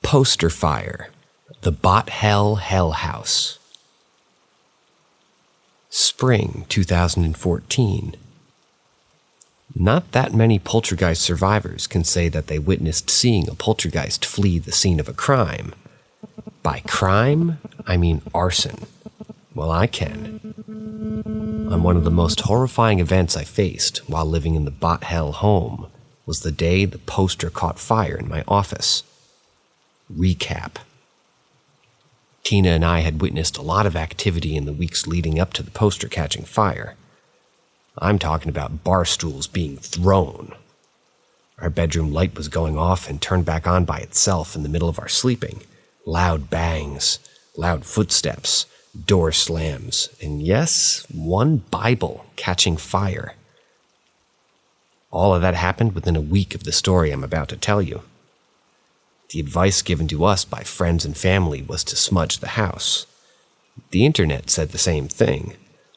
Poster Fire, the Bot Hell Hell House. Spring 2014. Not that many poltergeist survivors can say that they witnessed seeing a poltergeist flee the scene of a crime. By crime, I mean arson. Well, I can. On one of the most horrifying events I faced while living in the Bot Hell home was the day the poster caught fire in my office. Recap. Tina and I had witnessed a lot of activity in the weeks leading up to the poster catching fire. I'm talking about bar stools being thrown. Our bedroom light was going off and turned back on by itself in the middle of our sleeping. Loud bangs, loud footsteps, door slams, and yes, one Bible catching fire. All of that happened within a week of the story I'm about to tell you. The advice given to us by friends and family was to smudge the house. The internet said the same thing.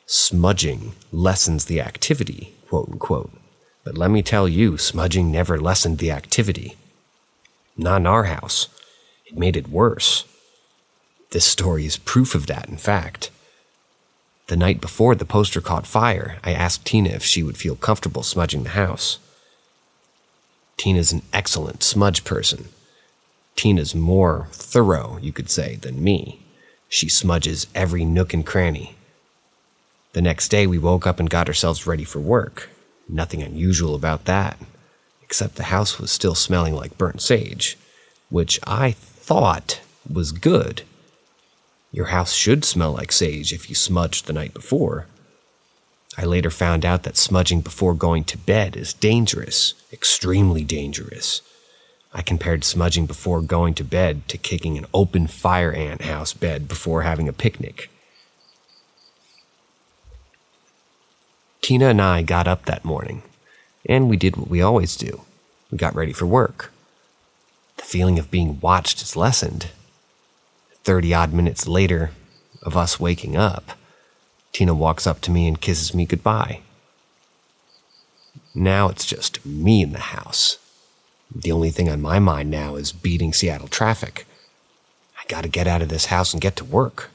Smudging lessens the activity, quote unquote. But let me tell you, smudging never lessened the activity. Not in our house. It made it worse. This story is proof of that, in fact. The night before the poster caught fire, I asked Tina if she would feel comfortable smudging the house. Tina's an excellent smudge person. Tina's more thorough, you could say, than me. She smudges every nook and cranny. The next day we woke up and got ourselves ready for work. Nothing unusual about that, except the house was still smelling like burnt sage, which I thought was good. Your house should smell like sage if you smudged the night before. I later found out that smudging before going to bed is dangerous, extremely dangerous. I compared smudging before going to bed to kicking an open fire ant house bed before having a picnic. Tina and I got up that morning, and we did what we always do. We got ready for work. The feeling of being watched is lessened. 30-odd minutes later of us waking up, Tina walks up to me and kisses me goodbye. Now it's just me in the house. The only thing on my mind now is beating Seattle traffic. I gotta get out of this house and get to work.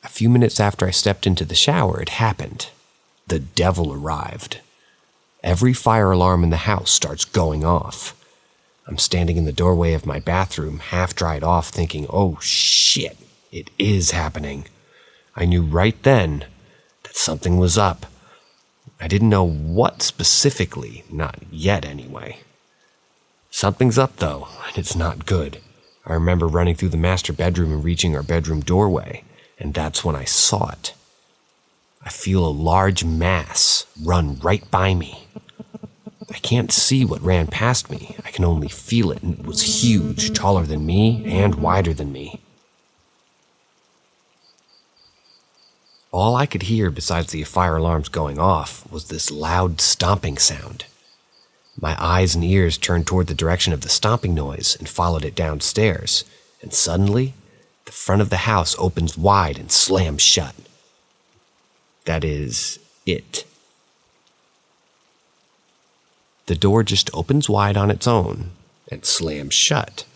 A few minutes after I stepped into the shower, it happened. The devil arrived. Every fire alarm in the house starts going off. I'm standing in the doorway of my bathroom, half dried off, thinking, oh shit, it is happening. I knew right then that something was up. I didn't know what specifically, not yet anyway. Something's up though, and it's not good. I remember running through the master bedroom and reaching our bedroom doorway, and that's when I saw it. I feel a large mass run right by me. I can't see what ran past me. I can only feel it, and it was huge, taller than me and wider than me. All I could hear besides the fire alarms going off was this loud stomping sound. My eyes and ears turned toward the direction of the stomping noise and followed it downstairs, and suddenly, the front of the house opens wide and slams shut. That is it. The door just opens wide on its own and slams shut.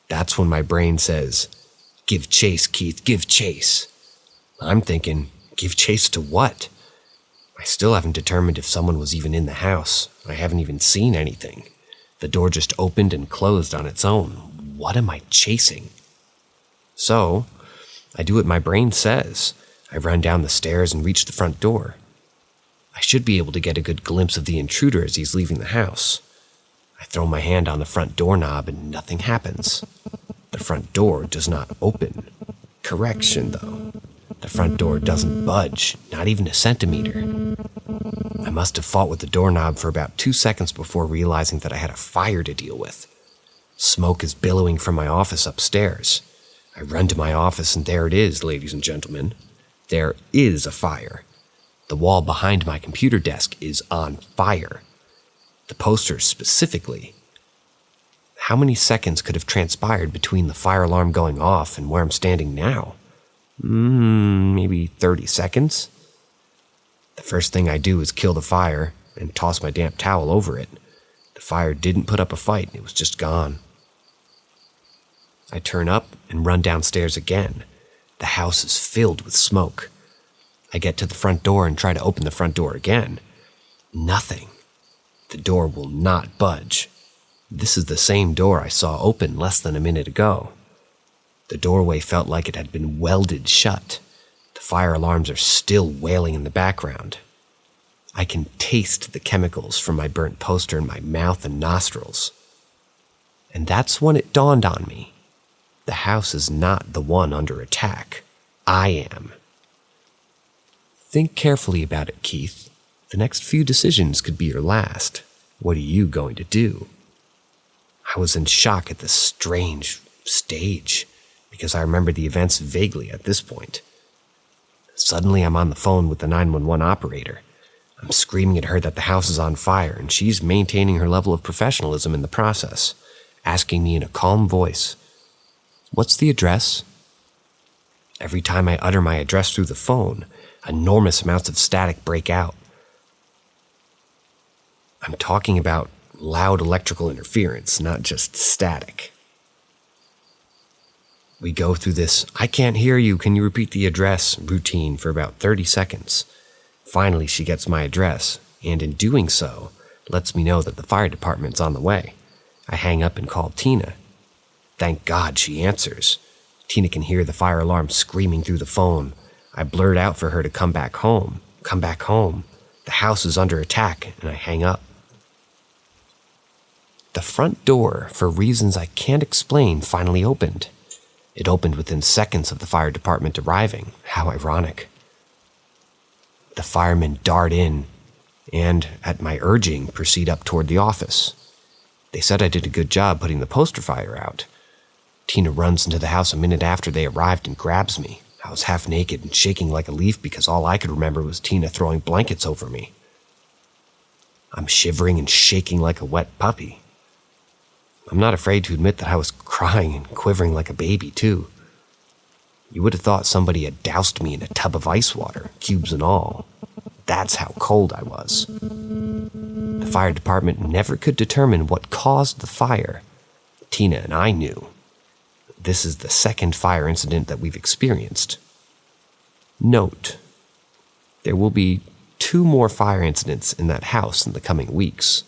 That's when my brain says, "Give chase, Keith, give chase." I'm thinking, give chase to what? I still haven't determined if someone was even in the house. I haven't even seen anything. The door just opened and closed on its own. What am I chasing? So, I do what my brain says. I run down the stairs and reach the front door. I should be able to get a good glimpse of the intruder as he's leaving the house. I throw my hand on the front doorknob and nothing happens. The front door does not open. Correction, though. The front door doesn't budge, not even a centimeter. I must have fought with the doorknob for about 2 seconds before realizing that I had a fire to deal with. Smoke is billowing from my office upstairs. I run to my office and there it is, ladies and gentlemen. There is a fire. The wall behind my computer desk is on fire. The poster specifically. How many seconds could have transpired between the fire alarm going off and where I'm standing now? Maybe 30 seconds? The first thing I do is kill the fire and toss my damp towel over it. The fire didn't put up a fight, it was just gone. I turn up and run downstairs again. The house is filled with smoke. I get to the front door and try to open the front door again. Nothing. The door will not budge. This is the same door I saw open less than a minute ago. The doorway felt like it had been welded shut. The fire alarms are still wailing in the background. I can taste the chemicals from my burnt poster in my mouth and nostrils. And that's when it dawned on me. The house is not the one under attack. I am. Think carefully about it, Keith. The next few decisions could be your last. What are you going to do? I was in shock at this strange stage, because I remember the events vaguely at this point. Suddenly I'm on the phone with the 911 operator. I'm screaming at her that the house is on fire, and she's maintaining her level of professionalism in the process, asking me in a calm voice, "What's the address?" Every time I utter my address through the phone, enormous amounts of static break out. I'm talking about loud electrical interference, not just static. We go through this, "I can't hear you, can you repeat the address?" routine for about 30 seconds. Finally, she gets my address, and in doing so, lets me know that the fire department's on the way. I hang up and call Tina. Thank God she answers. Tina can hear the fire alarm screaming through the phone. I blurt out for her to come back home. Come back home. The house is under attack, and I hang up. The front door, for reasons I can't explain, finally opened. It opened within seconds of the fire department arriving. How ironic. The firemen dart in and, at my urging, proceed up toward the office. They said I did a good job putting the poster fire out. Tina runs into the house a minute after they arrived and grabs me. I was half naked and shaking like a leaf because all I could remember was Tina throwing blankets over me. I'm shivering and shaking like a wet puppy. I'm not afraid to admit that I was crying and quivering like a baby, too. You would have thought somebody had doused me in a tub of ice water, cubes and all. That's how cold I was. The fire department never could determine what caused the fire. Tina and I knew. This is the second fire incident that we've experienced. Note, there will be 2 more fire incidents in that house in the coming weeks.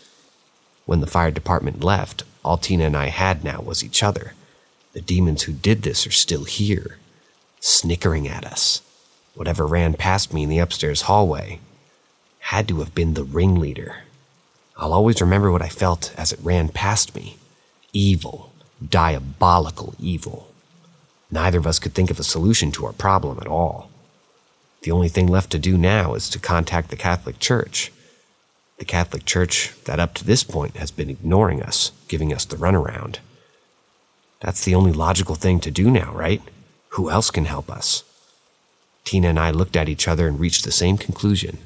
When the fire department left, all Tina and I had now was each other. The demons who did this are still here, snickering at us. Whatever ran past me in the upstairs hallway had to have been the ringleader. I'll always remember what I felt as it ran past me. Evil. Diabolical evil. Neither of us could think of a solution to our problem at all. The only thing left to do now is to contact the Catholic Church. The Catholic Church that up to this point has been ignoring us, giving us the runaround. That's the only logical thing to do now, right? Who else can help us? Tina and I looked at each other and reached the same conclusion.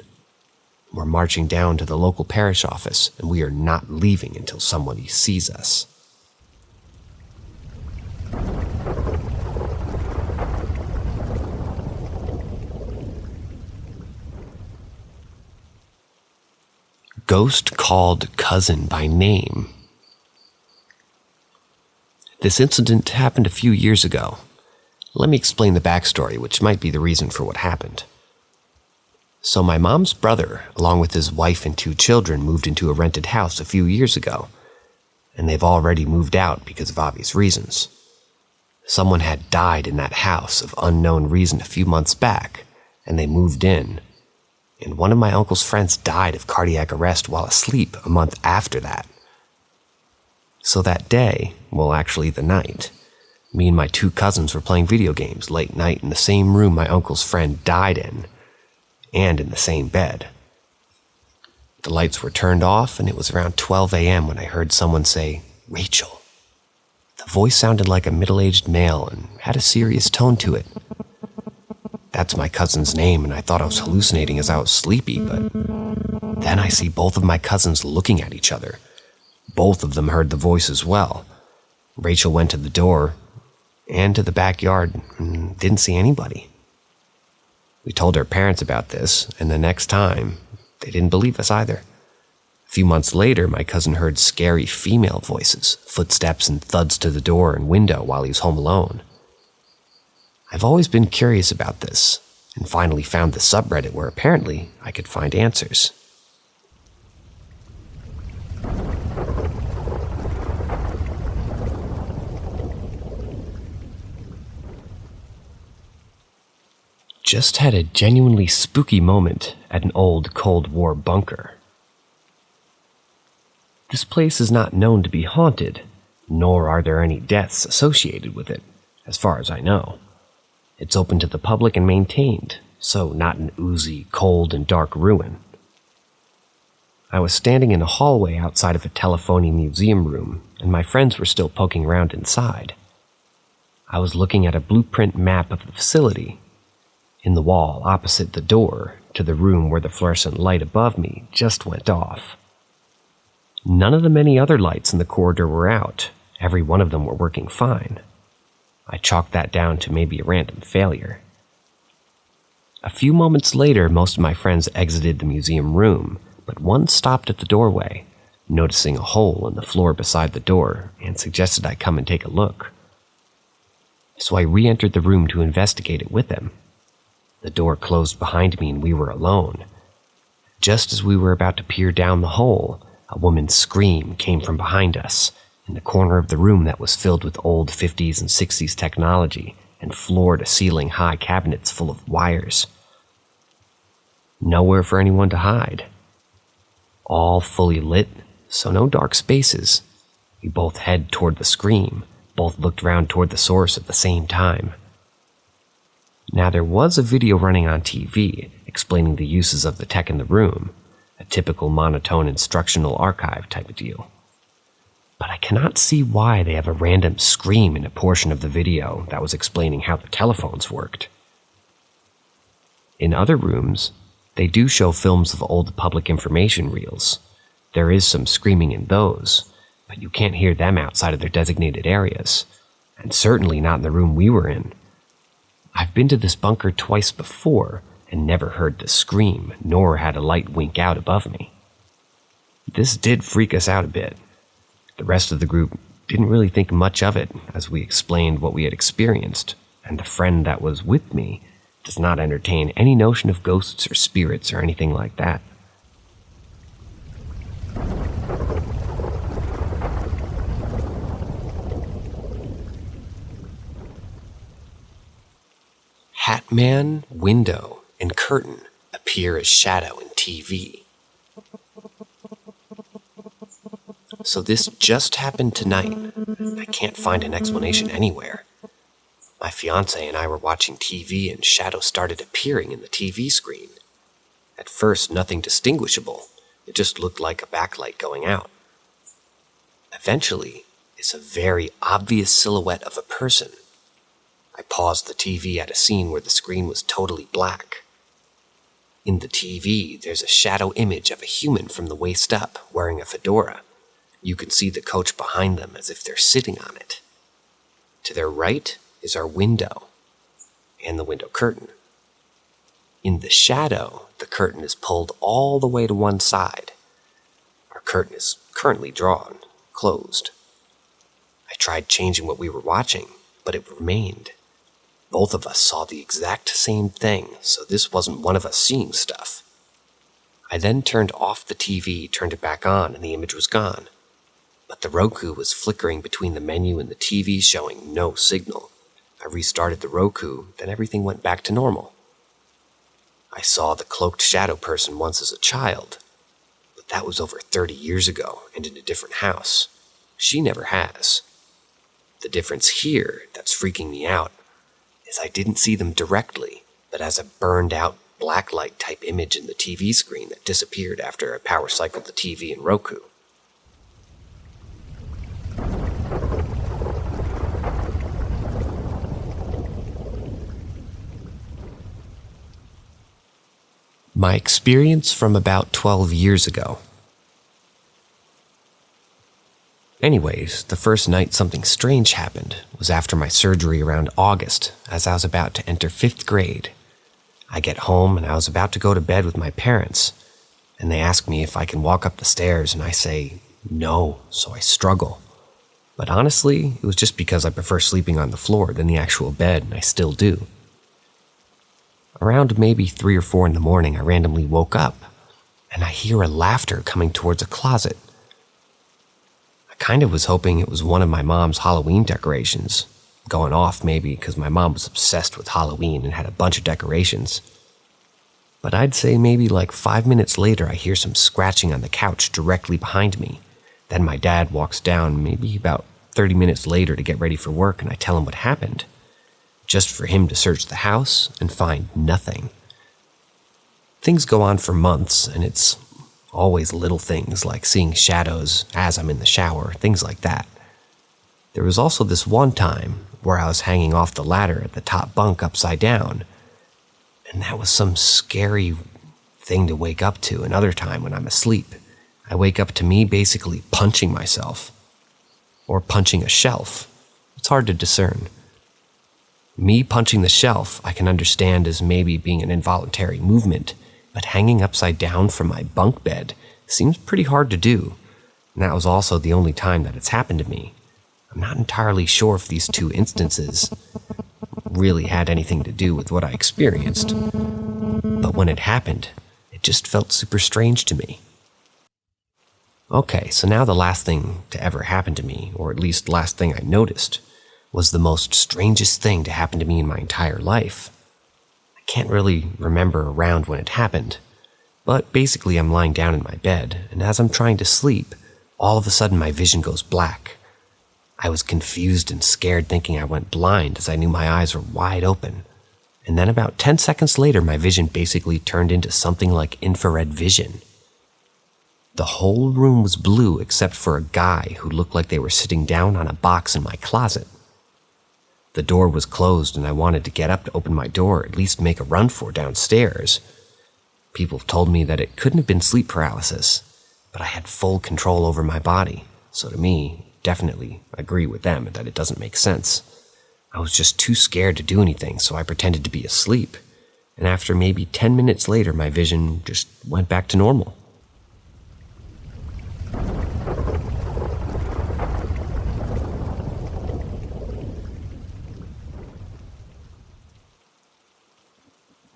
We're marching down to the local parish office, and we are not leaving until somebody sees us. Ghost called cousin by name. This incident happened a few years ago. Let me explain the backstory, which might be the reason for what happened. So my mom's brother, along with his wife and 2 children, moved into a rented house a few years ago, and they've already moved out because of obvious reasons. Someone had died in that house of unknown reason a few months back, and they moved in. And one of my uncle's friends died of cardiac arrest while asleep a month after that. So that day, well actually the night, me and my 2 cousins were playing video games late night in the same room my uncle's friend died in, and in the same bed. The lights were turned off, and it was around 12 a.m. when I heard someone say, "Rachel." The voice sounded like a middle-aged male and had a serious tone to it. That's my cousin's name, and I thought I was hallucinating as I was sleepy, but then I see both of my cousins looking at each other. Both of them heard the voice as well. Rachel went to the door and to the backyard and didn't see anybody. We told our parents about this, and the next time, they didn't believe us either. A few months later, my cousin heard scary female voices, footsteps and thuds to the door and window while he was home alone. I've always been curious about this, and finally found the subreddit where apparently I could find answers. Just had a genuinely spooky moment at an old Cold War bunker. This place is not known to be haunted, nor are there any deaths associated with it, as far as I know. It's open to the public and maintained, so not an oozy, cold, and dark ruin. I was standing in a hallway outside of a Telephony museum room, and my friends were still poking around inside. I was looking at a blueprint map of the facility. In the wall opposite the door to the room where the fluorescent light above me just went off. None of the many other lights in the corridor were out. Every one of them were working fine. I chalked that down to maybe a random failure. A few moments later, most of my friends exited the museum room, but one stopped at the doorway, noticing a hole in the floor beside the door, and suggested I come and take a look. So I re-entered the room to investigate it with him. The door closed behind me and we were alone. Just as we were about to peer down the hole, a woman's scream came from behind us, in the corner of the room that was filled with old 50s and 60s technology and floor-to-ceiling high cabinets full of wires. Nowhere for anyone to hide. All fully lit, so no dark spaces. We both head toward the scream, both looked round toward the source at the same time. Now, there was a video running on TV explaining the uses of the tech in the room, a typical monotone instructional archive type of deal. But I cannot see why they have a random scream in a portion of the video that was explaining how the telephones worked. In other rooms, they do show films of old public information reels. There is some screaming in those, but you can't hear them outside of their designated areas, and certainly not in the room we were in. I've been to this bunker twice before and never heard the scream, nor had a light wink out above me. This did freak us out a bit. The rest of the group didn't really think much of it as we explained what we had experienced, and the friend that was with me does not entertain any notion of ghosts or spirits or anything like that. Hatman, window, and curtain appear as shadow in TV. So this just happened tonight. I can't find an explanation anywhere. My fiancé and I were watching TV and shadows started appearing in the TV screen. At first, nothing distinguishable. It just looked like a backlight going out. Eventually, it's a very obvious silhouette of a person. I paused the TV at a scene where the screen was totally black. In the TV, there's a shadow image of a human from the waist up, wearing a fedora. You can see the coach behind them as if they're sitting on it. To their right is our window, and the window curtain. In the shadow, the curtain is pulled all the way to one side. Our curtain is currently drawn, closed. I tried changing what we were watching, but it remained. Both of us saw the exact same thing, so this wasn't one of us seeing stuff. I then turned off the TV, turned it back on, and the image was gone. But the Roku was flickering between the menu and the TV, showing no signal. I restarted the Roku, then everything went back to normal. I saw the cloaked shadow person once as a child, but that was over 30 years ago and in a different house. She never has. The difference here that's freaking me out is I didn't see them directly, but as a burned-out blacklight type image in the TV screen that disappeared after I power cycled the TV and Roku. My experience from about 12 years ago. Anyways, the first night something strange happened was after my surgery around August, as I was about to enter 5th grade. I get home and I was about to go to bed with my parents, and they ask me if I can walk up the stairs, and I say no, so I struggle. But honestly, it was just because I prefer sleeping on the floor than the actual bed, and I still do. Around maybe 3 or 4 in the morning, I randomly woke up, and I hear a laughter coming towards a closet. I kind of was hoping it was one of my mom's Halloween decorations, going off maybe because my mom was obsessed with Halloween and had a bunch of decorations. But I'd say maybe like 5 minutes later, I hear some scratching on the couch directly behind me. Then my dad walks down maybe about 30 minutes later to get ready for work, and I tell him what happened, just for him to search the house and find nothing. Things go on for months, and it's always little things like seeing shadows as I'm in the shower, things like that. There was also this one time where I was hanging off the ladder at the top bunk upside down, and that was some scary thing to wake up to. Another time when I'm asleep, I wake up to me basically punching myself, or punching a shelf. It's hard to discern. Me punching the shelf I can understand as maybe being an involuntary movement, but hanging upside down from my bunk bed seems pretty hard to do, and that was also the only time that it's happened to me. I'm not entirely sure if these 2 instances really had anything to do with what I experienced, but when it happened, it just felt super strange to me. Okay, so now the last thing to ever happen to me, or at least last thing I noticed, was the most strangest thing to happen to me in my entire life. I can't really remember around when it happened, but basically I'm lying down in my bed, and as I'm trying to sleep, all of a sudden my vision goes black. I was confused and scared, thinking I went blind as I knew my eyes were wide open. And then about 10 seconds later, my vision basically turned into something like infrared vision. The whole room was blue except for a guy who looked like they were sitting down on a box in my closet. The door was closed, and I wanted to get up to open my door, or at least make a run for downstairs. People have told me that it couldn't have been sleep paralysis, but I had full control over my body, so to me, definitely agree with them that it doesn't make sense. I was just too scared to do anything, so I pretended to be asleep, and after maybe 10 minutes later, my vision just went back to normal.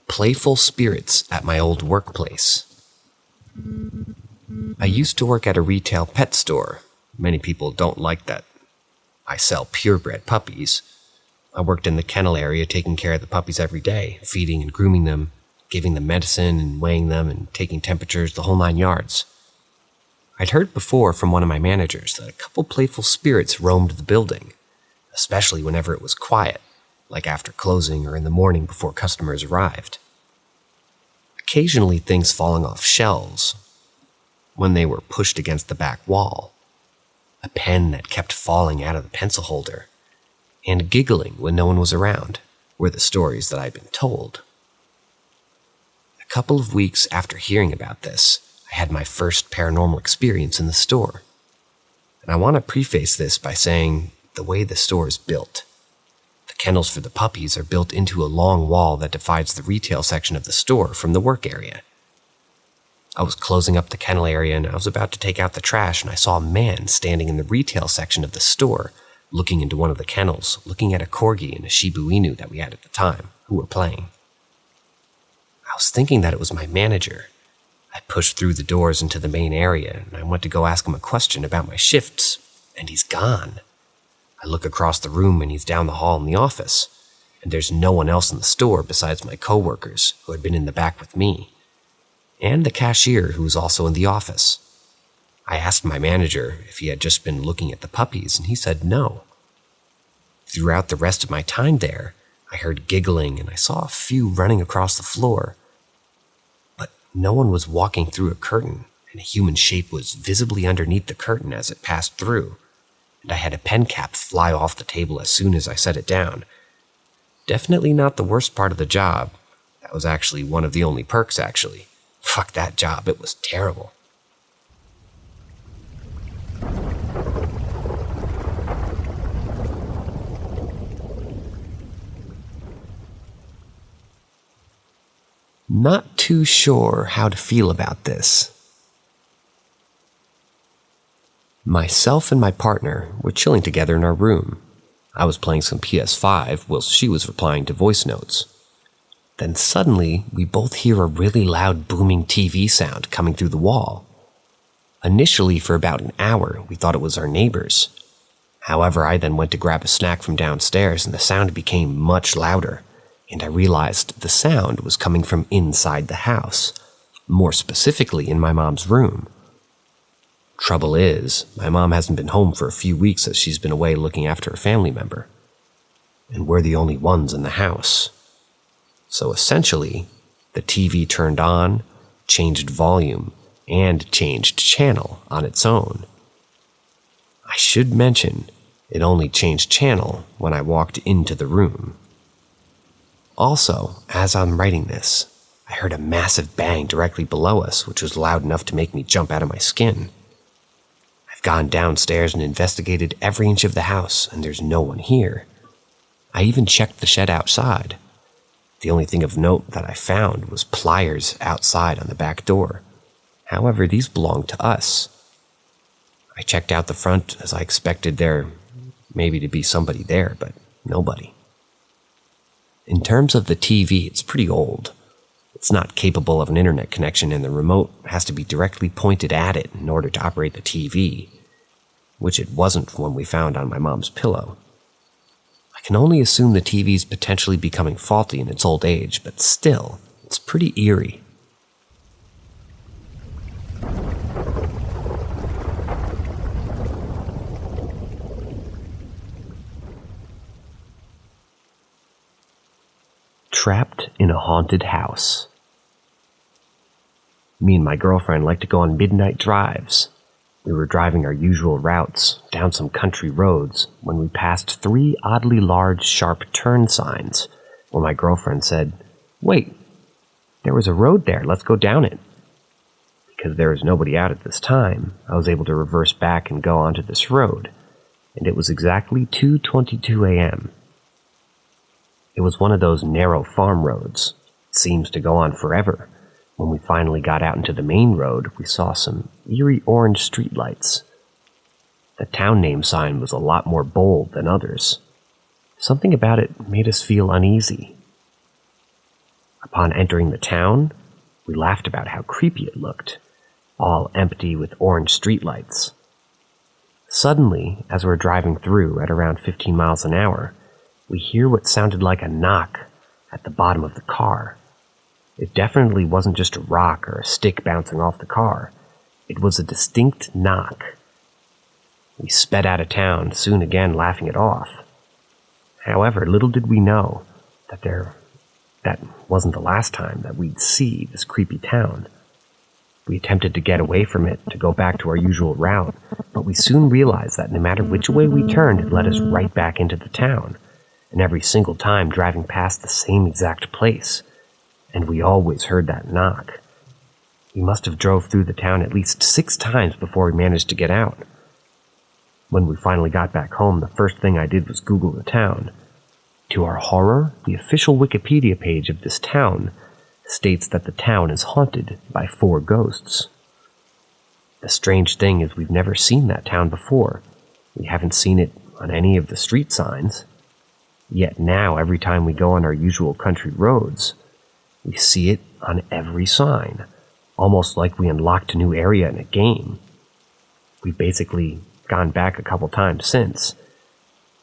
Playful spirits at my old workplace. I used to work at a retail pet store. Many people don't like that I sell purebred puppies. I worked in the kennel area taking care of the puppies every day, feeding and grooming them, giving them medicine and weighing them and taking temperatures, the whole 9 yards. I'd heard before from one of my managers that a couple playful spirits roamed the building, especially whenever it was quiet, like after closing or in the morning before customers arrived. Occasionally things falling off shelves when they were pushed against the back wall, a pen that kept falling out of the pencil holder, and giggling when no one was around were the stories that I'd been told. A couple of weeks after hearing about this, I had my first paranormal experience in the store. And I want to preface this by saying the way the store is built. The kennels for the puppies are built into a long wall that divides the retail section of the store from the work area. I was closing up the kennel area and I was about to take out the trash, and I saw a man standing in the retail section of the store, looking into one of the kennels, looking at a corgi and a Shiba Inu that we had at the time, who were playing. I was thinking that it was my manager. I pushed through the doors into the main area, and I went to go ask him a question about my shifts, and he's gone. I look across the room and he's down the hall in the office, and there's no one else in the store besides my coworkers who had been in the back with me, and the cashier who was also in the office. I asked my manager if he had just been looking at the puppies, and he said no. Throughout the rest of my time there, I heard giggling and I saw a few running across the floor, but no one was walking through a curtain, and a human shape was visibly underneath the curtain as it passed through, and I had a pen cap fly off the table as soon as I set it down. Definitely not the worst part of the job. That was actually one of the only perks, actually. Fuck that job, it was terrible. Not too sure how to feel about this. Myself and my partner were chilling together in our room. I was playing some PS5 whilst she was replying to voice notes. Then suddenly, we both hear a really loud booming TV sound coming through the wall. Initially, for about an hour, we thought it was our neighbors. However, I then went to grab a snack from downstairs and the sound became much louder, and I realized the sound was coming from inside the house, more specifically in my mom's room. Trouble is, my mom hasn't been home for a few weeks as she's been away looking after a family member, and we're the only ones in the house. So essentially, the TV turned on, changed volume, and changed channel on its own. I should mention, it only changed channel when I walked into the room. Also, as I'm writing this, I heard a massive bang directly below us, which was loud enough to make me jump out of my skin. I've gone downstairs and investigated every inch of the house, and there's no one here. I even checked the shed outside. The only thing of note that I found was pliers outside on the back door. However, these belonged to us. I checked out the front as I expected there maybe to be somebody there, but nobody. In terms of the TV, it's pretty old. It's not capable of an internet connection and the remote has to be directly pointed at it in order to operate the TV, which it wasn't when we found on my mom's pillow. I can only assume the TV's potentially becoming faulty in its old age, but still, it's pretty eerie. Trapped in a haunted house. Me and my girlfriend like to go on midnight drives. We were driving our usual routes down some country roads when we passed 3 oddly large, sharp turn signs when my girlfriend said, "Wait, there was a road there, let's go down it." Because there was nobody out at this time, I was able to reverse back and go onto this road, and it was exactly 2:22 a.m. It was one of those narrow farm roads. It seems to go on forever. When we finally got out into the main road, we saw some eerie orange streetlights. The town name sign was a lot more bold than others. Something about it made us feel uneasy. Upon entering the town, we laughed about how creepy it looked, all empty with orange streetlights. Suddenly, as we're driving through at around 15 miles an hour, we hear what sounded like a knock at the bottom of the car. It definitely wasn't just a rock or a stick bouncing off the car. It was a distinct knock. We sped out of town, soon again laughing it off. However, little did we know that wasn't the last time that we'd see this creepy town. We attempted to get away from it to go back to our usual route, but we soon realized that no matter which way we turned, it led us right back into the town, and every single time driving past the same exact place. And we always heard that knock. We must have drove through the town at least 6 times before we managed to get out. When we finally got back home, the first thing I did was Google the town. To our horror, the official Wikipedia page of this town states that the town is haunted by 4 ghosts. The strange thing is we've never seen that town before. We haven't seen it on any of the street signs. Yet now, every time we go on our usual country roads, we see it on every sign, almost like we unlocked a new area in a game. We've basically gone back a couple times since,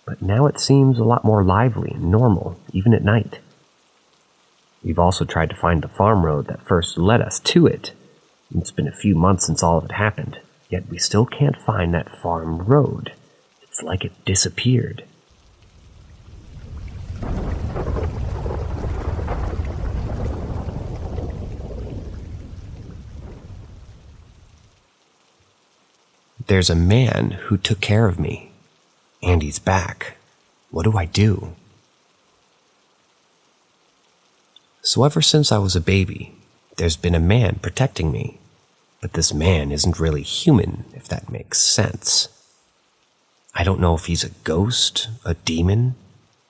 but now it seems a lot more lively and normal, even at night. We've also tried to find the farm road that first led us to it. It's been a few months since all of it happened, yet we still can't find that farm road. It's like it disappeared. There's a man who took care of me, and he's back. What do I do? So ever since I was a baby, there's been a man protecting me, but this man isn't really human, if that makes sense. I don't know if he's a ghost, a demon.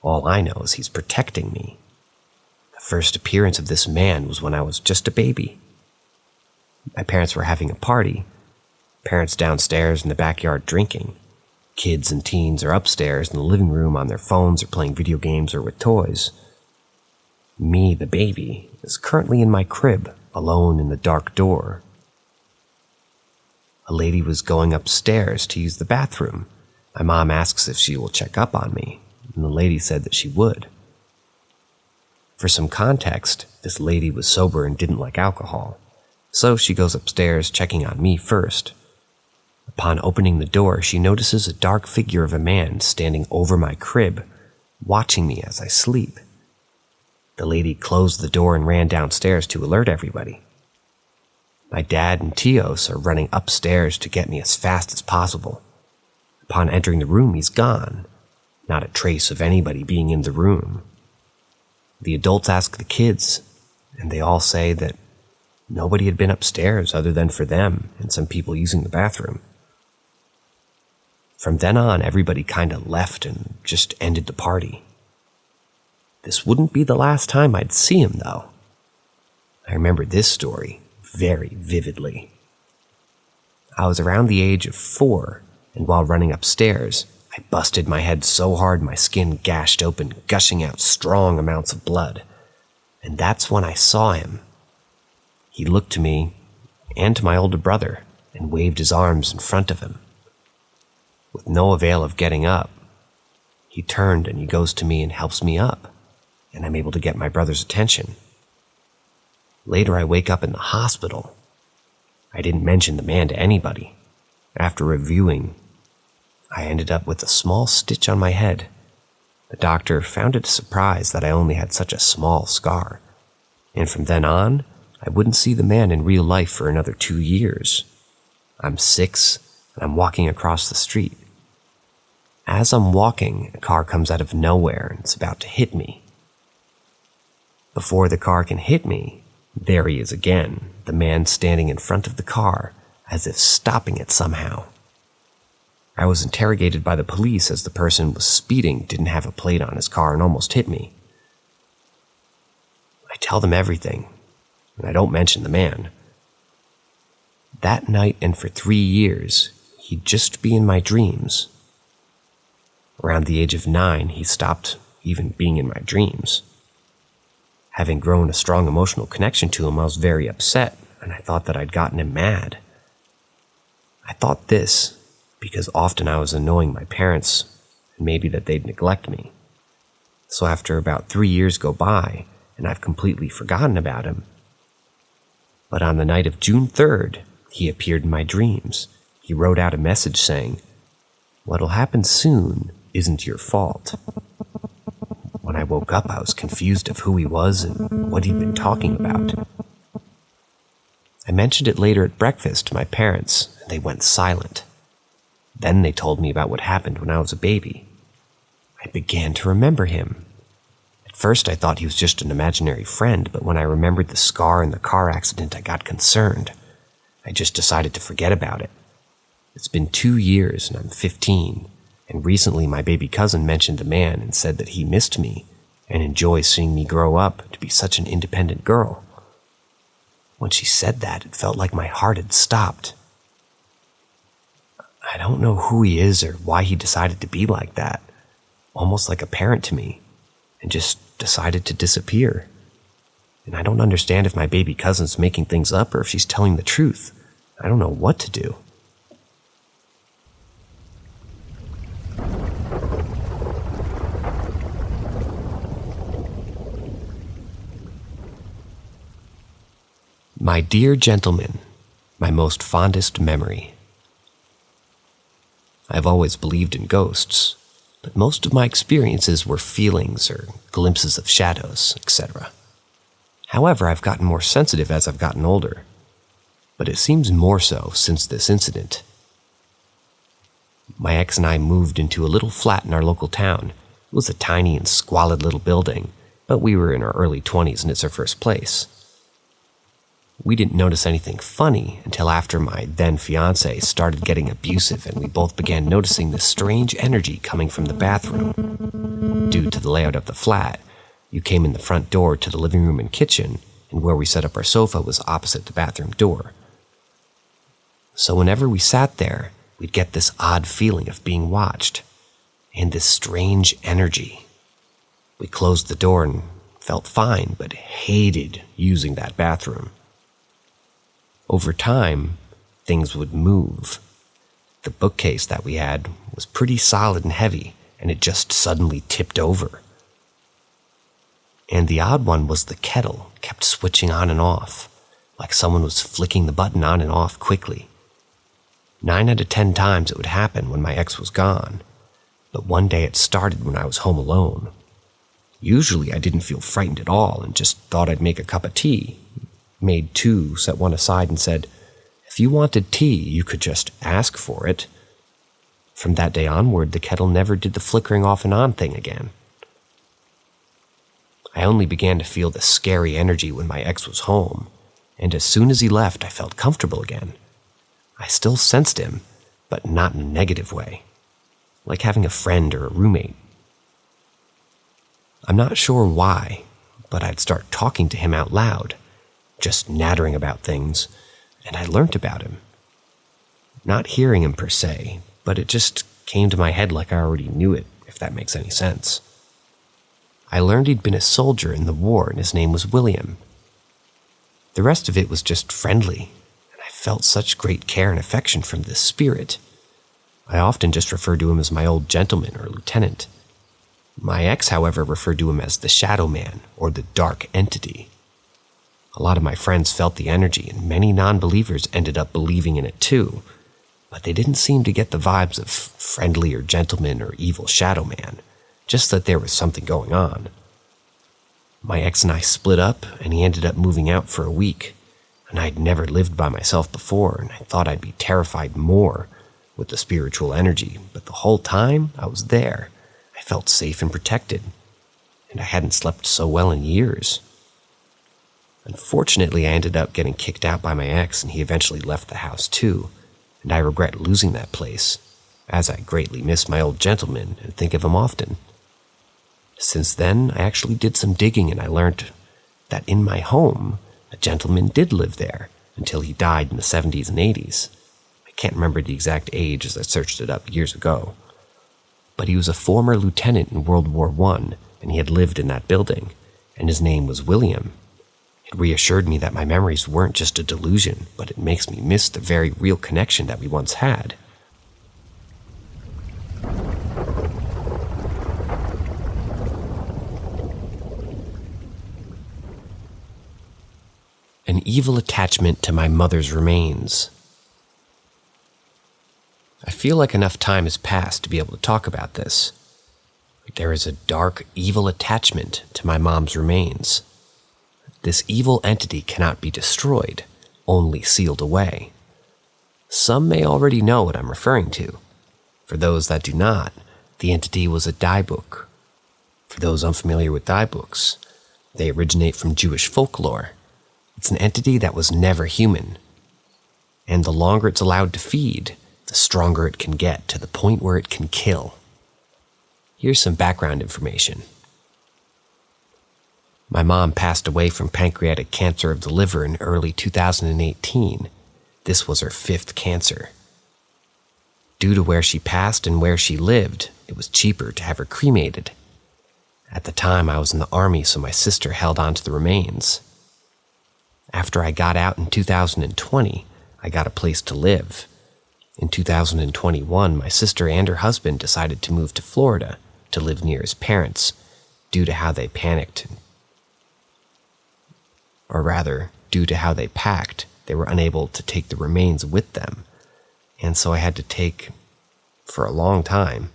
All I know is he's protecting me. The first appearance of this man was when I was just a baby. My parents were having a party, Parents downstairs in the backyard drinking. Kids and teens are upstairs in the living room on their phones or playing video games or with toys. Me, the baby, is currently in my crib, alone in the dark door. A lady was going upstairs to use the bathroom. My mom asks if she will check up on me, and the lady said that she would. For some context, this lady was sober and didn't like alcohol, so she goes upstairs checking on me first. Upon opening the door, she notices a dark figure of a man standing over my crib, watching me as I sleep. The lady closed the door and ran downstairs to alert everybody. My dad and Tios are running upstairs to get me as fast as possible. Upon entering the room, he's gone. Not a trace of anybody being in the room. The adults ask the kids, and they all say that nobody had been upstairs other than for them and some people using the bathroom. From then on, everybody kinda left and just ended the party. This wouldn't be the last time I'd see him, though. I remember this story very vividly. I was around the age of 4, and while running upstairs, I busted my head so hard my skin gashed open, gushing out strong amounts of blood. And that's when I saw him. He looked to me and to my older brother and waved his arms in front of him. With no avail of getting up, he turned and he goes to me and helps me up, and I'm able to get my brother's attention. Later, I wake up in the hospital. I didn't mention the man to anybody. After reviewing, I ended up with a small stitch on my head. The doctor found it a surprise that I only had such a small scar, and from then on, I wouldn't see the man in real life for another 2 years. I'm 6, and I'm walking across the street. As I'm walking, a car comes out of nowhere and it's about to hit me. Before the car can hit me, there he is again, the man standing in front of the car, as if stopping it somehow. I was interrogated by the police as the person was speeding, didn't have a plate on his car, and almost hit me. I tell them everything, and I don't mention the man. That night and for 3 years, he'd just be in my dreams. Around the age of 9, he stopped even being in my dreams. Having grown a strong emotional connection to him, I was very upset, and I thought that I'd gotten him mad. I thought this because often I was annoying my parents, and maybe that they'd neglect me. So after about 3 years go by, and I've completely forgotten about him. But on the night of June 3rd, he appeared in my dreams. He wrote out a message saying, "What'll happen soon isn't your fault." When I woke up, I was confused of who he was and what he'd been talking about. I mentioned it later at breakfast to my parents, and they went silent. Then they told me about what happened when I was a baby. I began to remember him. At first, I thought he was just an imaginary friend, but when I remembered the scar in the car accident, I got concerned. I just decided to forget about it. It's been 2 years, and I'm 15. And recently my baby cousin mentioned the man and said that he missed me and enjoys seeing me grow up to be such an independent girl. When she said that, it felt like my heart had stopped. I don't know who he is or why he decided to be like that, almost like a parent to me, and just decided to disappear. And I don't understand if my baby cousin's making things up or if she's telling the truth. I don't know what to do. My dear gentleman, my most fondest memory. I've always believed in ghosts, but most of my experiences were feelings or glimpses of shadows, etc. However, I've gotten more sensitive as I've gotten older, but it seems more so since this incident. My ex and I moved into a little flat in our local town. It was a tiny and squalid little building, but we were in our early 20s and it's our first place. We didn't notice anything funny until after my then-fiancé started getting abusive and we both began noticing this strange energy coming from the bathroom. Due to the layout of the flat, you came in the front door to the living room and kitchen, and where we set up our sofa was opposite the bathroom door. So whenever we sat there, we'd get this odd feeling of being watched, and this strange energy. We closed the door and felt fine, but hated using that bathroom. Over time, things would move. The bookcase that we had was pretty solid and heavy, and it just suddenly tipped over. And the odd one was the kettle kept switching on and off, like someone was flicking the button on and off quickly. 9 out of 10 times it would happen when my ex was gone, but one day it started when I was home alone. Usually I didn't feel frightened at all and just thought I'd make a cup of tea. Made 2, set one aside and said, "If you wanted tea, you could just ask for it." From that day onward, the kettle never did the flickering off and on thing again. I only began to feel the scary energy when my ex was home, and as soon as he left, I felt comfortable again. I still sensed him, but not in a negative way, like having a friend or a roommate. I'm not sure why, but I'd start talking to him out loud, just nattering about things, and I learnt about him. Not hearing him per se, but it just came to my head like I already knew it, if that makes any sense. I learned he'd been a soldier in the war and his name was William. The rest of it was just friendly, and I felt such great care and affection from this spirit. I often just referred to him as my old gentleman or lieutenant. My ex, however, referred to him as the Shadow Man or the Dark Entity. A lot of my friends felt the energy, and many non-believers ended up believing in it too, but they didn't seem to get the vibes of friendly or gentleman or evil Shadow Man, just that there was something going on. My ex and I split up, and he ended up moving out for a week, and I'd never lived by myself before, and I thought I'd be terrified more with the spiritual energy, but the whole time I was there, I felt safe and protected, and I hadn't slept so well in years. Unfortunately, I ended up getting kicked out by my ex, and he eventually left the house too, and I regret losing that place, as I greatly miss my old gentleman and think of him often. Since then, I actually did some digging, and I learned that in my home, a gentleman did live there until he died in the 70s and 80s. I can't remember the exact age as I searched it up years ago. But he was a former lieutenant in World War I, and he had lived in that building, and his name was William. It reassured me that my memories weren't just a delusion, but it makes me miss the very real connection that we once had. An evil attachment to my mother's remains. I feel like enough time has passed to be able to talk about this. There is a dark, evil attachment to my mom's remains. This evil entity cannot be destroyed, only sealed away. Some may already know what I'm referring to. For those that do not, the entity was a dye book. For those unfamiliar with dye books, they originate from Jewish folklore. It's an entity that was never human. And the longer it's allowed to feed, the stronger it can get, to the point where it can kill. Here's some background information. My mom passed away from pancreatic cancer of the liver in early 2018. This was her 5th cancer. Due to where she passed and where she lived, it was cheaper to have her cremated. At the time, I was in the army, so my sister held on to the remains. After I got out in 2020, I got a place to live. In 2021, my sister and her husband decided to move to Florida to live near his parents due to how they panicked. Or rather, due to how they packed, they were unable to take the remains with them. And so I had to take, for a long time,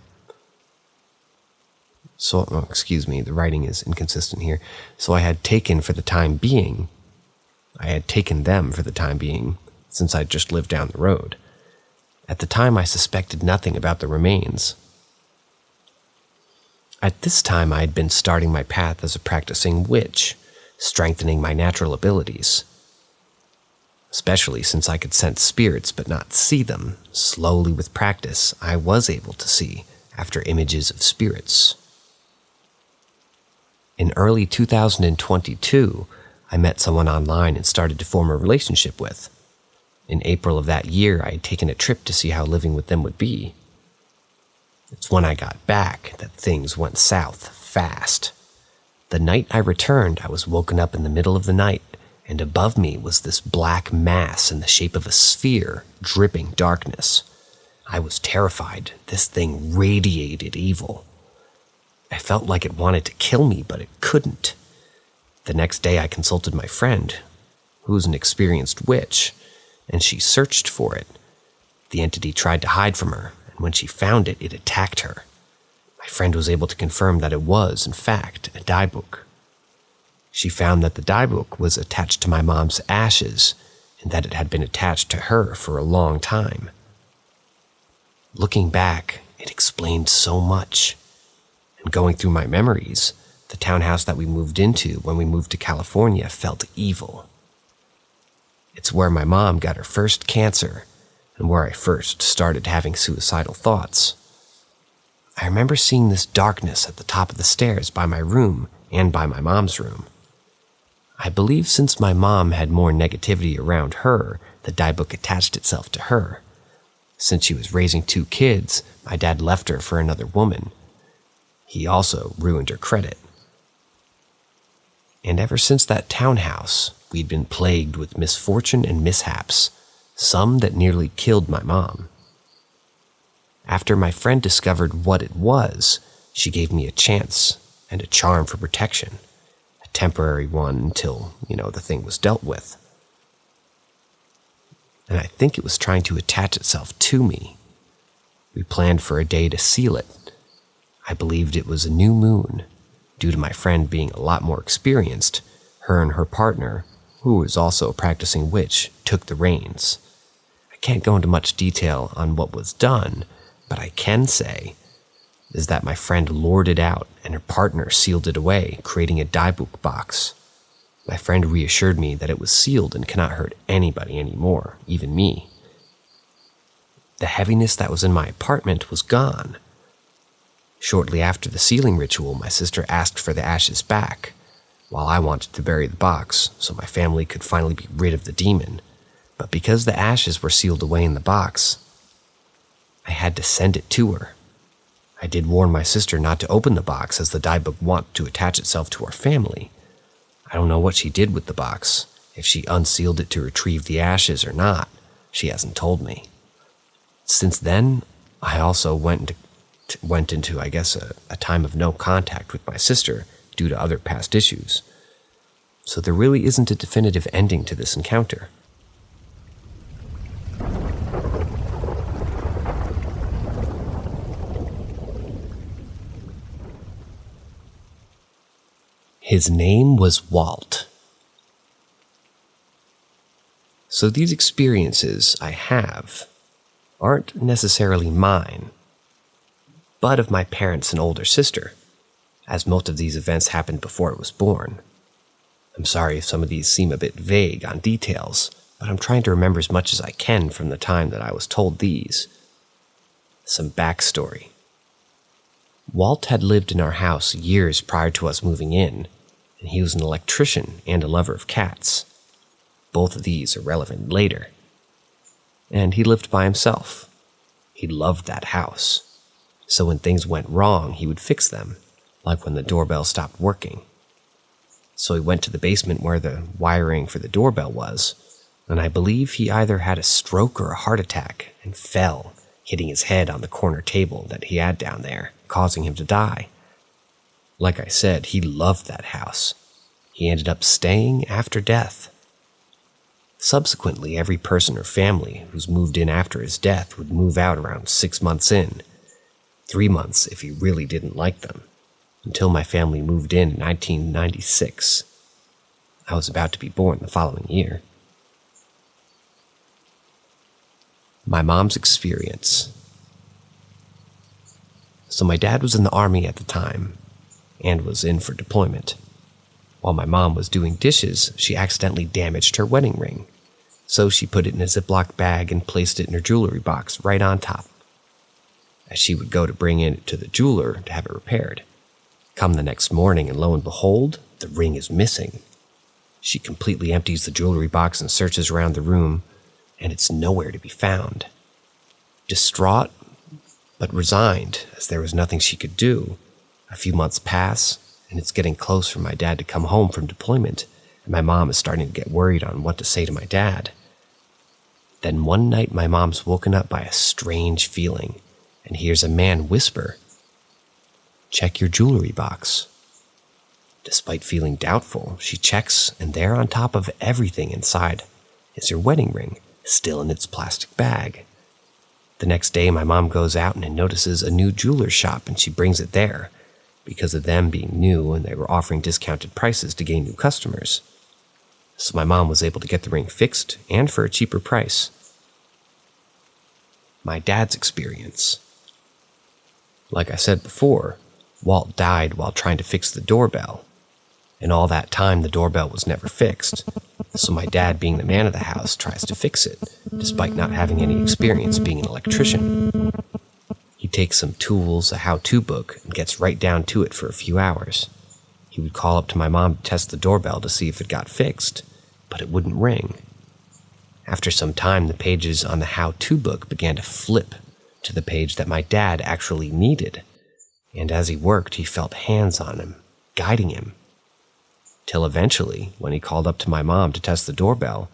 the writing is inconsistent here. So I had taken them for the time being, since I just lived down the road. At the time, I suspected nothing about the remains. At this time, I had been starting my path as a practicing witch, strengthening my natural abilities. Especially since I could sense spirits but not see them, slowly with practice, I was able to see after images of spirits. In early 2022, I met someone online and started to form a relationship with. In April of that year, I had taken a trip to see how living with them would be. It's when I got back that things went south fast. The night I returned, I was woken up in the middle of the night, and above me was this black mass in the shape of a sphere, dripping darkness. I was terrified. This thing radiated evil. I felt like it wanted to kill me, but it couldn't. The next day I consulted my friend, who was an experienced witch, and she searched for it. The entity tried to hide from her, and when she found it, it attacked her. My friend was able to confirm that it was, in fact, a dye book. She found that the dye book was attached to my mom's ashes, and that it had been attached to her for a long time. Looking back, it explained so much. And going through my memories, the townhouse that we moved into when we moved to California felt evil. It's where my mom got her first cancer, and where I first started having suicidal thoughts. I remember seeing this darkness at the top of the stairs by my room and by my mom's room. I believe since my mom had more negativity around her, the dye book attached itself to her. Since she was raising 2 kids, my dad left her for another woman. He also ruined her credit. And ever since that townhouse, we'd been plagued with misfortune and mishaps, some that nearly killed my mom. After my friend discovered what it was, she gave me a chance and a charm for protection, a temporary one until, the thing was dealt with. And I think it was trying to attach itself to me. We planned for a day to seal it. I believed it was a new moon. Due to my friend being a lot more experienced, her and her partner, who was also a practicing witch, took the reins. I can't go into much detail on what was done, but I can say is that my friend lured it out and her partner sealed it away, creating a dye book box. My friend reassured me that it was sealed and cannot hurt anybody anymore, even me. The heaviness that was in my apartment was gone. Shortly after the sealing ritual, my sister asked for the ashes back, while I wanted to bury the box so my family could finally be rid of the demon. But because the ashes were sealed away in the box, I had to send it to her. I did warn my sister not to open the box as the dye book wanted to attach itself to our family. I don't know what she did with the box, if she unsealed it to retrieve the ashes or not. She hasn't told me. Since then, I also went into, a time of no contact with my sister due to other past issues. So there really isn't a definitive ending to this encounter. His name was Walt. So these experiences I have aren't necessarily mine, but of my parents and older sister, as most of these events happened before I was born. I'm sorry if some of these seem a bit vague on details, but I'm trying to remember as much as I can from the time that I was told these. Some backstory. Walt had lived in our house years prior to us moving in, and he was an electrician and a lover of cats. Both of these are relevant later. And he lived by himself. He loved that house. So when things went wrong, he would fix them, like when the doorbell stopped working. So he went to the basement where the wiring for the doorbell was, and I believe he either had a stroke or a heart attack and fell, hitting his head on the corner table that he had down there, causing him to die. Like I said, he loved that house. He ended up staying after death. Subsequently, every person or family who's moved in after his death would move out around 6 months in, 3 months if he really didn't like them, until my family moved in 1996. I was about to be born the following year. My mom's experience. So my dad was in the Army at the time, and was in for deployment. While my mom was doing dishes, she accidentally damaged her wedding ring, so she put it in a Ziploc bag and placed it in her jewelry box right on top, as she would go to bring it to the jeweler to have it repaired. Come the next morning, and lo and behold, the ring is missing. She completely empties the jewelry box and searches around the room, and it's nowhere to be found. Distraught, but resigned, as there was nothing she could do, a few months pass, and it's getting close for my dad to come home from deployment, and my mom is starting to get worried on what to say to my dad. Then one night my mom's woken up by a strange feeling, and hears a man whisper, "Check your jewelry box." Despite feeling doubtful, she checks, and there on top of everything inside is her wedding ring, still in its plastic bag. The next day, my mom goes out and notices a new jeweler's shop, and she brings it there, because of them being new and they were offering discounted prices to gain new customers. So my mom was able to get the ring fixed, and for a cheaper price. My dad's experience. Like I said before, Walt died while trying to fix the doorbell. And all that time, the doorbell was never fixed. So my dad, being the man of the house, tries to fix it, despite not having any experience being an electrician. He takes some tools, a how-to book, and gets right down to it for a few hours. He would call up to my mom to test the doorbell to see if it got fixed, but it wouldn't ring. After some time, the pages on the how-to book began to flip to the page that my dad actually needed, and as he worked, he felt hands on him, guiding him. Till eventually, when he called up to my mom to test the doorbell,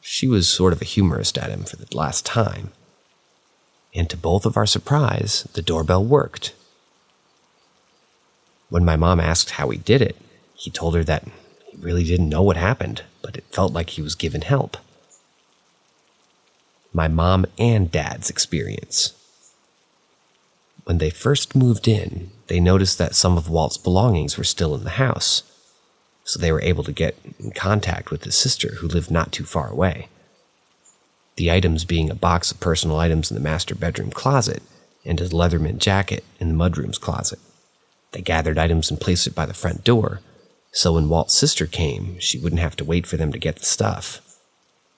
she was sort of a humorist at him for the last time. And to both of our surprise, the doorbell worked. When my mom asked how he did it, he told her that he really didn't know what happened, but it felt like he was given help. My mom and dad's experience. When they first moved in, they noticed that some of Walt's belongings were still in the house, so they were able to get in contact with his sister, who lived not too far away. The items being a box of personal items in the master bedroom closet and a Leatherman jacket in the mudroom's closet. They gathered items and placed it by the front door, so when Walt's sister came, she wouldn't have to wait for them to get the stuff.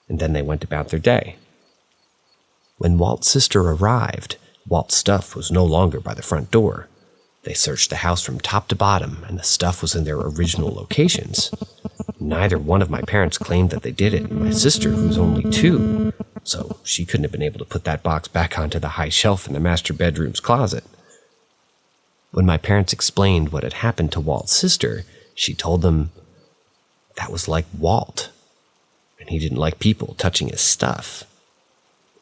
And then they went about their day. When Walt's sister arrived, Walt's stuff was no longer by the front door. They searched the house from top to bottom, and the stuff was in their original locations. Neither one of my parents claimed that they did it, and my sister, who's only 2, so she couldn't have been able to put that box back onto the high shelf in the master bedroom's closet. When my parents explained what had happened to Walt's sister, she told them that was like Walt, and he didn't like people touching his stuff.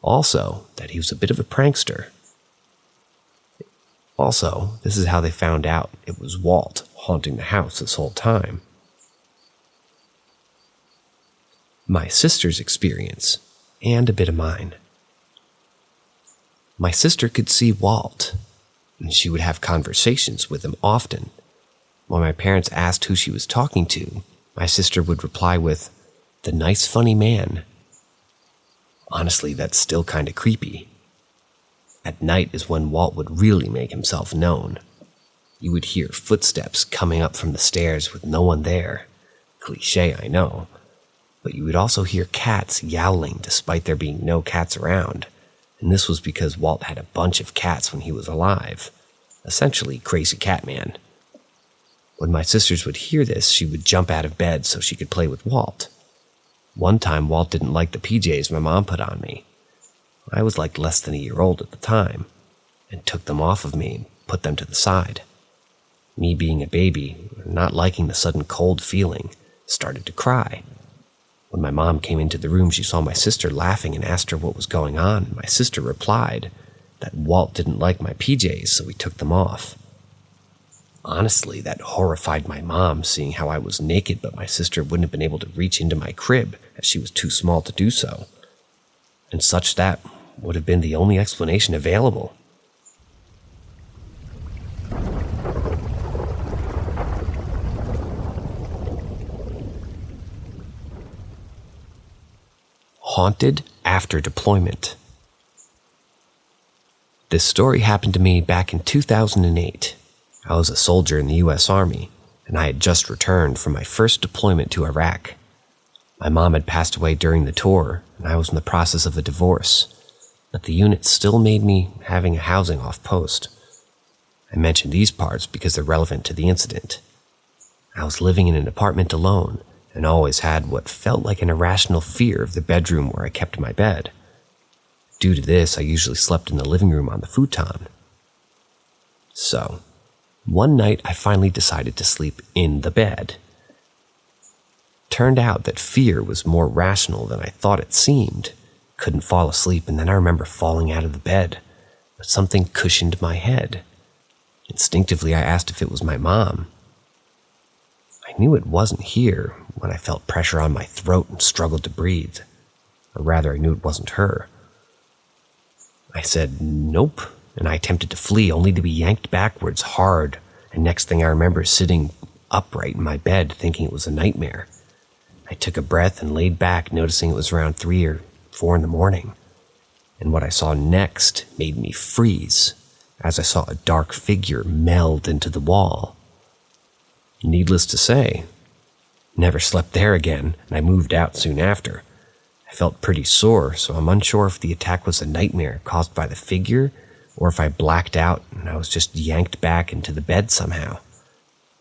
Also, that he was a bit of a prankster. Also, this is how they found out it was Walt haunting the house this whole time. My sister's experience, and a bit of mine. My sister could see Walt, and she would have conversations with him often. When my parents asked who she was talking to, my sister would reply with, "The nice funny man." Honestly, that's still kind of creepy. At night is when Walt would really make himself known. You would hear footsteps coming up from the stairs with no one there. Cliché, I know. But you would also hear cats yowling despite there being no cats around. And this was because Walt had a bunch of cats when he was alive. Essentially, crazy cat man. When my sisters would hear this, she would jump out of bed so she could play with Walt. One time, Walt didn't like the PJs my mom put on me. I was like less than a year old at the time, and took them off of me and put them to the side. Me being a baby, not liking the sudden cold feeling, started to cry. When my mom came into the room, she saw my sister laughing and asked her what was going on, and my sister replied that Walt didn't like my PJs, so he took them off. Honestly, that horrified my mom, seeing how I was naked, but my sister wouldn't have been able to reach into my crib, as she was too small to do so. And such that would have been the only explanation available. Haunted after deployment. This story happened to me back in 2008. I was a soldier in the U.S. Army, and I had just returned from my first deployment to Iraq. My mom had passed away during the tour, and I was in the process of a divorce, but the unit still made me having a housing off post. I mention these parts because they're relevant to the incident. I was living in an apartment alone, and always had what felt like an irrational fear of the bedroom where I kept my bed. Due to this, I usually slept in the living room on the futon. So, one night I finally decided to sleep in the bed. Turned out that fear was more rational than I thought it seemed. Couldn't fall asleep, and then I remember falling out of the bed, but something cushioned my head. Instinctively, I asked if it was my mom. I knew it wasn't here when I felt pressure on my throat and struggled to breathe. Or rather, I knew it wasn't her. I said, "Nope," and I attempted to flee, only to be yanked backwards hard, and next thing I remember is sitting upright in my bed, thinking it was a nightmare. I took a breath and laid back, noticing it was around 3 or 4 in the morning, and what I saw next made me freeze, as I saw a dark figure meld into the wall. Needless to say, never slept there again, and I moved out soon after. I felt pretty sore, so I'm unsure if the attack was a nightmare caused by the figure, or if I blacked out and I was just yanked back into the bed somehow.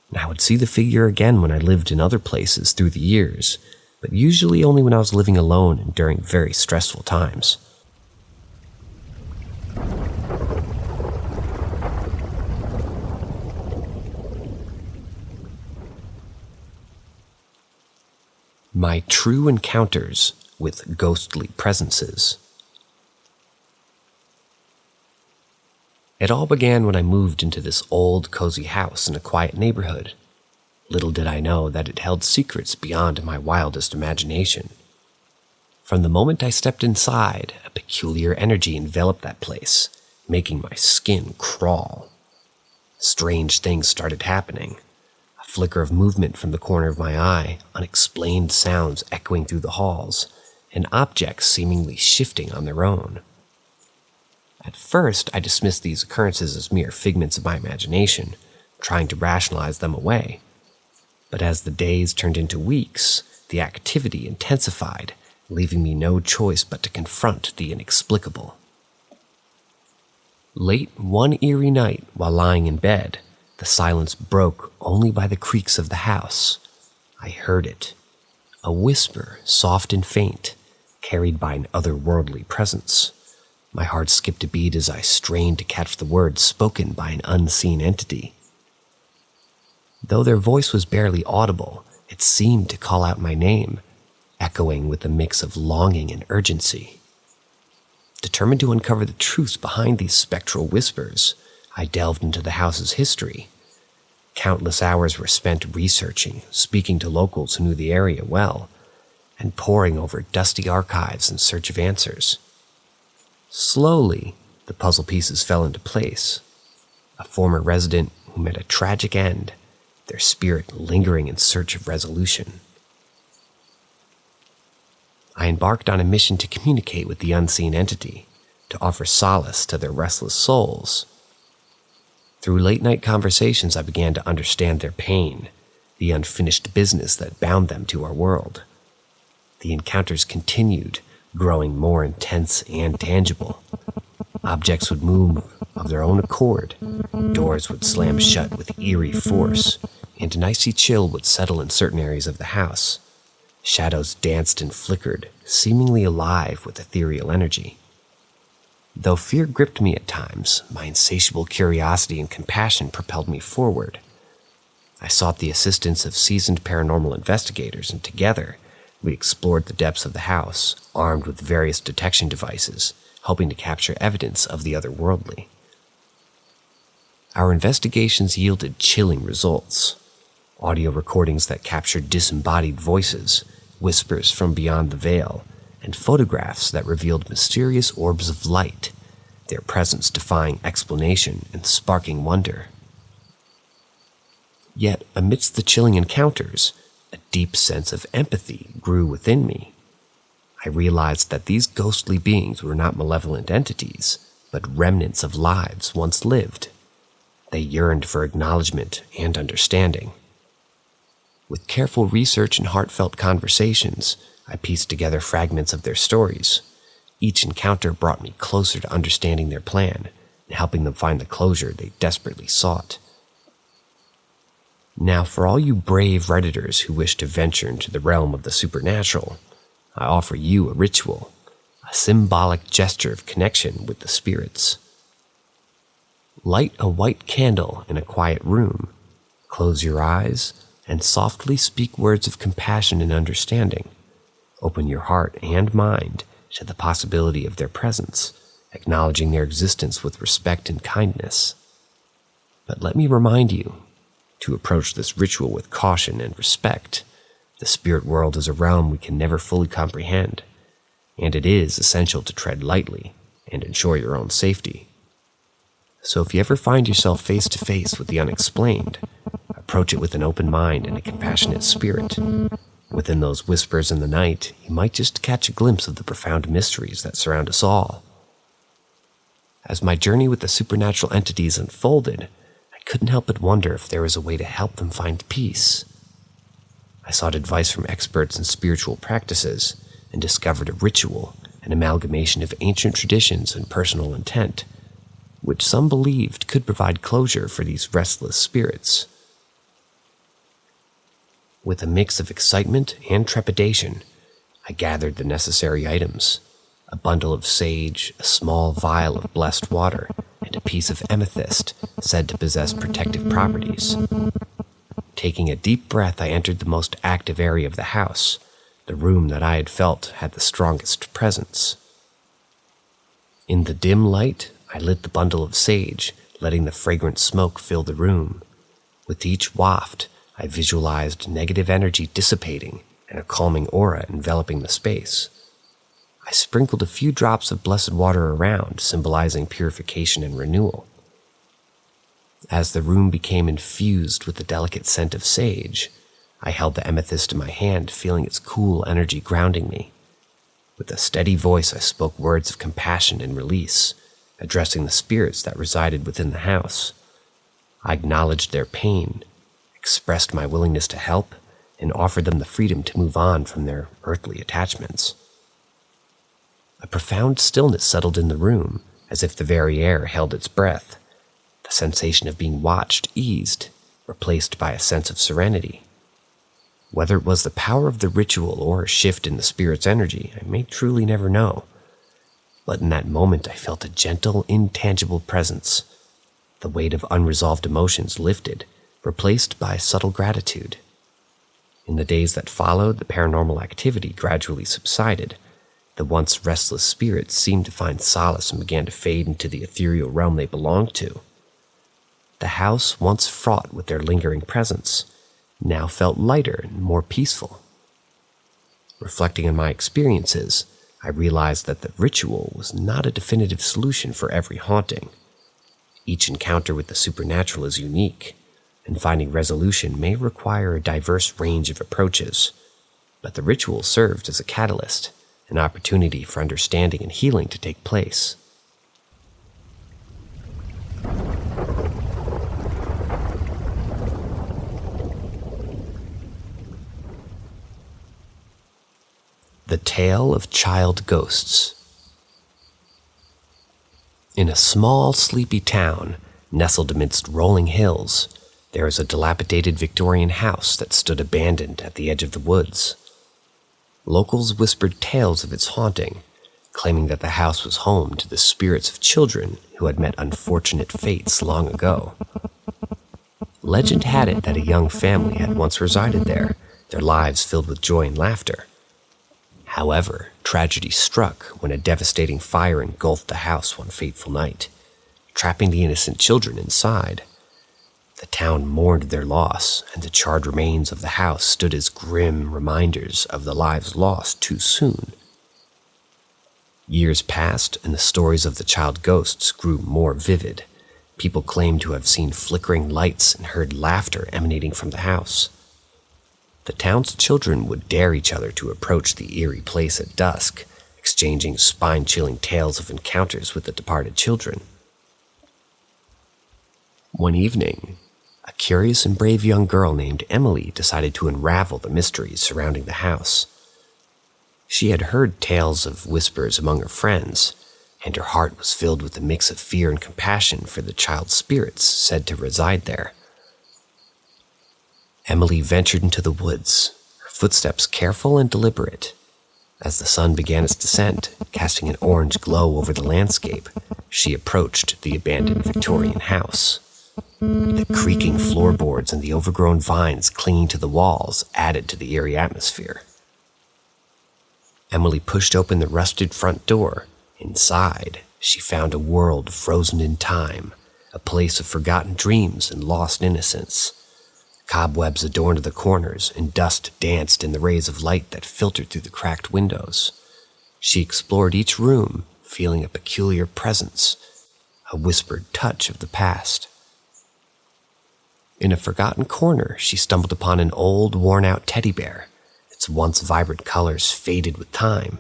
And I would see the figure again when I lived in other places through the years, but usually only when I was living alone and during very stressful times. My true encounters with ghostly presences. It all began when I moved into this old, cozy house in a quiet neighborhood. Little did I know that it held secrets beyond my wildest imagination. From the moment I stepped inside, a peculiar energy enveloped that place, making my skin crawl. Strange things started happening. A flicker of movement from the corner of my eye, unexplained sounds echoing through the halls, and objects seemingly shifting on their own. At first, I dismissed these occurrences as mere figments of my imagination, trying to rationalize them away. But as the days turned into weeks, the activity intensified, leaving me no choice but to confront the inexplicable. Late one eerie night, while lying in bed, the silence broke only by the creaks of the house. I heard it, a whisper, soft and faint, carried by an otherworldly presence. My heart skipped a beat as I strained to catch the words spoken by an unseen entity. Though their voice was barely audible, it seemed to call out my name, echoing with a mix of longing and urgency. Determined to uncover the truth behind these spectral whispers, I delved into the house's history. Countless hours were spent researching, speaking to locals who knew the area well, and poring over dusty archives in search of answers. Slowly, the puzzle pieces fell into place. A former resident who met a tragic end, their spirit lingering in search of resolution. I embarked on a mission to communicate with the unseen entity, to offer solace to their restless souls. Through late-night conversations, I began to understand their pain, the unfinished business that bound them to our world. The encounters continued, growing more intense and tangible. Objects would move of their own accord, doors would slam shut with eerie force, and an icy chill would settle in certain areas of the house. Shadows danced and flickered, seemingly alive with ethereal energy. Though fear gripped me at times, my insatiable curiosity and compassion propelled me forward. I sought the assistance of seasoned paranormal investigators, and together, we explored the depths of the house, armed with various detection devices, hoping to capture evidence of the otherworldly. Our investigations yielded chilling results. Audio recordings that captured disembodied voices, whispers from beyond the veil, and photographs that revealed mysterious orbs of light, their presence defying explanation and sparking wonder. Yet, amidst the chilling encounters, a deep sense of empathy grew within me. I realized that these ghostly beings were not malevolent entities, but remnants of lives once lived. They yearned for acknowledgement and understanding. With careful research and heartfelt conversations, I pieced together fragments of their stories. Each encounter brought me closer to understanding their plan and helping them find the closure they desperately sought. Now, for all you brave Redditors who wish to venture into the realm of the supernatural, I offer you a ritual, a symbolic gesture of connection with the spirits. Light a white candle in a quiet room, close your eyes, and softly speak words of compassion and understanding. Open your heart and mind to the possibility of their presence, acknowledging their existence with respect and kindness. But let me remind you to approach this ritual with caution and respect. The spirit world is a realm we can never fully comprehend, and it is essential to tread lightly and ensure your own safety. So if you ever find yourself face to face with the unexplained, approach it with an open mind and a compassionate spirit. Within those whispers in the night, you might just catch a glimpse of the profound mysteries that surround us all. As my journey with the supernatural entities unfolded, I couldn't help but wonder if there was a way to help them find peace. I sought advice from experts in spiritual practices and discovered a ritual, an amalgamation of ancient traditions and personal intent, which some believed could provide closure for these restless spirits. With a mix of excitement and trepidation, I gathered the necessary items: a bundle of sage, a small vial of blessed water, and a piece of amethyst said to possess protective properties. Taking a deep breath, I entered the most active area of the house, the room that I had felt had the strongest presence. In the dim light, I lit the bundle of sage, letting the fragrant smoke fill the room. With each waft, I visualized negative energy dissipating and a calming aura enveloping the space. I sprinkled a few drops of blessed water around, symbolizing purification and renewal. As the room became infused with the delicate scent of sage, I held the amethyst in my hand, feeling its cool energy grounding me. With a steady voice, I spoke words of compassion and release, addressing the spirits that resided within the house. I acknowledged their pain, expressed my willingness to help, and offered them the freedom to move on from their earthly attachments. A profound stillness settled in the room, as if the very air held its breath. The sensation of being watched eased, replaced by a sense of serenity. Whether it was the power of the ritual or a shift in the spirit's energy, I may truly never know. But in that moment, I felt a gentle, intangible presence. The weight of unresolved emotions lifted, replaced by subtle gratitude. In the days that followed, the paranormal activity gradually subsided. The once restless spirits seemed to find solace and began to fade into the ethereal realm they belonged to. The house, once fraught with their lingering presence, now felt lighter and more peaceful. Reflecting on my experiences, I realized that the ritual was not a definitive solution for every haunting. Each encounter with the supernatural is unique, and finding resolution may require a diverse range of approaches, but the ritual served as a catalyst, an opportunity for understanding and healing to take place. The Tale of Child Ghosts. In a small, sleepy town, nestled amidst rolling hills, there is a dilapidated Victorian house that stood abandoned at the edge of the woods. Locals whispered tales of its haunting, claiming that the house was home to the spirits of children who had met unfortunate fates long ago. Legend had it that a young family had once resided there, their lives filled with joy and laughter. However, tragedy struck when a devastating fire engulfed the house one fateful night, trapping the innocent children inside. The town mourned their loss, and the charred remains of the house stood as grim reminders of the lives lost too soon. Years passed, and the stories of the child ghosts grew more vivid. People claimed to have seen flickering lights and heard laughter emanating from the house. The town's children would dare each other to approach the eerie place at dusk, exchanging spine-chilling tales of encounters with the departed children. One evening, a curious and brave young girl named Emily decided to unravel the mysteries surrounding the house. She had heard tales of whispers among her friends, and her heart was filled with a mix of fear and compassion for the child spirits said to reside there. Emily ventured into the woods, her footsteps careful and deliberate. As the sun began its descent, casting an orange glow over the landscape, she approached the abandoned Victorian house. The creaking floorboards and the overgrown vines clinging to the walls added to the eerie atmosphere. Emily pushed open the rusted front door. Inside, she found a world frozen in time, a place of forgotten dreams and lost innocence. Cobwebs adorned the corners, and dust danced in the rays of light that filtered through the cracked windows. She explored each room, feeling a peculiar presence, a whispered touch of the past. In a forgotten corner, she stumbled upon an old, worn-out teddy bear. Its once vibrant colors faded with time.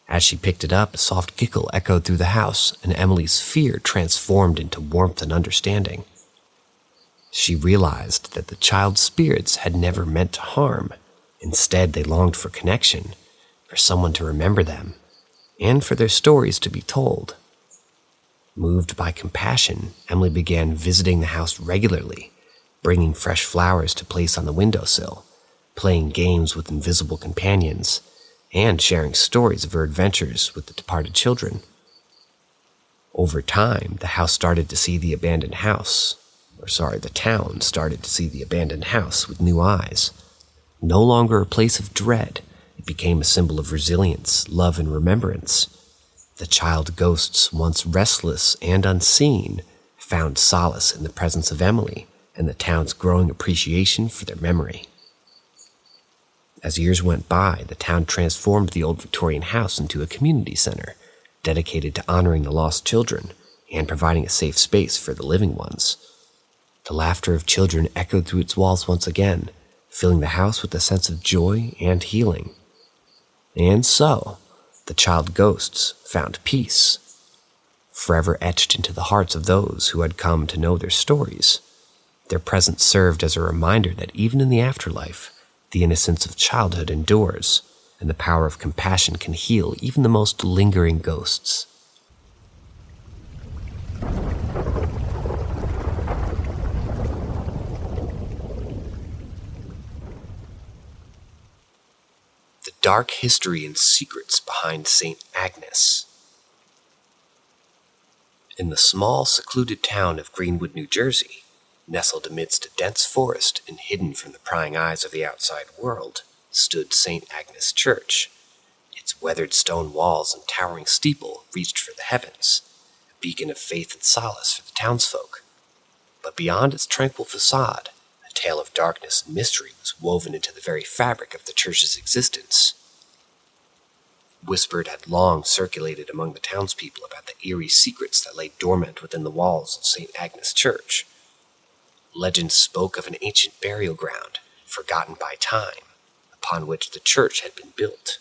As she picked it up, a soft giggle echoed through the house, and Emily's fear transformed into warmth and understanding. She realized that the child's spirits had never meant to harm. Instead, they longed for connection, for someone to remember them, and for their stories to be told. Moved by compassion, Emily began visiting the house regularly, bringing fresh flowers to place on the windowsill, playing games with invisible companions, and sharing stories of her adventures with the departed children. Over time, the town started to see the abandoned house with new eyes. No longer a place of dread, it became a symbol of resilience, love, and remembrance. The child ghosts, once restless and unseen, found solace in the presence of Emily and the town's growing appreciation for their memory. As years went by, the town transformed the old Victorian house into a community center, dedicated to honoring the lost children and providing a safe space for the living ones. The laughter of children echoed through its walls once again, filling the house with a sense of joy and healing. And so, the child ghosts found peace, forever etched into the hearts of those who had come to know their stories. Their presence served as a reminder that even in the afterlife, the innocence of childhood endures, and the power of compassion can heal even the most lingering ghosts. The dark history and secrets behind St. Agnes. In the small, secluded town of Greenwood, New Jersey, nestled amidst a dense forest and hidden from the prying eyes of the outside world, stood St. Agnes Church. Its weathered stone walls and towering steeple reached for the heavens, a beacon of faith and solace for the townsfolk. But beyond its tranquil facade, a tale of darkness and mystery was woven into the very fabric of the church's existence. Whispered had long circulated among the townspeople about the eerie secrets that lay dormant within the walls of St. Agnes Church. Legend spoke of an ancient burial ground, forgotten by time, upon which the church had been built.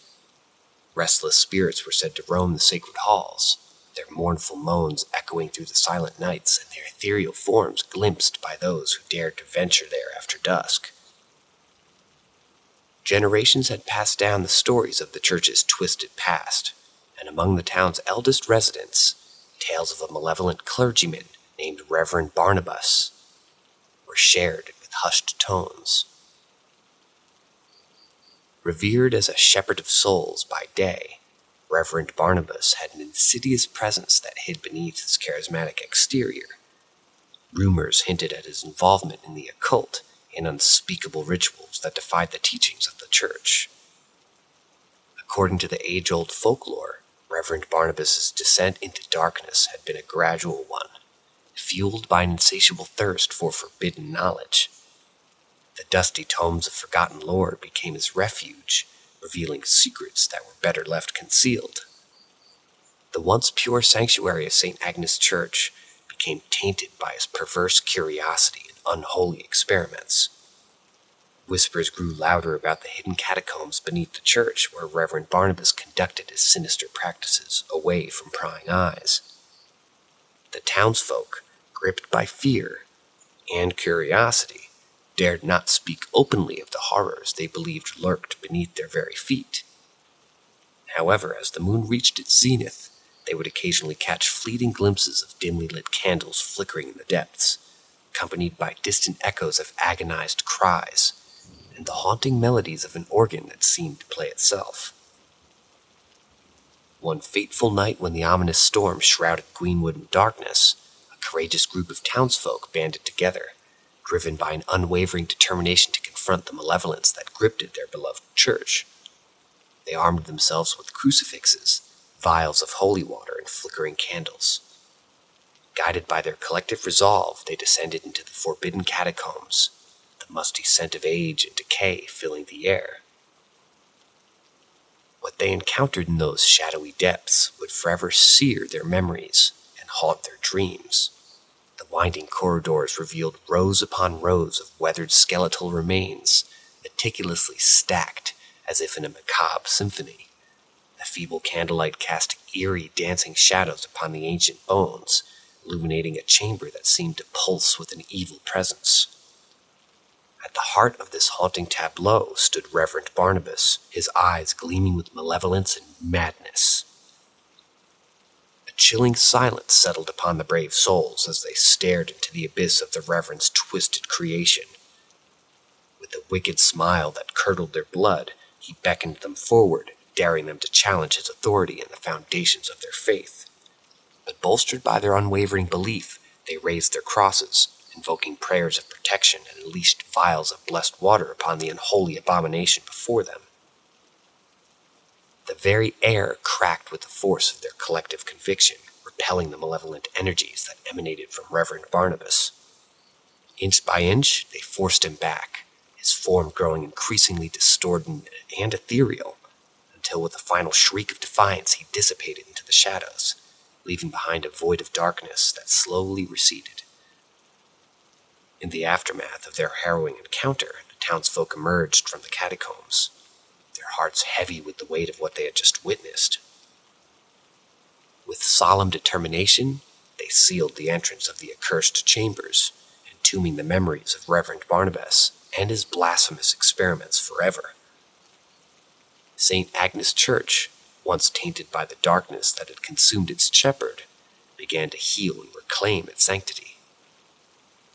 Restless spirits were said to roam the sacred halls, their mournful moans echoing through the silent nights and their ethereal forms glimpsed by those who dared to venture there after dusk. Generations had passed down the stories of the church's twisted past, and among the town's eldest residents, tales of a malevolent clergyman named Reverend Barnabas were shared with hushed tones. Revered as a shepherd of souls by day, Reverend Barnabas had an insidious presence that hid beneath his charismatic exterior. Rumors hinted at his involvement in the occult and unspeakable rituals that defied the teachings of the church. According to the age-old folklore, Reverend Barnabas's descent into darkness had been a gradual one, fueled by an insatiable thirst for forbidden knowledge. The dusty tomes of forgotten lore became his refuge, revealing secrets that were better left concealed. The once pure sanctuary of St. Agnes Church became tainted by his perverse curiosity and unholy experiments. Whispers grew louder about the hidden catacombs beneath the church where Reverend Barnabas conducted his sinister practices away from prying eyes. The townsfolk, gripped by fear and curiosity, dared not speak openly of the horrors they believed lurked beneath their very feet. However, as the moon reached its zenith, they would occasionally catch fleeting glimpses of dimly lit candles flickering in the depths, accompanied by distant echoes of agonized cries and the haunting melodies of an organ that seemed to play itself. One fateful night when the ominous storm shrouded Greenwood in darkness, a courageous group of townsfolk banded together, driven by an unwavering determination to confront the malevolence that gripped their beloved church. They armed themselves with crucifixes, vials of holy water, and flickering candles. Guided by their collective resolve, they descended into the forbidden catacombs, the musty scent of age and decay filling the air. What they encountered in those shadowy depths would forever sear their memories and haunt their dreams. The winding corridors revealed rows upon rows of weathered skeletal remains, meticulously stacked as if in a macabre symphony. The feeble candlelight cast eerie dancing shadows upon the ancient bones, illuminating a chamber that seemed to pulse with an evil presence. At the heart of this haunting tableau stood Reverend Barnabas, his eyes gleaming with malevolence and madness. A chilling silence settled upon the brave souls as they stared into the abyss of the Reverend's twisted creation. With a wicked smile that curdled their blood, he beckoned them forward, daring them to challenge his authority and the foundations of their faith. But bolstered by their unwavering belief, they raised their crosses, invoking prayers of protection, and unleashed vials of blessed water upon the unholy abomination before them. The very air cracked with the force of their collective conviction, repelling the malevolent energies that emanated from Reverend Barnabas. Inch by inch, they forced him back, his form growing increasingly distorted and ethereal, until with a final shriek of defiance he dissipated into the shadows, leaving behind a void of darkness that slowly receded. In the aftermath of their harrowing encounter, the townsfolk emerged from the catacombs, their hearts heavy with the weight of what they had just witnessed. With solemn determination, they sealed the entrance of the accursed chambers, entombing the memories of Reverend Barnabas and his blasphemous experiments forever. St. Agnes Church, once tainted by the darkness that had consumed its shepherd, began to heal and reclaim its sanctity.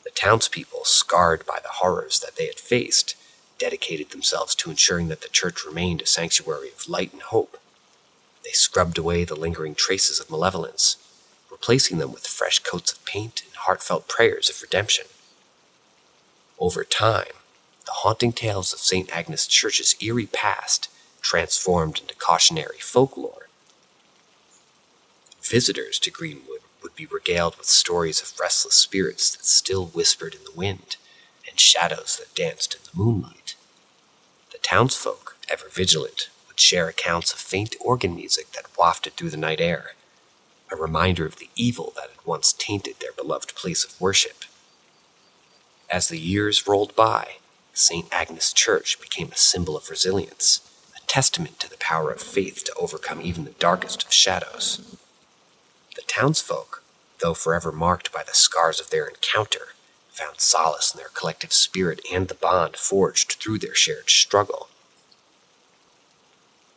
The townspeople, scarred by the horrors that they had faced, dedicated themselves to ensuring that the church remained a sanctuary of light and hope. They scrubbed away the lingering traces of malevolence, replacing them with fresh coats of paint and heartfelt prayers of redemption. Over time, the haunting tales of St. Agnes Church's eerie past transformed into cautionary folklore. Visitors to Greenwood would be regaled with stories of restless spirits that still whispered in the wind and shadows that danced in the moonlight. The townsfolk, ever vigilant, would share accounts of faint organ music that wafted through the night air, a reminder of the evil that had once tainted their beloved place of worship. As the years rolled by, St. Agnes Church became a symbol of resilience, a testament to the power of faith to overcome even the darkest of shadows. The townsfolk, though forever marked by the scars of their encounter, found solace in their collective spirit and the bond forged through their shared struggle.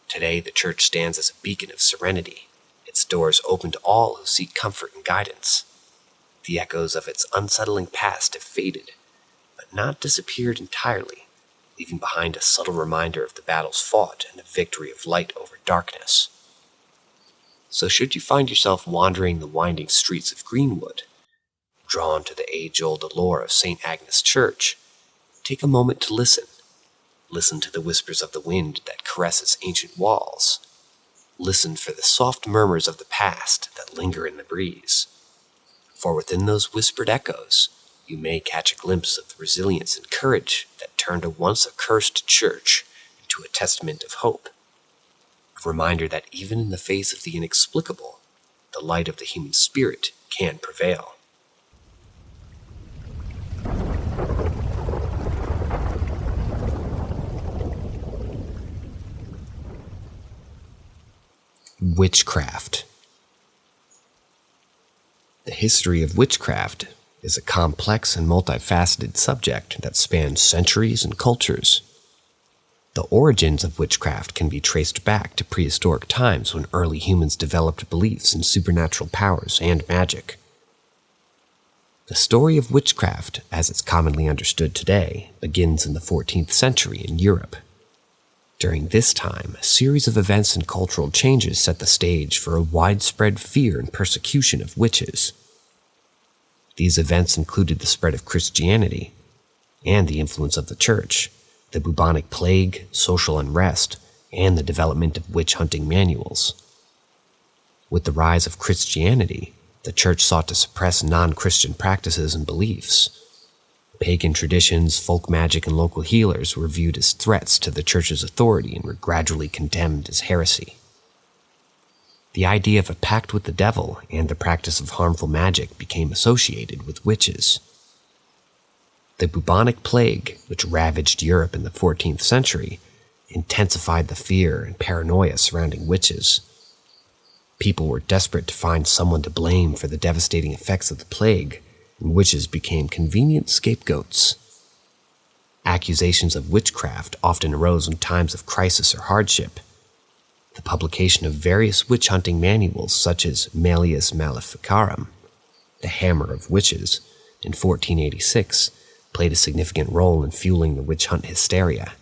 Today, the church stands as a beacon of serenity, its doors open to all who seek comfort and guidance. The echoes of its unsettling past have faded, but not disappeared entirely, leaving behind a subtle reminder of the battles fought and the victory of light over darkness. So should you find yourself wandering the winding streets of Greenwood, drawn to the age-old allure of St. Agnes Church, take a moment to listen. Listen to the whispers of the wind that caress its ancient walls. Listen for the soft murmurs of the past that linger in the breeze. For within those whispered echoes, you may catch a glimpse of the resilience and courage that turned a once accursed church into a testament of hope. A reminder that even in the face of the inexplicable, the light of the human spirit can prevail. Witchcraft. The history of witchcraft is a complex and multifaceted subject that spans centuries and cultures. The origins of witchcraft can be traced back to prehistoric times when early humans developed beliefs in supernatural powers and magic. The story of witchcraft, as it's commonly understood today, begins in the 14th century in Europe. During this time, a series of events and cultural changes set the stage for a widespread fear and persecution of witches. These events included the spread of Christianity and the influence of the church, the bubonic plague, social unrest, and the development of witch-hunting manuals. With the rise of Christianity, the church sought to suppress non-Christian practices and beliefs. Pagan traditions, folk magic, and local healers were viewed as threats to the church's authority and were gradually condemned as heresy. The idea of a pact with the devil and the practice of harmful magic became associated with witches. The bubonic plague, which ravaged Europe in the 14th century, intensified the fear and paranoia surrounding witches. People were desperate to find someone to blame for the devastating effects of the plague, and witches became convenient scapegoats. Accusations of witchcraft often arose in times of crisis or hardship. The publication of various witch-hunting manuals such as Malleus Maleficarum, the Hammer of Witches, in 1486, played a significant role in fueling the witch hunt hysteria.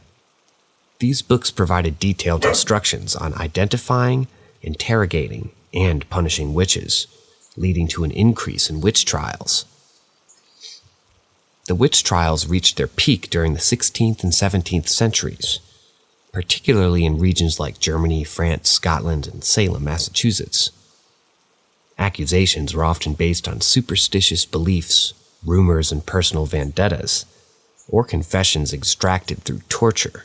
These books provided detailed instructions on identifying, interrogating, and punishing witches, leading to an increase in witch trials. The witch trials reached their peak during the 16th and 17th centuries, particularly in regions like Germany, France, Scotland, and Salem, Massachusetts. Accusations were often based on superstitious beliefs, rumors, and personal vendettas, or confessions extracted through torture.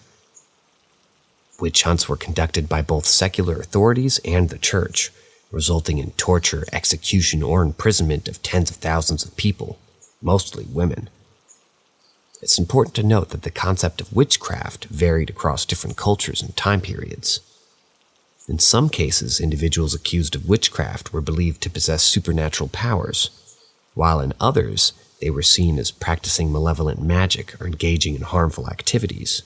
Witch hunts were conducted by both secular authorities and the church, resulting in torture, execution, or imprisonment of tens of thousands of people, mostly women. It's important to note that the concept of witchcraft varied across different cultures and time periods. In some cases, individuals accused of witchcraft were believed to possess supernatural powers, while in others, they were seen as practicing malevolent magic or engaging in harmful activities.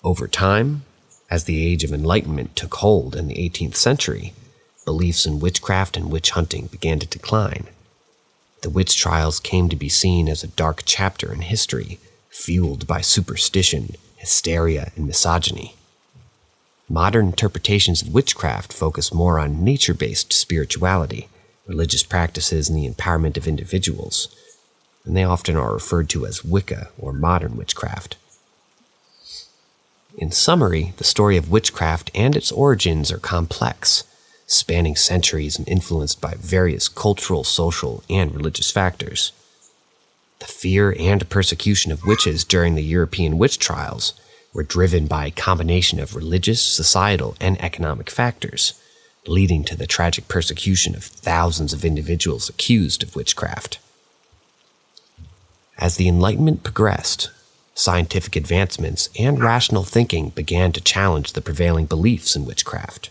Over time, as the Age of Enlightenment took hold in the 18th century, beliefs in witchcraft and witch hunting began to decline. The witch trials came to be seen as a dark chapter in history, fueled by superstition, hysteria, and misogyny. Modern interpretations of witchcraft focus more on nature-based spirituality, religious practices, and the empowerment of individuals, and they often are referred to as Wicca or modern witchcraft. In summary, the story of witchcraft and its origins are complex, spanning centuries and influenced by various cultural, social, and religious factors. The fear and persecution of witches during the European witch trials were driven by a combination of religious, societal, and economic factors, leading to the tragic persecution of thousands of individuals accused of witchcraft. As the Enlightenment progressed, scientific advancements and rational thinking began to challenge the prevailing beliefs in witchcraft.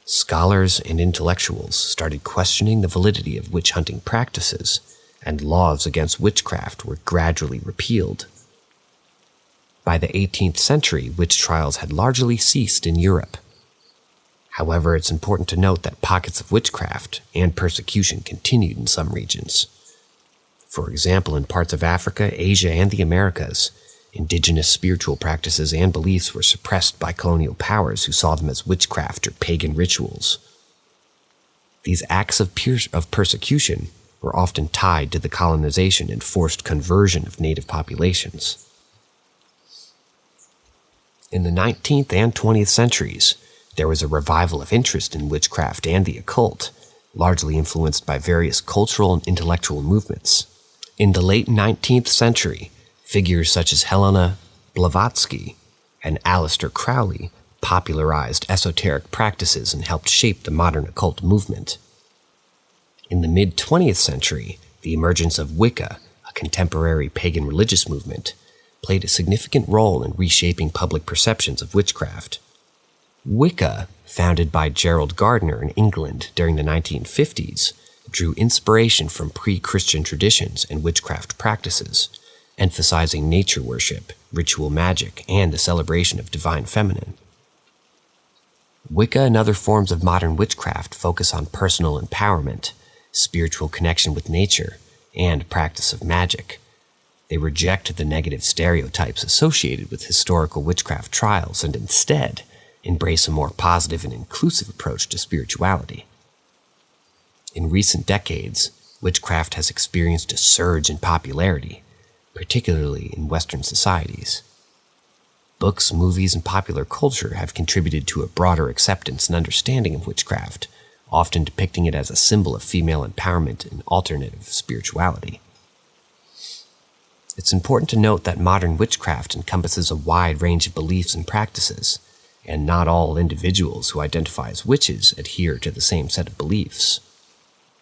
Scholars and intellectuals started questioning the validity of witch-hunting practices, and laws against witchcraft were gradually repealed. By the 18th century, witch trials had largely ceased in Europe. However, it's important to note that pockets of witchcraft and persecution continued in some regions. For example, in parts of Africa, Asia, and the Americas, indigenous spiritual practices and beliefs were suppressed by colonial powers who saw them as witchcraft or pagan rituals. These acts of persecution were often tied to the colonization and forced conversion of native populations. In the 19th and 20th centuries, there was a revival of interest in witchcraft and the occult, largely influenced by various cultural and intellectual movements. In the late 19th century, figures such as Helena Blavatsky and Aleister Crowley popularized esoteric practices and helped shape the modern occult movement. In the mid-20th century, the emergence of Wicca, a contemporary pagan religious movement, played a significant role in reshaping public perceptions of witchcraft. Wicca, founded by Gerald Gardner in England during the 1950s, drew inspiration from pre-Christian traditions and witchcraft practices, emphasizing nature worship, ritual magic, and the celebration of divine feminine. Wicca and other forms of modern witchcraft focus on personal empowerment, spiritual connection with nature, and practice of magic. They reject the negative stereotypes associated with historical witchcraft trials and instead embrace a more positive and inclusive approach to spirituality. In recent decades, witchcraft has experienced a surge in popularity, particularly in Western societies. Books, movies, and popular culture have contributed to a broader acceptance and understanding of witchcraft, often depicting it as a symbol of female empowerment and alternative spirituality. It's important to note that modern witchcraft encompasses a wide range of beliefs and practices, and not all individuals who identify as witches adhere to the same set of beliefs.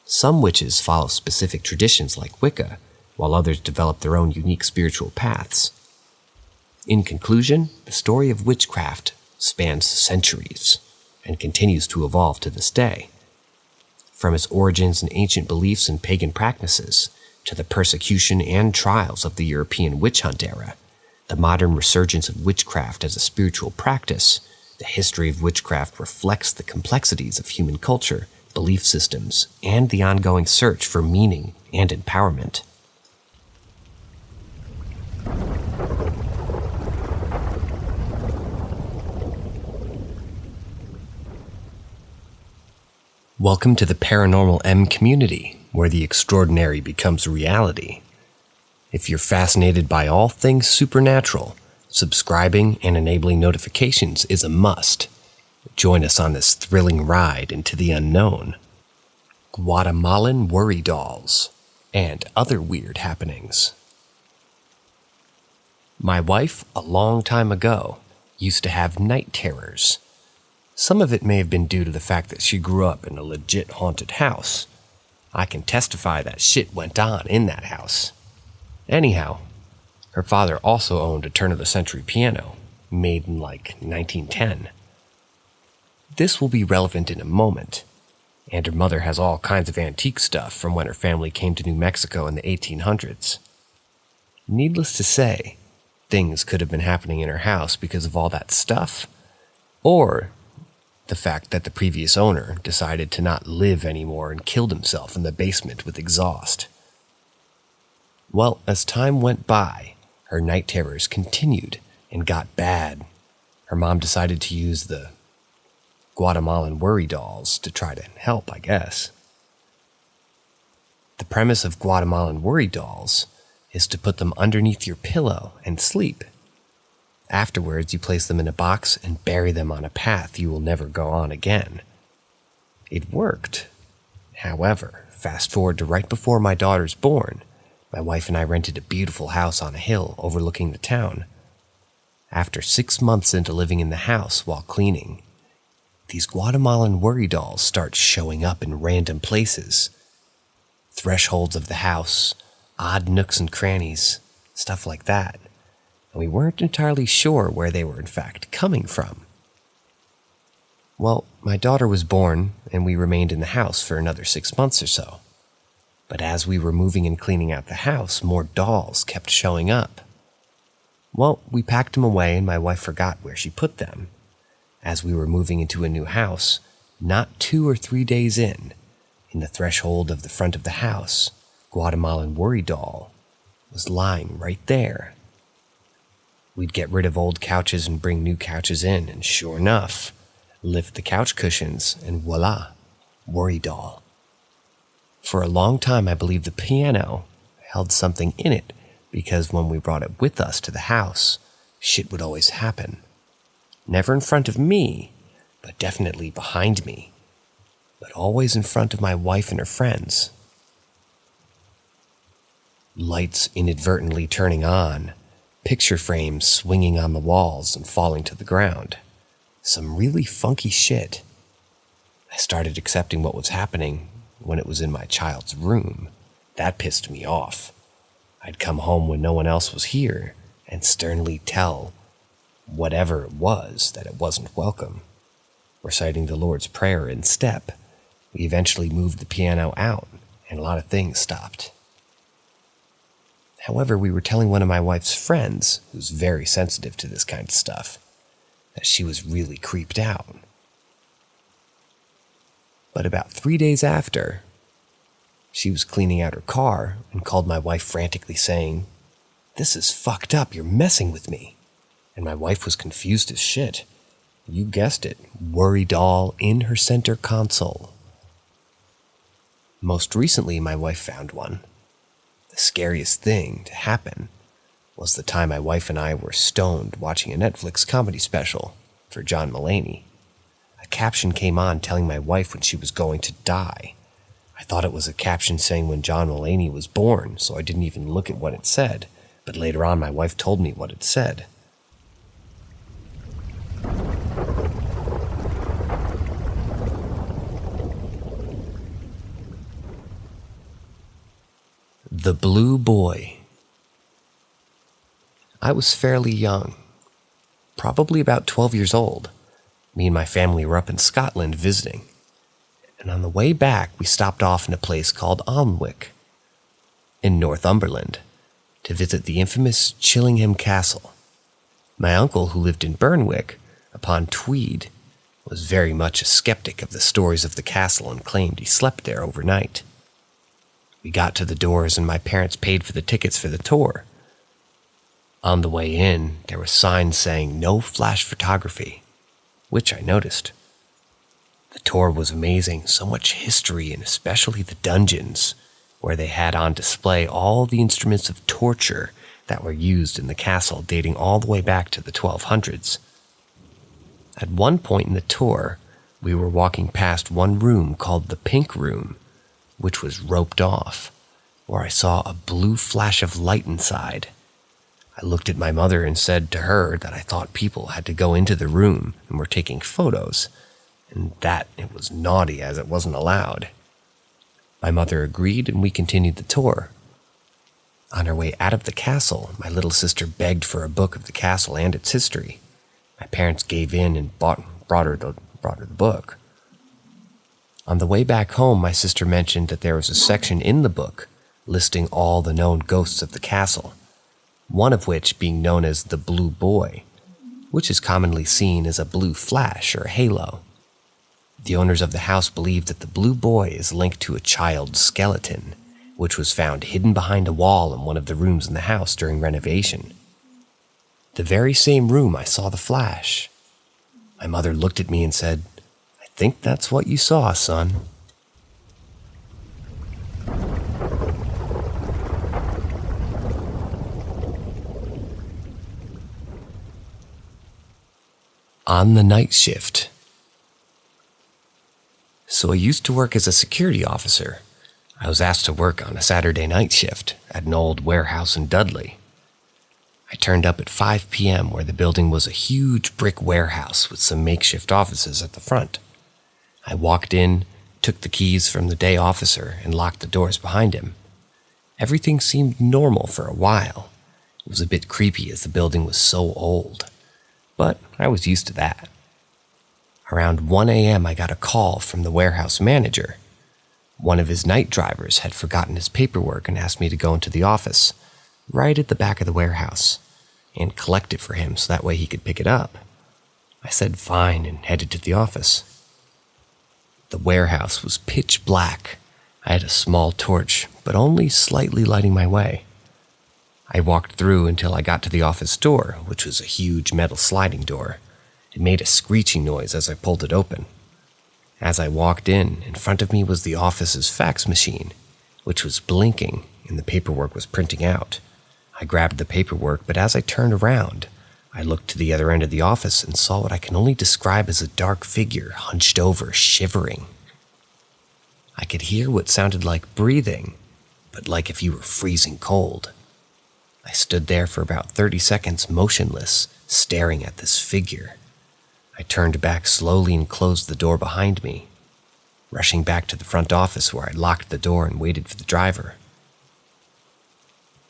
Some witches follow specific traditions like Wicca, while others develop their own unique spiritual paths. In conclusion, the story of witchcraft spans centuries and continues to evolve to this day. From its origins in ancient beliefs and pagan practices, to the persecution and trials of the European witch hunt era, the modern resurgence of witchcraft as a spiritual practice, the history of witchcraft reflects the complexities of human culture, belief systems, and the ongoing search for meaning and empowerment. Welcome to the Paranormal M community, where the extraordinary becomes reality. If you're fascinated by all things supernatural, subscribing and enabling notifications is a must. Join us on this thrilling ride into the unknown. Guatemalan worry dolls, and other weird happenings. My wife, a long time ago, used to have night terrors. Some of it may have been due to the fact that she grew up in a legit haunted house. I can testify that shit went on in that house. Anyhow, her father also owned a turn-of-the-century piano, made in 1910. This will be relevant in a moment, and her mother has all kinds of antique stuff from when her family came to New Mexico in the 1800s. Needless to say, things could have been happening in her house because of all that stuff, or the fact that the previous owner decided to not live anymore and killed himself in the basement with exhaust. Well, as time went by, her night terrors continued and got bad. Her mom decided to use the Guatemalan worry dolls to try to help, I guess. The premise of Guatemalan worry dolls is to put them underneath your pillow and sleep. Afterwards, you place them in a box and bury them on a path you will never go on again. It worked. However, fast forward to right before my daughter's born, my wife and I rented a beautiful house on a hill overlooking the town. After 6 months into living in the house while cleaning, these Guatemalan worry dolls start showing up in random places. Thresholds of the house, odd nooks and crannies, stuff like that. And we weren't entirely sure where they were in fact coming from. Well, my daughter was born, and we remained in the house for another 6 months or so. But as we were moving and cleaning out the house, more dolls kept showing up. Well, we packed them away, and my wife forgot where she put them. As we were moving into a new house, not 2 or 3 days in the threshold of the front of the house, Guatemalan worry doll was lying right there. We'd get rid of old couches and bring new couches in, and sure enough, lift the couch cushions, and voila, worry doll. For a long time, I believed the piano held something in it, because when we brought it with us to the house, shit would always happen. Never in front of me, but definitely behind me, but always in front of my wife and her friends. Lights inadvertently turning on, picture frames swinging on the walls and falling to the ground. Some really funky shit. I started accepting what was happening when it was in my child's room. That pissed me off. I'd come home when no one else was here and sternly tell whatever it was that it wasn't welcome. Reciting the Lord's Prayer in step, we eventually moved the piano out and a lot of things stopped. However, we were telling one of my wife's friends, who's very sensitive to this kind of stuff, that she was really creeped out. But about 3 days after, She was cleaning out her car and called my wife frantically saying, "This is fucked up, you're messing with me." And my wife was confused as shit. You guessed it, worry doll in her center console. Most recently, my wife found one. The scariest thing to happen was the time my wife and I were stoned watching a Netflix comedy special for John Mulaney. A caption came on telling my wife when she was going to die. I thought it was a caption saying when John Mulaney was born, so I didn't even look at what it said, but later on my wife told me what it said. The Blue Boy. I was fairly young, probably about 12 years old. Me and my family were up in Scotland visiting, and on the way back we stopped off in a place called Alnwick in Northumberland to visit the infamous Chillingham Castle. My uncle, who lived in Burnwick upon Tweed, was very much a skeptic of the stories of the castle and claimed he slept there overnight. We got to the doors and my parents paid for the tickets for the tour. On the way in, there were signs saying no flash photography, which I noticed. The tour was amazing, so much history and especially the dungeons, where they had on display all the instruments of torture that were used in the castle dating all the way back to the 1200s. At one point in the tour, we were walking past one room called the Pink Room, which was roped off, where I saw a blue flash of light inside. I looked at my mother and said to her that I thought people had to go into the room and were taking photos, and that it was naughty as it wasn't allowed. My mother agreed and we continued the tour. On our way out of the castle, my little sister begged for a book of the castle and its history. My parents gave in and brought her the book. On the way back home, my sister mentioned that there was a section in the book listing all the known ghosts of the castle, one of which being known as the Blue Boy, which is commonly seen as a blue flash or halo. The owners of the house believe that the Blue Boy is linked to a child's skeleton, which was found hidden behind a wall in one of the rooms in the house during renovation. The very same room I saw the flash. My mother looked at me and said, "I think that's what you saw, son." On the night shift. So I used to work as a security officer. I was asked to work on a Saturday night shift at an old warehouse in Dudley. I turned up at 5 p.m. where the building was a huge brick warehouse with some makeshift offices at the front. I walked in, took the keys from the day officer, and locked the doors behind him. Everything seemed normal for a while. It was a bit creepy as the building was so old, but I was used to that. Around 1 a.m. I got a call from the warehouse manager. One of his night drivers had forgotten his paperwork and asked me to go into the office, right at the back of the warehouse, and collect it for him so that way he could pick it up. I said fine and headed to the office. The warehouse was pitch black. I had a small torch, but only slightly lighting my way. I walked through until I got to the office door, which was a huge metal sliding door. It made a screeching noise as I pulled it open. As I walked in front of me was the office's fax machine, which was blinking and the paperwork was printing out. I grabbed the paperwork, but as I turned around, I looked to the other end of the office and saw what I can only describe as a dark figure hunched over, shivering. I could hear what sounded like breathing, but like if you were freezing cold. I stood there for about 30 seconds motionless, staring at this figure. I turned back slowly and closed the door behind me, rushing back to the front office where I locked the door and waited for the driver.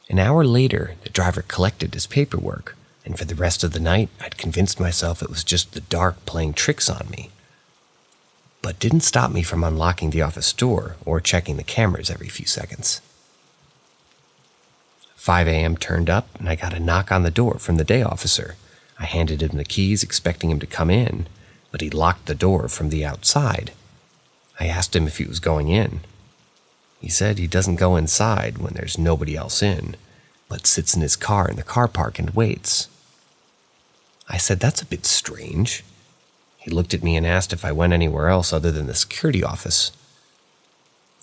An hour later, the driver collected his paperwork, and for the rest of the night, I'd convinced myself it was just the dark playing tricks on me. But didn't stop me from unlocking the office door or checking the cameras every few seconds. 5 a.m. turned up, and I got a knock on the door from the day officer. I handed him the keys, expecting him to come in, but he locked the door from the outside. I asked him if he was going in. He said he doesn't go inside when there's nobody else in, but sits in his car in the car park and waits. I said, that's a bit strange. He looked at me and asked if I went anywhere else other than the security office.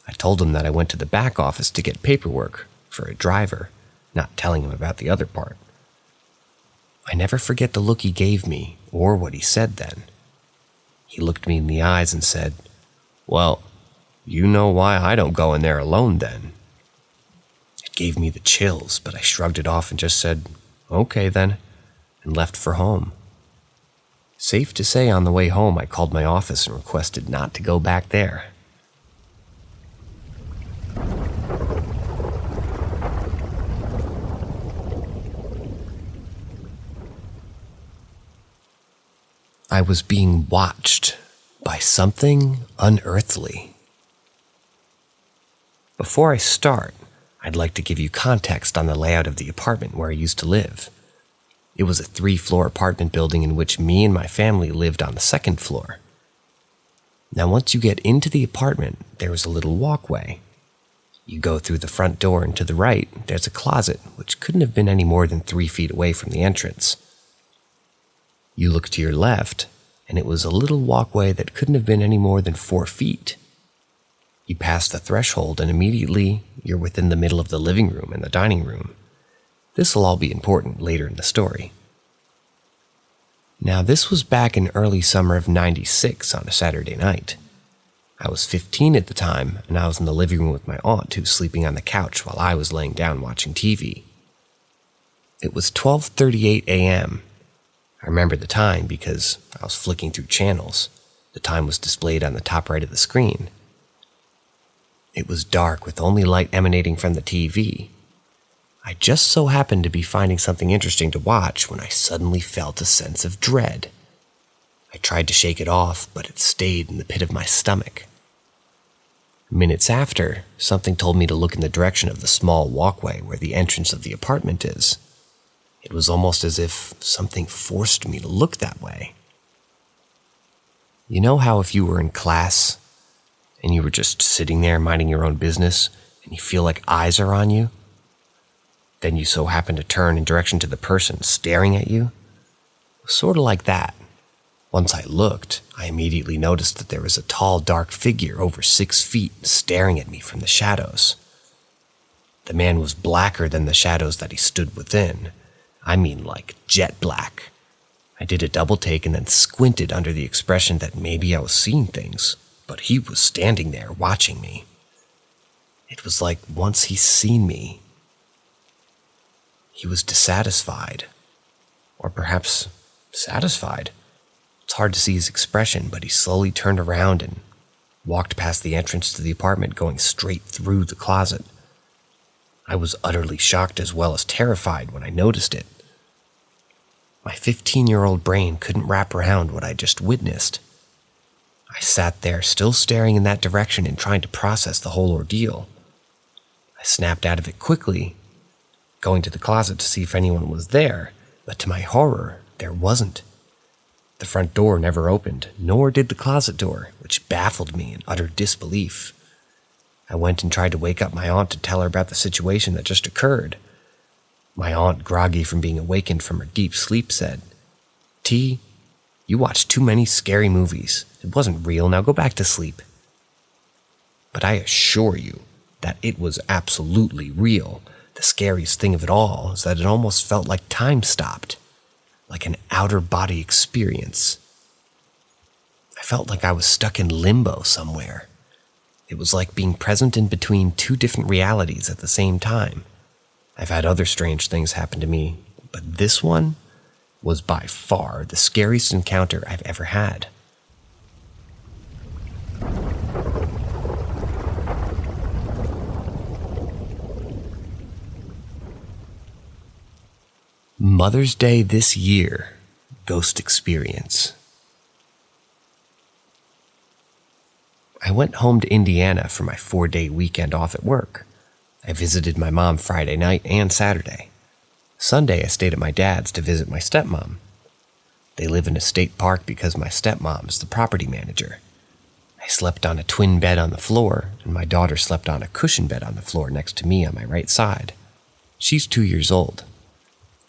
I told him that I went to the back office to get paperwork for a driver, not telling him about the other part. I never forget the look he gave me or what he said then. He looked me in the eyes and said, "Well, you know why I don't go in there alone then." It gave me the chills, but I shrugged it off and just said, "Okay then," and left for home. Safe to say, on the way home, I called my office and requested not to go back there. I was being watched by something unearthly. Before I start, I'd like to give you context on the layout of the apartment where I used to live. It was a 3-floor apartment building in which me and my family lived on the 2nd floor. Now, once you get into the apartment, there is a little walkway. You go through the front door, and to the right, there's a closet, which couldn't have been any more than 3 feet away from the entrance. You look to your left, and it was a little walkway that couldn't have been any more than 4 feet. You pass the threshold, and immediately you're within the middle of the living room and the dining room. This will all be important later in the story. Now, this was back in early summer of '96 on a Saturday night. I was 15 at the time, and I was in the living room with my aunt, who was sleeping on the couch while I was laying down watching TV. It was 12:38 a.m. I remember the time because I was flicking through channels. The time was displayed on the top right of the screen. It was dark with only light emanating from the TV. I just so happened to be finding something interesting to watch when I suddenly felt a sense of dread. I tried to shake it off, but it stayed in the pit of my stomach. Minutes after, something told me to look in the direction of the small walkway where the entrance of the apartment is. It was almost as if something forced me to look that way. You know how if you were in class and you were just sitting there minding your own business and you feel like eyes are on you? Then you so happen to turn in direction to the person staring at you? It was sort of like that. Once I looked, I immediately noticed that there was a tall, dark figure over 6 feet staring at me from the shadows. The man was blacker than the shadows that he stood within. I mean, like jet black. I did a double take and then squinted under the expression that maybe I was seeing things, but he was standing there watching me. It was like once he's seen me, he was dissatisfied, or perhaps satisfied. It's hard to see his expression, but he slowly turned around and walked past the entrance to the apartment, going straight through the closet. I was utterly shocked as well as terrified when I noticed it. My 15-year-old brain couldn't wrap around what I just witnessed. I sat there, still staring in that direction and trying to process the whole ordeal. I snapped out of it quickly, going to the closet to see if anyone was there, but to my horror, there wasn't. The front door never opened, nor did the closet door, which baffled me in utter disbelief. I went and tried to wake up my aunt to tell her about the situation that just occurred. My aunt, groggy from being awakened from her deep sleep, said, "T, you watched too many scary movies. It wasn't real, now go back to sleep." But I assure you that it was absolutely real. The scariest thing of it all is that it almost felt like time stopped, like an outer-body experience. I felt like I was stuck in limbo somewhere. It was like being present in between 2 different realities at the same time. I've had other strange things happen to me, but this one was by far the scariest encounter I've ever had. Mother's Day this year, ghost experience. I went home to Indiana for my 4-day weekend off at work. I visited my mom Friday night and Saturday. Sunday, I stayed at my dad's to visit my stepmom. They live in a state park because my stepmom is the property manager. I slept on a twin bed on the floor, and my daughter slept on a cushion bed on the floor next to me on my right side. She's 2 years old.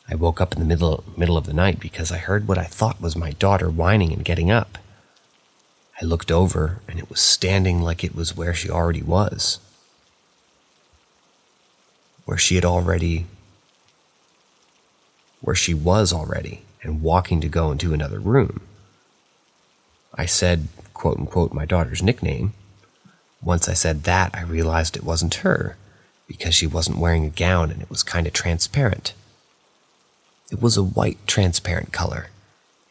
I woke up in the middle of the night because I heard what I thought was my daughter whining and getting up. I looked over, and it was standing like it was where she already was. Where she was already, and walking to go into another room. I said, quote unquote, my daughter's nickname. Once I said that, I realized it wasn't her, because she wasn't wearing a gown and it was kind of transparent. It was a white transparent color.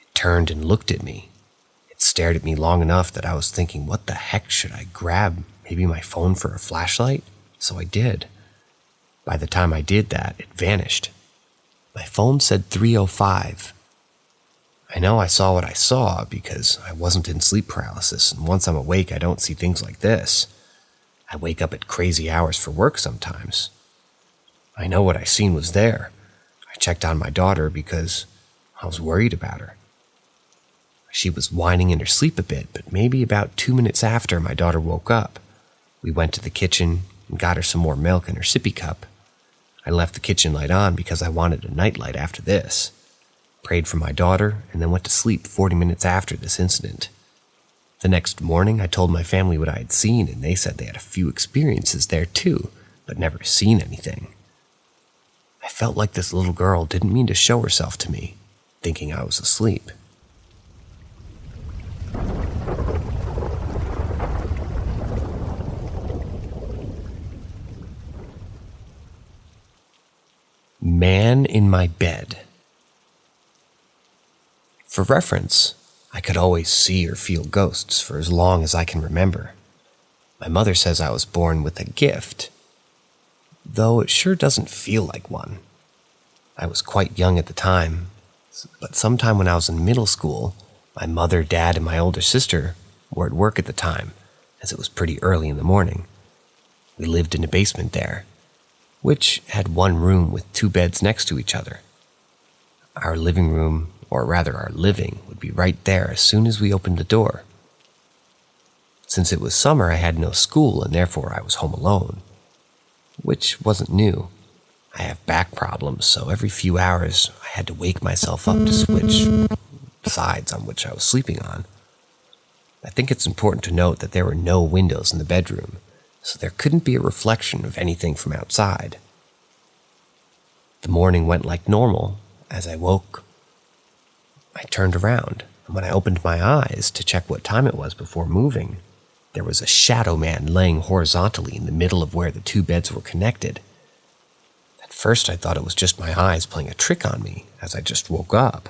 It turned and looked at me. It stared at me long enough that I was thinking, what the heck should I grab? Maybe my phone for a flashlight? So I did. By the time I did that, it vanished. My phone said 3:05. I know I saw what I saw because I wasn't in sleep paralysis, and once I'm awake, I don't see things like this. I wake up at crazy hours for work sometimes. I know what I seen was there. I checked on my daughter because I was worried about her. She was whining in her sleep a bit, but maybe about 2 minutes after my daughter woke up, we went to the kitchen and got her some more milk in her sippy cup. I left the kitchen light on because I wanted a nightlight after this. Prayed for my daughter, and then went to sleep 40 minutes after this incident. The next morning, I told my family what I had seen, and they said they had a few experiences there too, but never seen anything. I felt like this little girl didn't mean to show herself to me, thinking I was asleep. Man in my bed. For reference, I could always see or feel ghosts for as long as I can remember. My mother says I was born with a gift, though it sure doesn't feel like one. I was quite young at the time, but sometime when I was in middle school, my mother, dad, and my older sister were at work at the time, as it was pretty early in the morning. We lived in a basement there, which had one room with 2 beds next to each other. Our living room, or rather our living, would be right there as soon as we opened the door. Since it was summer, I had no school, and therefore I was home alone, which wasn't new. I have back problems, so every few hours I had to wake myself up to switch sides on which I was sleeping on. I think it's important to note that there were no windows in the bedroom, so there couldn't be a reflection of anything from outside. The morning went like normal. As I woke, I turned around, and when I opened my eyes to check what time it was before moving, there was a shadow man laying horizontally in the middle of where the 2 beds were connected. At first I thought it was just my eyes playing a trick on me, as I just woke up.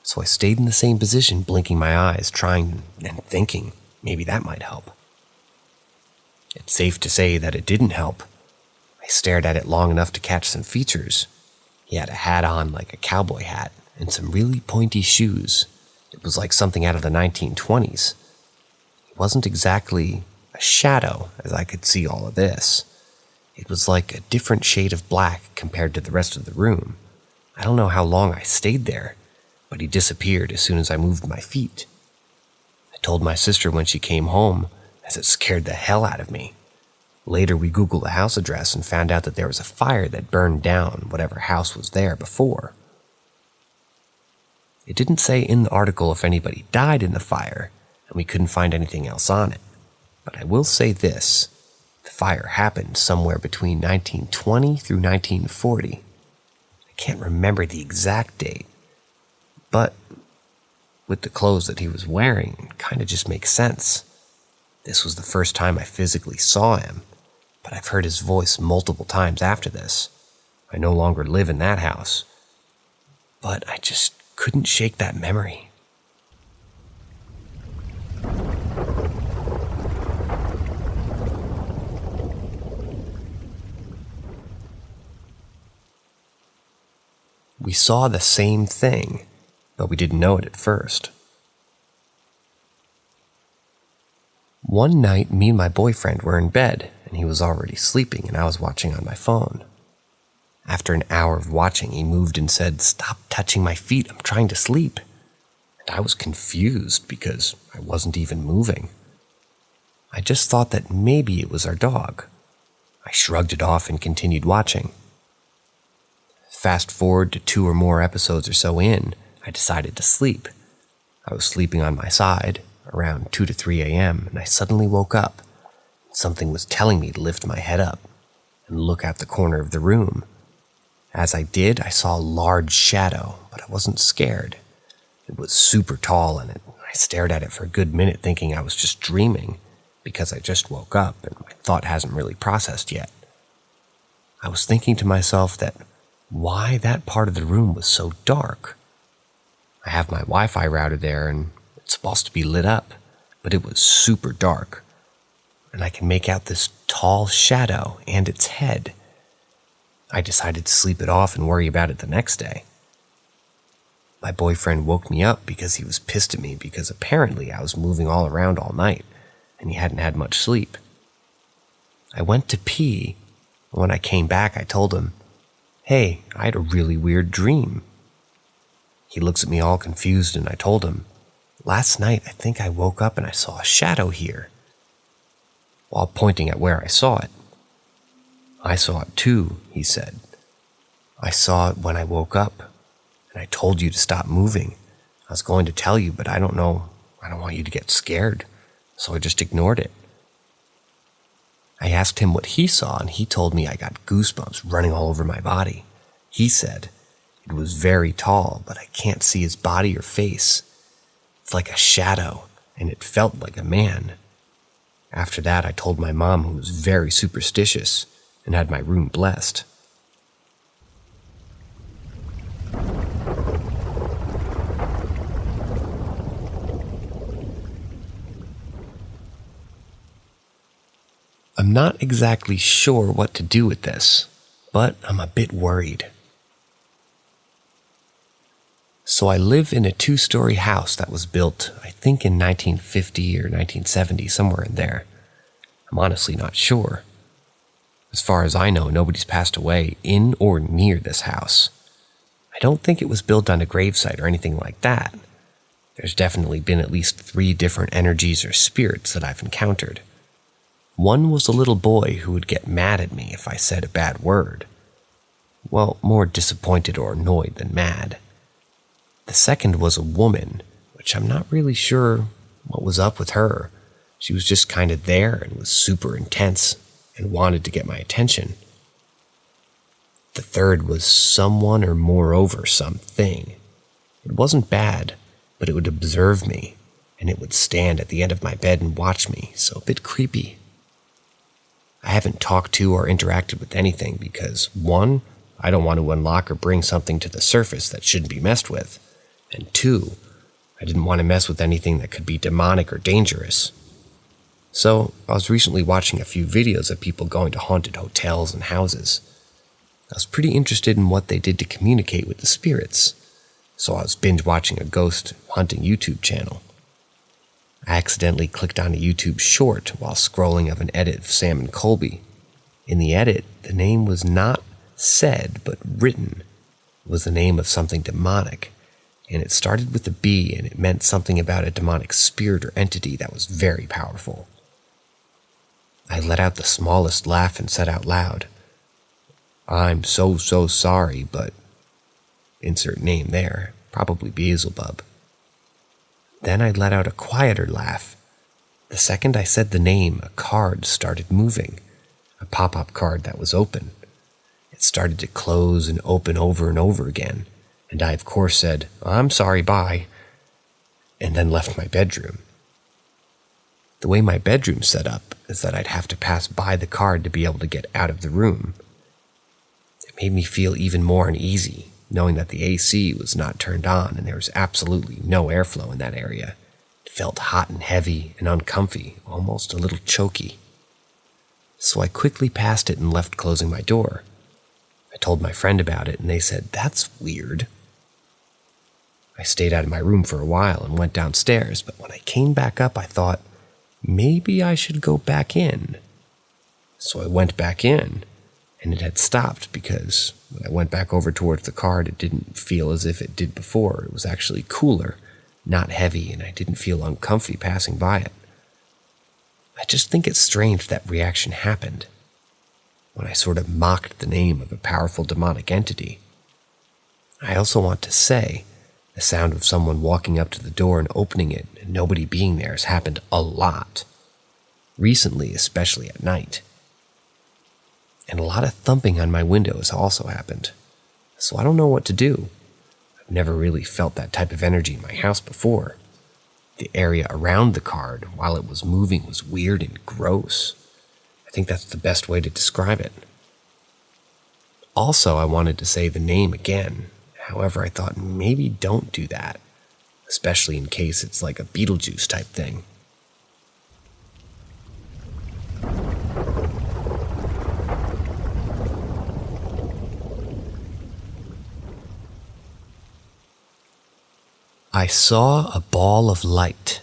So I stayed in the same position, blinking my eyes, trying and thinking maybe that might help. It's safe to say that it didn't help. I stared at it long enough to catch some features. He had a hat on like a cowboy hat, and some really pointy shoes. It was like something out of the 1920s. It wasn't exactly a shadow, as I could see all of this. It was like a different shade of black compared to the rest of the room. I don't know how long I stayed there, but he disappeared as soon as I moved my feet. I told my sister when she came home, as it scared the hell out of me. Later, we Googled the house address and found out that there was a fire that burned down whatever house was there before. It didn't say in the article if anybody died in the fire, and we couldn't find anything else on it. But I will say this, the fire happened somewhere between 1920 through 1940. I can't remember the exact date, but with the clothes that he was wearing, it kind of just makes sense. This was the first time I physically saw him, but I've heard his voice multiple times after this. I no longer live in that house, but I just couldn't shake that memory. We saw the same thing, but we didn't know it at first. One night, me and my boyfriend were in bed, and he was already sleeping, and I was watching on my phone. After an hour of watching, he moved and said, "Stop touching my feet, I'm trying to sleep." And I was confused because I wasn't even moving. I just thought that maybe it was our dog. I shrugged it off and continued watching. Fast forward to 2 or more episodes or so in, I decided to sleep. I was sleeping on my side, around 2 to 3 a.m., and I suddenly woke up. Something was telling me to lift my head up and look out the corner of the room. As I did, I saw a large shadow, but I wasn't scared. It was super tall, and I stared at it for a good minute thinking I was just dreaming, because I just woke up and my thought hasn't really processed yet. I was thinking to myself that why that part of the room was so dark. I have my Wi-Fi router there and it's supposed to be lit up, but it was super dark, and I can make out this tall shadow and its head. I decided to sleep it off and worry about it the next day. My boyfriend woke me up because he was pissed at me because apparently I was moving all around all night and he hadn't had much sleep. I went to pee, and when I came back I told him, "Hey, I had a really weird dream." He looks at me all confused and I told him, "Last night I think I woke up and I saw a shadow here," while pointing at where I saw it. "I saw it too," he said. "I saw it when I woke up, and I told you to stop moving. I was going to tell you, but I don't want you to get scared, so I just ignored it." I asked him what he saw, and he told me I got goosebumps running all over my body. He said it was very tall, but I can't see his body or face. It's like a shadow, and it felt like a man. After that, I told my mom, who was very superstitious, and had my room blessed. I'm not exactly sure what to do with this, but I'm a bit worried. So I live in a 2-story house that was built, I think in 1950 or 1970, somewhere in there. I'm honestly not sure. As far as I know, nobody's passed away in or near this house. I don't think it was built on a gravesite or anything like that. There's definitely been at least 3 different energies or spirits that I've encountered. One was a little boy who would get mad at me if I said a bad word. Well, more disappointed or annoyed than mad. The second was a woman, which I'm not really sure what was up with her. She was just kind of there and was super intense and wanted to get my attention. The third was someone or moreover something. It wasn't bad, but it would observe me, and it would stand at the end of my bed and watch me, so a bit creepy. I haven't talked to or interacted with anything because, 1, I don't want to unlock or bring something to the surface that shouldn't be messed with, and 2, I didn't want to mess with anything that could be demonic or dangerous. So, I was recently watching a few videos of people going to haunted hotels and houses. I was pretty interested in what they did to communicate with the spirits, so I was binge watching a ghost hunting YouTube channel. I accidentally clicked on a YouTube short while scrolling of an edit of Sam and Colby. In the edit, the name was not said but written. It was the name of something demonic, and it started with a B, and it meant something about a demonic spirit or entity that was very powerful. I let out the smallest laugh and said out loud, "I'm so sorry, but..." Insert name there, probably Beelzebub. Then I let out a quieter laugh. The second I said the name, a card started moving, a pop-up card that was open. It started to close and open over and over again, and I of course said, "I'm sorry, bye," and then left my bedroom. The way my bedroom's set up is that I'd have to pass by the card to be able to get out of the room. It made me feel even more uneasy, knowing that the AC was not turned on and there was absolutely no airflow in that area. It felt hot and heavy and uncomfy, almost a little choky. So I quickly passed it and left, closing my door. I told my friend about it and they said, "That's weird." I stayed out of my room for a while and went downstairs, but when I came back up I thought, maybe I should go back in. So I went back in, and it had stopped because when I went back over towards the card, it didn't feel as if it did before. It was actually cooler, not heavy, and I didn't feel uncomfy passing by it. I just think it's strange that reaction happened when I sort of mocked the name of a powerful demonic entity. I also want to say the sound of someone walking up to the door and opening it and nobody being there has happened a lot. Recently, especially at night. And a lot of thumping on my windows also happened. So I don't know what to do. I've never really felt that type of energy in my house before. The area around the card, while it was moving, was weird and gross. I think that's the best way to describe it. Also, I wanted to say the name again. However, I thought maybe don't do that, especially in case it's like a Beetlejuice type thing. I saw a ball of light.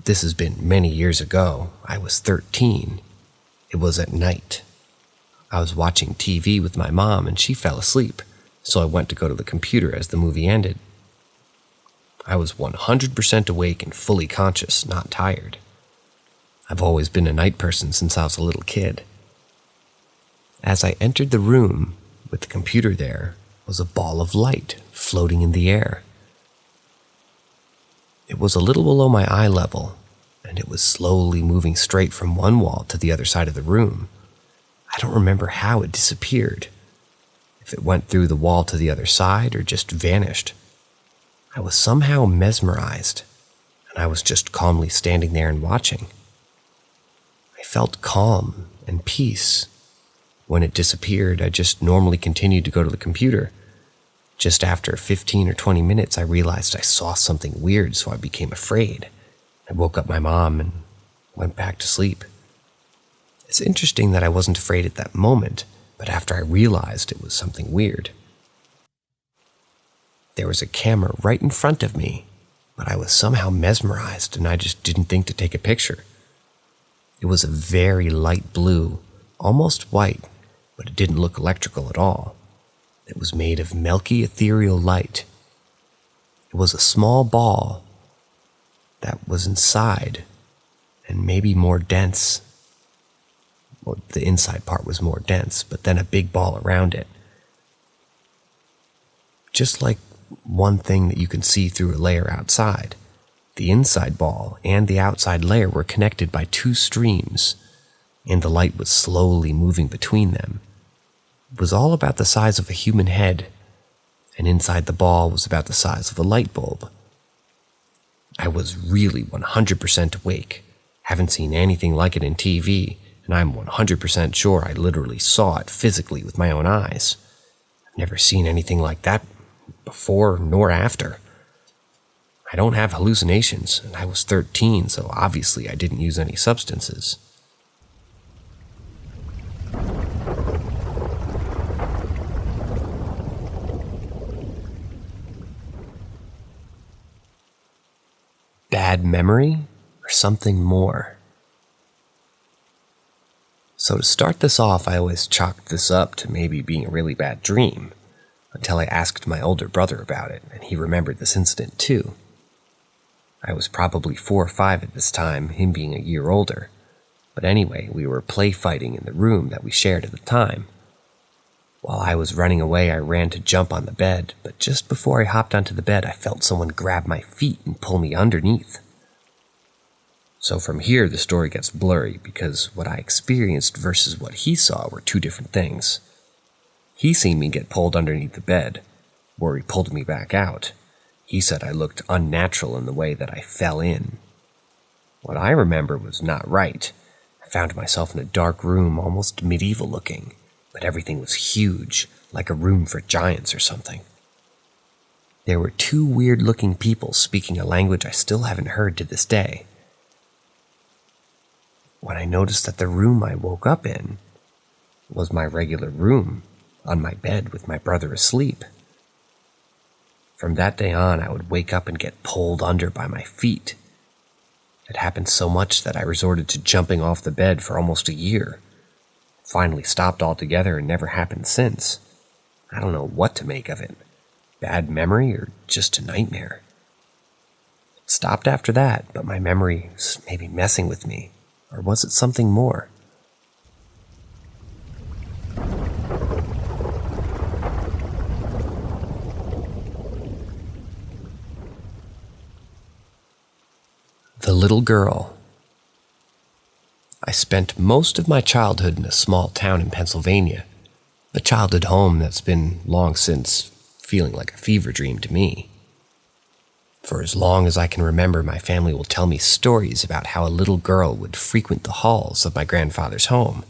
This has been many years ago. I was 13. It was at night. I was watching TV with my mom and she fell asleep, so I went to go to the computer as the movie ended. I was 100% awake and fully conscious, not tired. I've always been a night person since I was a little kid. As I entered the room with the computer there was a ball of light floating in the air. It was a little below my eye level, and it was slowly moving straight from one wall to the other side of the room. I don't remember how it disappeared, if it went through the wall to the other side or just vanished. I was somehow mesmerized, and I was just calmly standing there and watching. I felt calm and peace. When it disappeared, I just normally continued to go to the computer. Just after 15 or 20 minutes, I realized I saw something weird, so I became afraid. I woke up my mom and went back to sleep. It's interesting that I wasn't afraid at that moment, but after I realized it was something weird. There was a camera right in front of me, but I was somehow mesmerized and I just didn't think to take a picture. It was a very light blue, almost white, but it didn't look electrical at all. It was made of milky ethereal light. It was a small ball that was inside and maybe more dense. Well, the inside part was more dense, but then a big ball around it. Just like one thing that you can see through a layer outside. The inside ball and the outside layer were connected by two streams, and the light was slowly moving between them. It was all about the size of a human head, and inside the ball was about the size of a light bulb. I was really 100% awake. Haven't seen anything like it in TV, and I'm 100% sure I literally saw it physically with my own eyes. I've never seen anything like that before nor after. I don't have hallucinations, and I was 13, so obviously I didn't use any substances. Bad memory or something more? So to start this off, I always chalked this up to maybe being a really bad dream, until I asked my older brother about it, and he remembered this incident too. I was probably 4 or 5 at this time, him being a year older. But anyway, we were play fighting in the room that we shared at the time. While I was running away, I ran to jump on the bed, but just before I hopped onto the bed, I felt someone grab my feet and pull me underneath. So from here, the story gets blurry, because what I experienced versus what he saw were two different things. He seen me get pulled underneath the bed, where he pulled me back out. He said I looked unnatural in the way that I fell in. What I remember was not right. I found myself in a dark room, almost medieval looking, but everything was huge, like a room for giants or something. There were 2 weird-looking people speaking a language I still haven't heard to this day. When I noticed that the room I woke up in was my regular room, on my bed with my brother asleep. From that day on, I would wake up and get pulled under by my feet. It happened so much that I resorted to jumping off the bed for almost a year. Finally stopped altogether and never happened since. I don't know what to make of it. Bad memory or just a nightmare? Stopped after that, but my memory was maybe messing with me. Or was it something more? The Little Girl. I spent most of my childhood in a small town in Pennsylvania, a childhood home that's been long since feeling like a fever dream to me. For as long as I can remember, my family will tell me stories about how a little girl would frequent the halls of my grandfather's home.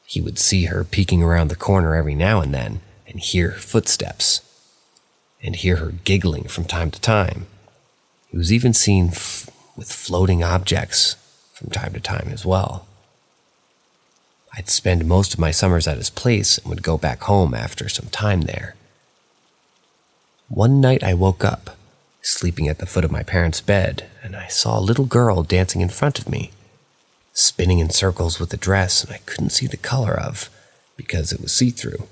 He would see her peeking around the corner every now and then and hear her footsteps, and hear her giggling from time to time. He was even seen with floating objects from time to time as well. I'd spend most of my summers at his place and would go back home after some time there. One night I woke up, sleeping at the foot of my parents' bed, and I saw a little girl dancing in front of me, spinning in circles with a dress and I couldn't see the color of because it was see-through.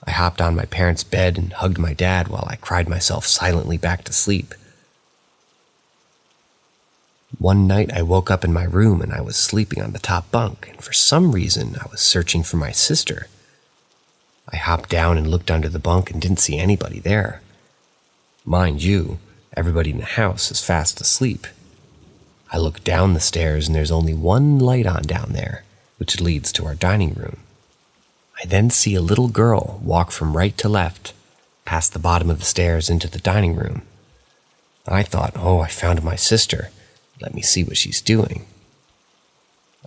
I hopped on my parents' bed and hugged my dad while I cried myself silently back to sleep. One night I woke up in my room and I was sleeping on the top bunk, and for some reason I was searching for my sister. I hopped down and looked under the bunk and didn't see anybody there. Mind you, everybody in the house is fast asleep. I look down the stairs and there's only one light on down there, which leads to our dining room. I then see a little girl walk from right to left, past the bottom of the stairs into the dining room. I thought, I found my sister. Let me see what she's doing.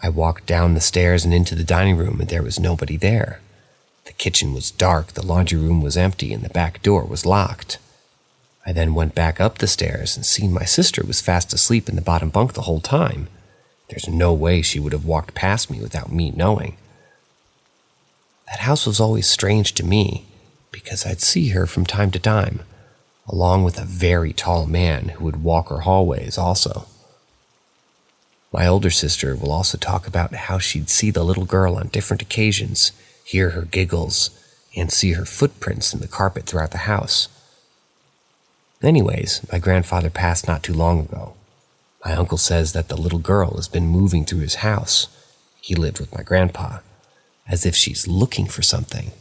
I walked down the stairs and into the dining room, and there was nobody there. The kitchen was dark, the laundry room was empty, and the back door was locked. I then went back up the stairs and seen my sister was fast asleep in the bottom bunk the whole time. There's no way she would have walked past me without me knowing. That house was always strange to me, because I'd see her from time to time, along with a very tall man who would walk her hallways also. My older sister will also talk about how she'd see the little girl on different occasions, hear her giggles, and see her footprints in the carpet throughout the house. Anyways, my grandfather passed not too long ago. My uncle says that the little girl has been moving through his house. He lived with my grandpa, as if she's looking for something,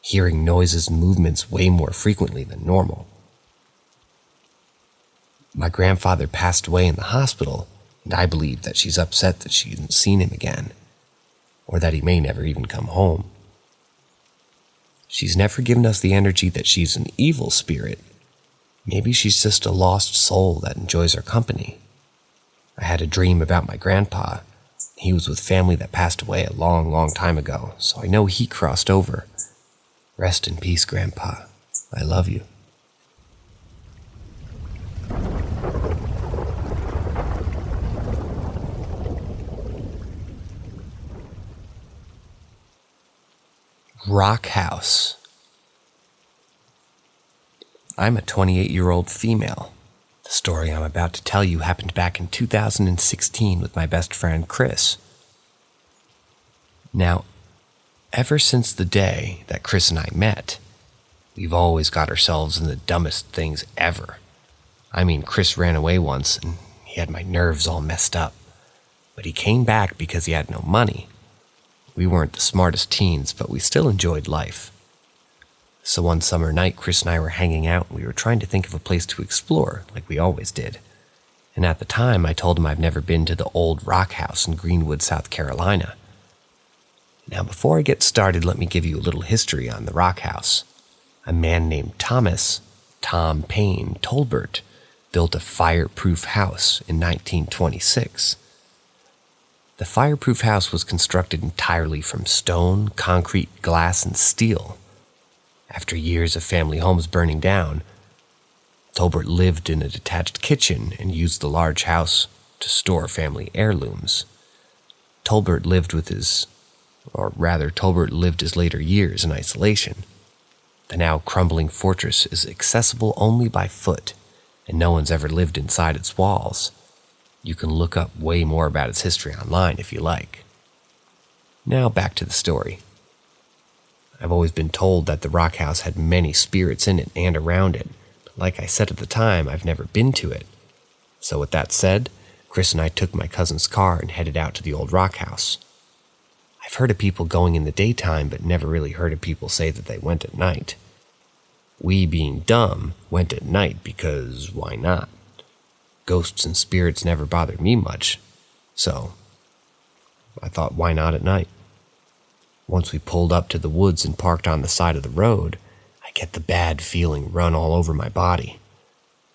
hearing noises and movements way more frequently than normal. My grandfather passed away in the hospital, and I believe that she's upset that she hasn't seen him again, or that he may never even come home. She's never given us the energy that she's an evil spirit. Maybe she's just a lost soul that enjoys our company. I had a dream about my grandpa. He was with family that passed away a long, long time ago, so I know he crossed over. Rest in peace, Grandpa. I love you. Rock House. I'm a 28-year-old female. The story I'm about to tell you happened back in 2016 with my best friend Chris. Now, ever since the day that Chris and I met, we've always got ourselves in the dumbest things ever. I mean, Chris ran away once and he had my nerves all messed up. But he came back because he had no money. We weren't the smartest teens, but we still enjoyed life. So one summer night, Chris and I were hanging out and we were trying to think of a place to explore, like we always did. And at the time, I told him I've never been to the old Rock House in Greenwood, South Carolina. Now, before I get started, let me give you a little history on the Rock House. A man named Tom Payne Tolbert, built a fireproof house in 1926. The fireproof house was constructed entirely from stone, concrete, glass, and steel. After years of family homes burning down, Tolbert lived in a detached kitchen and used the large house to store family heirlooms. Tolbert lived his later years in isolation. The now crumbling fortress is accessible only by foot, and no one's ever lived inside its walls. You can look up way more about its history online if you like. Now back to the story. I've always been told that the Rock House had many spirits in it and around it, but like I said at the time, I've never been to it. So with that said, Chris and I took my cousin's car and headed out to the old rock house. I've heard of people going in the daytime, but never really heard of people say that they went at night. We, being dumb, went at night because why not? Ghosts and spirits never bothered me much, so I thought, why not at night? Once we pulled up to the woods and parked on the side of the road, I get the bad feeling run all over my body.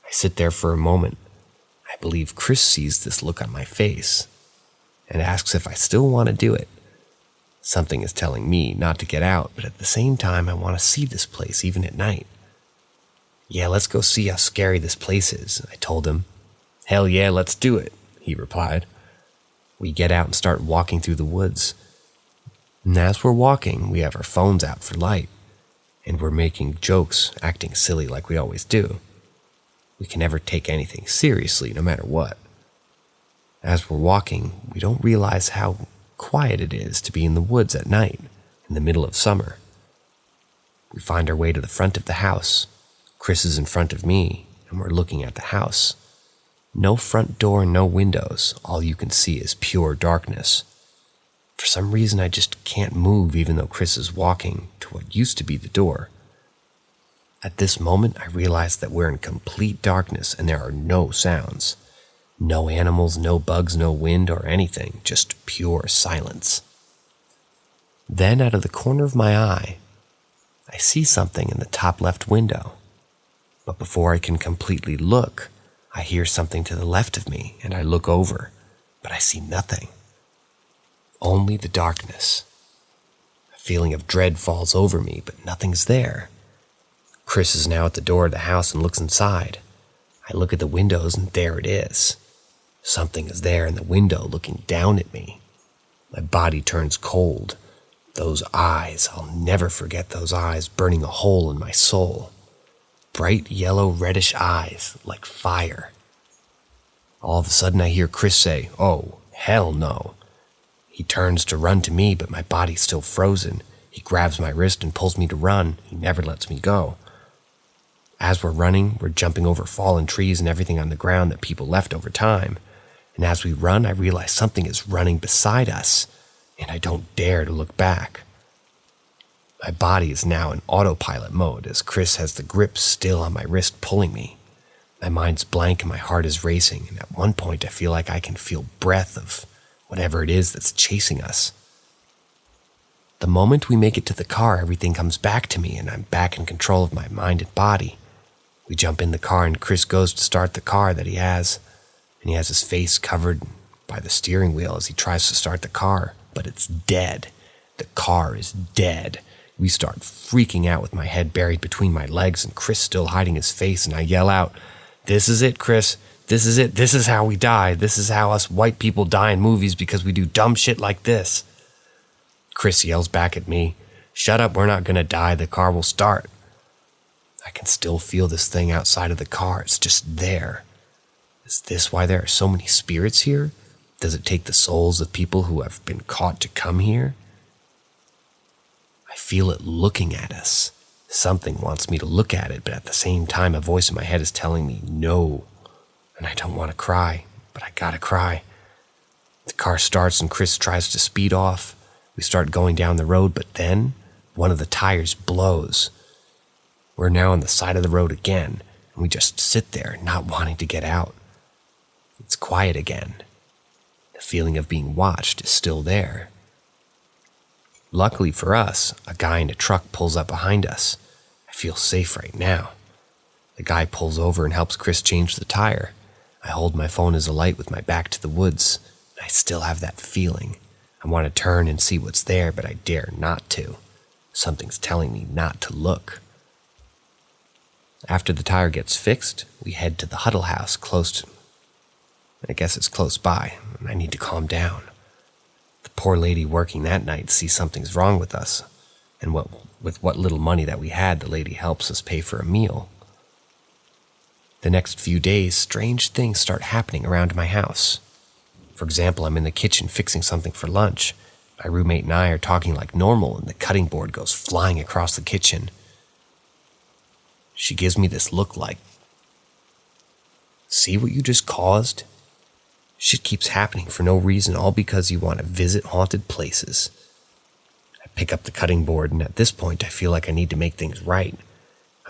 I sit there for a moment. I believe Chris sees this look on my face and asks if I still want to do it. Something is telling me not to get out, but at the same time, I want to see this place even at night. Yeah, let's go see how scary this place is, I told him. Hell yeah, let's do it, he replied. We get out and start walking through the woods. And as we're walking, we have our phones out for light, and we're making jokes, acting silly like we always do. We can never take anything seriously, no matter what. As we're walking, we don't realize how quiet it is to be in the woods at night, in the middle of summer. We find our way to the front of the house. Chris is in front of me, and we're looking at the house. No front door, no windows. All you can see is pure darkness. For some reason, I just can't move even though Chris is walking to what used to be the door. At this moment, I realize that we're in complete darkness and there are no sounds. No animals, no bugs, no wind or anything, just pure silence. Then, out of the corner of my eye, I see something in the top left window. But before I can completely look, I hear something to the left of me, and I look over, but I see nothing. Only the darkness. A feeling of dread falls over me, but nothing's there. Chris is now at the door of the house and looks inside. I look at the windows, and there it is. Something is there in the window looking down at me. My body turns cold. Those eyes, I'll never forget those eyes burning a hole in my soul. Bright yellow reddish eyes, like fire. All of a sudden I hear Chris say, "Oh, hell no." He turns to run to me, but my body's still frozen. He grabs my wrist and pulls me to run. He never lets me go. As we're running, we're jumping over fallen trees and everything on the ground that people left over time. And as we run, I realize something is running beside us, and I don't dare to look back. My body is now in autopilot mode as Chris has the grip still on my wrist pulling me. My mind's blank and my heart is racing, and at one point I feel like I can feel breath of whatever it is that's chasing us. The moment we make it to the car, everything comes back to me and I'm back in control of my mind and body. We jump in the car and Chris goes to start the car that he has, and he has his face covered by the steering wheel as he tries to start the car, but it's dead. The car is dead. We start freaking out with my head buried between my legs and Chris still hiding his face, and I yell out, "This is it, Chris. This is it. This is how we die. This is how us white people die in movies because we do dumb shit like this." Chris yells back at me, "Shut up, we're not gonna die. The car will start." I can still feel this thing outside of the car. It's just there. Is this why there are so many spirits here? Does it take the souls of people who have been caught to come here? I feel it looking at us. Something wants me to look at it, but at the same time, a voice in my head is telling me no. And I don't want to cry, but I gotta cry. The car starts and Chris tries to speed off. We start going down the road, but then one of the tires blows. We're now on the side of the road again, and we just sit there, not wanting to get out. It's quiet again. The feeling of being watched is still there. Luckily for us, a guy in a truck pulls up behind us. I feel safe right now. The guy pulls over and helps Chris change the tire. I hold my phone as a light with my back to the woods, and I still have that feeling. I want to turn and see what's there, but I dare not to. Something's telling me not to look. After the tire gets fixed, we head to the Huddle House I guess it's close by, and I need to calm down. The poor lady working that night sees something's wrong with us, and with what little money that we had, the lady helps us pay for a meal. The next few days, strange things start happening around my house. For example, I'm in the kitchen fixing something for lunch. My roommate and I are talking like normal, and the cutting board goes flying across the kitchen. She gives me this look like See what you just caused? Shit keeps happening for no reason, all because you want to visit haunted places. I pick up the cutting board, and at this point I feel like I need to make things right.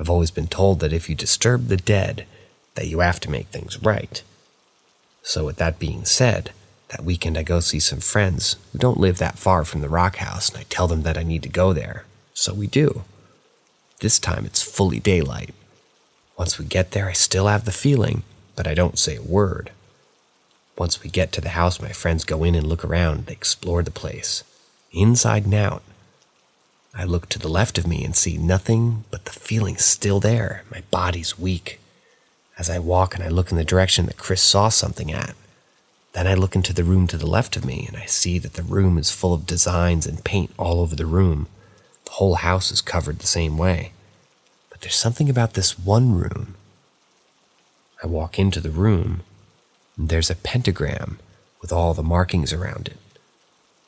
I've always been told that if you disturb the dead, that you have to make things right. So with that being said, that weekend I go see some friends who don't live that far from the rock house, and I tell them that I need to go there. So we do. This time it's fully daylight. Once we get there, I still have the feeling, but I don't say a word. Once we get to the house, my friends go in and look around. They explore the place, inside and out. I look to the left of me and see nothing, but the feeling's still there. My body's weak. As I walk and I look in the direction that Chris saw something at. Then I look into the room to the left of me and I see that the room is full of designs and paint all over the room. The whole house is covered the same way. But there's something about this one room. I walk into the room and there's a pentagram with all the markings around it.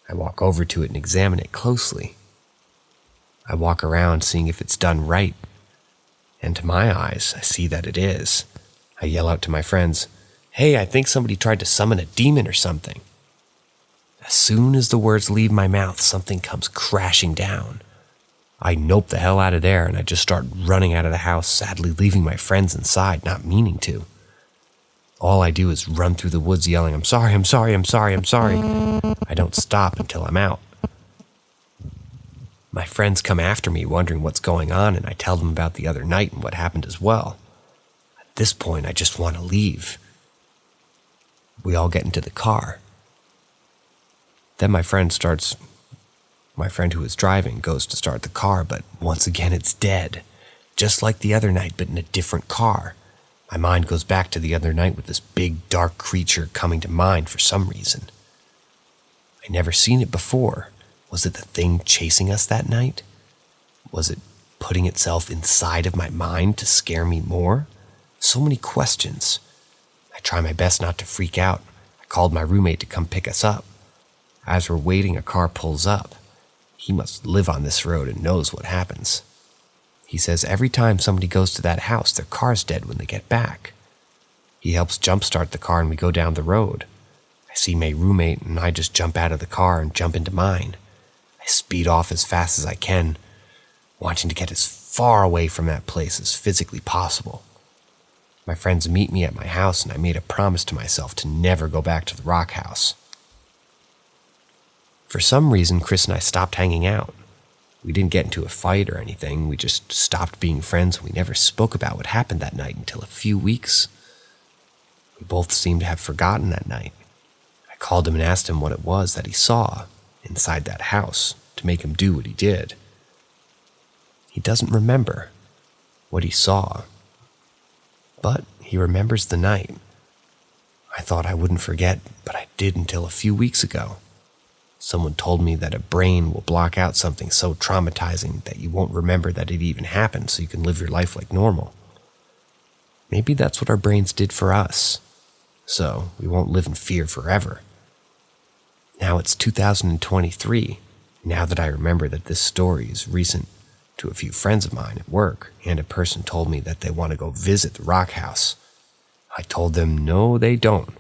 I walk over to it and examine it closely. I walk around seeing if it's done right. And to my eyes, I see that it is. I yell out to my friends, "Hey, I think somebody tried to summon a demon or something." As soon as the words leave my mouth, something comes crashing down. I nope the hell out of there and I just start running out of the house, sadly leaving my friends inside, not meaning to. All I do is run through the woods yelling, "I'm sorry, I'm sorry, I'm sorry, I'm sorry." I don't stop until I'm out. My friends come after me wondering what's going on, and I tell them about the other night and what happened as well. At this point, I just want to leave. We all get into the car. Then my friend who is driving goes to start the car, but once again it's dead. Just like the other night, but in a different car. My mind goes back to the other night with this big, dark creature coming to mind for some reason. I'd never seen it before. Was it the thing chasing us that night? Was it putting itself inside of my mind to scare me more? So many questions. I try my best not to freak out. I called my roommate to come pick us up. As we're waiting, a car pulls up. He must live on this road and knows what happens. He says every time somebody goes to that house, their car's dead when they get back. He helps jumpstart the car and we go down the road. I see my roommate and I just jump out of the car and jump into mine. I speed off as fast as I can, wanting to get as far away from that place as physically possible. My friends meet me at my house and I made a promise to myself to never go back to the rock house. For some reason, Chris and I stopped hanging out. We didn't get into a fight or anything, we just stopped being friends and we never spoke about what happened that night until a few weeks. We both seemed to have forgotten that night. I called him and asked him what it was that he saw inside that house to make him do what he did. He doesn't remember what he saw, but he remembers the night. I thought I wouldn't forget, but I did until a few weeks ago. Someone told me that a brain will block out something so traumatizing that you won't remember that it even happened so you can live your life like normal. Maybe that's what our brains did for us, so we won't live in fear forever. Now it's 2023, now that I remember that this story is recent to a few friends of mine at work, and a person told me that they want to go visit the rock house. I told them no, they don't,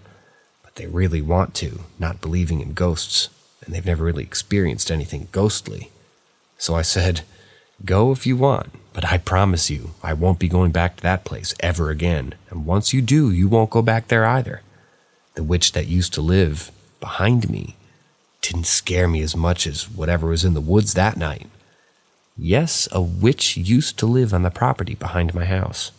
but they really want to, not believing in ghosts, and they've never really experienced anything ghostly. So I said, go if you want, but I promise you, I won't be going back to that place ever again, and once you do, you won't go back there either. The witch that used to live behind me didn't scare me as much as whatever was in the woods that night. Yes, a witch used to live on the property behind my house.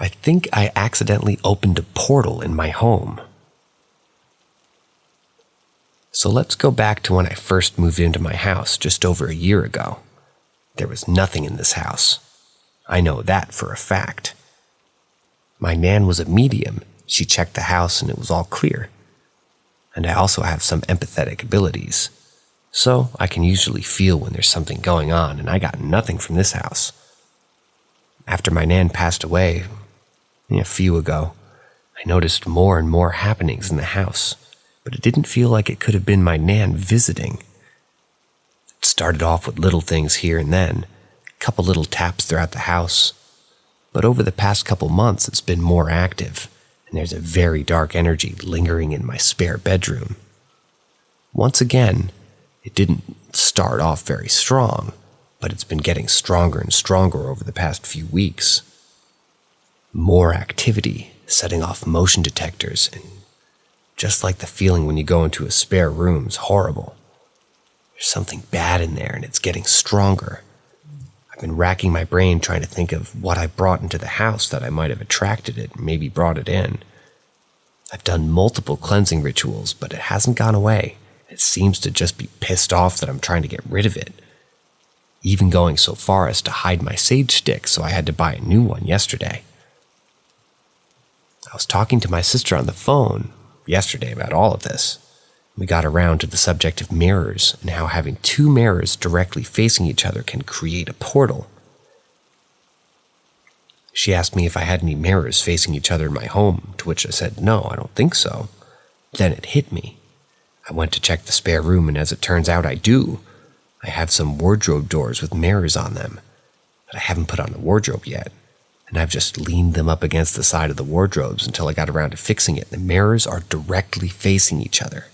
I think I accidentally opened a portal in my home. So let's go back to when I first moved into my house just over a year ago. There was nothing in this house. I know that for a fact. My nan was a medium. She checked the house and it was all clear. And I also have some empathetic abilities. So I can usually feel when there's something going on, and I got nothing from this house. After my nan passed away, a few ago, I noticed more and more happenings in the house. but it didn't feel like it could have been my Nan visiting. It started off with little things here and then, a couple little taps throughout the house, but over the past couple months it's been more active, and there's a very dark energy lingering in my spare bedroom. Once again, it didn't start off very strong, but it's been getting stronger and stronger over the past few weeks. More activity, setting off motion detectors, and just like the feeling when you go into a spare room is horrible. There's something bad in there and it's getting stronger. I've been racking my brain trying to think of what I brought into the house that I might have attracted it, maybe brought it in. I've done multiple cleansing rituals, but it hasn't gone away. It seems to just be pissed off that I'm trying to get rid of it. Even going so far as to hide my sage stick, so I had to buy a new one yesterday. I was talking to my sister on the phone yesterday about all of this. We got around to the subject of mirrors and how having two mirrors directly facing each other can create a portal. She asked me if I had any mirrors facing each other in my home, to which I said, no, I don't think so. Then it hit me. I went to check the spare room, and as it turns out, I do. I have some wardrobe doors with mirrors on them, but I haven't put on the wardrobe yet. And I've just leaned them up against the side of the wardrobes until I got around to fixing it. The mirrors are directly facing each other,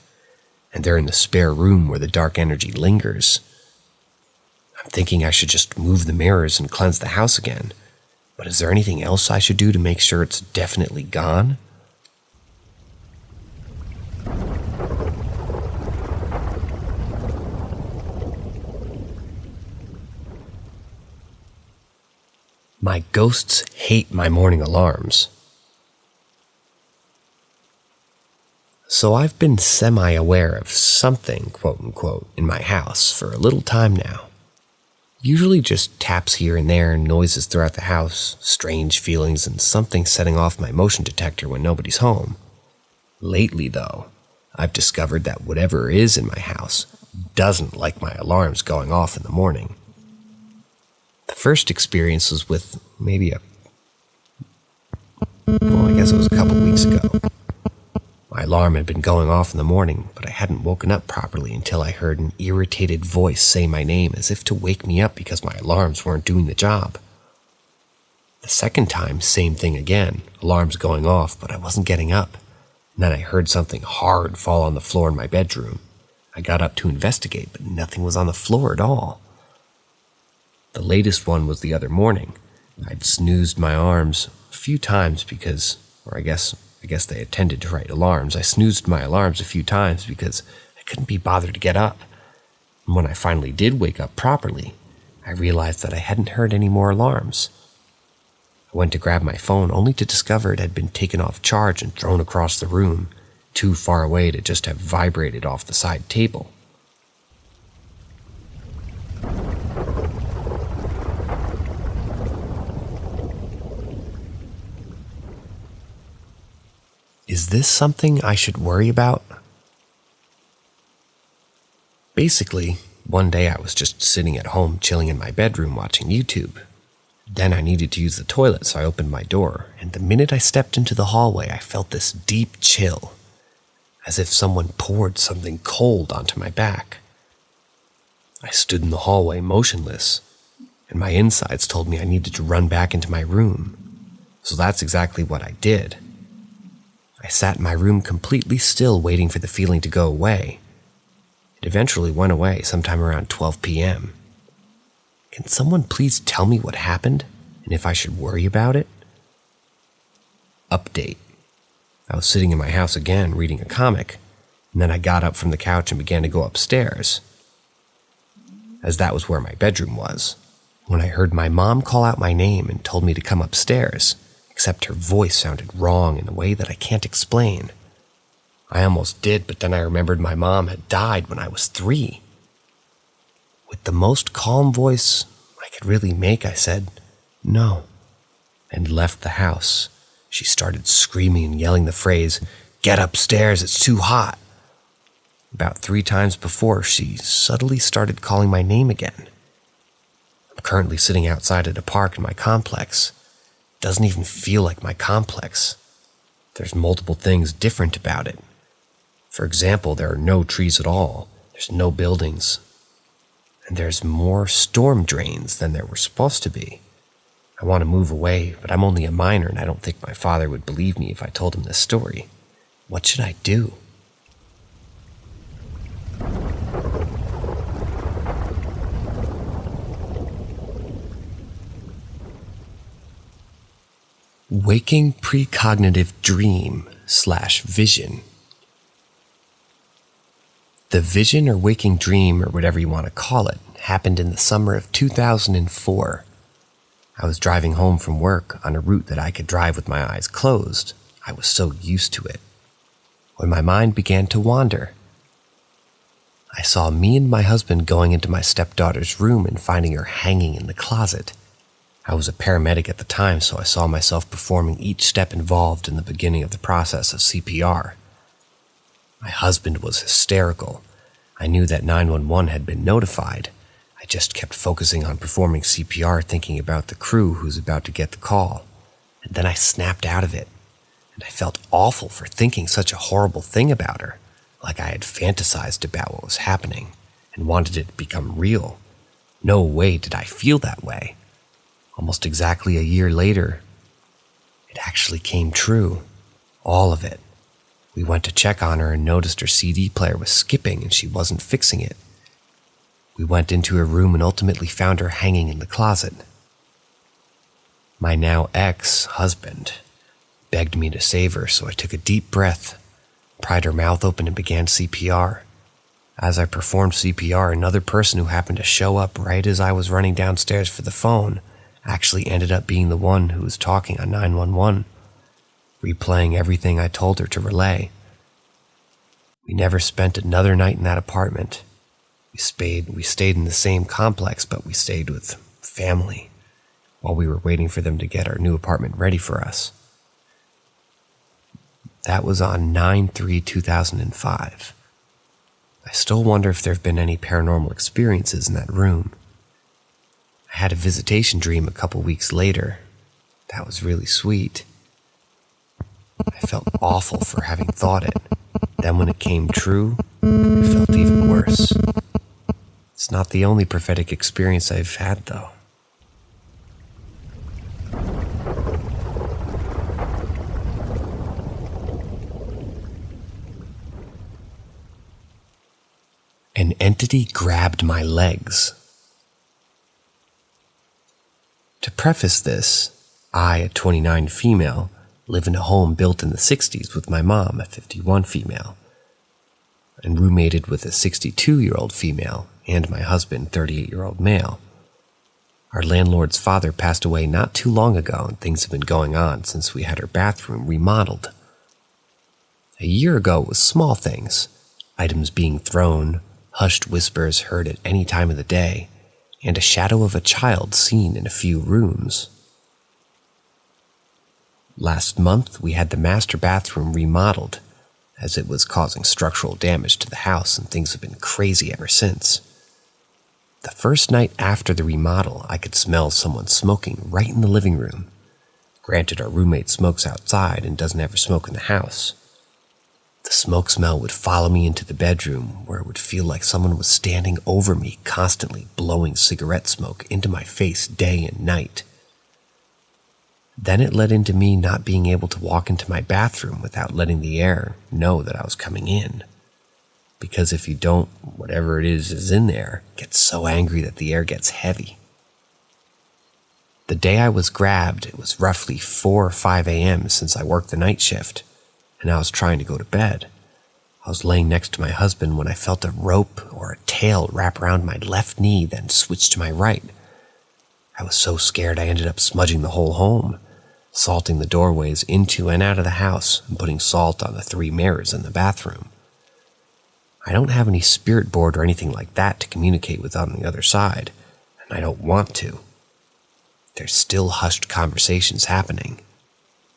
and they're in the spare room where the dark energy lingers. I'm thinking I should just move the mirrors and cleanse the house again, but is there anything else I should do to make sure it's definitely gone? My ghosts hate my morning alarms. So I've been semi-aware of something, quote-unquote, in my house for a little time now. Usually just taps here and there, noises throughout the house, strange feelings, and something setting off my motion detector when nobody's home. Lately, though, I've discovered that whatever is in my house doesn't like my alarms going off in the morning. The first experience was with maybe I guess it was a couple weeks ago. My alarm had been going off in the morning, but I hadn't woken up properly until I heard an irritated voice say my name as if to wake me up because my alarms weren't doing the job. The second time, same thing again, alarms going off, but I wasn't getting up. And then I heard something hard fall on the floor in my bedroom. I got up to investigate, but nothing was on the floor at all. The latest one was the other morning. I'd snoozed my alarms a few times because, I guess they intended to write alarms. I snoozed my alarms a few times because I couldn't be bothered to get up. And when I finally did wake up properly, I realized that I hadn't heard any more alarms. I went to grab my phone only to discover it had been taken off charge and thrown across the room, too far away to just have vibrated off the side table. Is this something I should worry about? Basically, one day I was just sitting at home chilling in my bedroom watching YouTube. Then I needed to use the toilet, so I opened my door, and the minute I stepped into the hallway, I felt this deep chill, as if someone poured something cold onto my back. I stood in the hallway motionless, and my insides told me I needed to run back into my room, so that's exactly what I did. I sat in my room completely still, waiting for the feeling to go away. It eventually went away sometime around 12 p.m. Can someone please tell me what happened, and if I should worry about it? Update. I was sitting in my house again, reading a comic, and then I got up from the couch and began to go upstairs, as that was where my bedroom was, when I heard my mom call out my name and told me to come upstairs. Except her voice sounded wrong in a way that I can't explain. I almost did, but then I remembered my mom had died when I was 3. With the most calm voice I could really make, I said, "No," and left the house. She started screaming and yelling the phrase, "Get upstairs, it's too hot." About 3 times before, she subtly started calling my name again. I'm currently sitting outside at a park in my complex. Doesn't even feel like my complex. There's multiple things different about it. For example, there are no trees at all, there's no buildings, and there's more storm drains than there were supposed to be. I want to move away, but I'm only a minor and I don't think my father would believe me if I told him this story. What should I do? Waking precognitive dream/vision. The vision or waking dream, or whatever you want to call it, happened in the summer of 2004. I was driving home from work on a route that I could drive with my eyes closed. I was so used to it. When my mind began to wander, I saw me and my husband going into my stepdaughter's room and finding her hanging in the closet. I was a paramedic at the time, so I saw myself performing each step involved in the beginning of the process of CPR. My husband was hysterical. I knew that 911 had been notified. I just kept focusing on performing CPR, thinking about the crew who's about to get the call. And then I snapped out of it, and I felt awful for thinking such a horrible thing about her, like I had fantasized about what was happening and wanted it to become real. No way did I feel that way. Almost exactly a year later, it actually came true. All of it. We went to check on her and noticed her CD player was skipping and she wasn't fixing it. We went into her room and ultimately found her hanging in the closet. My now ex-husband begged me to save her, so I took a deep breath, pried her mouth open and began CPR. As I performed CPR, another person who happened to show up right as I was running downstairs for the phone actually ended up being the one who was talking on 911, replaying everything I told her to relay. We never spent another night in that apartment. We stayed in the same complex, but we stayed with family while we were waiting for them to get our new apartment ready for us. That was on 9/3/2005. I still wonder if there have been any paranormal experiences in that room. I had a visitation dream a couple weeks later. That was really sweet. I felt awful for having thought it. Then when it came true, it felt even worse. It's not the only prophetic experience I've had, though. An entity grabbed my legs. To preface this, I, a 29 female, live in a home built in the 60s with my mom, a 51 female, and roommated with a 62-year-old female and my husband, 38-year-old male. Our landlord's father passed away not too long ago, and things have been going on since we had our bathroom remodeled. A year ago it was small things, items being thrown, hushed whispers heard at any time of the day, and a shadow of a child seen in a few rooms. Last month, we had the master bathroom remodeled, as it was causing structural damage to the house, and things have been crazy ever since. The first night after the remodel, I could smell someone smoking right in the living room. Granted, our roommate smokes outside and doesn't ever smoke in the house. The smoke smell would follow me into the bedroom, where it would feel like someone was standing over me, constantly blowing cigarette smoke into my face day and night. Then it led into me not being able to walk into my bathroom without letting the air know that I was coming in. Because if you don't, whatever it is in there gets so angry that the air gets heavy. The day I was grabbed, it was roughly 4 or 5 a.m. since I worked the night shift, and I was trying to go to bed. I was laying next to my husband when I felt a rope or a tail wrap around my left knee, then switch to my right. I was so scared I ended up smudging the whole home, salting the doorways into and out of the house, and putting salt on the 3 mirrors in the bathroom. I don't have any spirit board or anything like that to communicate with on the other side, and I don't want to. There's still hushed conversations happening,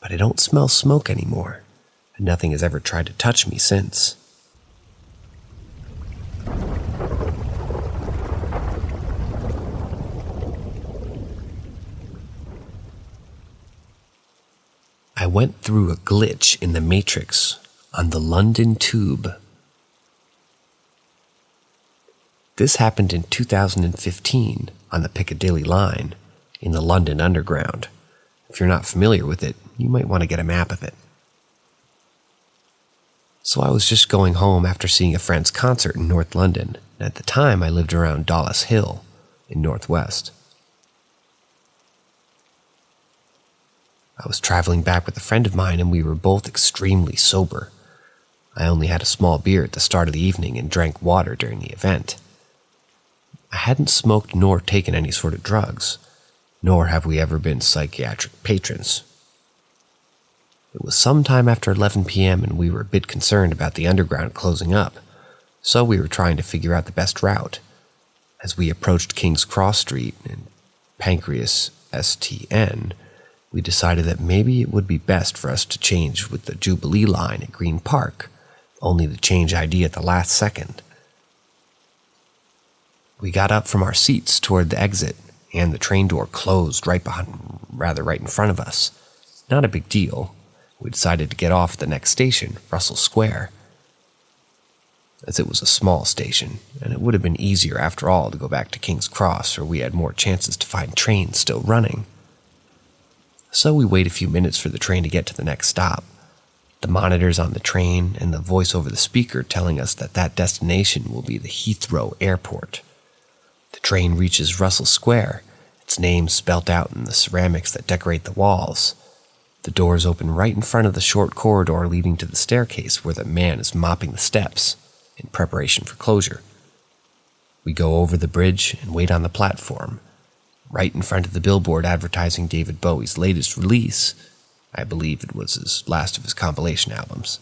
but I don't smell smoke anymore, and nothing has ever tried to touch me since. I went through a glitch in the Matrix on the London Tube This happened in 2015 on the Piccadilly line in the London Underground. If you're not familiar with it, you might want to get a map of it. So I was just going home after seeing a friend's concert in North London, and at the time I lived around Dollis Hill in Northwest. I was traveling back with a friend of mine and we were both extremely sober. I only had a small beer at the start of the evening and drank water during the event. I hadn't smoked nor taken any sort of drugs, nor have we ever been psychiatric patrons. It was sometime after 11 p.m. and we were a bit concerned about the underground closing up, so we were trying to figure out the best route. As we approached King's Cross Street and Pancreas STN, we decided that maybe it would be best for us to change with the Jubilee line at Green Park, only to change ID at the last second. We got up from our seats toward the exit, and the train door closed right in front of us. Not a big deal. We decided to get off at the next station, Russell Square, as it was a small station, and it would have been easier after all to go back to King's Cross, where we had more chances to find trains still running. So we wait a few minutes for the train to get to the next stop. The monitors on the train and the voice over the speaker telling us that that destination will be the Heathrow Airport. The train reaches Russell Square, its name spelt out in the ceramics that decorate the walls. The doors open right in front of the short corridor leading to the staircase where the man is mopping the steps in preparation for closure. We go over the bridge and wait on the platform, right in front of the billboard advertising David Bowie's latest release. I believe it was his last of his compilation albums.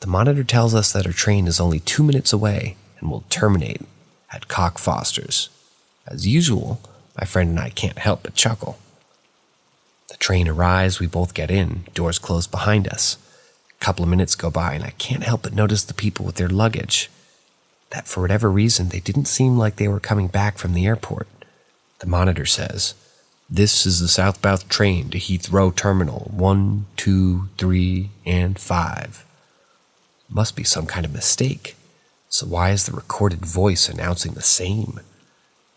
The monitor tells us that our train is only 2 minutes away and will terminate at Cockfosters. As usual, my friend and I can't help but chuckle. The train arrives, we both get in, doors close behind us. A couple of minutes go by and I can't help but notice the people with their luggage. That for whatever reason, they didn't seem like they were coming back from the airport. The monitor says, "This is the southbound train to Heathrow Terminal 1, 2, 3, and 5. Must be some kind of mistake. So why is the recorded voice announcing the same?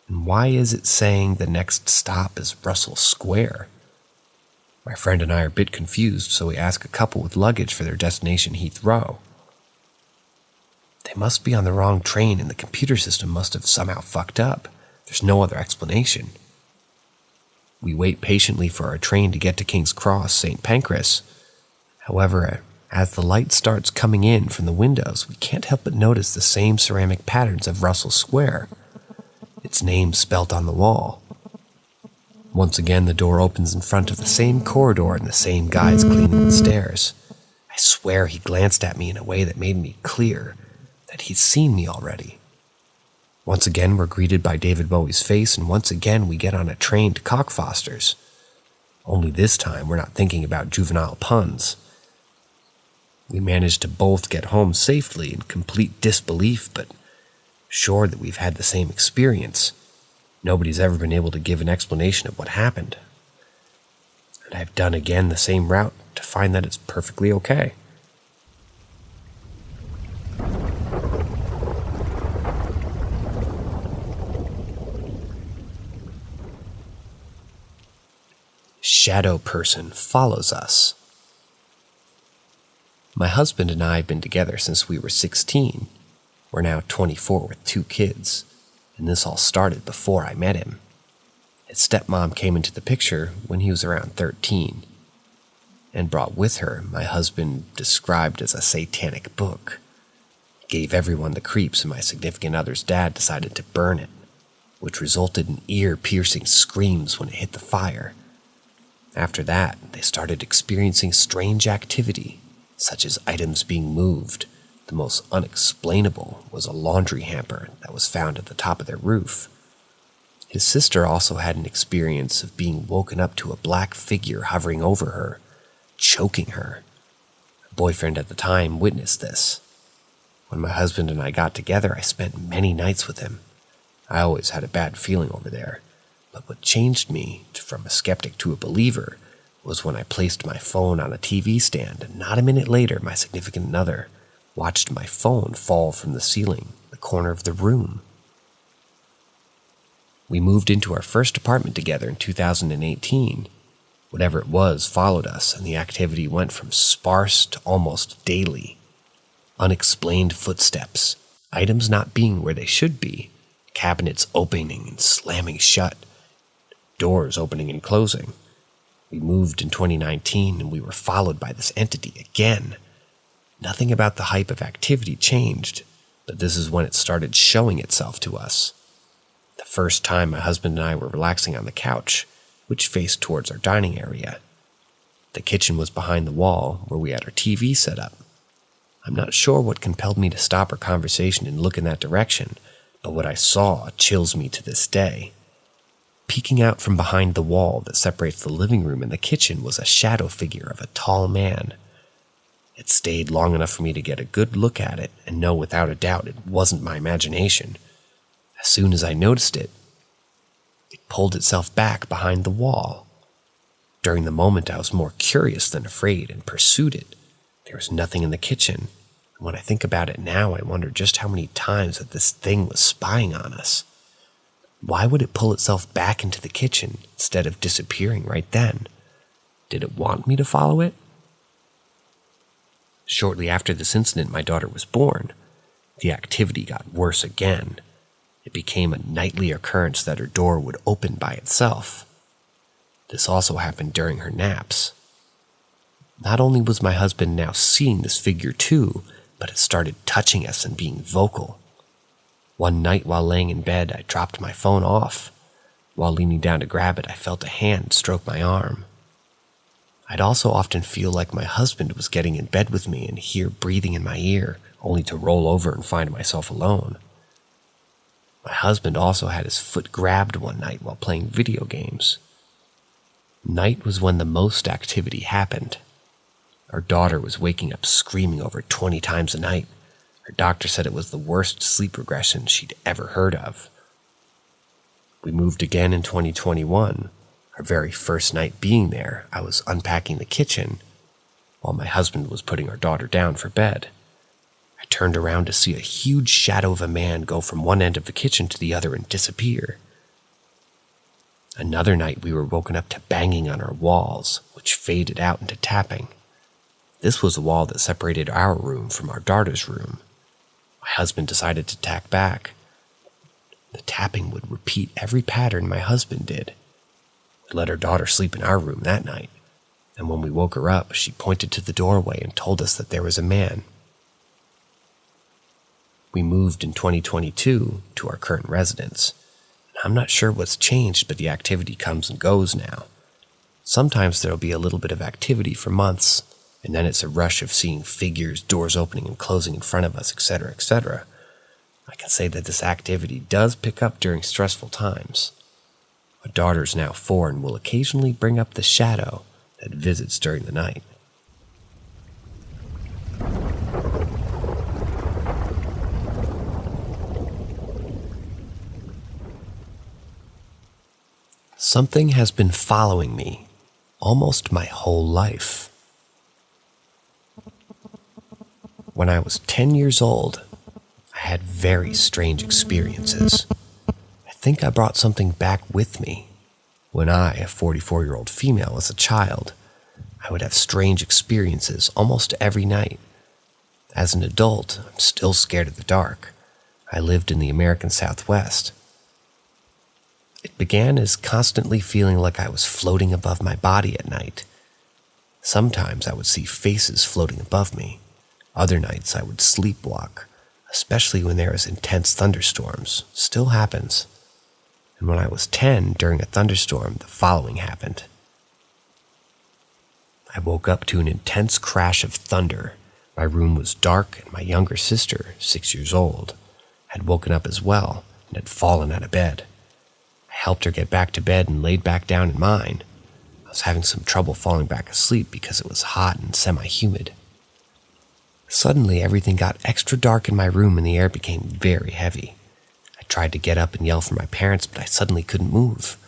And why is it saying the next stop is Russell Square? My friend and I are a bit confused, so we ask a couple with luggage for their destination Heathrow. They must be on the wrong train and the computer system must have somehow fucked up. There's no other explanation. We wait patiently for our train to get to King's Cross, St. Pancras. However, as the light starts coming in from the windows, we can't help but notice the same ceramic patterns of Russell Square, its name spelt on the wall. Once again, the door opens in front of the same corridor and the same guys cleaning the stairs. I swear he glanced at me in a way that made me clear that he'd seen me already. Once again, we're greeted by David Bowie's face, and once again, we get on a train to Cockfosters. Only this time, we're not thinking about juvenile puns. We managed to both get home safely in complete disbelief, but sure that we've had the same experience. Nobody's ever been able to give an explanation of what happened. And I've done again the same route to find that it's perfectly okay. Shadow person follows us. My husband and I have been together since we were 16. We're now 24 with 2 kids, and this all started before I met him. His stepmom came into the picture when he was around 13, and brought with her my husband described as a satanic book. It gave everyone the creeps, and my significant other's dad decided to burn it, which resulted in ear-piercing screams when it hit the fire. After that, they started experiencing strange activity, such as items being moved. The most unexplainable was a laundry hamper that was found at the top of their roof. His sister also had an experience of being woken up to a black figure hovering over her, choking her. Her boyfriend at the time witnessed this. When my husband and I got together, I spent many nights with him. I always had a bad feeling over there, but what changed me from a skeptic to a believer was when I placed my phone on a TV stand, and not a minute later, my significant other watched my phone fall from the ceiling, the corner of the room. We moved into our first apartment together in 2018. Whatever it was followed us, and the activity went from sparse to almost daily. Unexplained footsteps, items not being where they should be, cabinets opening and slamming shut, doors opening and closing. We moved in 2019 and we were followed by this entity again. Nothing about the hype of activity changed, but this is when it started showing itself to us. The first time my husband and I were relaxing on the couch, which faced towards our dining area. The kitchen was behind the wall where we had our TV set up. I'm not sure what compelled me to stop our conversation and look in that direction, but what I saw chills me to this day. Peeking out from behind the wall that separates the living room and the kitchen was a shadow figure of a tall man. It stayed long enough for me to get a good look at it and know without a doubt it wasn't my imagination. As soon as I noticed it, it pulled itself back behind the wall. During the moment, I was more curious than afraid and pursued it. There was nothing in the kitchen. And when I think about it now, I wonder just how many times that this thing was spying on us. Why would it pull itself back into the kitchen instead of disappearing right then? Did it want me to follow it? Shortly after this incident, my daughter was born. The activity got worse again. It became a nightly occurrence that her door would open by itself. This also happened during her naps. Not only was my husband now seeing this figure too, but it started touching us and being vocal. One night while laying in bed, I dropped my phone off. While leaning down to grab it, I felt a hand stroke my arm. I'd also often feel like my husband was getting in bed with me and hear breathing in my ear, only to roll over and find myself alone. My husband also had his foot grabbed one night while playing video games. Night was when the most activity happened. Our daughter was waking up screaming over 20 times a night. Her doctor said it was the worst sleep regression she'd ever heard of. We moved again in 2021. Our very first night being there, I was unpacking the kitchen while my husband was putting our daughter down for bed. I turned around to see a huge shadow of a man go from one end of the kitchen to the other and disappear. Another night we were woken up to banging on our walls, which faded out into tapping. This was a wall that separated our room from our daughter's room. My husband decided to tack back. The tapping would repeat every pattern my husband did. We let our daughter sleep in our room that night, and when we woke her up, she pointed to the doorway and told us that there was a man. We moved in 2022 to our current residence. I'm not sure what's changed, but the activity comes and goes now. Sometimes there'll be a little bit of activity for months, and then it's a rush of seeing figures, doors opening and closing in front of us, etc., etc. I can say that this activity does pick up during stressful times. My daughter's now 4 and will occasionally bring up the shadow that visits during the night. Something has been following me almost my whole life. When I was 10 years old, I had very strange experiences. I think I brought something back with me. When I, a 44-year-old female, was a child, I would have strange experiences almost every night. As an adult, I'm still scared of the dark. I lived in the American Southwest. It began as constantly feeling like I was floating above my body at night. Sometimes I would see faces floating above me. Other nights I would sleepwalk, especially when there was intense thunderstorms. Still happens. And when I was 10, during a thunderstorm, the following happened. I woke up to an intense crash of thunder. My room was dark, and my younger sister, 6 years old, had woken up as well and had fallen out of bed. I helped her get back to bed and laid back down in mine. I was having some trouble falling back asleep because it was hot and semi-humid. Suddenly, everything got extra dark in my room and the air became very heavy. I tried to get up and yell for my parents, but I suddenly couldn't move.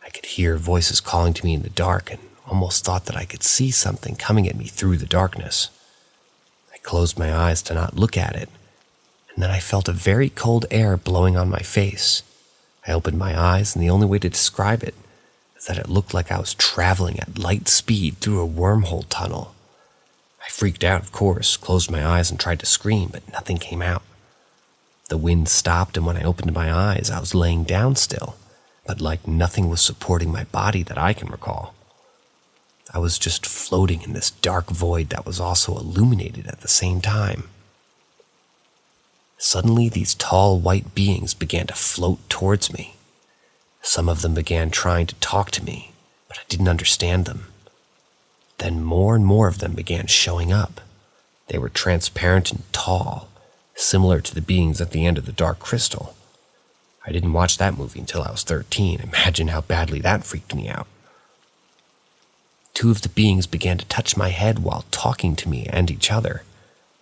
I could hear voices calling to me in the dark and almost thought that I could see something coming at me through the darkness. I closed my eyes to not look at it, and then I felt a very cold air blowing on my face. I opened my eyes, and the only way to describe it is that it looked like I was traveling at light speed through a wormhole tunnel. I freaked out, of course, closed my eyes and tried to scream, but nothing came out. The wind stopped, and when I opened my eyes, I was laying down still, but like nothing was supporting my body that I can recall. I was just floating in this dark void that was also illuminated at the same time. Suddenly, these tall white beings began to float towards me. Some of them began trying to talk to me, but I didn't understand them. Then more and more of them began showing up. They were transparent and tall, similar to the beings at the end of the Dark Crystal. I didn't watch that movie until I was 13. Imagine how badly that freaked me out. Two of the beings began to touch my head while talking to me and each other.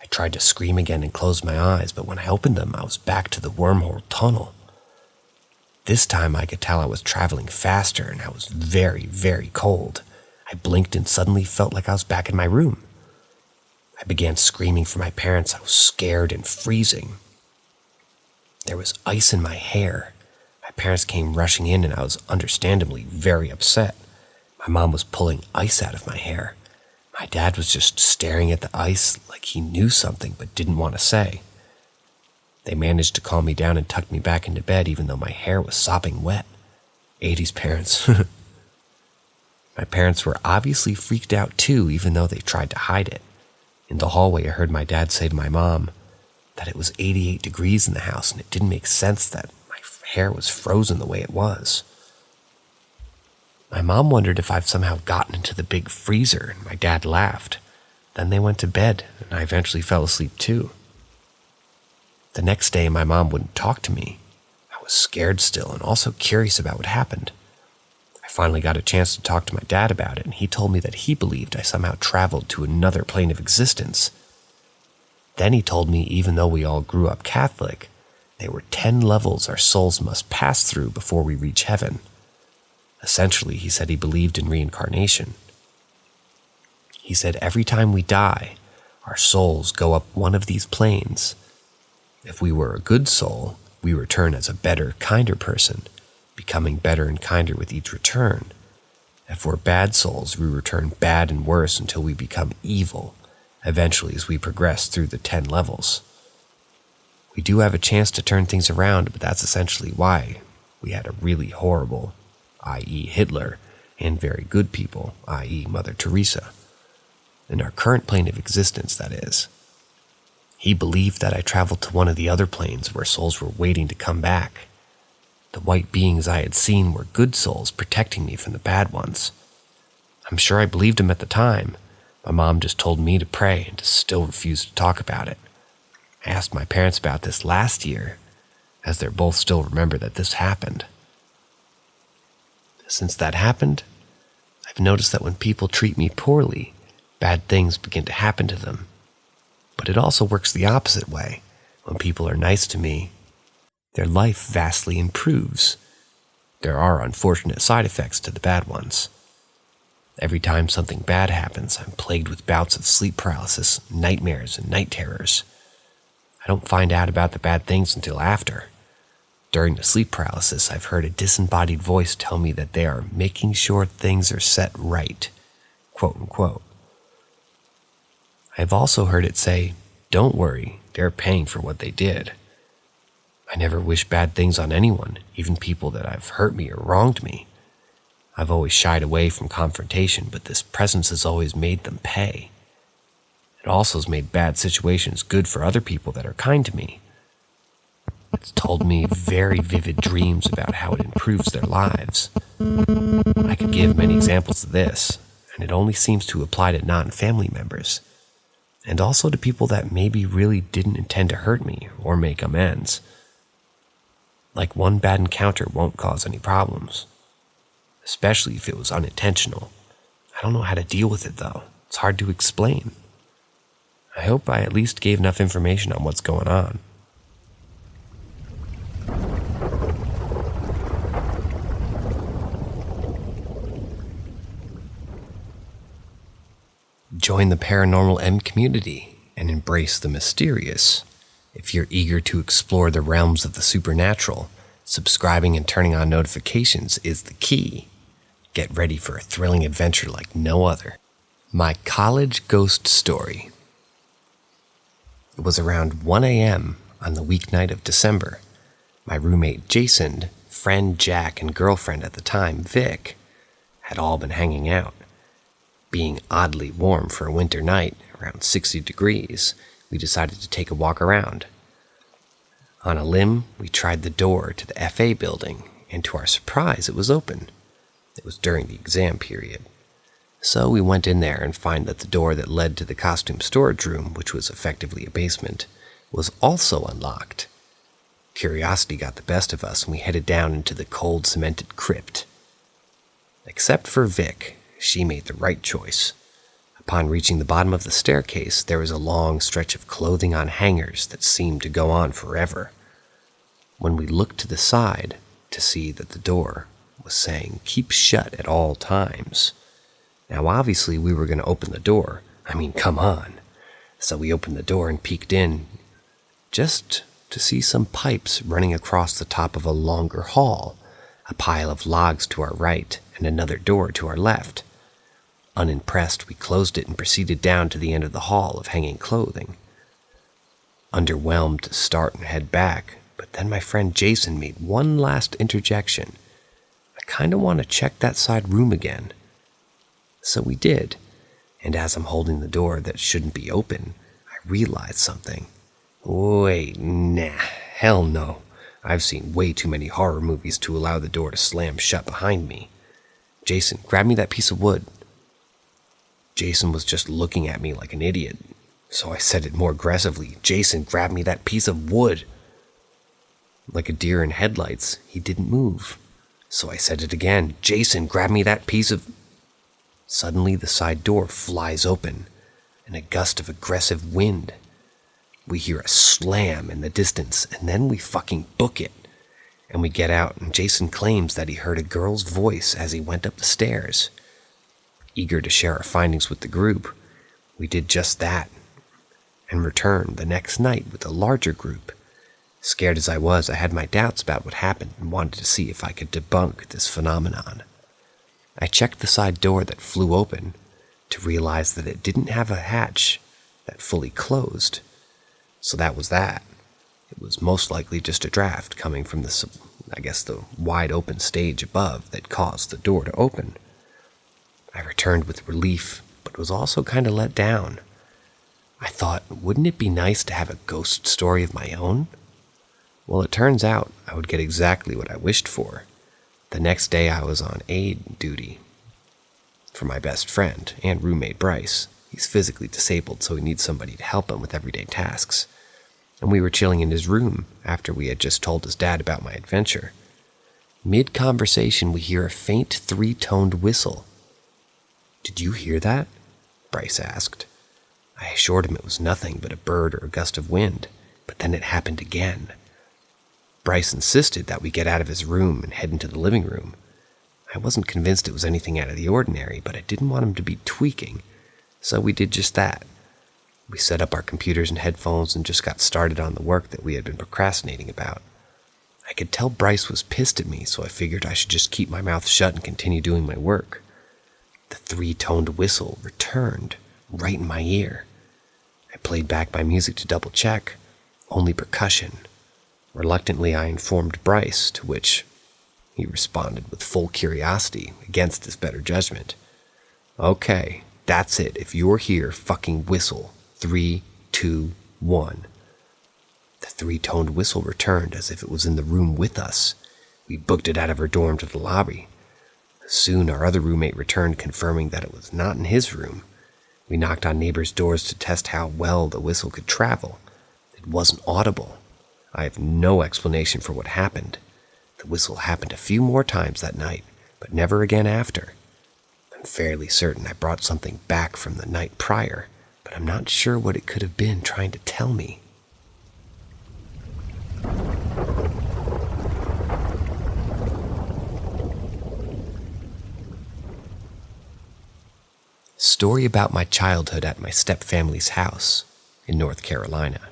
I tried to scream again and close my eyes, but when I opened them, I was back to the wormhole tunnel. This time I could tell I was traveling faster, and I was very, very cold. I blinked and suddenly felt like I was back in my room. I began screaming for my parents. I was scared and freezing. There was ice in my hair. My parents came rushing in, and I was understandably very upset. My mom was pulling ice out of my hair. My dad was just staring at the ice like he knew something but didn't want to say. They managed to calm me down and tuck me back into bed even though my hair was sopping wet. 80s parents. My parents were obviously freaked out too, even though they tried to hide it. In the hallway, I heard my dad say to my mom that it was 88 degrees in the house and it didn't make sense that my hair was frozen the way it was. My mom wondered if I've somehow gotten into the big freezer, and my dad laughed. Then they went to bed, and I eventually fell asleep too. The next day, my mom wouldn't talk to me. I was scared still and also curious about what happened. I finally got a chance to talk to my dad about it, and he told me that he believed I somehow traveled to another plane of existence. Then he told me even though we all grew up Catholic, there were 10 levels our souls must pass through before we reach heaven. Essentially, he said he believed in reincarnation. He said every time we die, our souls go up one of these planes. If we were a good soul, we return as a better, kinder person, becoming better and kinder with each return. If we're bad souls, we return bad and worse until we become evil, eventually as we progress through the 10 levels. We do have a chance to turn things around, but that's essentially why we had a really horrible, i.e. Hitler, and very good people, i.e. Mother Teresa. In our current plane of existence, that is. He believed that I traveled to one of the other planes where souls were waiting to come back. The white beings I had seen were good souls protecting me from the bad ones. I'm sure I believed him at the time. My mom just told me to pray and to still refuse to talk about it. I asked my parents about this last year, as they both still remember that this happened. Since that happened, I've noticed that when people treat me poorly, bad things begin to happen to them. But it also works the opposite way. When people are nice to me, their life vastly improves. There are unfortunate side effects to the bad ones. Every time something bad happens, I'm plagued with bouts of sleep paralysis, nightmares, and night terrors. I don't find out about the bad things until after. During the sleep paralysis, I've heard a disembodied voice tell me that they are making sure things are set right, quote unquote. I've also heard it say, don't worry, they're paying for what they did. I never wish bad things on anyone, even people that have hurt me or wronged me. I've always shied away from confrontation, but this presence has always made them pay. It also has made bad situations good for other people that are kind to me. It's told me very vivid dreams about how it improves their lives. I could give many examples of this, and it only seems to apply to non-family members, and also to people that maybe really didn't intend to hurt me or make amends. Like one bad encounter won't cause any problems, especially if it was unintentional. I don't know how to deal with it though. It's hard to explain. I hope I at least gave enough information on what's going on. Join the Paranormal M community and embrace the mysterious. If you're eager to explore the realms of the supernatural, Subscribing and turning on notifications is the key. Get ready for a thrilling adventure like no other. My college ghost story. It was around 1 a.m. on the weeknight of December. My roommate Jason, friend Jack, and girlfriend at the time, Vic, had all been hanging out. Being oddly warm for a winter night, around 60 degrees, we decided to take a walk around. On a limb, we tried the door to the FA building, and to our surprise, it was open. It was during the exam period. So we went in there and find that the door that led to the costume storage room, which was effectively a basement, was also unlocked. Curiosity got the best of us, and we headed down into the cold, cemented crypt. Except for Vic, she made the right choice. Upon reaching the bottom of the staircase, there was a long stretch of clothing on hangers that seemed to go on forever. When we looked to the side to see that the door was saying, "Keep shut at all times." Now obviously we were going to open the door. I mean, come on. So we opened the door and peeked in, just to see some pipes running across the top of a longer hall, a pile of logs to our right, and another door to our left. Unimpressed, we closed it and proceeded down to the end of the hall of hanging clothing. Underwhelmed to start and head back, but then my friend Jason made one last interjection. "I kinda want to check that side room again." So we did, and as I'm holding the door that shouldn't be open, I realized something. Wait, nah, hell no. I've seen way too many horror movies to allow the door to slam shut behind me. "Jason, grab me that piece of wood." Jason was just looking at me like an idiot, so I said it more aggressively. "Jason, grab me that piece of wood." Like a deer in headlights, he didn't move, so I said it again. "Jason, grab me that piece of..." Suddenly the side door flies open, and a gust of aggressive wind. We hear a slam in the distance, and then we fucking book it. And we get out, and Jason claims that he heard a girl's voice as he went up the stairs. Eager to share our findings with the group, we did just that, and returned the next night with a larger group. Scared as I was, I had my doubts about what happened and wanted to see if I could debunk this phenomenon. I checked the side door that flew open to realize that it didn't have a hatch that fully closed. So that was that. It was most likely just a draft coming from the wide open stage above that caused the door to open. I returned with relief, but was also kind of let down. I thought, wouldn't it be nice to have a ghost story of my own? Well, it turns out I would get exactly what I wished for. The next day I was on aid duty for my best friend and roommate Bryce. He's physically disabled, so he needs somebody to help him with everyday tasks. And we were chilling in his room after we had just told his dad about my adventure. Mid-conversation, we hear a faint three-toned whistle. "Did you hear that?" Bryce asked. I assured him it was nothing but a bird or a gust of wind, but then it happened again. Bryce insisted that we get out of his room and head into the living room. I wasn't convinced it was anything out of the ordinary, but I didn't want him to be tweaking, so we did just that. We set up our computers and headphones and just got started on the work that we had been procrastinating about. I could tell Bryce was pissed at me, so I figured I should just keep my mouth shut and continue doing my work. The three-toned whistle returned right in my ear. I played back my music to double-check. Only percussion. Reluctantly, I informed Bryce, to which he responded with full curiosity against his better judgment. "Okay, that's it. If you're here, fucking whistle. 3, 2, 1. The three-toned whistle returned as if it was in the room with us. We booked it out of her dorm to the lobby. Soon our other roommate returned, confirming that it was not in his room. We knocked on neighbors' doors to test how well the whistle could travel. It wasn't audible. I have no explanation for what happened. The whistle happened a few more times that night, but never again after. I'm fairly certain I brought something back from the night prior, but I'm not sure what it could have been trying to tell me." Story about my childhood at my stepfamily's house in North Carolina.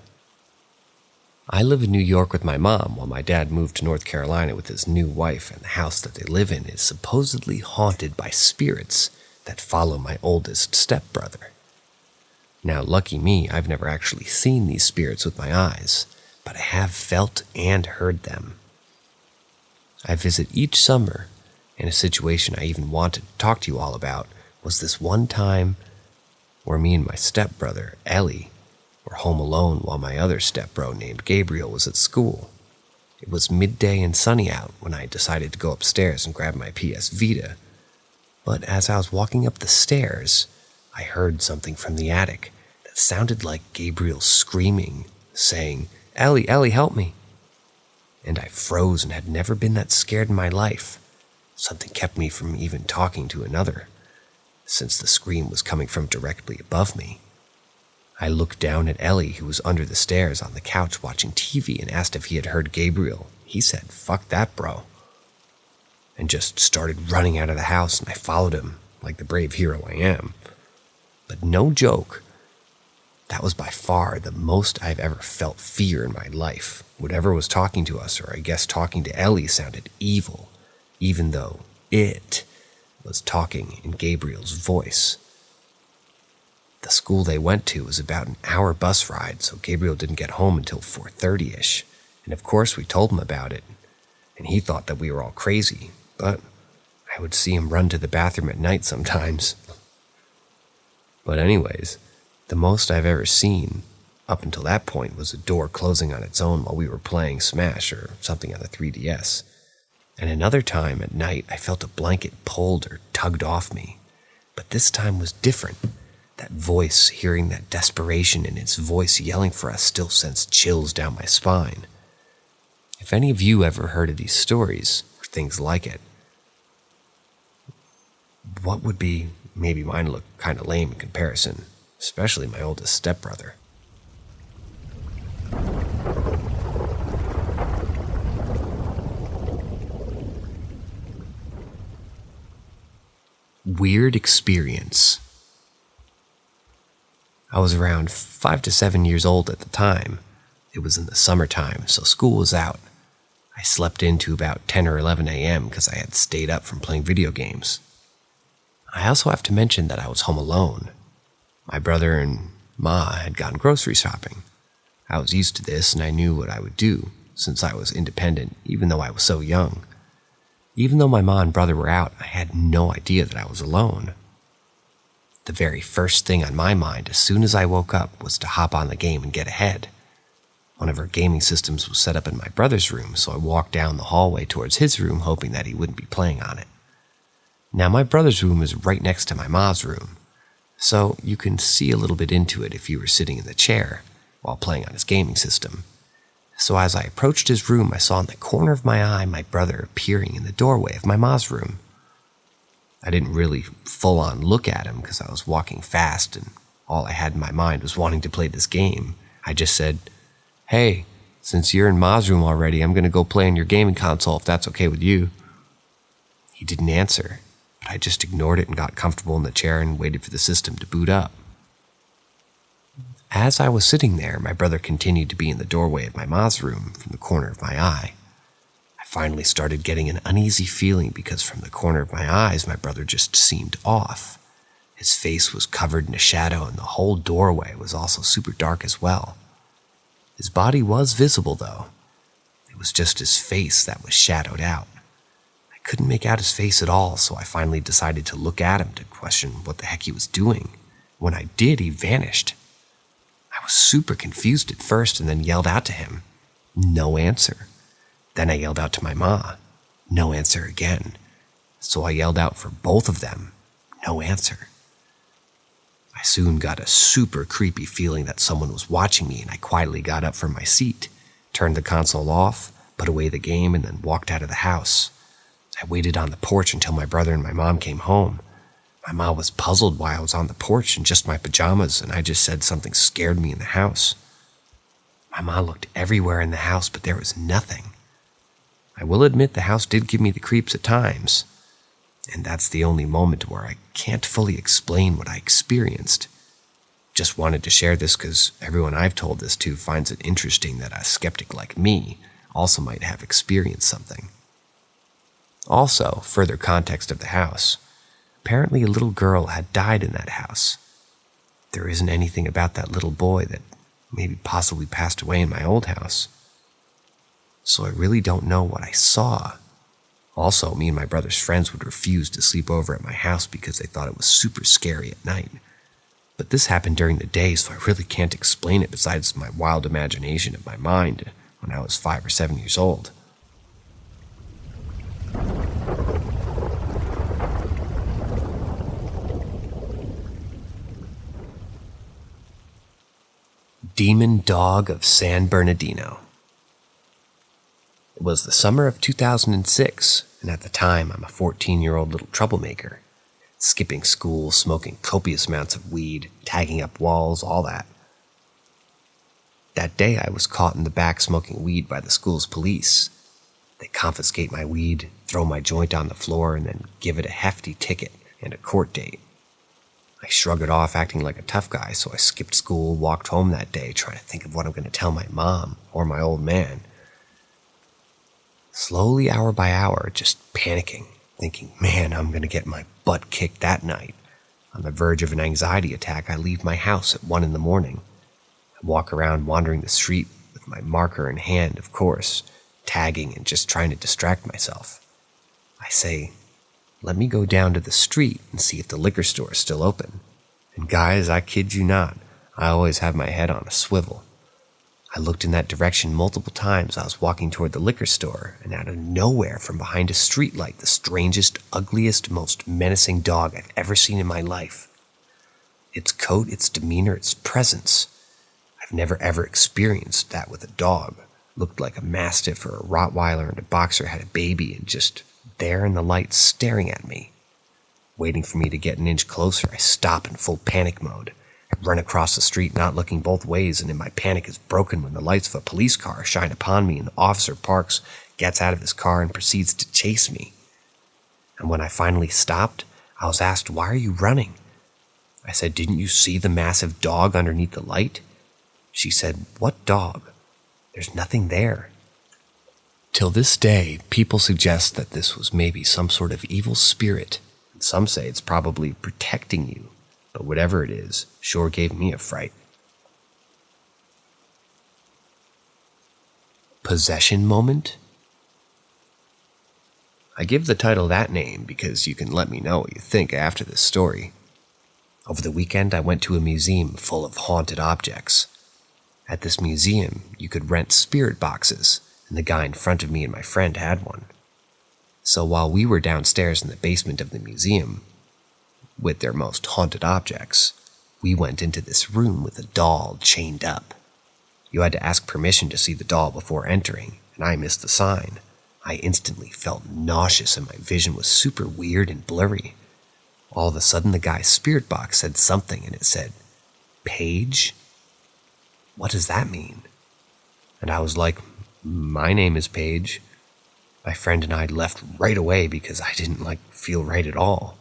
I live in New York with my mom while my dad moved to North Carolina with his new wife, and the house that they live in is supposedly haunted by spirits that follow my oldest stepbrother. Now, lucky me, I've never actually seen these spirits with my eyes, but I have felt and heard them. I visit each summer, and a situation I even wanted to talk to you all about was this one time where me and my stepbrother, Ellie, were home alone while my other stepbro named Gabriel was at school. It was midday and sunny out when I decided to go upstairs and grab my PS Vita, but as I was walking up the stairs, I heard something from the attic that sounded like Gabriel screaming, saying, "Ellie, Ellie, help me." And I froze and had never been that scared in my life. Something kept me from even talking to another, since the scream was coming from directly above me. I looked down at Ellie, who was under the stairs on the couch watching TV, and asked if he had heard Gabriel. He said, "Fuck that, bro," and just started running out of the house, and I followed him like the brave hero I am. But no joke, that was by far the most I've ever felt fear in my life. Whatever was talking to us, or I guess talking to Ellie, sounded evil, even though it was talking in Gabriel's voice. The school they went to was about an hour bus ride, so Gabriel didn't get home until 4:30-ish. And of course we told him about it, and he thought that we were all crazy, but I would see him run to the bathroom at night sometimes. But anyways, the most I've ever seen up until that point was a door closing on its own while we were playing Smash or something on the 3DS. And another time at night I felt a blanket pulled or tugged off me, but this time was different. That voice, hearing that desperation in its voice yelling for us, still sends chills down my spine. If any of you ever heard of these stories, or things like it, what would be, maybe mine look kind of lame in comparison, especially my oldest stepbrother. Weird experience. I was around 5 to 7 years old at the time. It was in the summertime, so school was out. I slept in to about 10 or 11 a.m. because I had stayed up from playing video games. I also have to mention that I was home alone. My brother and Ma had gone grocery shopping. I was used to this and I knew what I would do, since I was independent, even though I was so young. Even though my ma and brother were out, I had no idea that I was alone. The very first thing on my mind as soon as I woke up was to hop on the game and get ahead. One of our gaming systems was set up in my brother's room, so I walked down the hallway towards his room hoping that he wouldn't be playing on it. Now my brother's room is right next to my ma's room, so you can see a little bit into it if you were sitting in the chair while playing on his gaming system. So as I approached his room, I saw in the corner of my eye my brother appearing in the doorway of my ma's room. I didn't really full-on look at him because I was walking fast and all I had in my mind was wanting to play this game. I just said, "Hey, since you're in ma's room already, I'm going to go play on your gaming console if that's okay with you." He didn't answer, but I just ignored it and got comfortable in the chair and waited for the system to boot up. As I was sitting there, my brother continued to be in the doorway of my ma's room from the corner of my eye. I finally started getting an uneasy feeling because from the corner of my eyes, my brother just seemed off. His face was covered in a shadow and the whole doorway was also super dark as well. His body was visible though. It was just his face that was shadowed out. I couldn't make out his face at all, so I finally decided to look at him to question what the heck he was doing. When I did, he vanished. I was super confused at first and then yelled out to him. No answer. Then I yelled out to my ma. No answer again. So I yelled out for both of them. No answer. I soon got a super creepy feeling that someone was watching me, and I quietly got up from my seat, turned the console off, put away the game, and then walked out of the house. I waited on the porch until my brother and my mom came home. My mom was puzzled why I was on the porch in just my pajamas, and I just said something scared me in the house. My mom looked everywhere in the house, but there was nothing. I will admit the house did give me the creeps at times, and that's the only moment where I can't fully explain what I experienced. Just wanted to share this because everyone I've told this to finds it interesting that a skeptic like me also might have experienced something. Also, further context of the house. Apparently a little girl had died in that house. There isn't anything about that little boy that maybe possibly passed away in my old house. So I really don't know what I saw. Also, me and my brother's friends would refuse to sleep over at my house because they thought it was super scary at night. But this happened during the day, so I really can't explain it besides my wild imagination of my mind when I was 5 or 7 years old. Demon Dog of San Bernardino. It was the summer of 2006, and at the time I'm a 14-year-old little troublemaker. Skipping school, smoking copious amounts of weed, tagging up walls, all that. That day I was caught in the back smoking weed by the school's police. They confiscate my weed, throw my joint on the floor, and then give it a hefty ticket and a court date. I shrug it off acting like a tough guy, so I skipped school, walked home that day trying to think of what I'm going to tell my mom or my old man. Slowly, hour by hour, just panicking, thinking, man, I'm going to get my butt kicked that night. On the verge of an anxiety attack, I leave my house at 1 a.m. I walk around wandering the street with my marker in hand, of course, tagging and just trying to distract myself. I say, let me go down to the street and see if the liquor store is still open. And guys, I kid you not, I always have my head on a swivel. I looked in that direction multiple times. I was walking toward the liquor store, and out of nowhere from behind a streetlight, the strangest, ugliest, most menacing dog I've ever seen in my life. Its coat, its demeanor, its presence. I've never ever experienced that with a dog. Looked like a mastiff or a Rottweiler and a boxer had a baby and just there in the light staring at me. Waiting for me to get an inch closer, I stop in full panic mode. I run across the street, not looking both ways, and in my panic is broken when the lights of a police car shine upon me and the officer parks, gets out of his car, and proceeds to chase me. And when I finally stopped, I was asked, "Why are you running?" I said, "Didn't you see the massive dog underneath the light?" She said, "What dog? There's nothing there." Till this day, people suggest that this was maybe some sort of evil spirit, and some say it's probably protecting you. But whatever it is, sure gave me a fright. Possession moment? I give the title that name because you can let me know what you think after this story. Over the weekend, I went to a museum full of haunted objects. At this museum, you could rent spirit boxes, and the guy in front of me and my friend had one. So while we were downstairs in the basement of the museum, with their most haunted objects, we went into this room with a doll chained up. You had to ask permission to see the doll before entering, and I missed the sign. I instantly felt nauseous and my vision was super weird and blurry. All of a sudden, the guy's spirit box said something, and it said, "Paige? What does that mean?" And I was like, "My name is Paige." My friend and I left right away because I didn't feel right at all.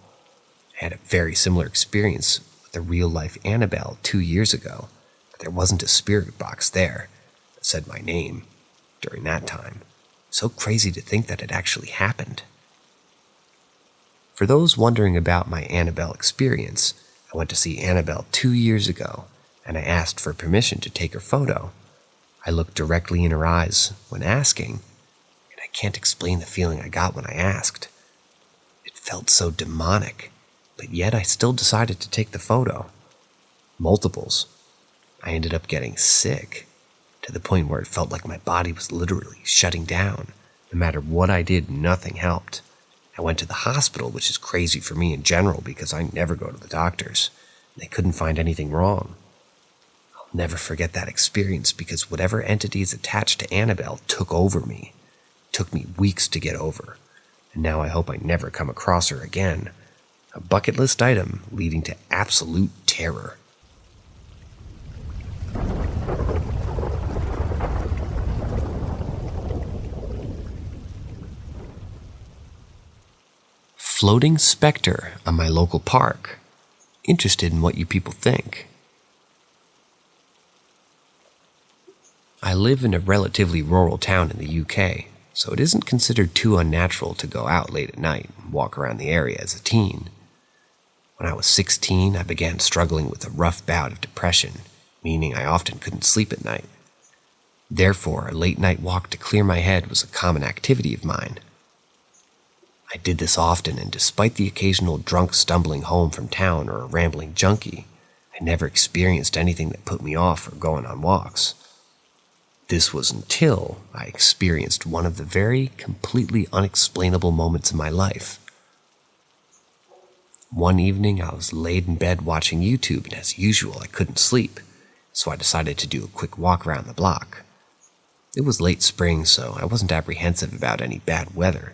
I had a very similar experience with a real-life Annabelle 2 years ago, but there wasn't a spirit box there that said my name during that time. So crazy to think that it actually happened. For those wondering about my Annabelle experience, I went to see Annabelle 2 years ago, and I asked for permission to take her photo. I looked directly in her eyes when asking, and I can't explain the feeling I got when I asked. It felt so demonic, but yet I still decided to take the photo. Multiples. I ended up getting sick, to the point where it felt like my body was literally shutting down. No matter what I did, nothing helped. I went to the hospital, which is crazy for me in general because I never go to the doctors. They couldn't find anything wrong. I'll never forget that experience because whatever entity is attached to Annabelle took over me. It took me weeks to get over, and now I hope I never come across her again. A bucket list item leading to absolute terror. Floating specter on my local park. Interested in what you people think. I live in a relatively rural town in the UK, so it isn't considered too unnatural to go out late at night and walk around the area as a teen. When I was 16, I began struggling with a rough bout of depression, meaning I often couldn't sleep at night. Therefore, a late-night walk to clear my head was a common activity of mine. I did this often, and despite the occasional drunk stumbling home from town or a rambling junkie, I never experienced anything that put me off for going on walks. This was until I experienced one of the very completely unexplainable moments in my life. One evening, I was laid in bed watching YouTube, and as usual, I couldn't sleep, so I decided to do a quick walk around the block. It was late spring, so I wasn't apprehensive about any bad weather.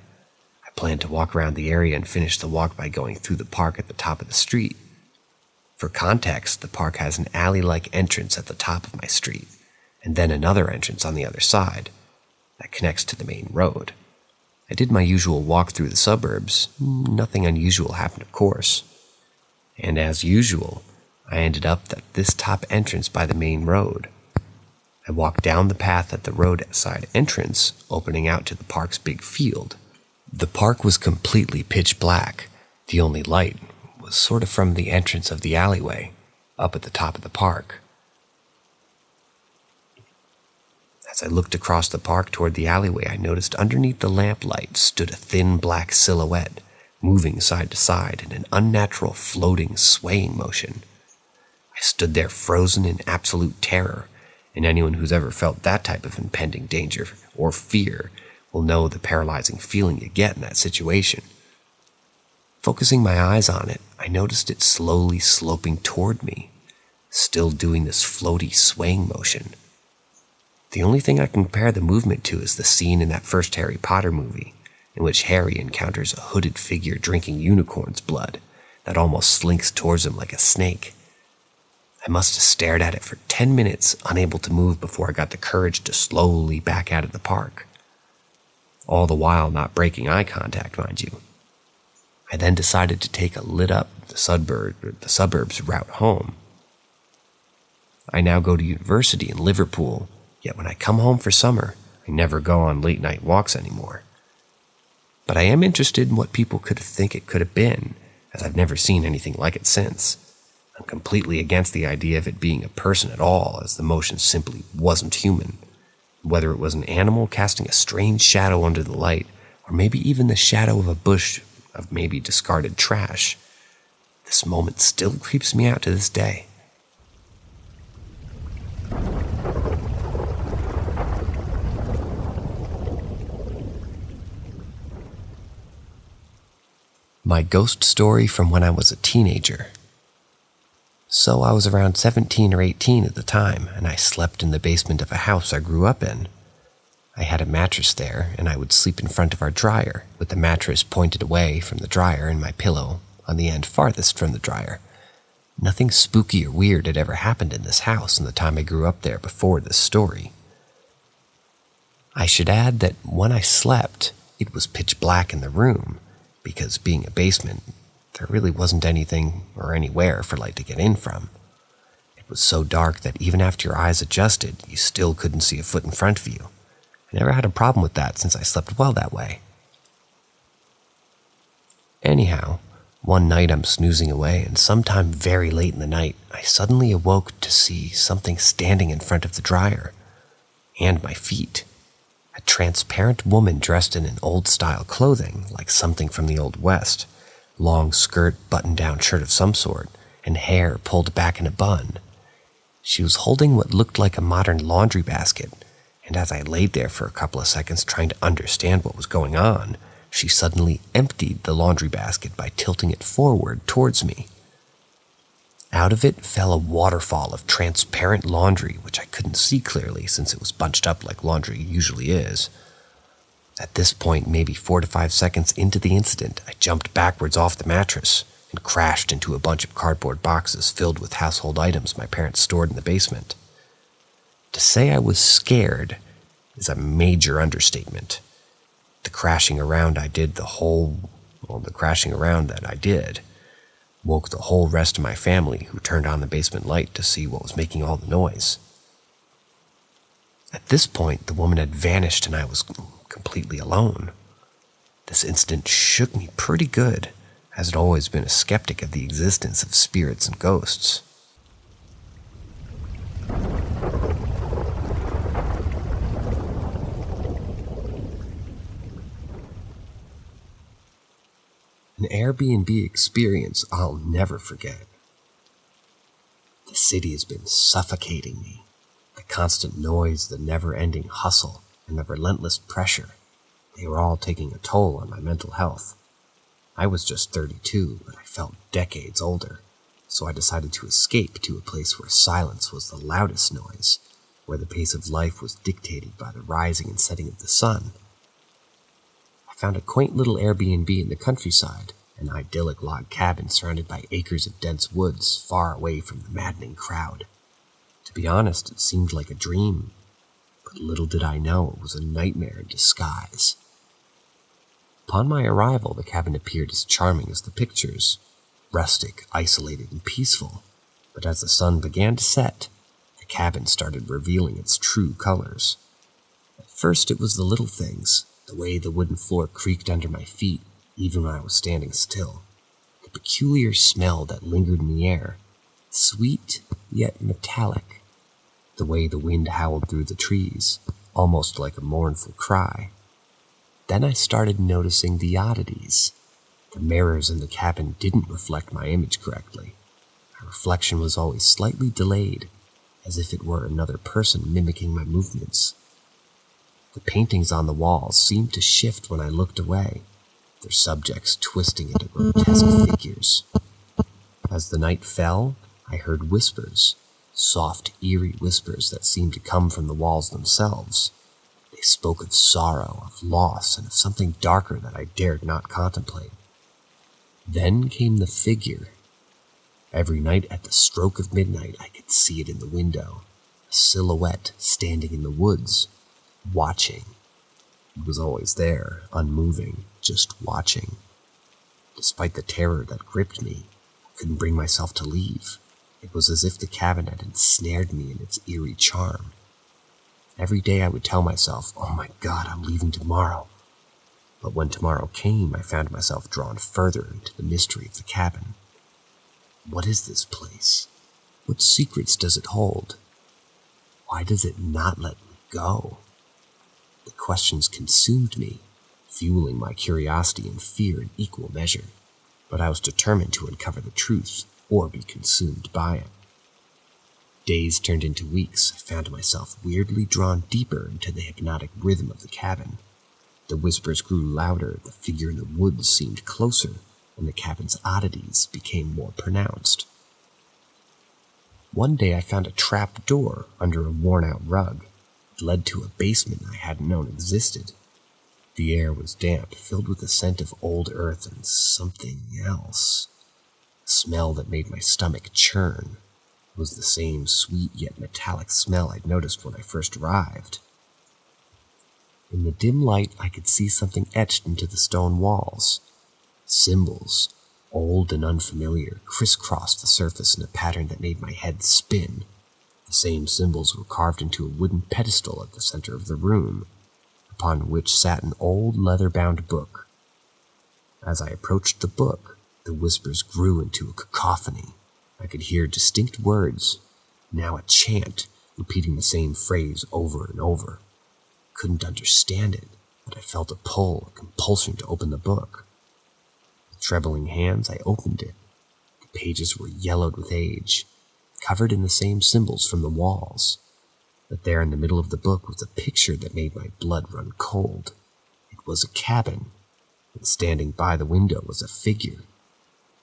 I planned to walk around the area and finish the walk by going through the park at the top of the street. For context, the park has an alley-like entrance at the top of my street, and then another entrance on the other side that connects to the main road. I did my usual walk through the suburbs. Nothing unusual happened, of course. And as usual, I ended up at this top entrance by the main road. I walked down the path at the roadside entrance, opening out to the park's big field. The park was completely pitch black. The only light was sort of from the entrance of the alleyway, up at the top of the park. As I looked across the park toward the alleyway, I noticed underneath the lamplight stood a thin black silhouette, moving side to side in an unnatural floating, swaying motion. I stood there frozen in absolute terror, and anyone who's ever felt that type of impending danger or fear will know the paralyzing feeling you get in that situation. Focusing my eyes on it, I noticed it slowly sloping toward me, still doing this floaty, swaying motion. The only thing I can compare the movement to is the scene in that first Harry Potter movie, in which Harry encounters a hooded figure drinking unicorn's blood that almost slinks towards him like a snake. I must have stared at it for 10 minutes, unable to move before I got the courage to slowly back out of the park. All the while not breaking eye contact, mind you. I then decided to take a lit-up the suburbs route home. I now go to university in Liverpool, yet when I come home for summer, I never go on late-night walks anymore. But I am interested in what people could think it could have been, as I've never seen anything like it since. I'm completely against the idea of it being a person at all, as the motion simply wasn't human. Whether it was an animal casting a strange shadow under the light, or maybe even the shadow of a bush of maybe discarded trash, this moment still creeps me out to this day. My ghost story from when I was a teenager. So I was around 17 or 18 at the time, and I slept in the basement of a house I grew up in. I had a mattress there, and I would sleep in front of our dryer, with the mattress pointed away from the dryer and my pillow on the end farthest from the dryer. Nothing spooky or weird had ever happened in this house in the time I grew up there before this story. I should add that when I slept, it was pitch black in the room, because being a basement, there really wasn't anything or anywhere for light to get in from. It was so dark that even after your eyes adjusted, you still couldn't see a foot in front of you. I never had a problem with that since I slept well that way. Anyhow, one night I'm snoozing away, and sometime very late in the night, I suddenly awoke to see something standing in front of the dryer, and my feet. A transparent woman dressed in an old-style clothing, like something from the Old West, long skirt, button-down shirt of some sort, and hair pulled back in a bun. She was holding what looked like a modern laundry basket, and as I laid there for a couple of seconds trying to understand what was going on, she suddenly emptied the laundry basket by tilting it forward towards me. Out of it fell a waterfall of transparent laundry, which I couldn't see clearly since it was bunched up like laundry usually is. At this point, maybe 4 to 5 seconds into the incident, I jumped backwards off the mattress and crashed into a bunch of cardboard boxes filled with household items my parents stored in the basement. To say I was scared is a major understatement. The crashing around that I did woke the whole rest of my family, who turned on the basement light to see what was making all the noise. At this point, the woman had vanished and I was completely alone. This incident shook me pretty good, as I'd always been a skeptic of the existence of spirits and ghosts. An Airbnb experience I'll never forget. The city has been suffocating me. The constant noise, the never-ending hustle, and the relentless pressure. They were all taking a toll on my mental health. I was just 32, but I felt decades older, so I decided to escape to a place where silence was the loudest noise, where the pace of life was dictated by the rising and setting of the sun. I found a quaint little Airbnb in the countryside, an idyllic log cabin surrounded by acres of dense woods far away from the maddening crowd. To be honest, it seemed like a dream, but little did I know it was a nightmare in disguise. Upon my arrival, the cabin appeared as charming as the pictures, rustic, isolated, and peaceful, but as the sun began to set, the cabin started revealing its true colors. At first it was the little things, the way the wooden floor creaked under my feet, even when I was standing still, the peculiar smell that lingered in the air, sweet yet metallic, the way the wind howled through the trees, almost like a mournful cry. Then I started noticing the oddities. The mirrors in the cabin didn't reflect my image correctly. My reflection was always slightly delayed, as if it were another person mimicking my movements. The paintings on the walls seemed to shift when I looked away, their subjects twisting into grotesque figures. As the night fell, I heard whispers, soft, eerie whispers that seemed to come from the walls themselves. They spoke of sorrow, of loss, and of something darker that I dared not contemplate. Then came the figure. Every night at the stroke of midnight, I could see it in the window, a silhouette standing in the woods, watching. It was always there, unmoving, just watching. Despite the terror that gripped me, I couldn't bring myself to leave. It was as if the cabin had ensnared me in its eerie charm. Every day I would tell myself, oh my God, I'm leaving tomorrow. But when tomorrow came, I found myself drawn further into the mystery of the cabin. What is this place? What secrets does it hold? Why does it not let me go? The questions consumed me, fueling my curiosity and fear in equal measure, but I was determined to uncover the truth or be consumed by it. Days turned into weeks. I found myself weirdly drawn deeper into the hypnotic rhythm of the cabin. The whispers grew louder, the figure in the woods seemed closer, and the cabin's oddities became more pronounced. One day I found a trap door under a worn-out rug. It led to a basement I hadn't known existed. The air was damp, filled with the scent of old earth and something else. A smell that made my stomach churn. It was the same sweet yet metallic smell I'd noticed when I first arrived. In the dim light, I could see something etched into the stone walls. Symbols, old and unfamiliar, crisscrossed the surface in a pattern that made my head spin. The same symbols were carved into a wooden pedestal at the center of the room, upon which sat an old leather-bound book. As I approached the book, the whispers grew into a cacophony. I could hear distinct words, now a chant, repeating the same phrase over and over. Couldn't understand it, but I felt a pull, a compulsion to open the book. With trembling hands, I opened it. The pages were yellowed with age, covered in the same symbols from the walls. But there in the middle of the book was a picture that made my blood run cold. It was a cabin, and standing by the window was a figure.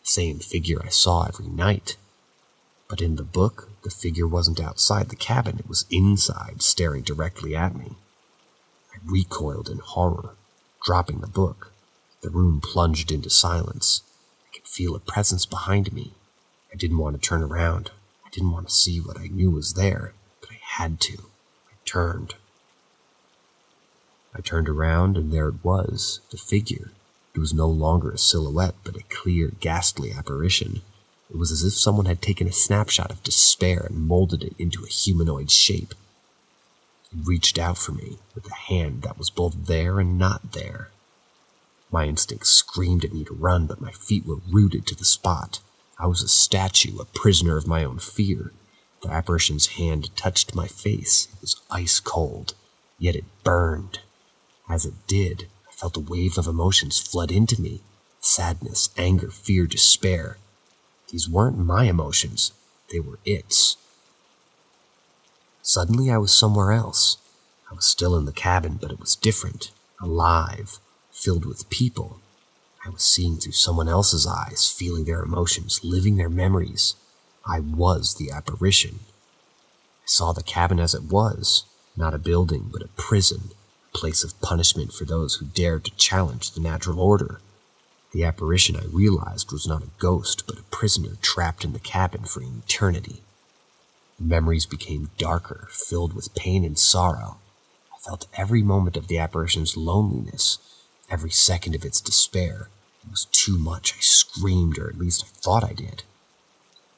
The same figure I saw every night. But in the book, the figure wasn't outside the cabin, it was inside, staring directly at me. I recoiled in horror, dropping the book. The room plunged into silence. I could feel a presence behind me. I didn't want to turn around. I didn't want to see what I knew was there, but I had to. I turned around, and there it was, the figure. It was no longer a silhouette, but a clear, ghastly apparition. It was as if someone had taken a snapshot of despair and molded it into a humanoid shape. It reached out for me with a hand that was both there and not there. My instincts screamed at me to run, but my feet were rooted to the spot. I was a statue, a prisoner of my own fear. The apparition's hand touched my face. It was ice cold, yet it burned. As it did, I felt a wave of emotions flood into me. Sadness, anger, fear, despair. These weren't my emotions. They were its. Suddenly I was somewhere else. I was still in the cabin, but it was different, alive, filled with people. I was seeing through someone else's eyes, feeling their emotions, living their memories. I was the apparition. I saw the cabin as it was, not a building, but a prison, a place of punishment for those who dared to challenge the natural order. The apparition, I realized, was not a ghost, but a prisoner trapped in the cabin for an eternity. The memories became darker, filled with pain and sorrow. I felt every moment of the apparition's loneliness, every second of its despair. It was too much. I screamed, or at least I thought I did.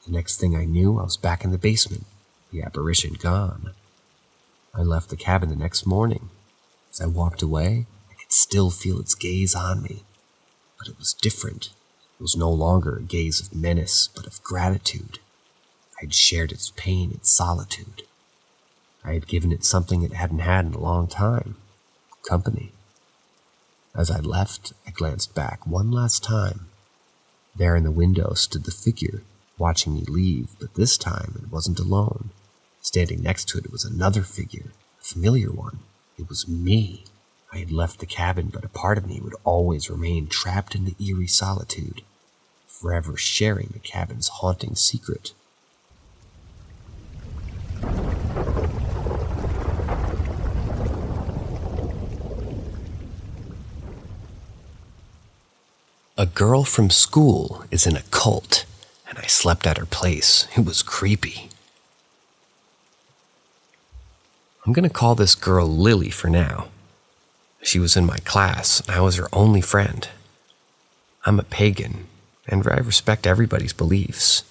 The next thing I knew, I was back in the basement, the apparition gone. I left the cabin the next morning. As I walked away, I could still feel its gaze on me. But it was different. It was no longer a gaze of menace, but of gratitude. I had shared its pain, its solitude. I had given it something it hadn't had in a long time, company. As I left, I glanced back one last time. There in the window stood the figure, watching me leave, but this time it wasn't alone. Standing next to it was another figure, a familiar one. It was me. I had left the cabin, but a part of me would always remain trapped in the eerie solitude, forever sharing the cabin's haunting secret. A girl from school is in a cult, and I slept at her place. It was creepy. I'm going to call this girl Lily for now. She was in my class, and I was her only friend. I'm a pagan, and I respect everybody's beliefs.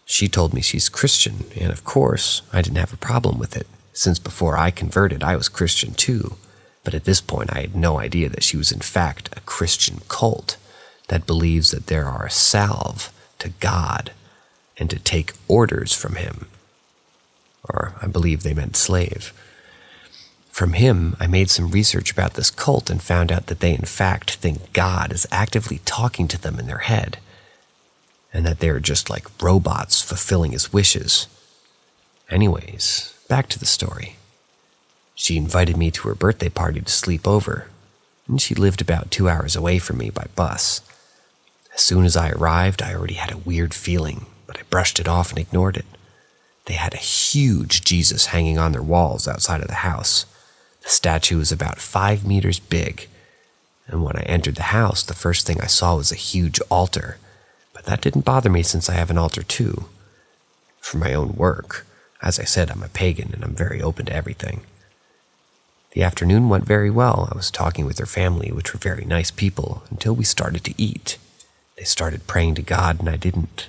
She told me she's Christian, and of course, I didn't have a problem with it, since before I converted, I was Christian too. But at this point, I had no idea that she was in fact a Christian cult that believes that there are a salve to God and to take orders from him. Or I believe they meant slave. From him, I made some research about this cult and found out that they in fact think God is actively talking to them in their head, and that they're just like robots fulfilling his wishes. Anyways, back to the story. She invited me to her birthday party to sleep over, and she lived about 2 hours away from me by bus. As soon as I arrived, I already had a weird feeling, but I brushed it off and ignored it. They had a huge Jesus hanging on their walls outside of the house. The statue was about 5 meters big, and when I entered the house, the first thing I saw was a huge altar, but that didn't bother me since I have an altar too. For my own work. As I said, I'm a pagan and I'm very open to everything. The afternoon went very well. I was talking with her family, which were very nice people, until we started to eat. They started praying to God and I didn't,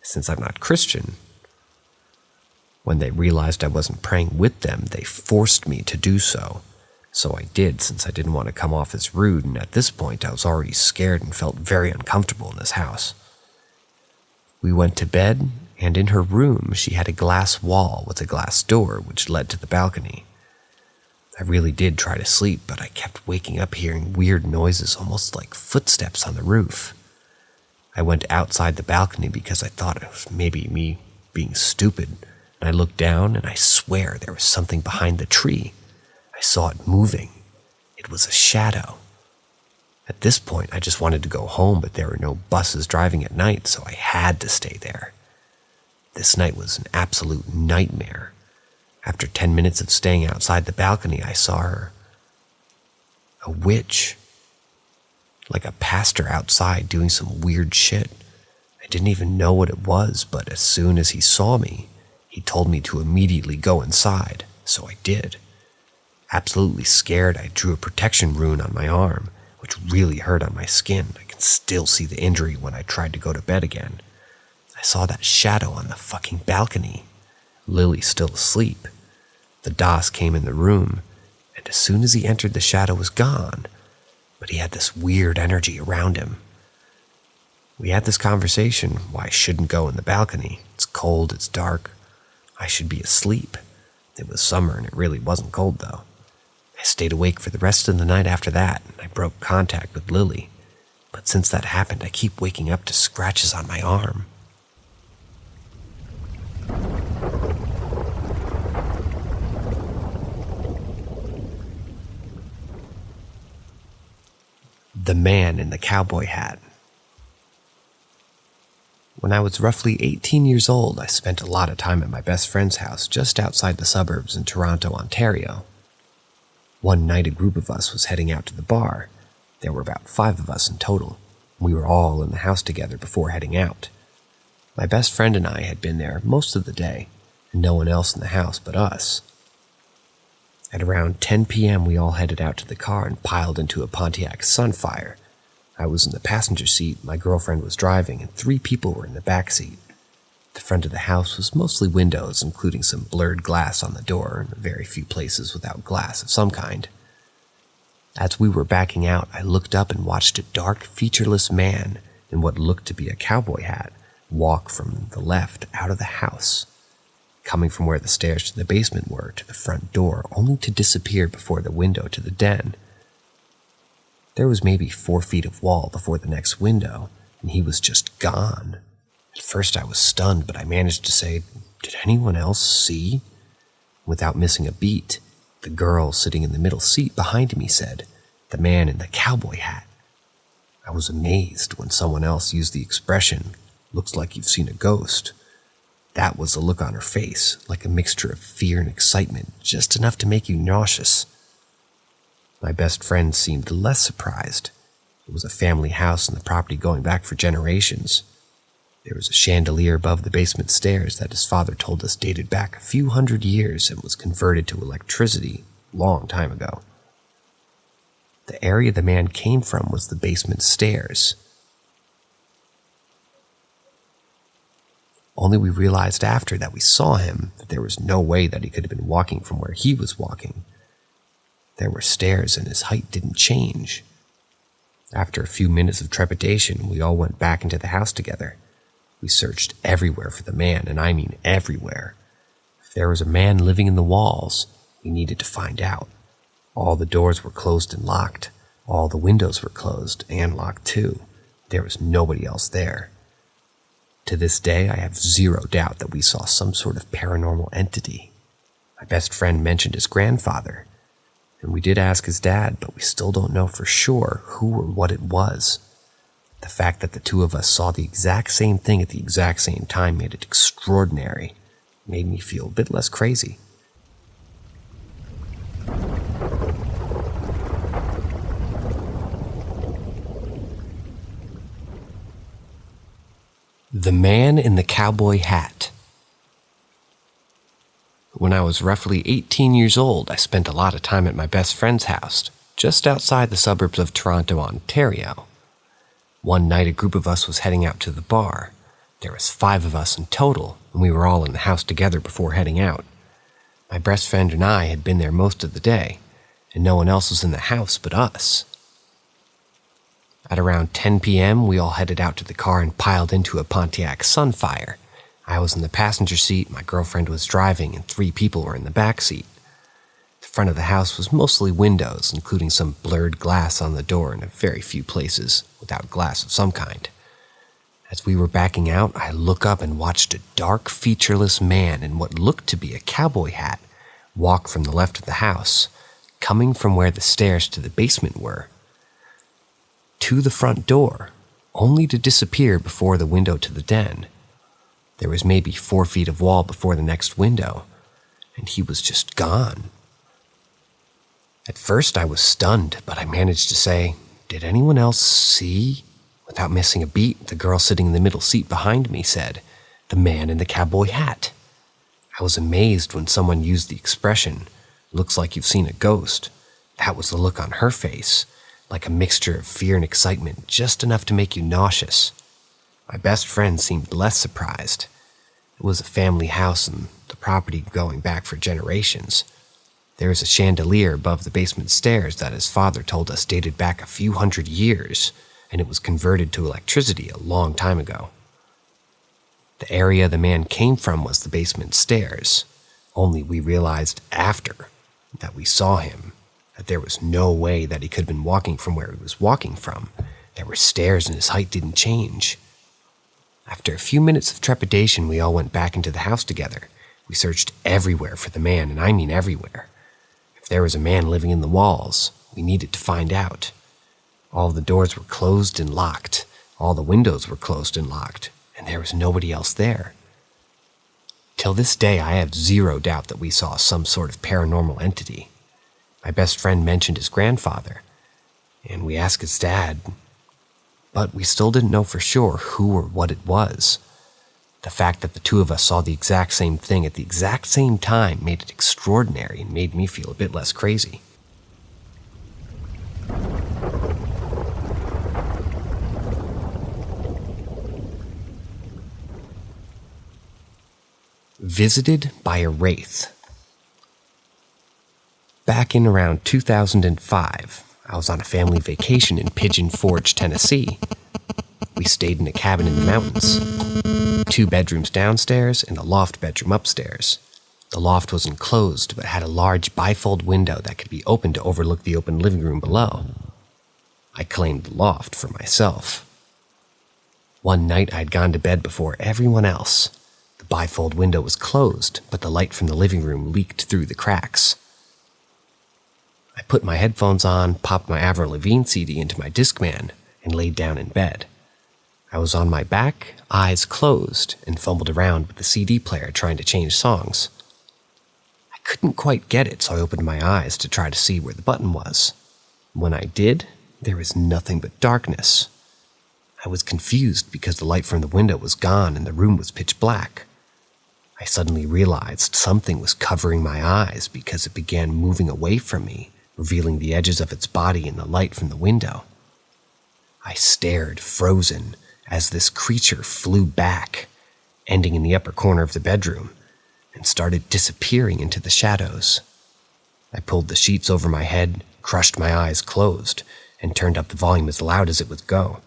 since I'm not Christian. When they realized I wasn't praying with them, they forced me to do so. So I did, since I didn't want to come off as rude, and at this point I was already scared and felt very uncomfortable in this house. We went to bed, and in her room she had a glass wall with a glass door which led to the balcony. I really did try to sleep, but I kept waking up hearing weird noises, almost like footsteps on the roof. I went outside the balcony because I thought it was maybe me being stupid. I looked down, and I swear there was something behind the tree. I saw it moving. It was a shadow. At this point, I just wanted to go home, but there were no buses driving at night, so I had to stay there. This night was an absolute nightmare. After 10 minutes of staying outside the balcony, I saw her. A witch. Like a pastor outside doing some weird shit. I didn't even know what it was, but as soon as he saw me, he told me to immediately go inside, so I did. Absolutely scared, I drew a protection rune on my arm, which really hurt on my skin. I can still see the injury when I tried to go to bed again. I saw that shadow on the fucking balcony. Lily still asleep. The DOS came in the room, and as soon as he entered, the shadow was gone, but he had this weird energy around him. We had this conversation why I shouldn't go in the balcony. It's cold, it's dark. I should be asleep. It was summer and it really wasn't cold though. I stayed awake for the rest of the night after that, and I broke contact with Lily. But since that happened, I keep waking up to scratches on my arm. The Man in the Cowboy Hat. When I was roughly 18 years old, I spent a lot of time at my best friend's house just outside the suburbs in Toronto, Ontario. One night, a group of us was heading out to the bar. There were about 5 of us in total. We were all in the house together before heading out. My best friend and I had been there most of the day, and no one else in the house but us. At around 10 p.m., we all headed out to the car and piled into a Pontiac Sunfire. I was in the passenger seat, my girlfriend was driving, and 3 people were in the back seat. The front of the house was mostly windows, including some blurred glass on the door and very few places without glass of some kind. As we were backing out, I looked up and watched a dark, featureless man in what looked to be a cowboy hat walk from the left out of the house, coming from where the stairs to the basement were to the front door, only to disappear before the window to the den. There was maybe 4 feet of wall before the next window, and he was just gone. At first I was stunned, but I managed to say, "Did anyone else see?" Without missing a beat, the girl sitting in the middle seat behind me said, "The man in the cowboy hat." I was amazed when someone else used the expression, "Looks like you've seen a ghost." That was the look on her face, like a mixture of fear and excitement, just enough to make you nauseous. My best friend seemed less surprised. It was a family house and the property going back for generations. There was a chandelier above the basement stairs that his father told us dated back a few hundred years and was converted to electricity a long time ago. The area the man came from was the basement stairs. Only we realized after that we saw him that there was no way that he could have been walking from where he was walking. There were stairs and his height didn't change. After a few minutes of trepidation, we all went back into the house together. We searched everywhere for the man, and I mean everywhere. If there was a man living in the walls, we needed to find out. All the doors were closed and locked. All the windows were closed and locked too. There was nobody else there. To this day, I have zero doubt that we saw some sort of paranormal entity. My best friend mentioned his grandfather, and we did ask his dad, but we still don't know for sure who or what it was. The fact that the 2 of us saw the exact same thing at the exact same time made it extraordinary. It made me feel a bit less crazy. The Man in the Cowboy Hat. When I was roughly 18 years old, I spent a lot of time at my best friend's house, just outside the suburbs of Toronto, Ontario. One night, a group of us was heading out to the bar. There was 5 of us in total, and we were all in the house together before heading out. My best friend and I had been there most of the day, and no one else was in the house but us. At around 10 p.m., we all headed out to the car and piled into a Pontiac Sunfire. I was in the passenger seat, my girlfriend was driving, and 3 people were in the back seat. The front of the house was mostly windows, including some blurred glass on the door and a very few places without glass of some kind. As we were backing out, I looked up and watched a dark, featureless man in what looked to be a cowboy hat walk from the left of the house, coming from where the stairs to the basement were, to the front door, only to disappear before the window to the den. There was maybe 4 feet of wall before the next window, and he was just gone. At first I was stunned, but I managed to say, "Did anyone else see?" Without missing a beat, the girl sitting in the middle seat behind me said, "The man in the cowboy hat." I was amazed when someone used the expression, "Looks like you've seen a ghost." That was the look on her face, like a mixture of fear and excitement, just enough to make you nauseous. My best friend seemed less surprised. It was a family house and the property going back for generations. There is a chandelier above the basement stairs that his father told us dated back a few hundred years, and it was converted to electricity a long time ago. The area the man came from was the basement stairs, only we realized after that we saw him that there was no way that he could have been walking from where he was walking from. There were stairs and his height didn't change. After a few minutes of trepidation, we all went back into the house together. We searched everywhere for the man, and I mean everywhere. If there was a man living in the walls, we needed to find out. All the doors were closed and locked. All the windows were closed and locked, and there was nobody else there. Till this day, I have zero doubt that we saw some sort of paranormal entity. My best friend mentioned his grandfather, and we asked his dad, but we still didn't know for sure who or what it was. The fact that the two of us saw the exact same thing at the exact same time made it extraordinary and made me feel a bit less crazy. Visited by a wraith. Back in around 2005, I was on a family vacation in Pigeon Forge, Tennessee. We stayed in a cabin in the mountains. 2 bedrooms downstairs and a loft bedroom upstairs. The loft was enclosed but had a large bifold window that could be opened to overlook the open living room below. I claimed the loft for myself. One night I'd gone to bed before everyone else. The bifold window was closed, but the light from the living room leaked through the cracks. I put my headphones on, popped my Avril Lavigne CD into my Discman, and laid down in bed. I was on my back, eyes closed, and fumbled around with the CD player trying to change songs. I couldn't quite get it, so I opened my eyes to try to see where the button was. When I did, there was nothing but darkness. I was confused because the light from the window was gone and the room was pitch black. I suddenly realized something was covering my eyes because it began moving away from me, revealing the edges of its body in the light from the window. I stared, frozen, as this creature flew back, ending in the upper corner of the bedroom, and started disappearing into the shadows. I pulled the sheets over my head, crushed my eyes closed, and turned up the volume as loud as it would go.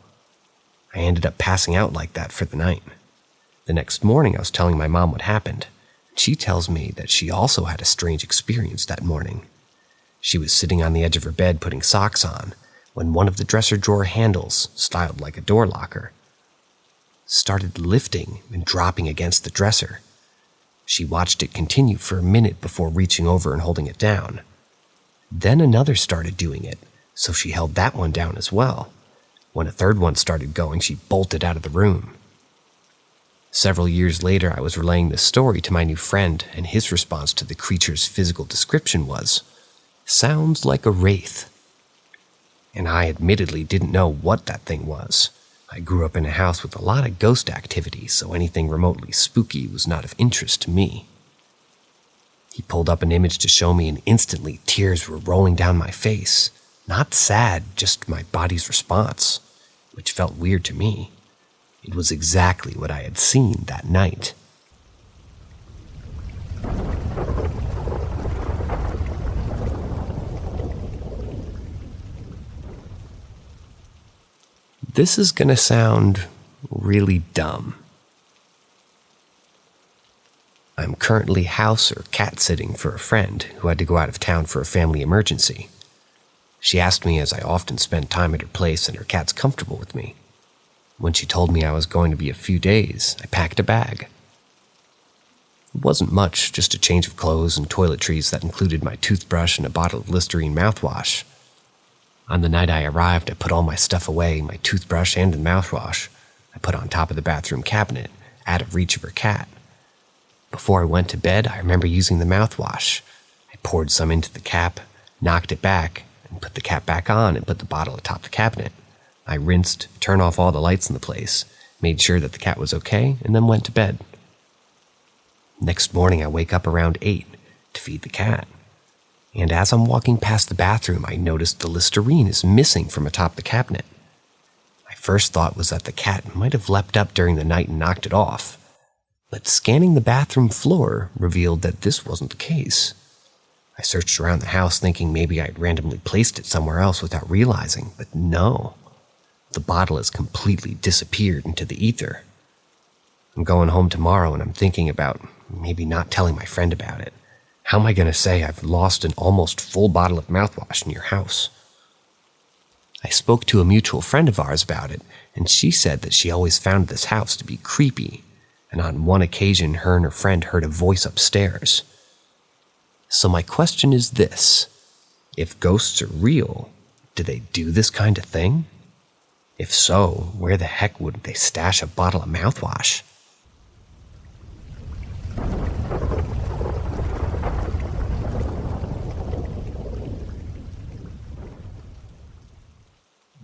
I ended up passing out like that for the night. The next morning, I was telling my mom what happened. She tells me that she also had a strange experience that morning. She was sitting on the edge of her bed putting socks on when one of the dresser drawer handles, styled like a door locker, started lifting and dropping against the dresser. She watched it continue for a minute before reaching over and holding it down. Then another started doing it, so she held that one down as well. When a third one started going, she bolted out of the room. Several years later, I was relaying this story to my new friend, and his response to the creature's physical description was, "Sounds like a wraith." And I admittedly didn't know what that thing was. I grew up in a house with a lot of ghost activity, so anything remotely spooky was not of interest to me. He pulled up an image to show me, and instantly tears were rolling down my face. Not sad, just my body's response, which felt weird to me. It was exactly what I had seen that night. This is going to sound really dumb. I'm currently house or cat sitting for a friend who had to go out of town for a family emergency. She asked me as I often spend time at her place and her cat's comfortable with me. When she told me I was going to be a few days, I packed a bag. It wasn't much, just a change of clothes and toiletries that included my toothbrush and a bottle of Listerine mouthwash. On the night I arrived, I put all my stuff away, my toothbrush and the mouthwash. I put on top of the bathroom cabinet, out of reach of her cat. Before I went to bed, I remember using the mouthwash. I poured some into the cap, knocked it back, and put the cap back on and put the bottle atop the cabinet. I rinsed, turned off all the lights in the place, made sure that the cat was okay, and then went to bed. Next morning, I wake up around 8 to feed the cat. And as I'm walking past the bathroom, I noticed the Listerine is missing from atop the cabinet. My first thought was that the cat might have leapt up during the night and knocked it off. But scanning the bathroom floor revealed that this wasn't the case. I searched around the house thinking maybe I'd randomly placed it somewhere else without realizing, but no. The bottle has completely disappeared into the ether. I'm going home tomorrow and I'm thinking about maybe not telling my friend about it. How am I going to say I've lost an almost full bottle of mouthwash in your house? I spoke to a mutual friend of ours about it, and she said that she always found this house to be creepy, and on one occasion her and her friend heard a voice upstairs. So my question is this: if ghosts are real, do they do this kind of thing? If so, where the heck would they stash a bottle of mouthwash?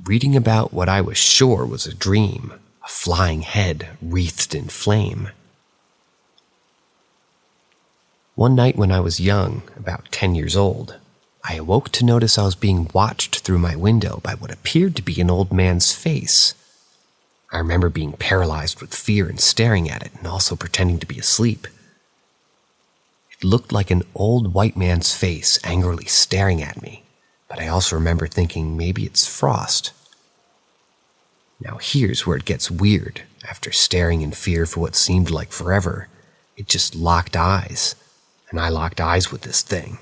Reading about what I was sure was a dream, a flying head wreathed in flame. One night when I was young, about 10 years old, I awoke to notice I was being watched through my window by what appeared to be an old man's face. I remember being paralyzed with fear and staring at it and also pretending to be asleep. It looked like an old white man's face angrily staring at me, but I also remember thinking maybe it's Frost. Now here's where it gets weird. After staring in fear for what seemed like forever, it just locked eyes, and I locked eyes with this thing.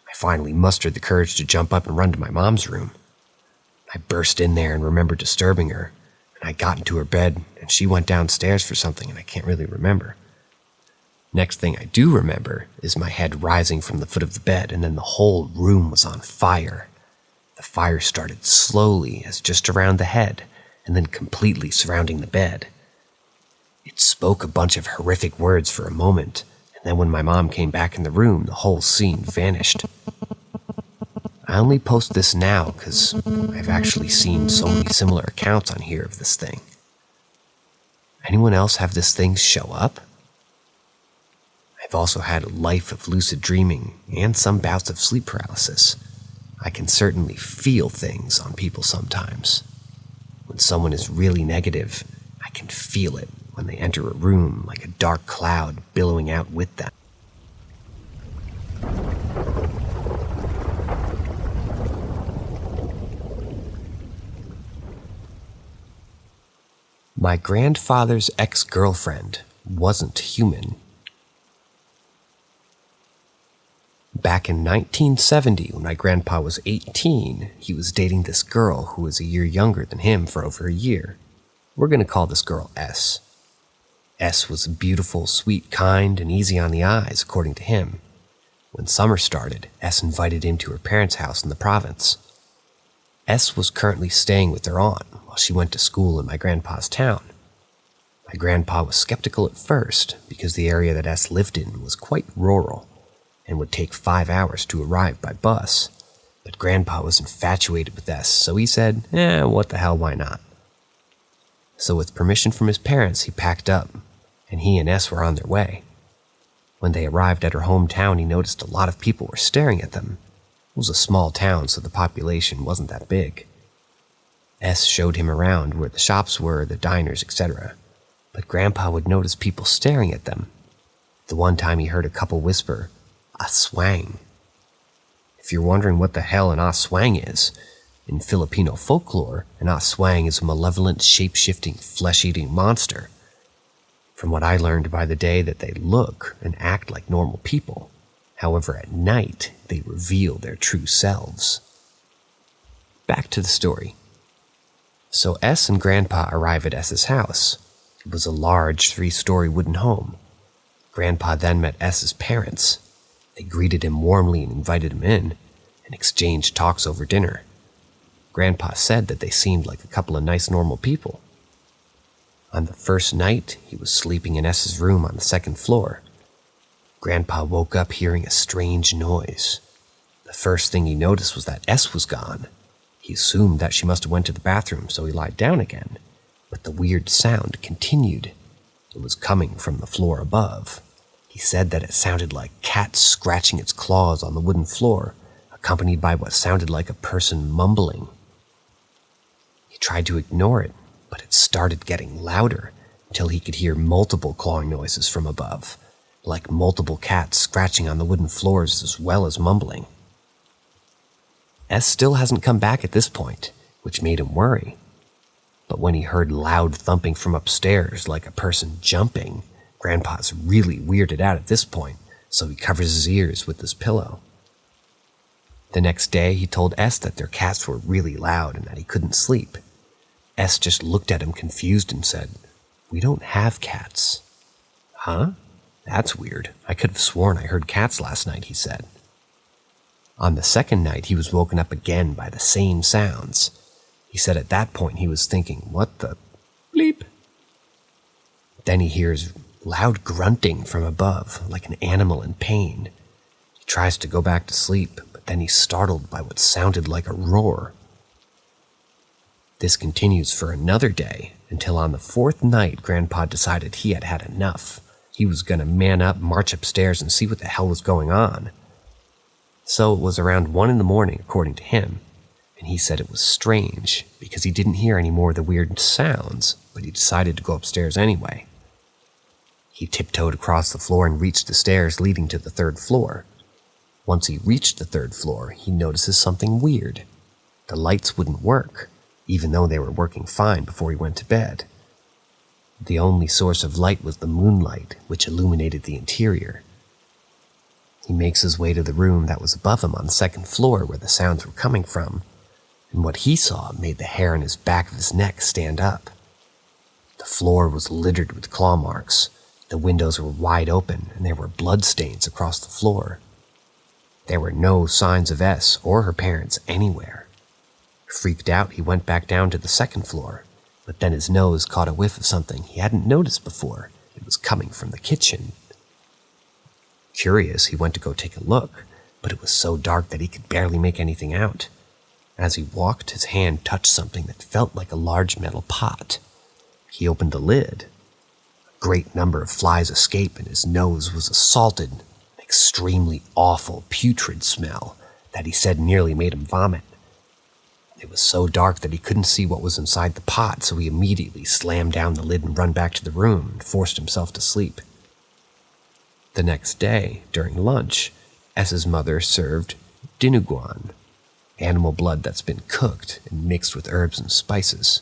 I finally mustered the courage to jump up and run to my mom's room. I burst in there and remembered disturbing her, and I got into her bed, and she went downstairs for something, and I can't really remember. Next thing I do remember is my head rising from the foot of the bed, and then the whole room was on fire. The fire started slowly as just around the head, and then completely surrounding the bed. It spoke a bunch of horrific words for a moment, and then when my mom came back in the room, the whole scene vanished. I only post this now because I've actually seen so many similar accounts on here of this thing. Anyone else have this thing show up? I've also had a life of lucid dreaming and some bouts of sleep paralysis. I can certainly feel things on people sometimes. When someone is really negative, I can feel it when they enter a room like a dark cloud billowing out with them. My grandfather's ex-girlfriend wasn't human. Back in 1970, when my grandpa was 18, he was dating this girl who was a year younger than him for over a year. We're going to call this girl S. S was beautiful, sweet, kind, and easy on the eyes, according to him. When summer started, S invited him to her parents' house in the province. S was currently staying with her aunt while she went to school in my grandpa's town. My grandpa was skeptical at first because the area that S lived in was quite rural and would take 5 hours to arrive by bus. But Grandpa was infatuated with S, so he said, what the hell, why not? So with permission from his parents, he packed up, and he and S were on their way. When they arrived at her hometown, he noticed a lot of people were staring at them. It was a small town, so the population wasn't that big. S showed him around where the shops were, the diners, etc. But Grandpa would notice people staring at them. The one time he heard a couple whisper, "Aswang." If you're wondering what the hell an aswang is, in Filipino folklore, an aswang is a malevolent, shape-shifting, flesh-eating monster. From what I learned by the day that they look and act like normal people. However, at night, they reveal their true selves. Back to the story. So S and Grandpa arrive at S's house. It was a large 3-story wooden home. Grandpa then met S's parents. They greeted him warmly and invited him in, and exchanged talks over dinner. Grandpa said that they seemed like a couple of nice, normal people. On the first night, he was sleeping in S's room on the 2nd floor. Grandpa woke up hearing a strange noise. The first thing he noticed was that S was gone. He assumed that she must have went to the bathroom, so he lied down again. But the weird sound continued. It was coming from the floor above. He said that it sounded like cats scratching its claws on the wooden floor, accompanied by what sounded like a person mumbling. He tried to ignore it, but it started getting louder. until he could hear multiple clawing noises from above, like multiple cats scratching on the wooden floors as well as mumbling. S still hasn't come back at this point, which made him worry. But when he heard loud thumping from upstairs like a person jumping, Grandpa's really weirded out at this point, so he covers his ears with his pillow. The next day, he told S that their cats were really loud and that he couldn't sleep. S just looked at him confused and said, "We don't have cats." "Huh? That's weird. I could have sworn I heard cats last night," he said. On the second night, he was woken up again by the same sounds. He said at that point he was thinking, "What the bleep?" Then he hears loud grunting from above, like an animal in pain. He tries to go back to sleep, but then he's startled by what sounded like a roar. This continues for another day, until on the fourth night, Grandpa decided he had had enough. He was going to man up, march upstairs, and see what the hell was going on. So it was around 1 a.m, according to him, and he said it was strange because he didn't hear any more of the weird sounds, but he decided to go upstairs anyway. He tiptoed across the floor and reached the stairs leading to the 3rd floor. Once he reached the 3rd floor, he notices something weird. The lights wouldn't work, even though they were working fine before he went to bed. The only source of light was the moonlight, which illuminated the interior. He makes his way to the room that was above him on the 2nd floor where the sounds were coming from, and what he saw made the hair on his back of his neck stand up. The floor was littered with claw marks. The windows were wide open, and there were blood stains across the floor. There were no signs of S or her parents anywhere. Freaked out, he went back down to the 2nd floor, but then his nose caught a whiff of something he hadn't noticed before. It was coming from the kitchen. Curious, he went to go take a look, but it was so dark that he could barely make anything out. As he walked, his hand touched something that felt like a large metal pot. He opened the lid. A great number of flies escaped, and his nose was assaulted, an extremely awful, putrid smell that he said nearly made him vomit. It was so dark that he couldn't see what was inside the pot, so he immediately slammed down the lid and ran back to the room and forced himself to sleep. The next day, during lunch, S's mother served dinuguan, animal blood that's been cooked and mixed with herbs and spices.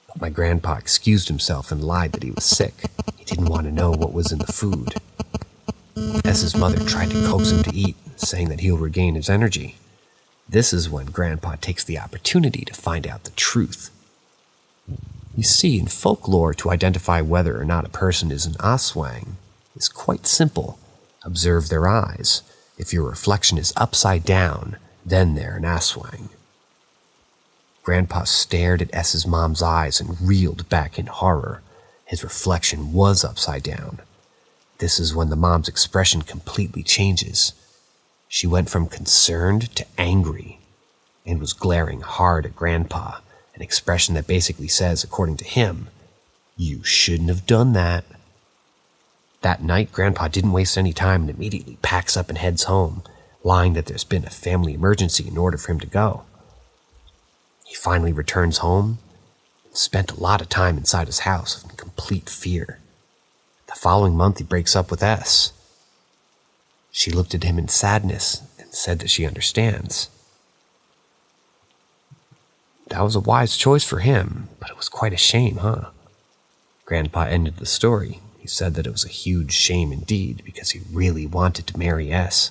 But my grandpa excused himself and lied that he was sick. He didn't want to know what was in the food. S's mother tried to coax him to eat, saying that he'll regain his energy. This is when Grandpa takes the opportunity to find out the truth. You see, in folklore, to identify whether or not a person is an aswang is quite simple. Observe their eyes. If your reflection is upside down, then they're an aswang. Grandpa stared at S's mom's eyes and reeled back in horror. His reflection was upside down. This is when the mom's expression completely changes. She went from concerned to angry and was glaring hard at Grandpa, an expression that basically says, according to him, "You shouldn't have done that." That night, Grandpa didn't waste any time and immediately packs up and heads home, lying that there's been a family emergency in order for him to go. He finally returns home and spent a lot of time inside his house in complete fear. The following month, he breaks up with S. She looked at him in sadness and said that she understands. That was a wise choice for him, but it was quite a shame, huh? Grandpa ended the story. He said that it was a huge shame indeed because he really wanted to marry S.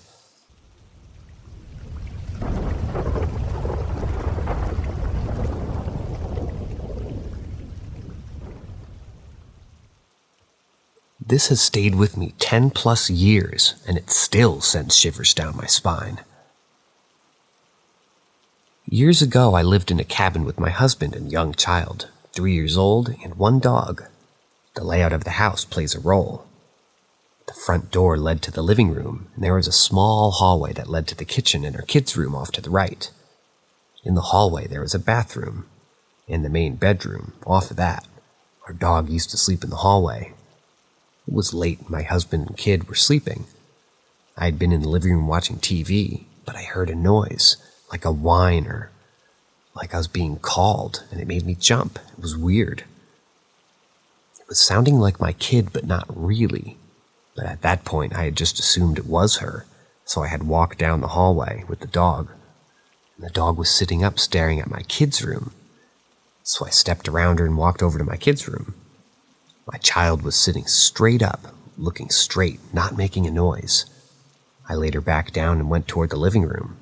This has stayed with me 10 plus years, and it still sends shivers down my spine. Years ago, I lived in a cabin with my husband and young child, 3 years old, and 1 dog. The layout of the house plays a role. The front door led to the living room, and there was a small hallway that led to the kitchen and our kids' room off to the right. In the hallway, there was a bathroom. In the main bedroom, off of that, our dog used to sleep in the hallway. It was late and my husband and kid were sleeping. I had been in the living room watching TV, but I heard a noise, like a whine or like I was being called, and it made me jump. It was weird. was sounding like my kid, but not really. But at that point, I had just assumed it was her, so I had walked down the hallway with the dog. And the dog was sitting up staring at my kid's room. So I stepped around her and walked over to my kid's room. My child was sitting straight up, looking straight, not making a noise. I laid her back down and went toward the living room.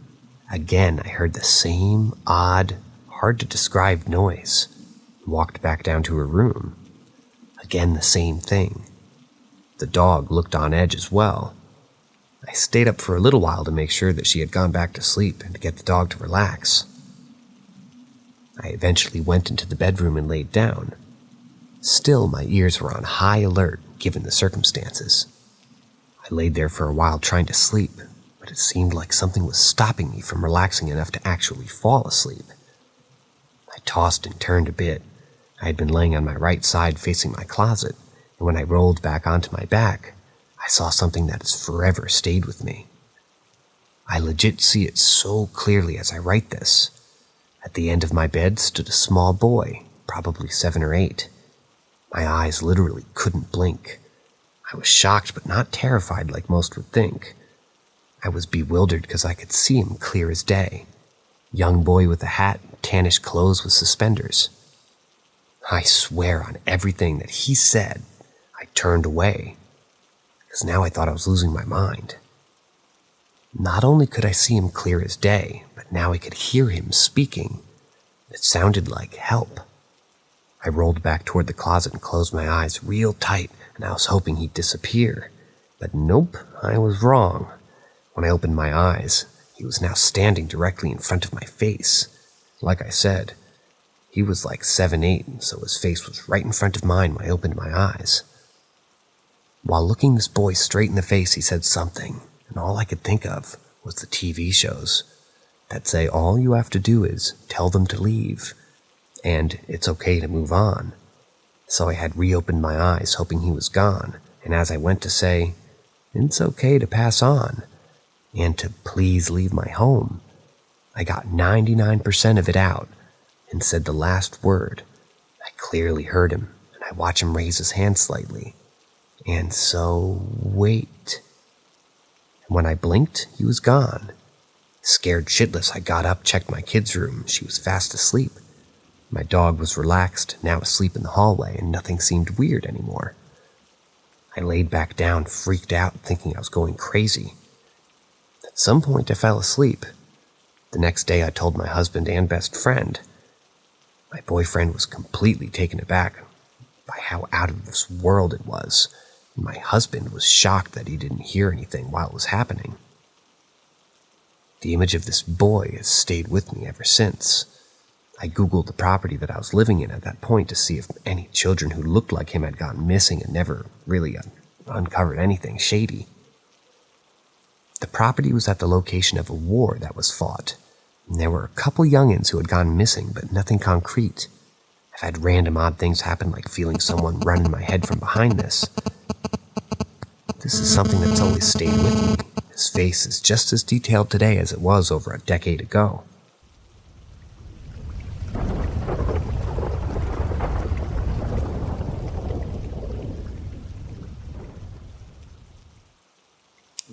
Again, I heard the same odd, hard-to-describe noise. Walked back down to her room. Again, the same thing. The dog looked on edge as well. I stayed up for a little while to make sure that she had gone back to sleep and to get the dog to relax. I eventually went into the bedroom and laid down. Still, my ears were on high alert given the circumstances. I laid there for a while trying to sleep, but it seemed like something was stopping me from relaxing enough to actually fall asleep. I tossed and turned a bit. I had been laying on my right side facing my closet, and when I rolled back onto my back, I saw something that has forever stayed with me. I legit see it so clearly as I write this. At the end of my bed stood a small boy, probably 7 or 8. My eyes literally couldn't blink. I was shocked but not terrified like most would think. I was bewildered because I could see him clear as day. Young boy with a hat, tannish clothes with suspenders. I swear on everything that he said, I turned away, because now I thought I was losing my mind. Not only could I see him clear as day, but now I could hear him speaking. It sounded like help. I rolled back toward the closet and closed my eyes real tight, and I was hoping he'd disappear. But nope, I was wrong. When I opened my eyes, he was now standing directly in front of my face. Like I said, he was like 7'8", so his face was right in front of mine when I opened my eyes. While looking this boy straight in the face, he said something, and all I could think of was the TV shows that say all you have to do is tell them to leave, and it's okay to move on. So I had reopened my eyes, hoping he was gone, and as I went to say, it's okay to pass on, and to please leave my home, I got 99% of it out, and said the last word. I clearly heard him, and I watched him raise his hand slightly. And so, wait. And when I blinked, he was gone. Scared shitless, I got up, checked my kid's room. She was fast asleep. My dog was relaxed, now asleep in the hallway, and nothing seemed weird anymore. I laid back down, freaked out, thinking I was going crazy. At some point, I fell asleep. The next day, I told my husband and best friend. My boyfriend was completely taken aback by how out of this world it was, and my husband was shocked that he didn't hear anything while it was happening. The image of this boy has stayed with me ever since. I Googled the property that I was living in at that point to see if any children who looked like him had gone missing and never really uncovered anything shady. The property was at the location of a war that was fought, and there were a couple youngins who had gone missing, but nothing concrete. I've had random odd things happen, like feeling someone run in my head from behind this. This is something that's always stayed with me. His face is just as detailed today as it was over a decade ago.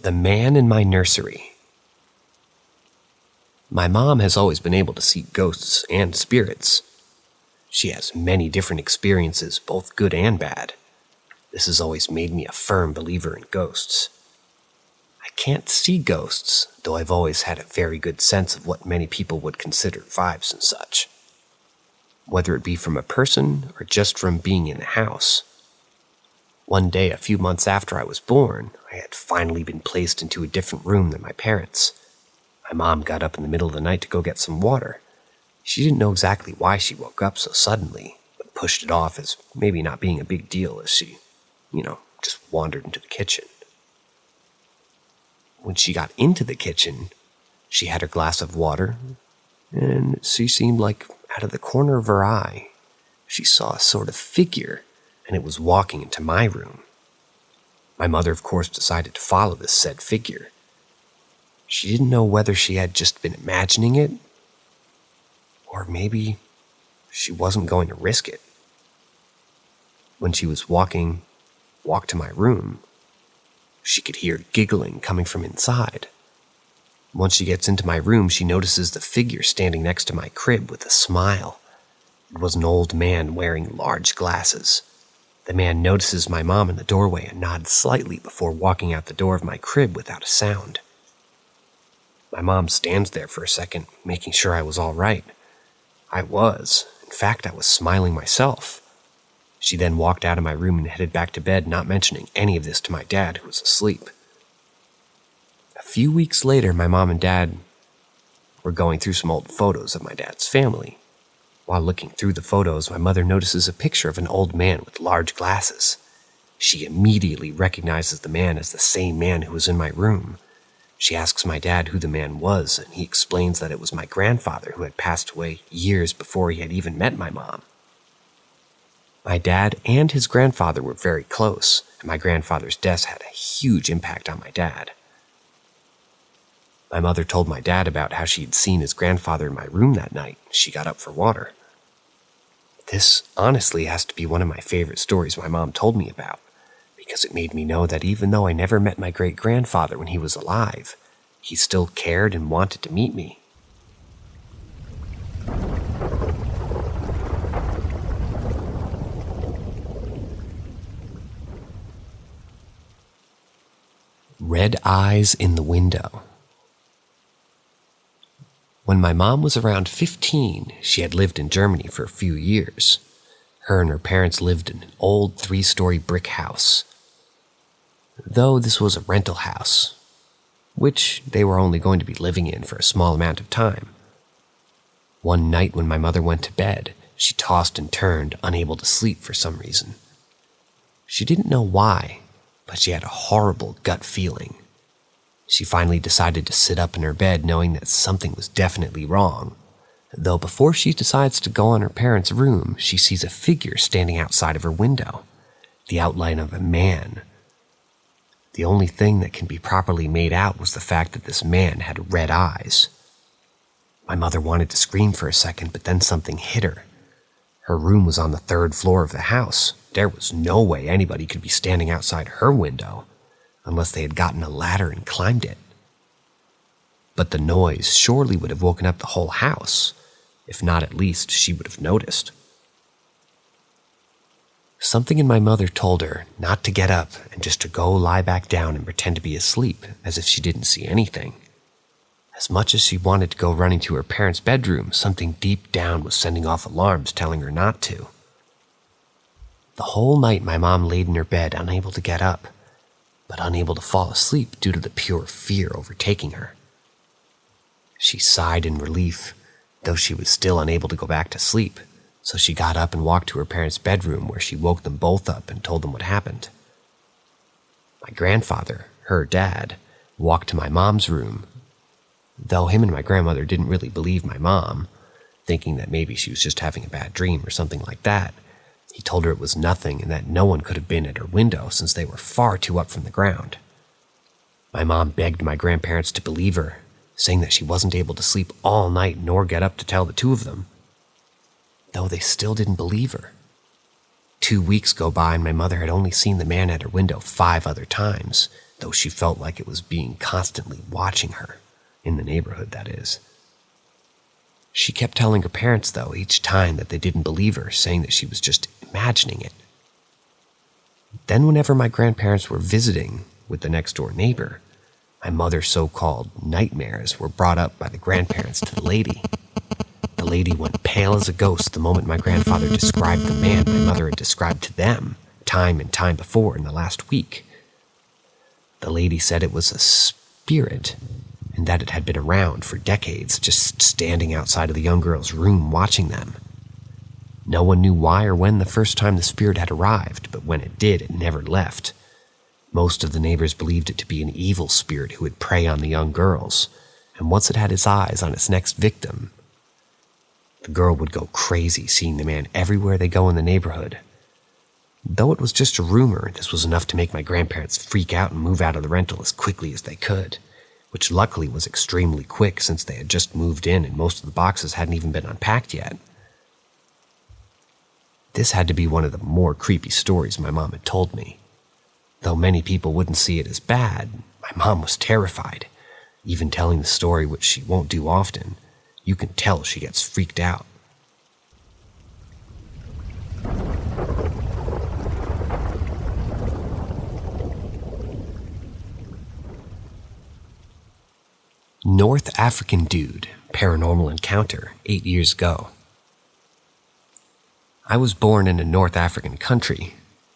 The man in my nursery. My mom has always been able to see ghosts and spirits. She has many different experiences, both good and bad. This has always made me a firm believer in ghosts. I can't see ghosts, though I've always had a very good sense of what many people would consider vibes and such. Whether it be from a person or just from being in the house. One day, a few months after I was born, I had finally been placed into a different room than my parents. My mom got up in the middle of the night to go get some water. She didn't know exactly why she woke up so suddenly, but pushed it off as maybe not being a big deal as she, just wandered into the kitchen. When she got into the kitchen, she had her glass of water, and she seemed like out of the corner of her eye, she saw a sort of figure, and it was walking into my room. My mother, of course, decided to follow this said figure. She didn't know whether she had just been imagining it, or maybe she wasn't going to risk it. When she was walked to my room, she could hear giggling coming from inside. Once she gets into my room, she notices the figure standing next to my crib with a smile. It was an old man wearing large glasses. The man notices my mom in the doorway and nods slightly before walking out the door of my crib without a sound. My mom stands there for a second, making sure I was all right. I was. In fact, I was smiling myself. She then walked out of my room and headed back to bed, not mentioning any of this to my dad, who was asleep. A few weeks later, my mom and dad were going through some old photos of my dad's family. While looking through the photos, my mother notices a picture of an old man with large glasses. She immediately recognizes the man as the same man who was in my room. She asks my dad who the man was, and he explains that it was my grandfather who had passed away years before he had even met my mom. My dad and his grandfather were very close, and my grandfather's death had a huge impact on my dad. My mother told my dad about how she had seen his grandfather in my room that night. She got up for water. This honestly has to be one of my favorite stories my mom told me about, because it made me know that even though I never met my great-grandfather when he was alive, he still cared and wanted to meet me. Red eyes in the window. When my mom was around 15, she had lived in Germany for a few years. Her and her parents lived in an old 3-story brick house. Though this was a rental house, which they were only going to be living in for a small amount of time. One night when my mother went to bed, she tossed and turned, unable to sleep for some reason. She didn't know why, but she had a horrible gut feeling. She finally decided to sit up in her bed knowing that something was definitely wrong. Though before she decides to go in her parents' room, she sees a figure standing outside of her window, the outline of a man. The only thing that can be properly made out was the fact that this man had red eyes. My mother wanted to scream for a second, but then something hit her. Her room was on the 3rd floor of the house. There was no way anybody could be standing outside her window, unless they had gotten a ladder and climbed it. But the noise surely would have woken up the whole house. If not, at least she would have noticed. Something in my mother told her not to get up and just to go lie back down and pretend to be asleep, as if she didn't see anything. As much as she wanted to go running to her parents' bedroom, something deep down was sending off alarms telling her not to. The whole night my mom laid in her bed, unable to get up, but unable to fall asleep due to the pure fear overtaking her. She sighed in relief, though she was still unable to go back to sleep, so she got up and walked to her parents' bedroom, where she woke them both up and told them what happened. My grandfather, her dad, walked to my mom's room, though him and my grandmother didn't really believe my mom, thinking that maybe she was just having a bad dream or something like that. He told her it was nothing and that no one could have been at her window since they were far too up from the ground. My mom begged my grandparents to believe her, saying that she wasn't able to sleep all night nor get up to tell the two of them, though they still didn't believe her. 2 weeks go by and my mother had only seen the man at her window 5 other times, though she felt like it was being constantly watching her, in the neighborhood, that is. She kept telling her parents, though, each time that they didn't believe her, saying that she was just imagining it. Then whenever my grandparents were visiting with the next-door neighbor, my mother's so-called nightmares were brought up by the grandparents to the lady. The lady went pale as a ghost the moment my grandfather described the man my mother had described to them time and time before in the last week. The lady said it was a spirit, and that it had been around for decades, just standing outside of the young girl's room watching them. No one knew why or when the first time the spirit had arrived, but when it did, it never left. Most of the neighbors believed it to be an evil spirit who would prey on the young girls, and once it had its eyes on its next victim, the girl would go crazy, seeing the man everywhere they go in the neighborhood. Though it was just a rumor, this was enough to make my grandparents freak out and move out of the rental as quickly as they could, which luckily was extremely quick since they had just moved in and most of the boxes hadn't even been unpacked yet. This had to be one of the more creepy stories my mom had told me. Though many people wouldn't see it as bad, my mom was terrified. Even telling the story, which she won't do often, you can tell she gets freaked out. North African dude, paranormal encounter 8 years ago. I was born in a North African country,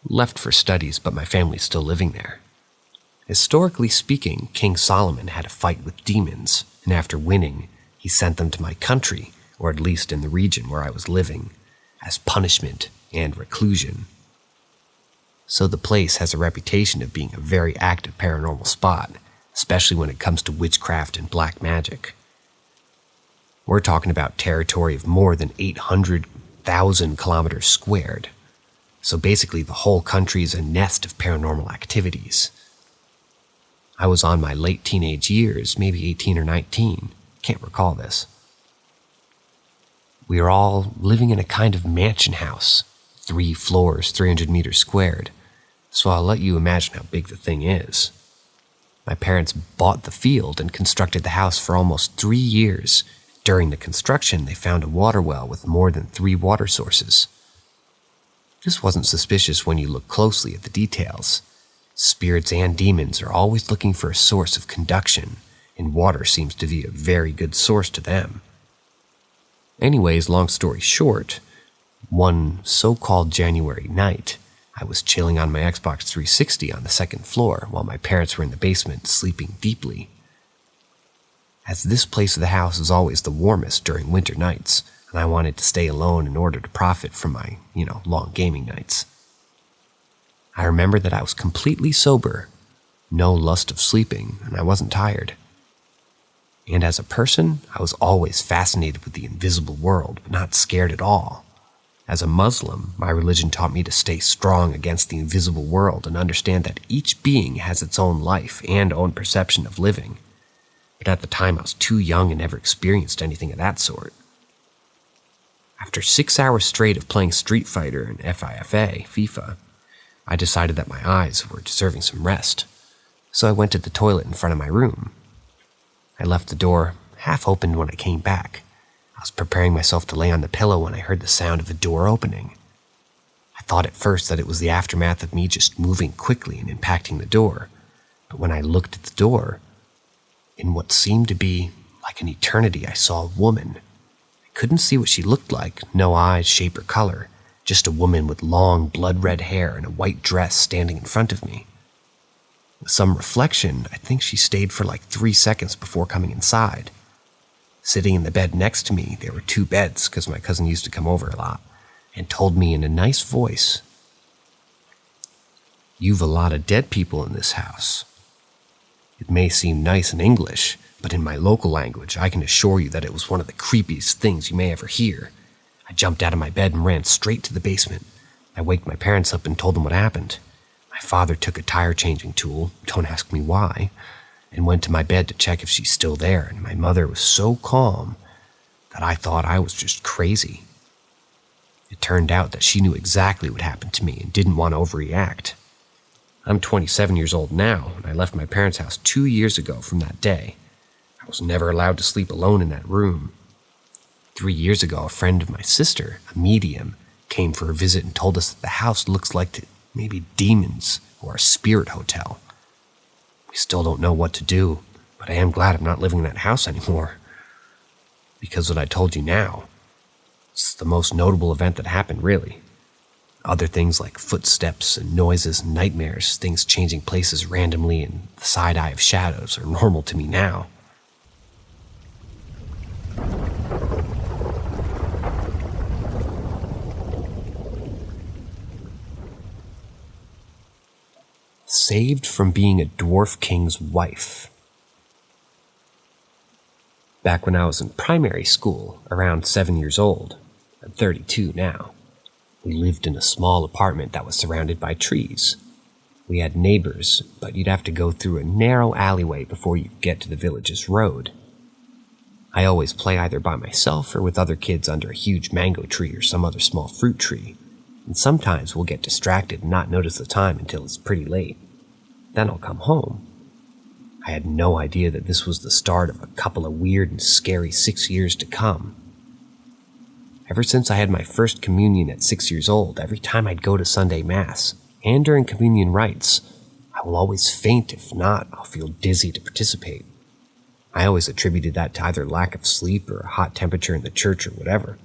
left for studies, but my family's still living there. Historically speaking, King Solomon had a fight with demons, and after winning, he sent them to my country, or at least in the region where I was living, as punishment and reclusion. So the place has a reputation of being a very active paranormal spot, especially when it comes to witchcraft and black magic. We're talking about territory of more than 800,000 kilometers squared. So basically the whole country is a nest of paranormal activities. I was on my late teenage years, maybe 18 or 19, can't recall this. We were all living in a kind of mansion house, 3 floors, 300 meters squared, so I'll let you imagine how big the thing is. My parents bought the field and constructed the house for almost 3 years. During the construction, they found a water well with more than 3 water sources. This wasn't suspicious when you look closely at the details. Spirits and demons are always looking for a source of conduction, and water seems to be a very good source to them. Anyways, long story short, one so-called January night, I was chilling on my Xbox 360 on the 2nd floor while my parents were in the basement sleeping deeply. As this place of the house is always the warmest during winter nights, and I wanted to stay alone in order to profit from my, long gaming nights. I remember that I was completely sober, no lust of sleeping, and I wasn't tired. And as a person, I was always fascinated with the invisible world, but not scared at all. As a Muslim, my religion taught me to stay strong against the invisible world and understand that each being has its own life and own perception of living. But at the time, I was too young and never experienced anything of that sort. After 6 hours straight of playing Street Fighter and FIFA, I decided that my eyes were deserving some rest, so I went to the toilet in front of my room. I left the door half opened when I came back. I was preparing myself to lay on the pillow when I heard the sound of a door opening. I thought at first that it was the aftermath of me just moving quickly and impacting the door, but when I looked at the door, in what seemed to be like an eternity, I saw a woman. I couldn't see what she looked like, no eyes, shape, or color, just a woman with long, blood-red hair and a white dress standing in front of me. With some reflection, I think she stayed for like 3 seconds before coming inside. Sitting in the bed next to me, there were 2 beds because my cousin used to come over a lot, and told me in a nice voice, "You've a lot of dead people in this house." It may seem nice in English, but in my local language, I can assure you that it was one of the creepiest things you may ever hear. I jumped out of my bed and ran straight to the basement. I waked my parents up and told them what happened. My father took a tire-changing tool, don't ask me why, and went to my bed to check if she's still there, and my mother was so calm that I thought I was just crazy. It turned out that she knew exactly what happened to me and didn't want to overreact. I'm 27 years old now, and I left my parents' house 2 years ago from that day. I was never allowed to sleep alone in that room. 3 years ago, a friend of my sister, a medium, came for a visit and told us that the house looks like maybe demons or a spirit hotel. We still don't know what to do, but I am glad I'm not living in that house anymore. Because what I told you now, it's the most notable event that happened, really. Other things like footsteps and noises and nightmares, things changing places randomly and the side eye of shadows are normal to me now. Saved from being a dwarf king's wife. Back when I was in primary school, around 7 years old, I'm 32 now, we lived in a small apartment that was surrounded by trees. We had neighbors, but you'd have to go through a narrow alleyway before you could get to the village's road. I always play either by myself or with other kids under a huge mango tree or some other small fruit tree, and sometimes we'll get distracted and not notice the time until it's pretty late. Then I'll come home. I had no idea that this was the start of a couple of weird and scary 6 years to come. Ever since I had my first communion at 6 years old, every time I'd go to Sunday Mass, and during communion rites, I will always faint. If not, I'll feel dizzy to participate. I always attributed that to either lack of sleep or a hot temperature in the church or whatever.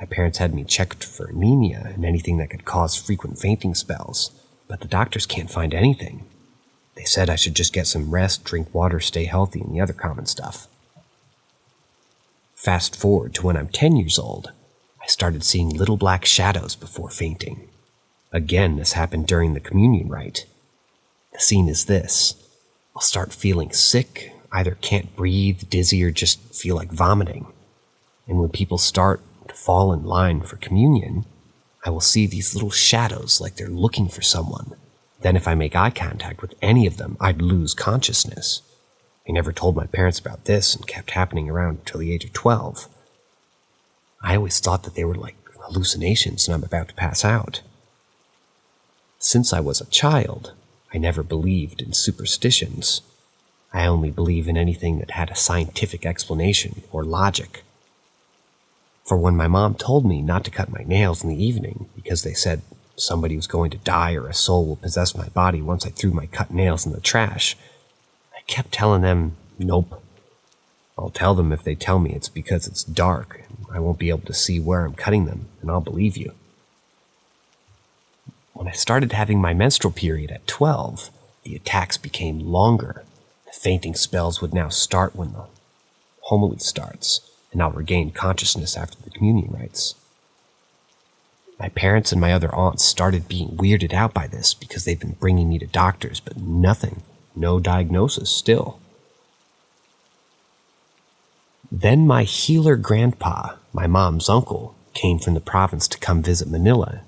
My parents had me checked for anemia and anything that could cause frequent fainting spells, but the doctors can't find anything. They said I should just get some rest, drink water, stay healthy, and the other common stuff. Fast forward to when I'm 10 years old, I started seeing little black shadows before fainting. Again, this happened during the communion rite. The scene is this. I'll start feeling sick, either can't breathe, dizzy, or just feel like vomiting. And when people start to fall in line for communion, I will see these little shadows like they're looking for someone. Then if I make eye contact with any of them, I'd lose consciousness. I never told my parents about this and kept happening around until the age of 12. I always thought that they were like hallucinations and I'm about to pass out. Since I was a child, I never believed in superstitions. I only believe in anything that had a scientific explanation or logic. For when my mom told me not to cut my nails in the evening because they said somebody was going to die or a soul will possess my body once I threw my cut nails in the trash, I kept telling them, nope. I'll tell them if they tell me it's because it's dark and I won't be able to see where I'm cutting them, and I'll believe you. When I started having my menstrual period at 12, the attacks became longer. The fainting spells would now start when the homily starts, and I'll regain consciousness after the communion rites. My parents and my other aunts started being weirded out by this because they've been bringing me to doctors, but nothing, no diagnosis still. Then my healer grandpa, my mom's uncle, came from the province to come visit Manila,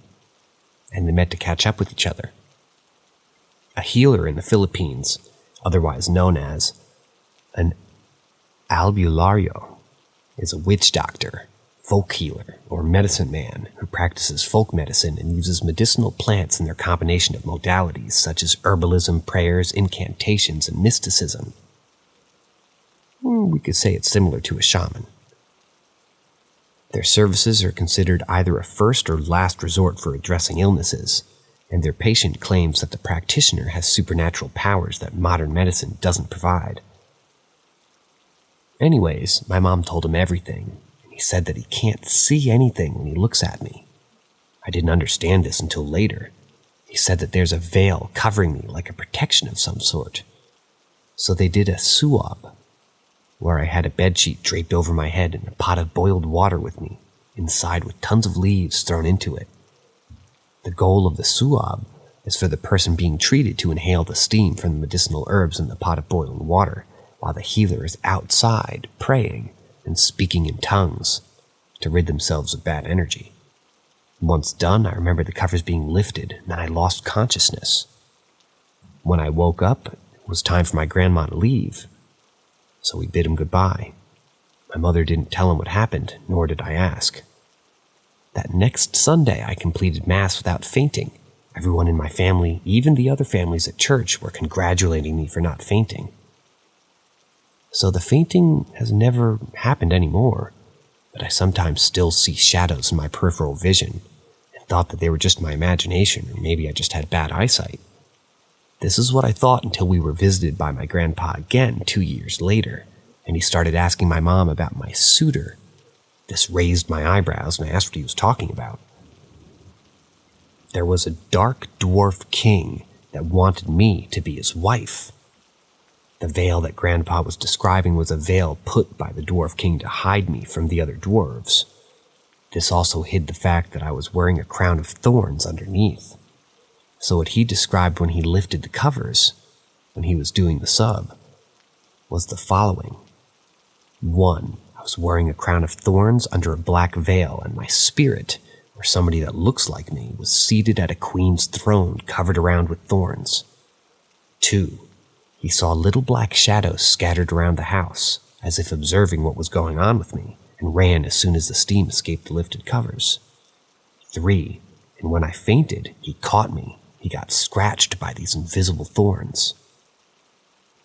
and they met to catch up with each other. A healer in the Philippines, otherwise known as an albulario, is a witch doctor, folk healer, or medicine man who practices folk medicine and uses medicinal plants in their combination of modalities such as herbalism, prayers, incantations, and mysticism. We could say it's similar to a shaman. Their services are considered either a first or last resort for addressing illnesses, and their patient claims that the practitioner has supernatural powers that modern medicine doesn't provide. Anyways, my mom told him everything, and he said that he can't see anything when he looks at me. I didn't understand this until later. He said that there's a veil covering me like a protection of some sort. So they did a suab, where I had a bedsheet draped over my head and a pot of boiled water with me, inside with tons of leaves thrown into it. The goal of the suab is for the person being treated to inhale the steam from the medicinal herbs in the pot of boiling water, while the healer is outside praying and speaking in tongues to rid themselves of bad energy. Once done, I remember the covers being lifted, and then I lost consciousness. When I woke up, it was time for my grandma to leave, so we bid him goodbye. My mother didn't tell him what happened, nor did I ask. That next Sunday, I completed Mass without fainting. Everyone in my family, even the other families at church, were congratulating me for not fainting. So the fainting has never happened anymore, but I sometimes still see shadows in my peripheral vision and thought that they were just my imagination, or maybe I just had bad eyesight. This is what I thought until we were visited by my grandpa again 2 years later, and he started asking my mom about my suitor. This raised my eyebrows, and I asked what he was talking about. There was a dark dwarf king that wanted me to be his wife. The veil that Grandpa was describing was a veil put by the dwarf king to hide me from the other dwarves. This also hid the fact that I was wearing a crown of thorns underneath. So what he described when he lifted the covers, when he was doing the sub, was the following. 1. I was wearing a crown of thorns under a black veil, and my spirit, or somebody that looks like me, was seated at a queen's throne covered around with thorns. 2. He saw little black shadows scattered around the house, as if observing what was going on with me, and ran as soon as the steam escaped the lifted covers. 3. and when I fainted, he caught me. He got scratched by these invisible thorns.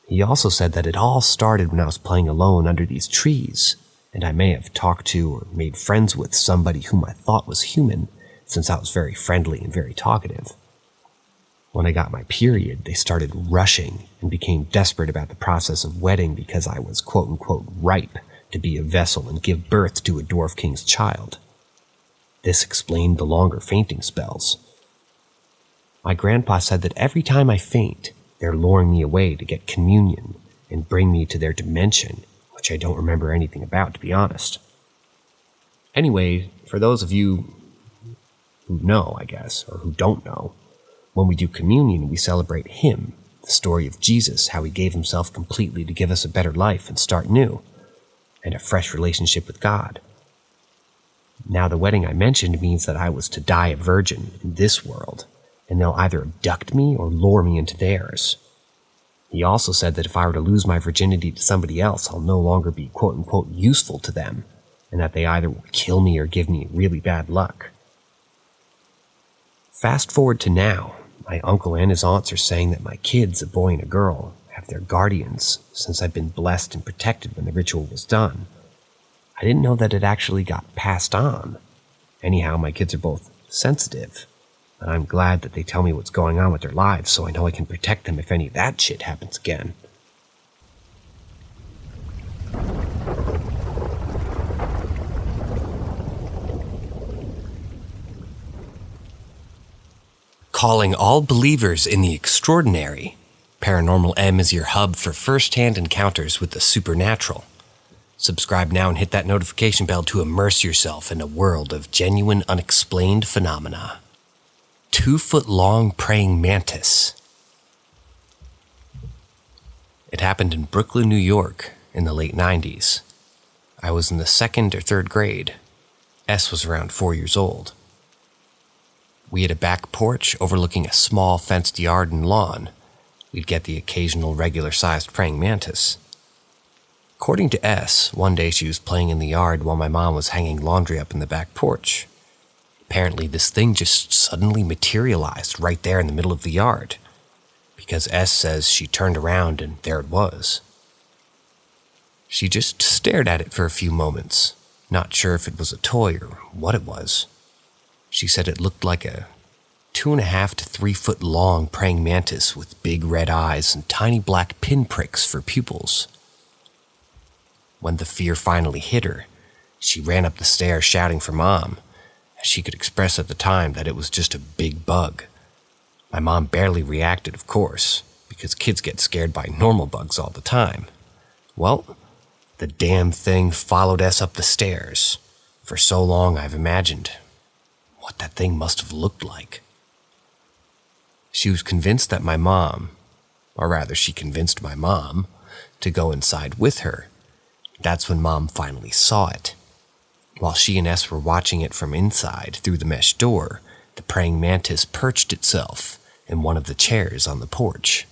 He also said that it all started when I was playing alone under these trees, and I may have talked to or made friends with somebody whom I thought was human, since I was very friendly and very talkative. When I got my period, they started rushing and became desperate about the process of wedding because I was quote-unquote ripe to be a vessel and give birth to a dwarf king's child. This explained the longer fainting spells. My grandpa said that every time I faint, they're luring me away to get communion and bring me to their dimension, which I don't remember anything about, to be honest. Anyway, for those of you who know, I guess, or who don't know, when we do communion, we celebrate him, the story of Jesus, how he gave himself completely to give us a better life and start new, and a fresh relationship with God. Now, the wedding I mentioned means that I was to die a virgin in this world, and they'll either abduct me or lure me into theirs. He also said that if I were to lose my virginity to somebody else, I'll no longer be quote-unquote useful to them, and that they either will kill me or give me really bad luck. Fast forward to now, my uncle and his aunts are saying that my kids, a boy and a girl, have their guardians since I've been blessed and protected when the ritual was done. I didn't know that it actually got passed on. Anyhow, my kids are both sensitive, and I'm glad that they tell me what's going on with their lives so I know I can protect them if any of that shit happens again. Calling all believers in the extraordinary, Paranormal M is your hub for first-hand encounters with the supernatural. Subscribe now and hit that notification bell to immerse yourself in a world of genuine unexplained phenomena. 2-foot-long praying mantis. It happened in Brooklyn, New York in the late 90s. I was in the 2nd or 3rd grade. S was around 4 years old. We had a back porch overlooking a small fenced yard and lawn. We'd get the occasional regular-sized praying mantis. According to S, one day she was playing in the yard while my mom was hanging laundry up in the back porch. Apparently this thing just suddenly materialized right there in the middle of the yard, because S says she turned around and there it was. She just stared at it for a few moments, not sure if it was a toy or what it was. She said it looked like a 2.5 to 3 foot long praying mantis with big red eyes and tiny black pinpricks for pupils. When the fear finally hit her, she ran up the stairs shouting for Mom, as she could express at the time that it was just a big bug. My mom barely reacted, of course, because kids get scared by normal bugs all the time. Well, the damn thing followed us up the stairs. For so long I've imagined what that thing must have looked like. She was convinced that my mom, or rather she convinced my mom, to go inside with her. That's when Mom finally saw it. While she and S were watching it from inside through the mesh door, the praying mantis perched itself in one of the chairs on the porch.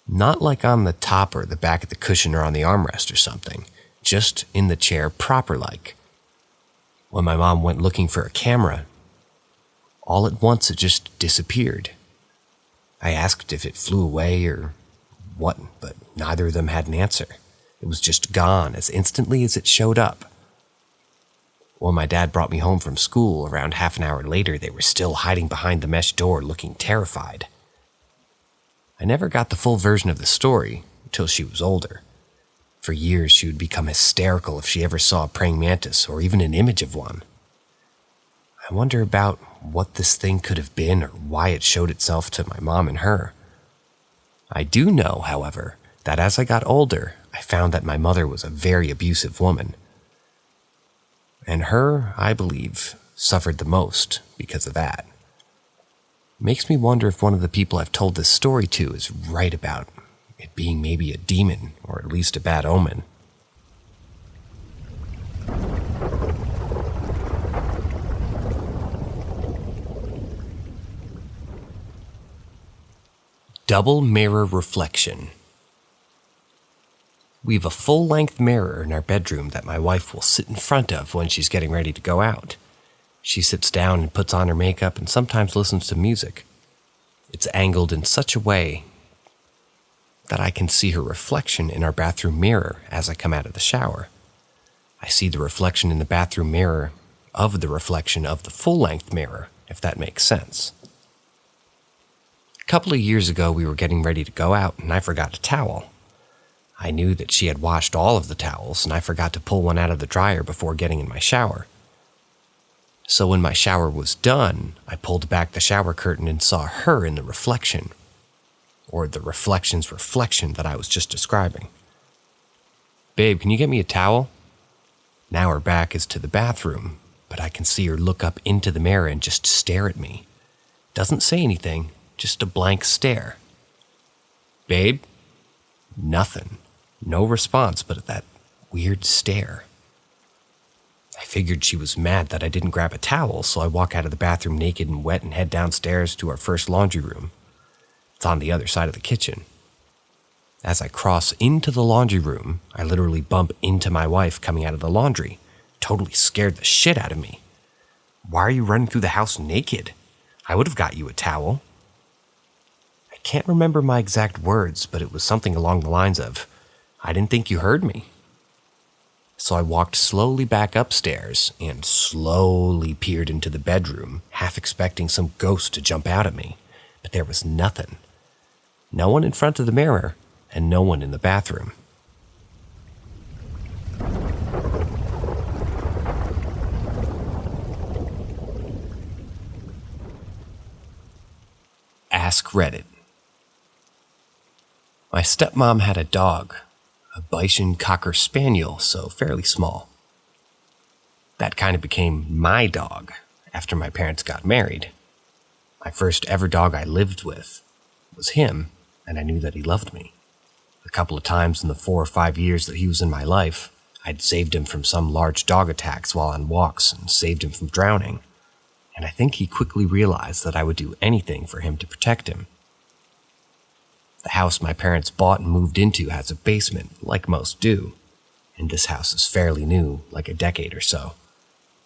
Not like on the top or the back of the cushion or on the armrest or something, just in the chair proper-like. When my mom went looking for a camera, all at once it just disappeared. I asked if it flew away or what, but neither of them had an answer. It was just gone as instantly as it showed up. When my dad brought me home from school around half an hour later, they were still hiding behind the mesh door looking terrified. I never got the full version of the story until she was older. For years, she would become hysterical if she ever saw a praying mantis or even an image of one. I wonder about what this thing could have been or why it showed itself to my mom and her. I do know, however, that as I got older, I found that my mother was a very abusive woman. And her, I believe, suffered the most because of that. Makes me wonder if one of the people I've told this story to is right about it being maybe a demon or at least a bad omen. Double mirror reflection. We have a full-length mirror in our bedroom that my wife will sit in front of when she's getting ready to go out. She sits down and puts on her makeup and sometimes listens to music. It's angled in such a way that I can see her reflection in our bathroom mirror as I come out of the shower. I see the reflection in the bathroom mirror of the reflection of the full-length mirror, if that makes sense. A couple of years ago, we were getting ready to go out, and I forgot a towel. I knew that she had washed all of the towels, and I forgot to pull one out of the dryer before getting in my shower. So when my shower was done, I pulled back the shower curtain and saw her in the reflection, or the reflection's reflection that I was just describing. "Babe, can you get me a towel?" Now her back is to the bathroom, but I can see her look up into the mirror and just stare at me. Doesn't say anything, just a blank stare. "Babe?" Nothing. No response, but that weird stare. I figured she was mad that I didn't grab a towel, so I walk out of the bathroom naked and wet and head downstairs to our first laundry room. It's on the other side of the kitchen. As I cross into the laundry room, I literally bump into my wife coming out of the laundry. Totally scared the shit out of me. "Why are you running through the house naked? I would have got you a towel." I can't remember my exact words, but it was something along the lines of, "I didn't think you heard me." So I walked slowly back upstairs and slowly peered into the bedroom, half expecting some ghost to jump out at me, but there was nothing. No one in front of the mirror, and no one in the bathroom. Ask Reddit. My stepmom had a dog, a Bichon Cocker Spaniel, so fairly small. That kind of became my dog after my parents got married. My first ever dog I lived with was him, and I knew that he loved me. A couple of times in the 4 or 5 years that he was in my life, I'd saved him from some large dog attacks while on walks and saved him from drowning, and I think he quickly realized that I would do anything for him to protect him. The house my parents bought and moved into has a basement, like most do, and this house is fairly new, like a decade or so.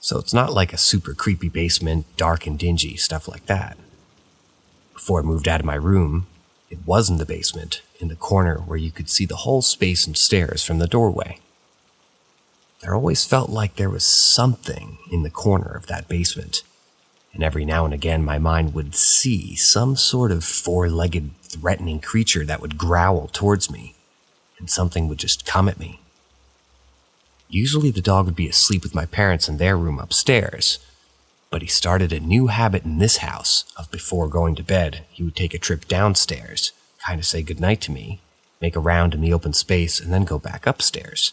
So it's not like a super creepy basement, dark and dingy, stuff like that. Before I moved out of my room, it was in the basement, in the corner where you could see the whole space and stairs from the doorway. There always felt like there was something in the corner of that basement, and every now and again my mind would see some sort of 4-legged, threatening creature that would growl towards me, and something would just come at me. Usually the dog would be asleep with my parents in their room upstairs, but he started a new habit in this house of before going to bed, he would take a trip downstairs, kind of say goodnight to me, make a round in the open space, and then go back upstairs.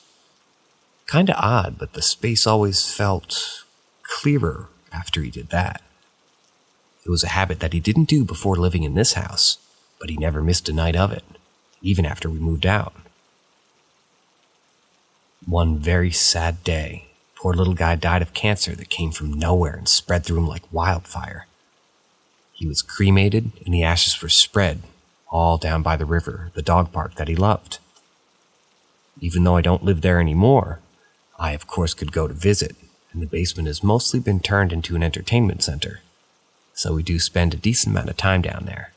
Kinda odd, but the space always felt clearer after he did that. It was a habit that he didn't do before living in this house, but he never missed a night of it, even after we moved out. One very sad day, poor little guy died of cancer that came from nowhere and spread through him like wildfire. He was cremated and the ashes were spread all down by the river, the dog park that he loved. Even though I don't live there anymore, I of course could go to visit, and the basement has mostly been turned into an entertainment center, so we do spend a decent amount of time down there.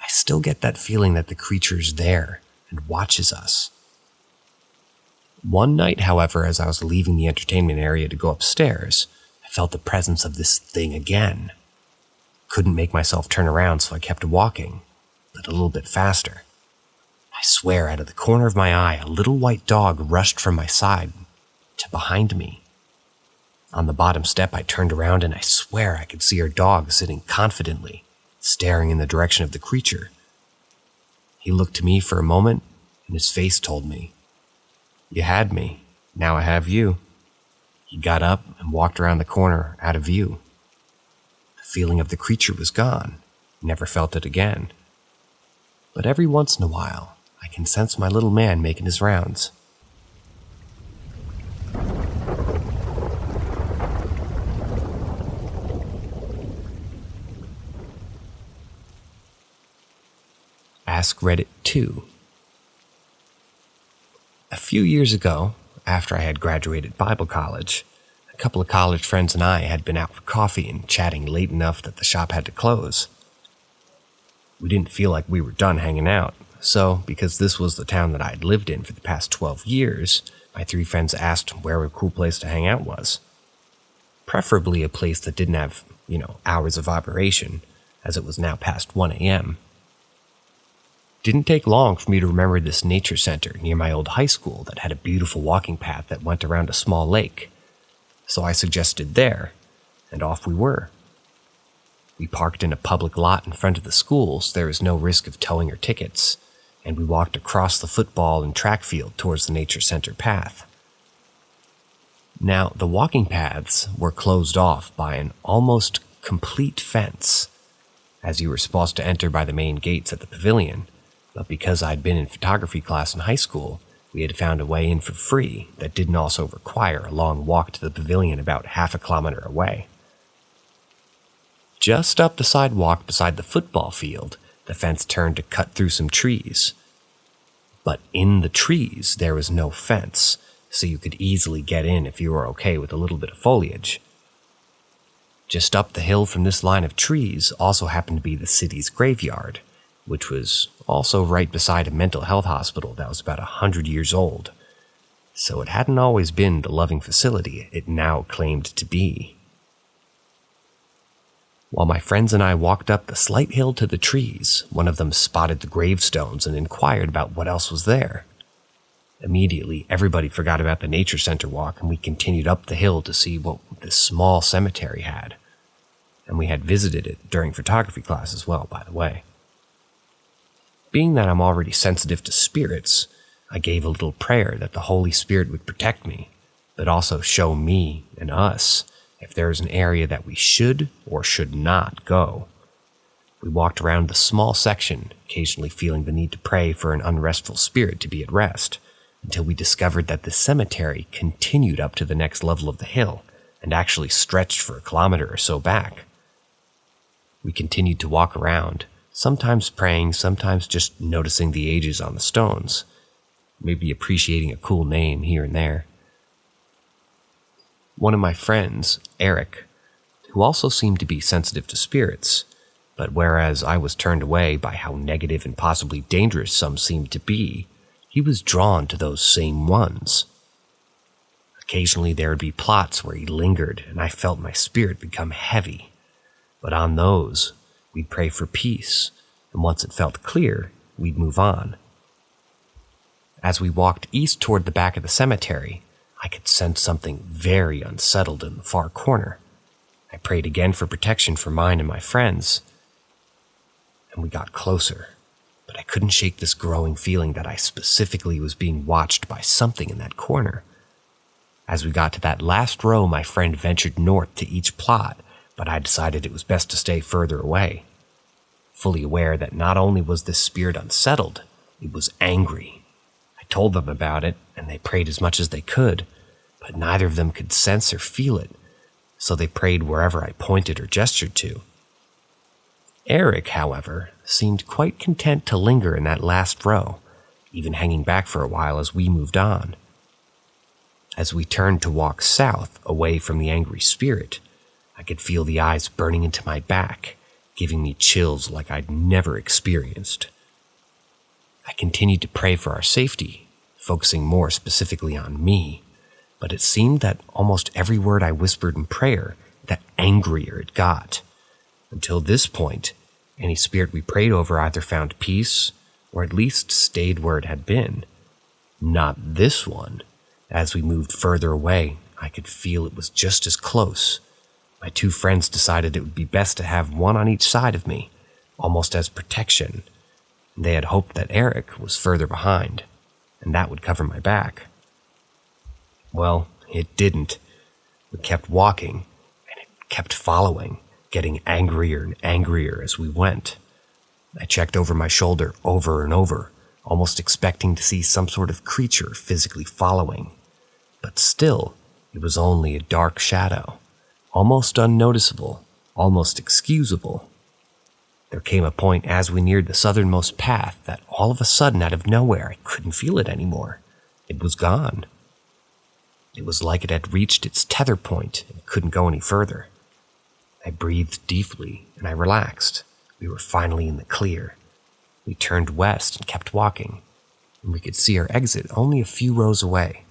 I still get that feeling that the creature's there and watches us. One night, however, as I was leaving the entertainment area to go upstairs, I felt the presence of this thing again. Couldn't make myself turn around, so I kept walking, but a little bit faster. I swear, out of the corner of my eye, a little white dog rushed from my side to behind me. On the bottom step, I turned around and I swear I could see our dog sitting confidently, staring in the direction of the creature. He looked to me for a moment, and his face told me, "You had me, now I have you." He got up and walked around the corner out of view. The feeling of the creature was gone. Never felt it again. But every once in a while, I can sense my little man making his rounds. Ask Reddit 2. A few years ago, after I had graduated Bible college, a couple of college friends and I had been out for coffee and chatting late enough that the shop had to close. We didn't feel like we were done hanging out, so because this was the town that I had lived in for the past 12 years, my 3 friends asked where a cool place to hang out was. Preferably a place that didn't have, hours of operation, as it was now past 1 a.m. Didn't take long for me to remember this nature center near my old high school that had a beautiful walking path that went around a small lake. So I suggested there, and off we were. We parked in a public lot in front of the school so there was no risk of towing or tickets, and we walked across the football and track field towards the nature center path. Now, the walking paths were closed off by an almost complete fence, as you were supposed to enter by the main gates at the pavilion, but because I'd been in photography class in high school, we had found a way in for free that didn't also require a long walk to the pavilion about half a kilometer away. Just up the sidewalk beside the football field, the fence turned to cut through some trees. But in the trees, there was no fence, so you could easily get in if you were okay with a little bit of foliage. Just up the hill from this line of trees also happened to be the city's graveyard, which was also right beside a mental health hospital that was about 100 years old, so it hadn't always been the loving facility it now claimed to be. While my friends and I walked up the slight hill to the trees, one of them spotted the gravestones and inquired about what else was there. Immediately, everybody forgot about the nature center walk and we continued up the hill to see what this small cemetery had. And we had visited it during photography class as well, by the way. Being that I'm already sensitive to spirits, I gave a little prayer that the Holy Spirit would protect me, but also show me and us if there is an area that we should or should not go. We walked around the small section, occasionally feeling the need to pray for an unrestful spirit to be at rest, until we discovered that the cemetery continued up to the next level of the hill and actually stretched for a kilometer or so back. We continued to walk around, sometimes praying, sometimes just noticing the ages on the stones, maybe appreciating a cool name here and there. One of my friends, Eric, who also seemed to be sensitive to spirits, but whereas I was turned away by how negative and possibly dangerous some seemed to be, he was drawn to those same ones. Occasionally there would be plots where he lingered and I felt my spirit become heavy, but on those, we'd pray for peace, and once it felt clear, we'd move on. As we walked east toward the back of the cemetery, I could sense something very unsettled in the far corner. I prayed again for protection for mine and my friends, and we got closer, but I couldn't shake this growing feeling that I specifically was being watched by something in that corner. As we got to that last row, my friend ventured north to each plot, but I decided it was best to stay further away, fully aware that not only was this spirit unsettled, it was angry. I told them about it, and they prayed as much as they could, but neither of them could sense or feel it, so they prayed wherever I pointed or gestured to. Eric, however, seemed quite content to linger in that last row, even hanging back for a while as we moved on. As we turned to walk south, away from the angry spirit, I could feel the eyes burning into my back, giving me chills like I'd never experienced. I continued to pray for our safety, focusing more specifically on me, but it seemed that almost every word I whispered in prayer, the angrier it got. Until this point, any spirit we prayed over either found peace, or at least stayed where it had been. Not this one. As we moved further away, I could feel it was just as close. My 2 friends decided it would be best to have one on each side of me, almost as protection. They had hoped that Eric was further behind, and that would cover my back. Well, it didn't. We kept walking, and it kept following, getting angrier and angrier as we went. I checked over my shoulder over and over, almost expecting to see some sort of creature physically following. But still, it was only a dark shadow, almost unnoticeable, almost excusable. There came a point as we neared the southernmost path that all of a sudden, out of nowhere, I couldn't feel it anymore. It was gone. It was like it had reached its tether point and couldn't go any further. I breathed deeply and I relaxed. We were finally in the clear. We turned west and kept walking, and we could see our exit only a few rows away.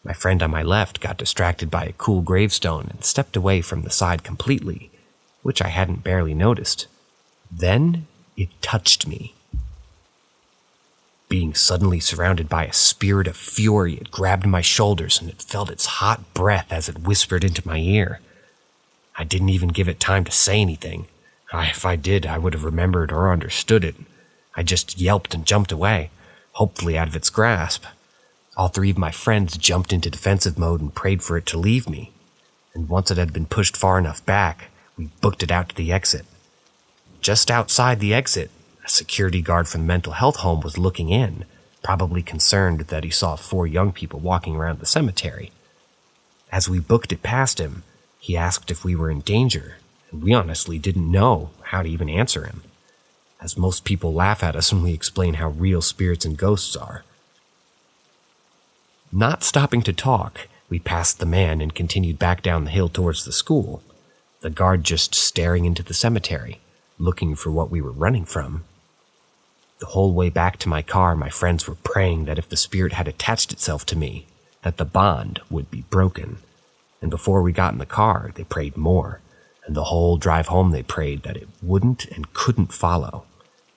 My friend on my left got distracted by a cool gravestone and stepped away from the side completely, which I hadn't barely noticed. Then it touched me. Being suddenly surrounded by a spirit of fury, it grabbed my shoulders and it felt its hot breath as it whispered into my ear. I didn't even give it time to say anything. If I did, I would have remembered or understood it. I just yelped and jumped away, hopefully out of its grasp. All three of my friends jumped into defensive mode and prayed for it to leave me. And once it had been pushed far enough back, we booked it out to the exit. Just outside the exit, a security guard from the mental health home was looking in, probably concerned that he saw 4 young people walking around the cemetery. As we booked it past him, he asked if we were in danger, and we honestly didn't know how to even answer him, as most people laugh at us when we explain how real spirits and ghosts are. Not stopping to talk, we passed the man and continued back down the hill towards the school, the guard just staring into the cemetery, looking for what we were running from. The whole way back to my car, my friends were praying that if the spirit had attached itself to me, that the bond would be broken. And before we got in the car, they prayed more. And the whole drive home they prayed that it wouldn't and couldn't follow.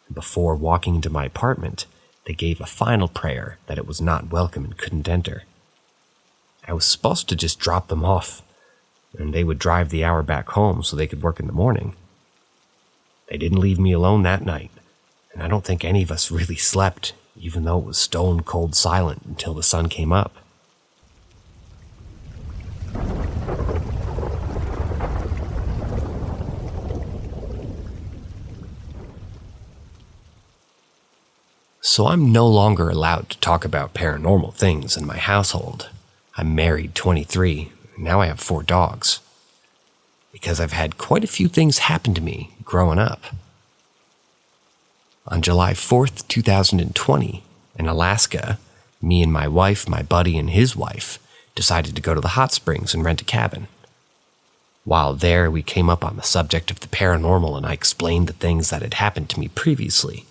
And before walking into my apartment, they gave a final prayer that it was not welcome and couldn't enter. I was supposed to just drop them off, and they would drive the hour back home so they could work in the morning. They didn't leave me alone that night, and I don't think any of us really slept, even though it was stone cold silent until the sun came up. So I'm no longer allowed to talk about paranormal things in my household. I'm married, 23, and now I have 4 dogs. Because I've had quite a few things happen to me growing up. On July 4th, 2020, in Alaska, me and my wife, my buddy, and his wife decided to go to the hot springs and rent a cabin. While there, we came up on the subject of the paranormal and I explained the things that had happened to me previously.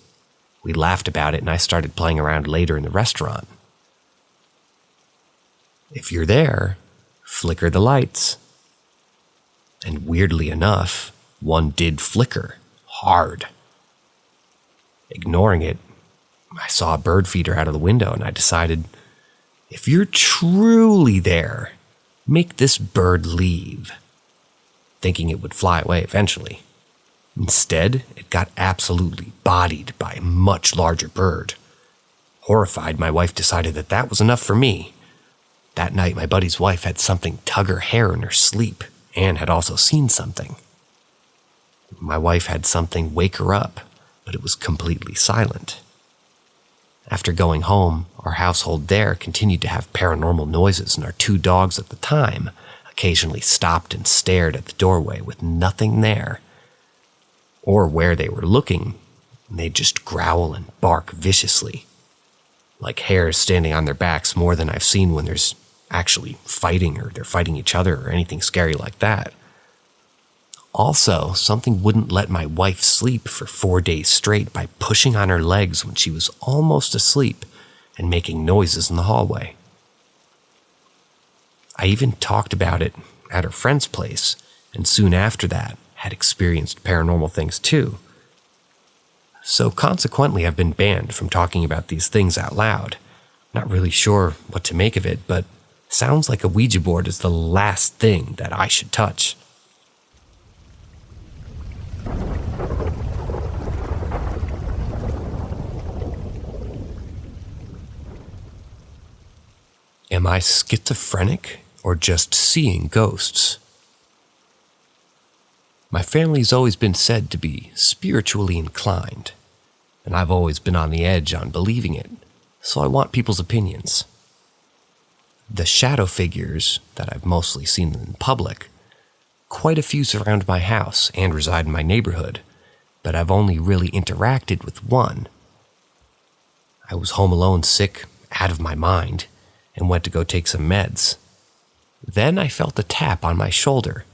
We laughed about it and I started playing around later in the restaurant. If you're there, flicker the lights. And weirdly enough, one did flicker, hard. Ignoring it, I saw a bird feeder out of the window and I decided, if you're truly there, make this bird leave. Thinking it would fly away eventually. Instead, it got absolutely bodied by a much larger bird. Horrified, my wife decided that that was enough for me. That night, my buddy's wife had something tug her hair in her sleep and had also seen something. My wife had something wake her up, but it was completely silent. After going home, our household there continued to have paranormal noises, and our 2 dogs at the time occasionally stopped and stared at the doorway with nothing there. Or where they were looking, they'd just growl and bark viciously, like hares standing on their backs more than I've seen when there's actually fighting or they're fighting each other or anything scary like that. Also, something wouldn't let my wife sleep for 4 days straight by pushing on her legs when she was almost asleep and making noises in the hallway. I even talked about it at her friend's place, and soon after that had experienced paranormal things too. So consequently, I've been banned from talking about these things out loud. Not really sure what to make of it, but sounds like a Ouija board is the last thing that I should touch. Am I schizophrenic or just seeing ghosts? My family's always been said to be spiritually inclined, and I've always been on the edge on believing it, so I want people's opinions. The shadow figures that I've mostly seen in public, quite a few surround my house and reside in my neighborhood, but I've only really interacted with one. I was home alone sick, out of my mind, and went to go take some meds. Then I felt a tap on my shoulder.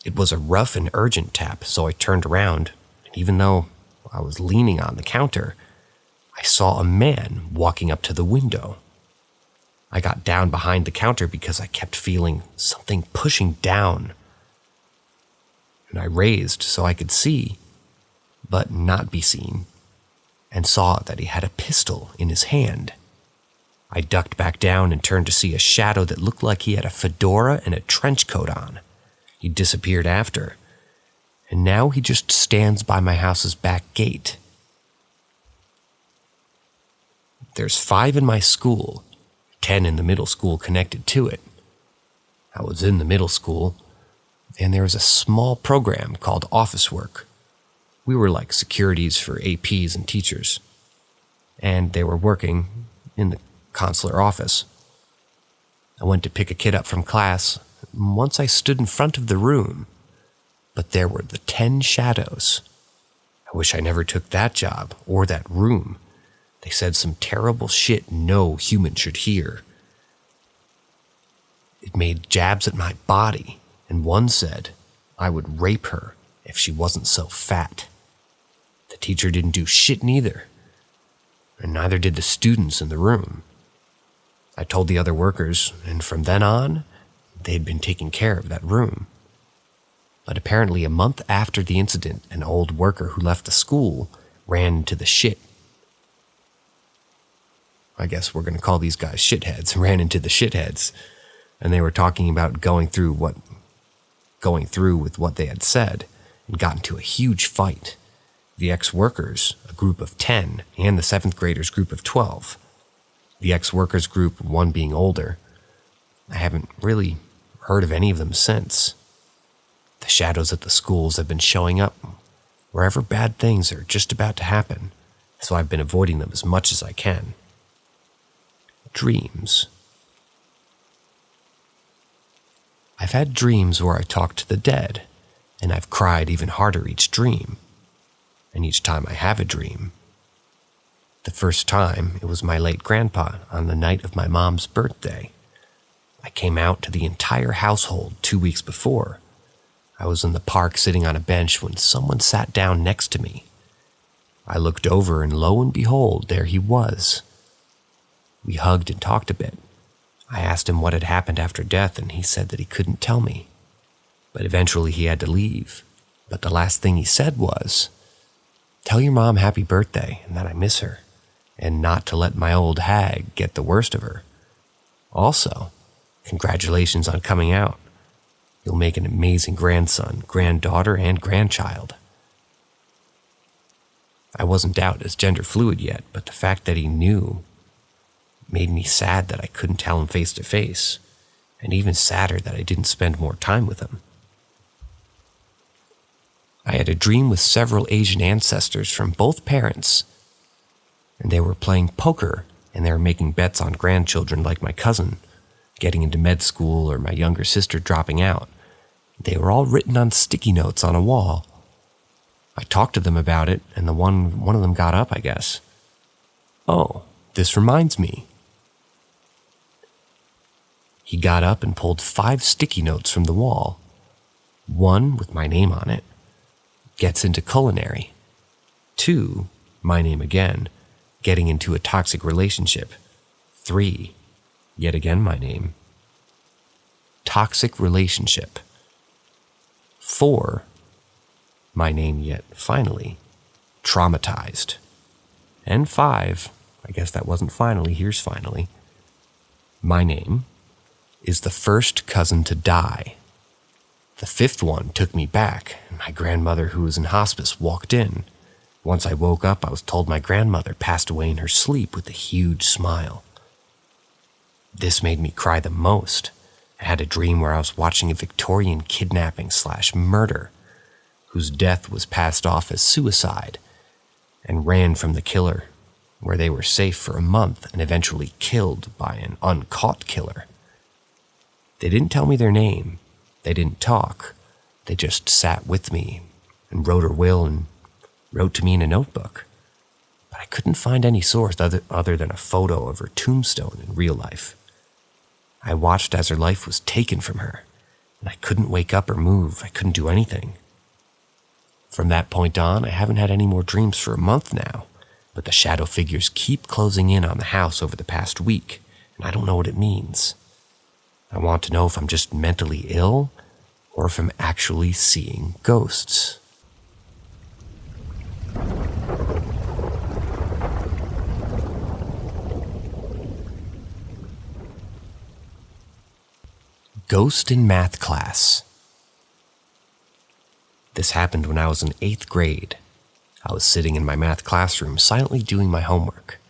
It was a rough and urgent tap, so I turned around, and even though I was leaning on the counter, I saw a man walking up to the window. I got down behind the counter because I kept feeling something pushing down. And I raised so I could see, but not be seen, and saw that he had a pistol in his hand. I ducked back down and turned to see a shadow that looked like he had a fedora and a trench coat on. He disappeared after, and now he just stands by my house's back gate. There's 5 in my school, 10 in the middle school connected to it. I was in the middle school, and there was a small program called office work. We were like securities for APs and teachers, and they were working in the consular office. I went to pick a kid up from class, and once I stood in front of the room, but there were the 10 shadows. I wish I never took that job or that room. They said some terrible shit no human should hear. It made jabs at my body, and one said I would rape her if she wasn't so fat. The teacher didn't do shit neither, and neither did the students in the room. I told the other workers, and from then on, they'd been taking care of that room. But apparently a month after the incident, an old worker who left the school ran into the shit. I guess we're going to call these guys shitheads, ran into the shitheads, and they were talking about going through with what they had said, and got into a huge fight. The ex-workers, a group of 10, and the 7th graders group of 12. The ex-workers group, one being older. I haven't really heard of any of them since. The shadows at the schools have been showing up wherever bad things are just about to happen, so I've been avoiding them as much as I can. Dreams. I've had dreams where I talk to the dead, and I've cried even harder each dream. And each time I have a dream. The first time, it was my late grandpa on the night of my mom's birthday. I came out to the entire household 2 weeks before. I was in the park sitting on a bench when someone sat down next to me. I looked over and lo and behold, there he was. We hugged and talked a bit. I asked him what had happened after death, and he said that he couldn't tell me. But eventually he had to leave. But the last thing he said was, "Tell your mom happy birthday and that I miss her, and not to let my old hag get the worst of her. Also, congratulations on coming out. You'll make an amazing grandson, granddaughter, and grandchild." I wasn't out as gender fluid yet, but the fact that he knew made me sad that I couldn't tell him face to face, and even sadder that I didn't spend more time with him. I had a dream with several Asian ancestors from both parents, and they were playing poker, and they were making bets on grandchildren like my cousin getting into med school or my younger sister dropping out. They were all written on sticky notes on a wall. I talked to them about it, and one of them got up, I guess. "Oh, this reminds me." He got up and pulled 5 sticky notes from the wall. 1 with my name on it. Gets into culinary. 2, my name again, getting into a toxic relationship. 3, yet again my name. Toxic relationship. 4, my name yet finally, traumatized. And 5, I guess that wasn't finally, here's finally. My name is the first cousin to die. The 5th one took me back, and my grandmother, who was in hospice, walked in. Once I woke up, I was told my grandmother passed away in her sleep with a huge smile. This made me cry the most. I had a dream where I was watching a Victorian kidnapping/murder, whose death was passed off as suicide, and ran from the killer, where they were safe for a month and eventually killed by an uncaught killer. They didn't tell me their name. They didn't talk. They just sat with me and wrote her will and wrote to me in a notebook. But I couldn't find any source other than a photo of her tombstone in real life. I watched as her life was taken from her, and I couldn't wake up or move. I couldn't do anything. From that point on, I haven't had any more dreams for a month now, but the shadow figures keep closing in on the house over the past week, and I don't know what it means. I want to know if I'm just mentally ill or if I'm actually seeing ghosts. Ghost in math class. This happened when I was in 8th grade. I was sitting in my math classroom silently doing my homework.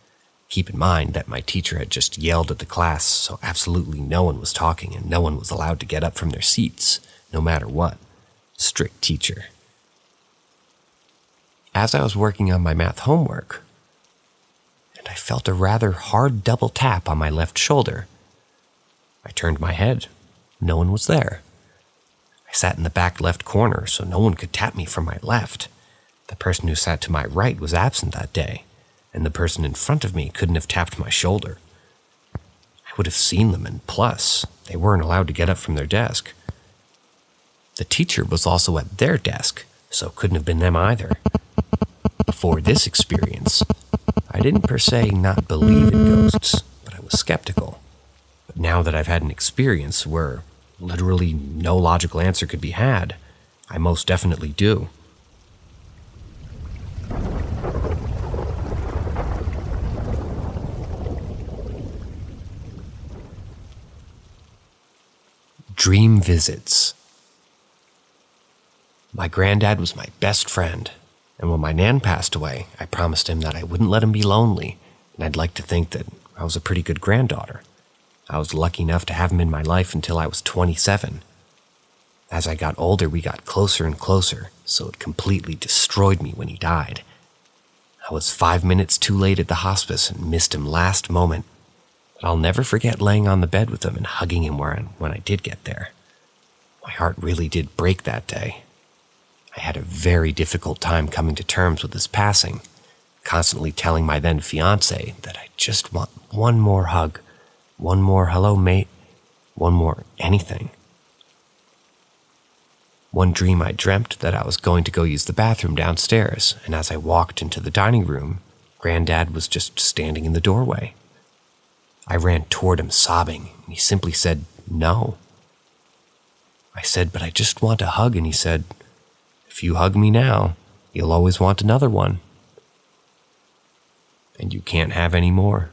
Keep in mind that my teacher had just yelled at the class, so absolutely no one was talking and no one was allowed to get up from their seats, no matter what. Strict teacher. As I was working on my math homework, and I felt a rather hard double tap on my left shoulder. I turned my head. No one was there. I sat in the back left corner, so no one could tap me from my left. The person who sat to my right was absent that day, and the person in front of me couldn't have tapped my shoulder. I would have seen them, and plus, they weren't allowed to get up from their desk. The teacher was also at their desk, so it couldn't have been them either. Before this experience, I didn't per se not believe in ghosts, but I was skeptical. But now that I've had an experience where literally no logical answer could be had, I most definitely do. Dream visits. My granddad was my best friend, and when my nan passed away, I promised him that I wouldn't let him be lonely, and I'd like to think that I was a pretty good granddaughter. I was lucky enough to have him in my life until I was 27. As I got older, we got closer and closer, so it completely destroyed me when he died. I was 5 minutes too late at the hospice and missed him last moment. But I'll never forget laying on the bed with him and hugging him when I did get there. My heart really did break that day. I had a very difficult time coming to terms with his passing, constantly telling my then fiancé that I just want one more hug, one more hello mate, one more anything. One dream I dreamt that I was going to go use the bathroom downstairs, and as I walked into the dining room, Granddad was just standing in the doorway. I ran toward him sobbing, and he simply said, "No." I said, "But I just want a hug," and he said, "If you hug me now, you'll always want another one. And you can't have any more."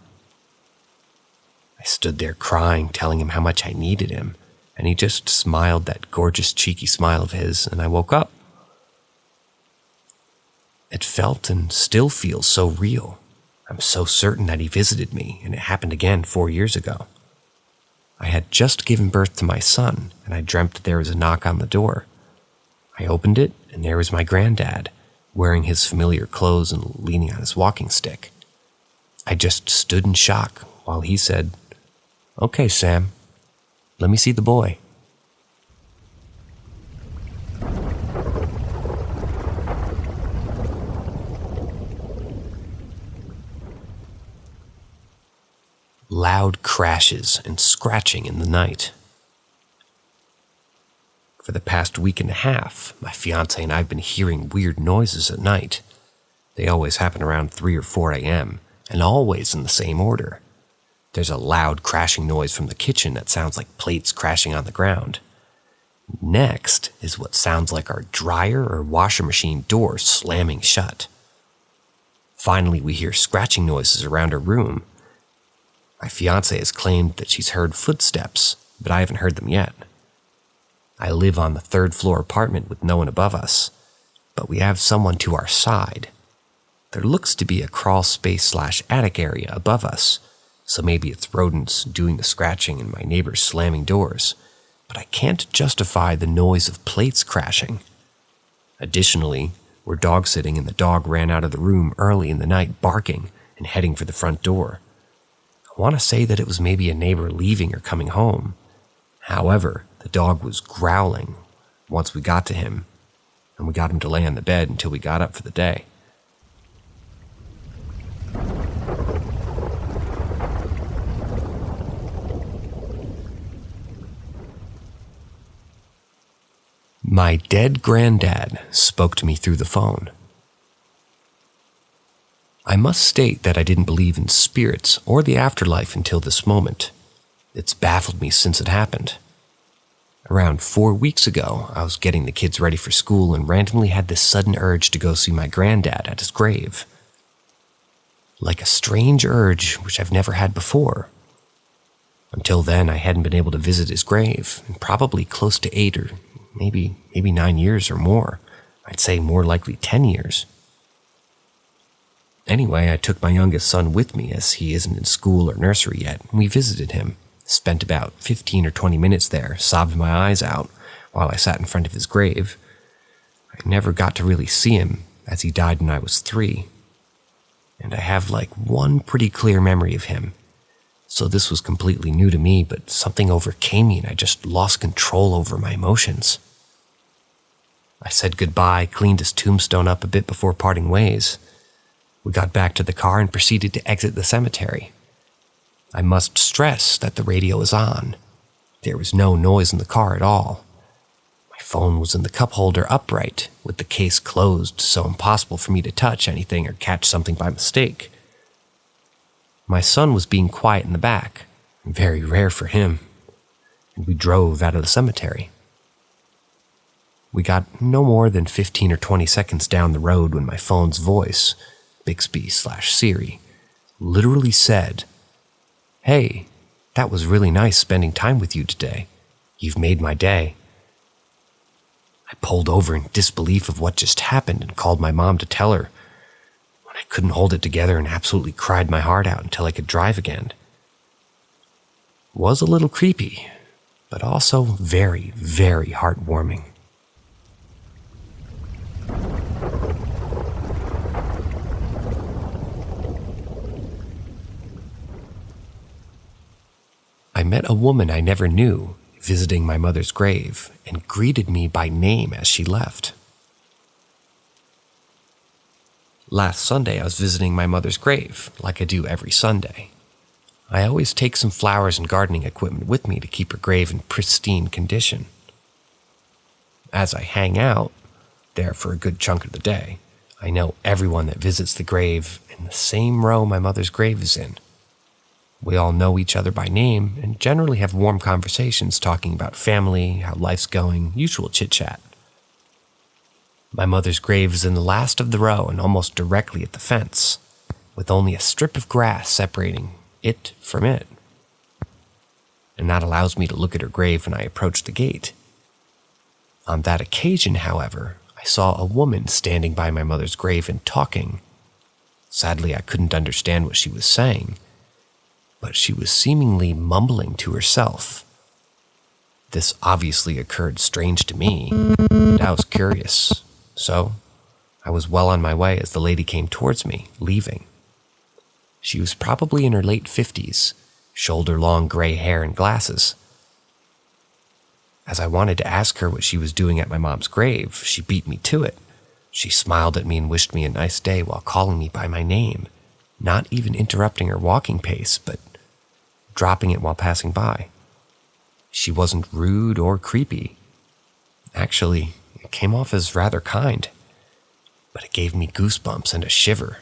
I stood there crying, telling him how much I needed him, and he just smiled that gorgeous cheeky smile of his, and I woke up. It felt and still feels so real. I'm so certain that he visited me, and it happened again 4 years ago. I had just given birth to my son, and I dreamt that there was a knock on the door. I opened it, and there was my granddad, wearing his familiar clothes and leaning on his walking stick. I just stood in shock while he said, "Okay, Sam, let me see the boy." Loud crashes and scratching in the night. For the past week and a half, my fiancé and I have been hearing weird noises at night. They always happen around 3 or 4 a.m., and always in the same order. There's a loud crashing noise from the kitchen that sounds like plates crashing on the ground. Next is what sounds like our dryer or washer machine door slamming shut. Finally, we hear scratching noises around her room. My fiancé has claimed that she's heard footsteps, but I haven't heard them yet. I live on the 3rd floor apartment with no one above us, but we have someone to our side. There looks to be a crawl space/attic area above us, so maybe it's rodents doing the scratching and my neighbors slamming doors, but I can't justify the noise of plates crashing. Additionally, we're dog sitting and the dog ran out of the room early in the night barking and heading for the front door. I want to say that it was maybe a neighbor leaving or coming home. However, the dog was growling once we got to him, and we got him to lay on the bed until we got up for the day. My dead granddad spoke to me through the phone. I must state that I didn't believe in spirits or the afterlife until this moment. It's baffled me since it happened. Around 4 weeks ago, I was getting the kids ready for school and randomly had this sudden urge to go see my granddad at his grave. Like a strange urge which I've never had before. Until then, I hadn't been able to visit his grave in probably close to 8 or maybe 9 years or more. I'd say more likely 10 years. Anyway, I took my youngest son with me as he isn't in school or nursery yet, and we visited him. Spent about 15 or 20 minutes there, sobbed my eyes out while I sat in front of his grave. I never got to really see him, as he died when I was 3. And I have like one pretty clear memory of him. So this was completely new to me, but something overcame me and I just lost control over my emotions. I said goodbye, cleaned his tombstone up a bit before parting ways. We got back to the car and proceeded to exit the cemetery. I must stress that the radio was on. There was no noise in the car at all. My phone was in the cup holder upright, with the case closed, so impossible for me to touch anything or catch something by mistake. My son was being quiet in the back, very rare for him, and we drove out of the cemetery. We got no more than 15 or 20 seconds down the road when my phone's voice, Bixby/Siri, literally said, "Hey, that was really nice spending time with you today. You've made my day." I pulled over in disbelief of what just happened and called my mom to tell her, when I couldn't hold it together and absolutely cried my heart out until I could drive again. It was a little creepy, but also very, very heartwarming. I met a woman I never knew visiting my mother's grave and greeted me by name as she left. Last Sunday, I was visiting my mother's grave, like I do every Sunday. I always take some flowers and gardening equipment with me to keep her grave in pristine condition. As I hang out there for a good chunk of the day, I know everyone that visits the grave in the same row my mother's grave is in. We all know each other by name and generally have warm conversations talking about family, how life's going, usual chit-chat. My mother's grave is in the last of the row and almost directly at the fence, with only a strip of grass separating it from it. And that allows me to look at her grave when I approach the gate. On that occasion, however, I saw a woman standing by my mother's grave and talking. Sadly, I couldn't understand what she was saying, but she was seemingly mumbling to herself. This obviously occurred strange to me, and I was curious, so I was well on my way as the lady came towards me, leaving. She was probably in her late 50s, shoulder-long gray hair and glasses. As I wanted to ask her what she was doing at my mom's grave, she beat me to it. She smiled at me and wished me a nice day while calling me by my name, not even interrupting her walking pace, but dropping it while passing by. She wasn't rude or creepy. Actually, it came off as rather kind, but it gave me goosebumps and a shiver.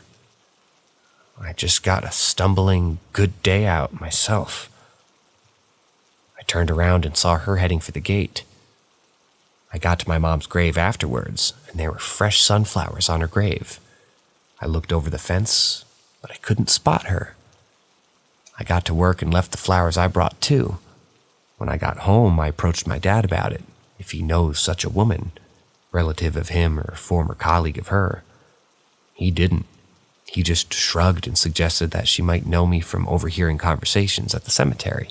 I just got a stumbling good day out myself. I turned around and saw her heading for the gate. I got to my mom's grave afterwards, and there were fresh sunflowers on her grave. I looked over the fence, but I couldn't spot her. I got to work and left the flowers I brought too. When I got home, I approached my dad about it, if he knows such a woman, relative of him or former colleague of her. He didn't. He just shrugged and suggested that she might know me from overhearing conversations at the cemetery.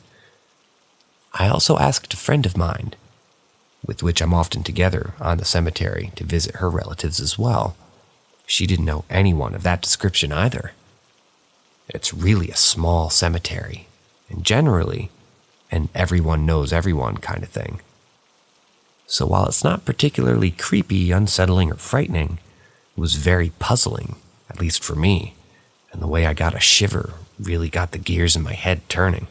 I also asked a friend of mine, with which I'm often together on the cemetery to visit her relatives as well. She didn't know anyone of that description either. It's really a small cemetery, and generally, an everyone knows everyone kind of thing. So while it's not particularly creepy, unsettling, or frightening, it was very puzzling, at least for me, and the way I got a shiver really got the gears in my head turning.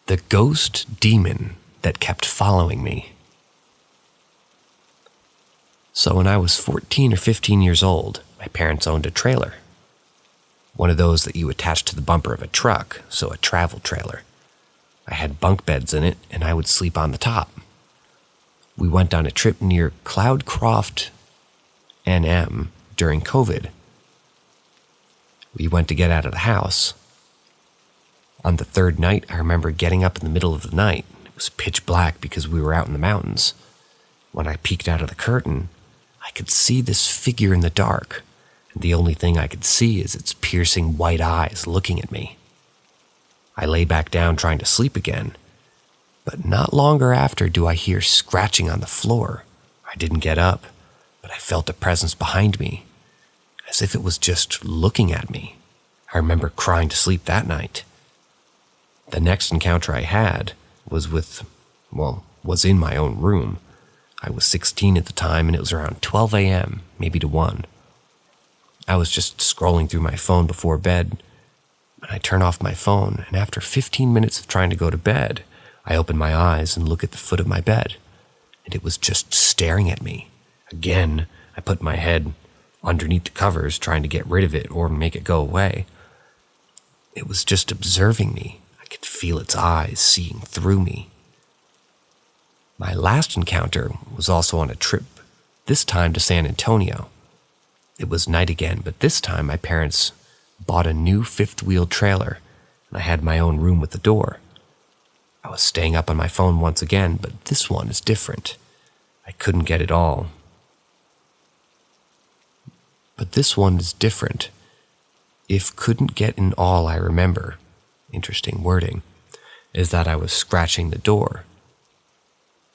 The ghost demon that kept following me. So when I was 14 or 15 years old, my parents owned a trailer. One of those that you attach to the bumper of a truck, so a travel trailer. I had bunk beds in it, and I would sleep on the top. We went on a trip near Cloudcroft, NM, during COVID. We went to get out of the house. On the third night, I remember getting up in the middle of the night. It was pitch black because we were out in the mountains. When I peeked out of the curtain, I could see this figure in the dark, and the only thing I could see is its piercing white eyes looking at me. I lay back down trying to sleep again, but not longer after do I hear scratching on the floor. I didn't get up, but I felt a presence behind me, as if it was just looking at me. I remember crying to sleep that night. The next encounter I had was in my own room. I was 16 at the time, and it was around 12 a.m., maybe to 1. I was just scrolling through my phone before bed, and I turn off my phone, and after 15 minutes of trying to go to bed, I open my eyes and look at the foot of my bed, and it was just staring at me. Again, I put my head underneath the covers, trying to get rid of it or make it go away. It was just observing me. I could feel its eyes seeing through me. My last encounter was also on a trip, this time to San Antonio. It was night again, but this time my parents bought a new fifth-wheel trailer, and I had my own room with the door. I was staying up on my phone once again, but this one is different. I couldn't get it all. But this one is different. If couldn't get in all I remember, interesting wording, is that I was scratching the door.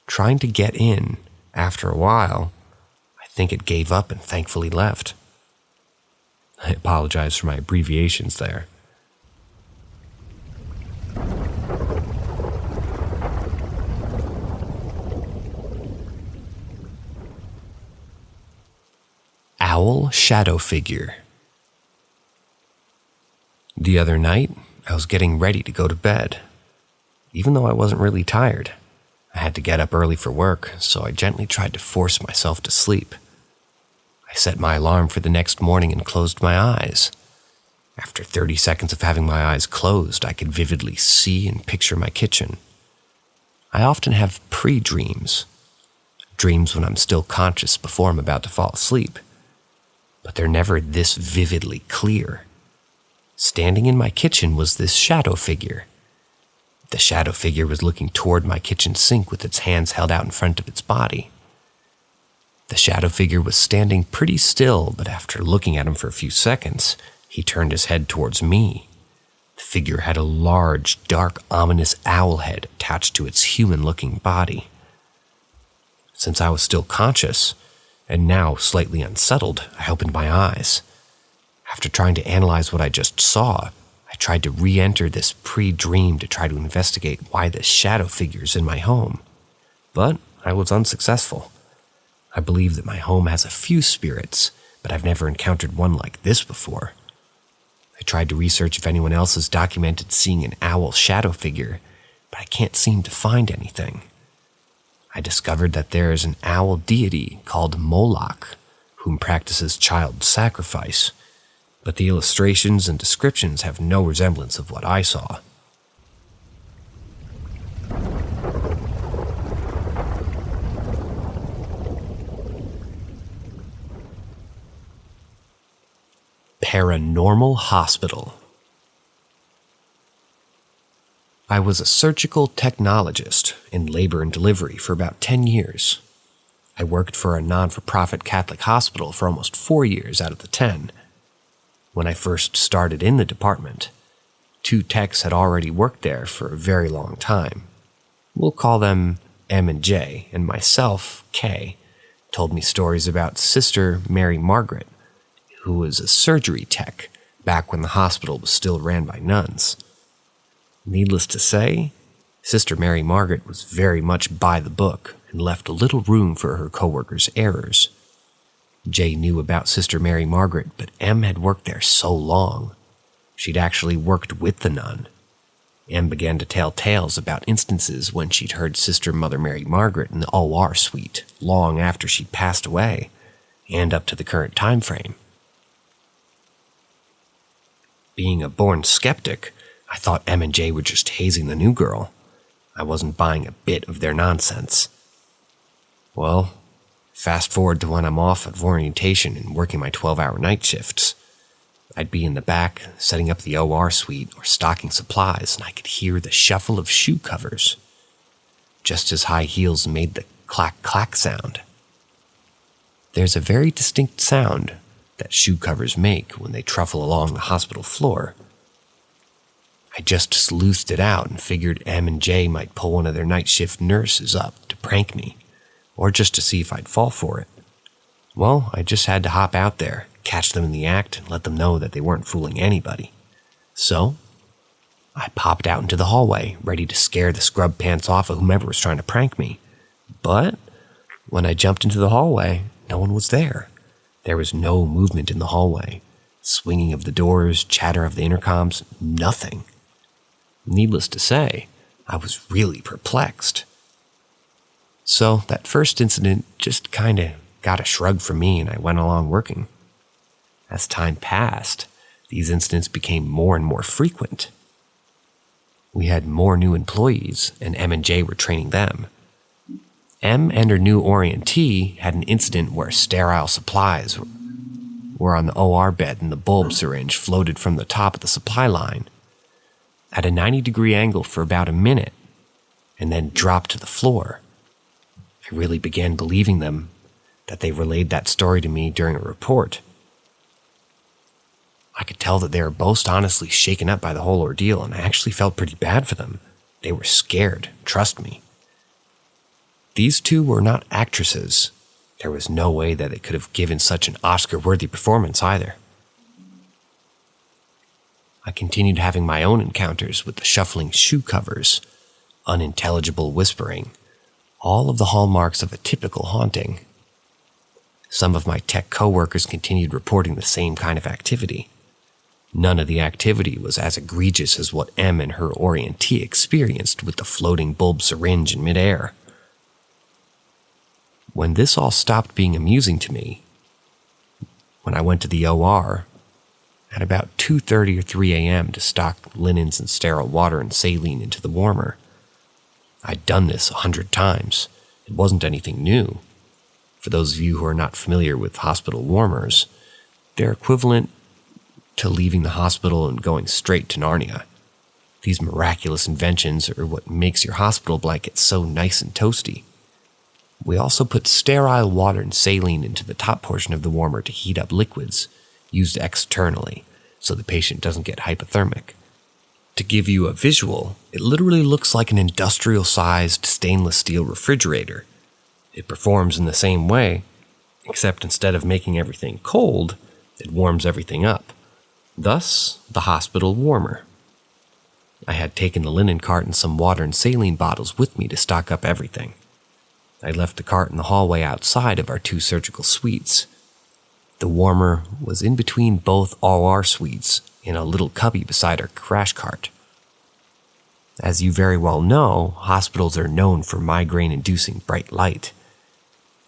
Trying to get in, after a while, I think it gave up and thankfully left. I apologize for my abbreviations there. Owl shadow figure. The other night, I was getting ready to go to bed. Even though I wasn't really tired, I had to get up early for work, so I gently tried to force myself to sleep. I set my alarm for the next morning and closed my eyes. After 30 seconds of having my eyes closed, I could vividly see and picture my kitchen. I often have pre-dreams, dreams when I'm still conscious before I'm about to fall asleep, but they're never this vividly clear. Standing in my kitchen was this shadow figure. The shadow figure was looking toward my kitchen sink with its hands held out in front of its body. The shadow figure was standing pretty still, but after looking at him for a few seconds, he turned his head towards me. The figure had a large, dark, ominous owl head attached to its human-looking body. Since I was still conscious, and now slightly unsettled, I opened my eyes. After trying to analyze what I just saw, I tried to re-enter this pre-dream to try to investigate why this shadow figure's in my home. But I was unsuccessful. I believe that my home has a few spirits, but I've never encountered one like this before. I tried to research if anyone else has documented seeing an owl shadow figure, but I can't seem to find anything. I discovered that there is an owl deity called Moloch, whom practices child sacrifice, but the illustrations and descriptions have no resemblance of what I saw. Paranormal Hospital. I was a surgical technologist in labor and delivery for about 10 years. I worked for a non-for-profit Catholic hospital for almost 4 years out of the 10. When I first started in the department, 2 techs had already worked there for a very long time. We'll call them M and J, and myself, K, told me stories about Sister Mary Margaret, who was a surgery tech back when the hospital was still ran by nuns. Needless to say, Sister Mary Margaret was very much by the book and left little room for her coworkers' errors. Jay knew about Sister Mary Margaret, but M had worked there so long. She'd actually worked with the nun. Em began to tell tales about instances when she'd heard Sister Mother Mary Margaret in the OR suite long after she'd passed away, and up to the current time frame. Being a born skeptic, I thought Em and Jay were just hazing the new girl. I wasn't buying a bit of their nonsense. Well, fast forward to when I'm off of orientation and working my 12-hour night shifts. I'd be in the back, setting up the OR suite or stocking supplies, and I could hear the shuffle of shoe covers, just as high heels made the clack-clack sound. There's a very distinct sound that shoe covers make when they truffle along the hospital floor. I just sleuthed it out and figured Em and Jay might pull one of their night shift nurses up to prank me, or just to see if I'd fall for it. Well, I just had to hop out there, catch them in the act, and let them know that they weren't fooling anybody. So, I popped out into the hallway, ready to scare the scrub pants off of whomever was trying to prank me. But when I jumped into the hallway, no one was there. There was no movement in the hallway. Swinging of the doors, chatter of the intercoms, nothing. Needless to say, I was really perplexed. So that first incident just kinda got a shrug from me and I went along working. As time passed, these incidents became more and more frequent. We had more new employees, and Em and Jay were training them. Em and her new orientee had an incident where sterile supplies were on the OR bed and the bulb syringe floated from the top of the supply line at a 90-degree angle for about a minute, and then dropped to the floor. I really began believing them that they relayed that story to me during a report. I could tell that they were both honestly shaken up by the whole ordeal, and I actually felt pretty bad for them. They were scared, trust me. These two were not actresses. There was no way that they could have given such an Oscar-worthy performance either. I continued having my own encounters with the shuffling shoe covers, unintelligible whispering, all of the hallmarks of a typical haunting. Some of my tech coworkers continued reporting the same kind of activity. None of the activity was as egregious as what Em and her orientee experienced with the floating bulb syringe in midair. When this all stopped being amusing to me, when I went to the OR at about 2:30 or 3 a.m. to stock linens and sterile water and saline into the warmer. I'd done this 100 times. It wasn't anything new. For those of you who are not familiar with hospital warmers, they're equivalent to leaving the hospital and going straight to Narnia. These miraculous inventions are what makes your hospital blanket so nice and toasty. We also put sterile water and saline into the top portion of the warmer to heat up liquids used externally so the patient doesn't get hypothermic. To give you a visual, it literally looks like an industrial-sized stainless steel refrigerator. It performs in the same way, except instead of making everything cold, it warms everything up. Thus, the hospital warmer. I had taken the linen cart and some water and saline bottles with me to stock up everything. I left the cart in the hallway outside of our 2 surgical suites. The warmer was in between both OR suites in a little cubby beside our crash cart. As you very well know, hospitals are known for migraine-inducing bright light.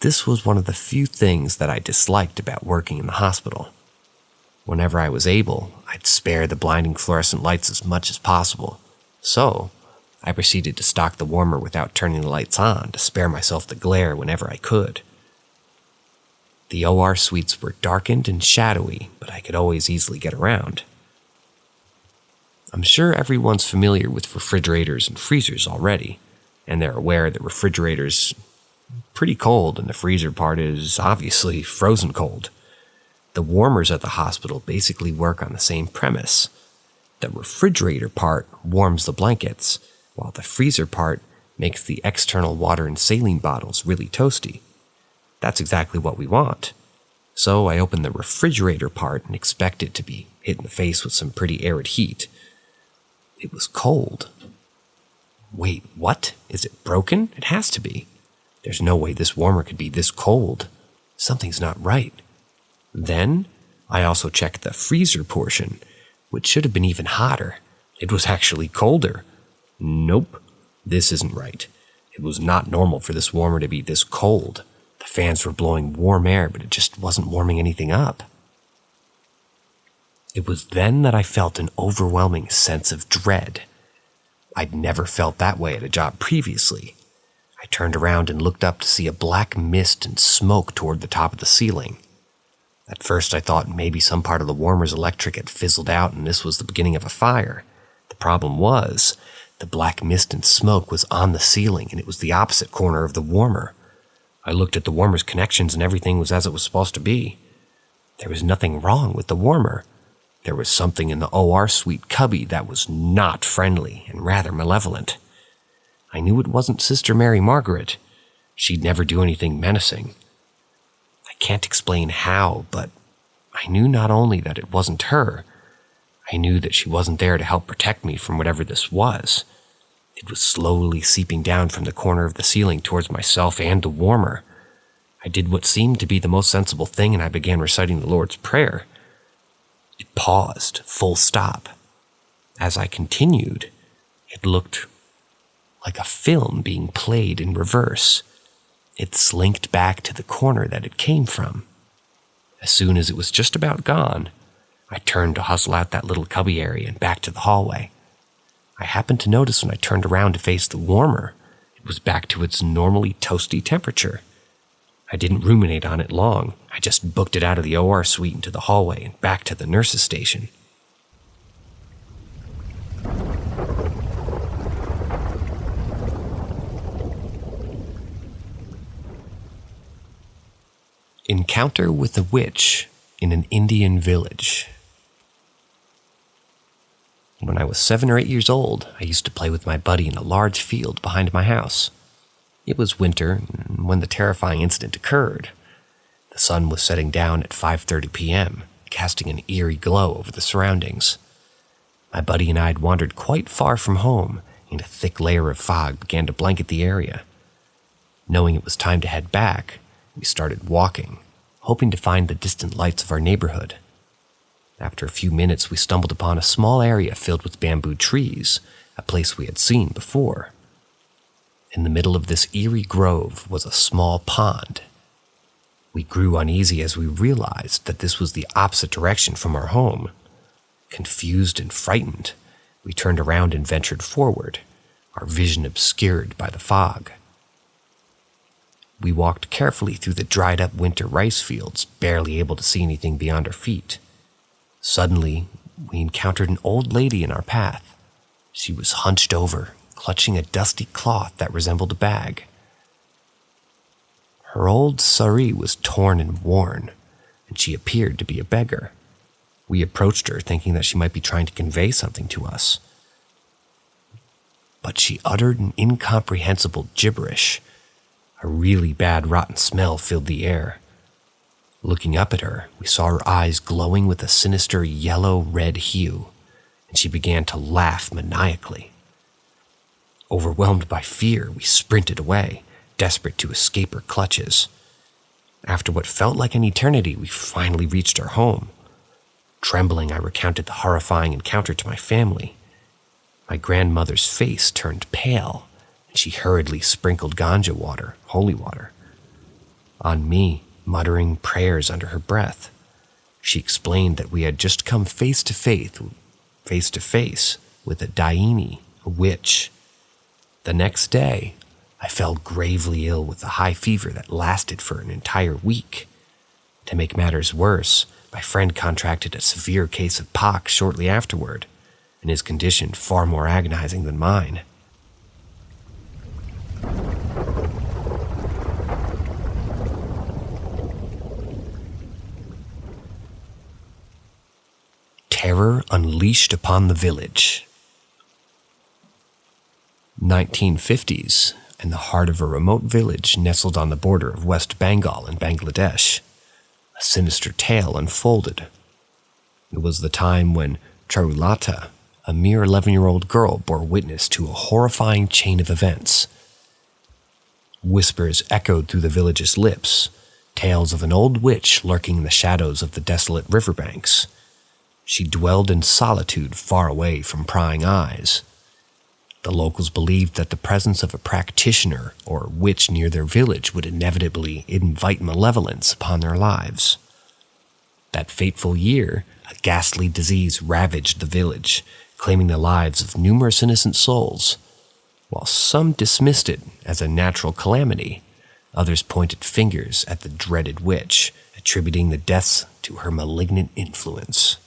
This was one of the few things that I disliked about working in the hospital. Whenever I was able, I'd spare the blinding fluorescent lights as much as possible. So, I proceeded to stock the warmer without turning the lights on to spare myself the glare whenever I could. The OR suites were darkened and shadowy, but I could always easily get around. I'm sure everyone's familiar with refrigerators and freezers already, and they're aware that refrigerator's pretty cold and the freezer part is obviously frozen cold. The warmers at the hospital basically work on the same premise. The refrigerator part warms the blankets, while the freezer part makes the external water and saline bottles really toasty. That's exactly what we want. So I opened the refrigerator part and expected to be hit in the face with some pretty arid heat. It was cold. Wait, what? Is it broken? It has to be. There's no way this warmer could be this cold. Something's not right. Then, I also checked the freezer portion, which should have been even hotter. It was actually colder. Nope, this isn't right. It was not normal for this warmer to be this cold. The fans were blowing warm air, but it just wasn't warming anything up. It was then that I felt an overwhelming sense of dread. I'd never felt that way at a job previously. I turned around and looked up to see a black mist and smoke toward the top of the ceiling. At first I thought maybe some part of the warmer's electric had fizzled out and this was the beginning of a fire. The problem was, the black mist and smoke was on the ceiling and it was the opposite corner of the warmer. I looked at the warmer's connections and everything was as it was supposed to be. There was nothing wrong with the warmer. There was something in the OR suite cubby that was not friendly and rather malevolent. I knew it wasn't Sister Mary Margaret. She'd never do anything menacing. I can't explain how, but I knew not only that it wasn't her, I knew that she wasn't there to help protect me from whatever this was. It was slowly seeping down from the corner of the ceiling towards myself and the warmer. I did what seemed to be the most sensible thing and I began reciting the Lord's Prayer. It paused, full stop. As I continued, it looked like a film being played in reverse. It slinked back to the corner that it came from. As soon as it was just about gone, I turned to hustle out that little cubby area and back to the hallway. I happened to notice when I turned around to face the warmer, it was back to its normally toasty temperature. I didn't ruminate on it long. I just booked it out of the OR suite into the hallway and back to the nurse's station. Encounter with a witch in an Indian village. When I was 7 or 8 years old, I used to play with my buddy in a large field behind my house. It was winter when the terrifying incident occurred. The sun was setting down at 5:30 p.m., casting an eerie glow over the surroundings. My buddy and I had wandered quite far from home, and a thick layer of fog began to blanket the area. Knowing it was time to head back, we started walking, hoping to find the distant lights of our neighborhood. After a few minutes, we stumbled upon a small area filled with bamboo trees, a place we had seen before. In the middle of this eerie grove was a small pond. We grew uneasy as we realized that this was the opposite direction from our home. Confused and frightened, we turned around and ventured forward, our vision obscured by the fog. We walked carefully through the dried-up winter rice fields, barely able to see anything beyond our feet. Suddenly, we encountered an old lady in our path. She was hunched over, clutching a dusty cloth that resembled a bag. Her old sari was torn and worn, and she appeared to be a beggar. We approached her, thinking that she might be trying to convey something to us. But she uttered an incomprehensible gibberish. A really bad rotten smell filled the air. Looking up at her, we saw her eyes glowing with a sinister yellow-red hue, and she began to laugh maniacally. Overwhelmed by fear, we sprinted away, desperate to escape her clutches. After what felt like an eternity, we finally reached our home. Trembling, I recounted the horrifying encounter to my family. My grandmother's face turned pale, and she hurriedly sprinkled ganja water, holy water, on me, muttering prayers under her breath. She explained that we had just come face to face with a daini, a witch. The next day, I fell gravely ill with a high fever that lasted for an entire week. To make matters worse, my friend contracted a severe case of pox shortly afterward, and his condition far more agonizing than mine. Terror unleashed upon the village. 1950s, in the heart of a remote village nestled on the border of West Bengal and Bangladesh, a sinister tale unfolded. It was the time when Charulata, a mere 11-year-old girl, bore witness to a horrifying chain of events. Whispers echoed through the village's lips, tales of an old witch lurking in the shadows of the desolate riverbanks. She dwelled in solitude far away from prying eyes. The locals believed that the presence of a practitioner or witch near their village would inevitably invite malevolence upon their lives. That fateful year, a ghastly disease ravaged the village, claiming the lives of numerous innocent souls. While some dismissed it as a natural calamity, others pointed fingers at the dreaded witch, attributing the deaths to her malignant influence.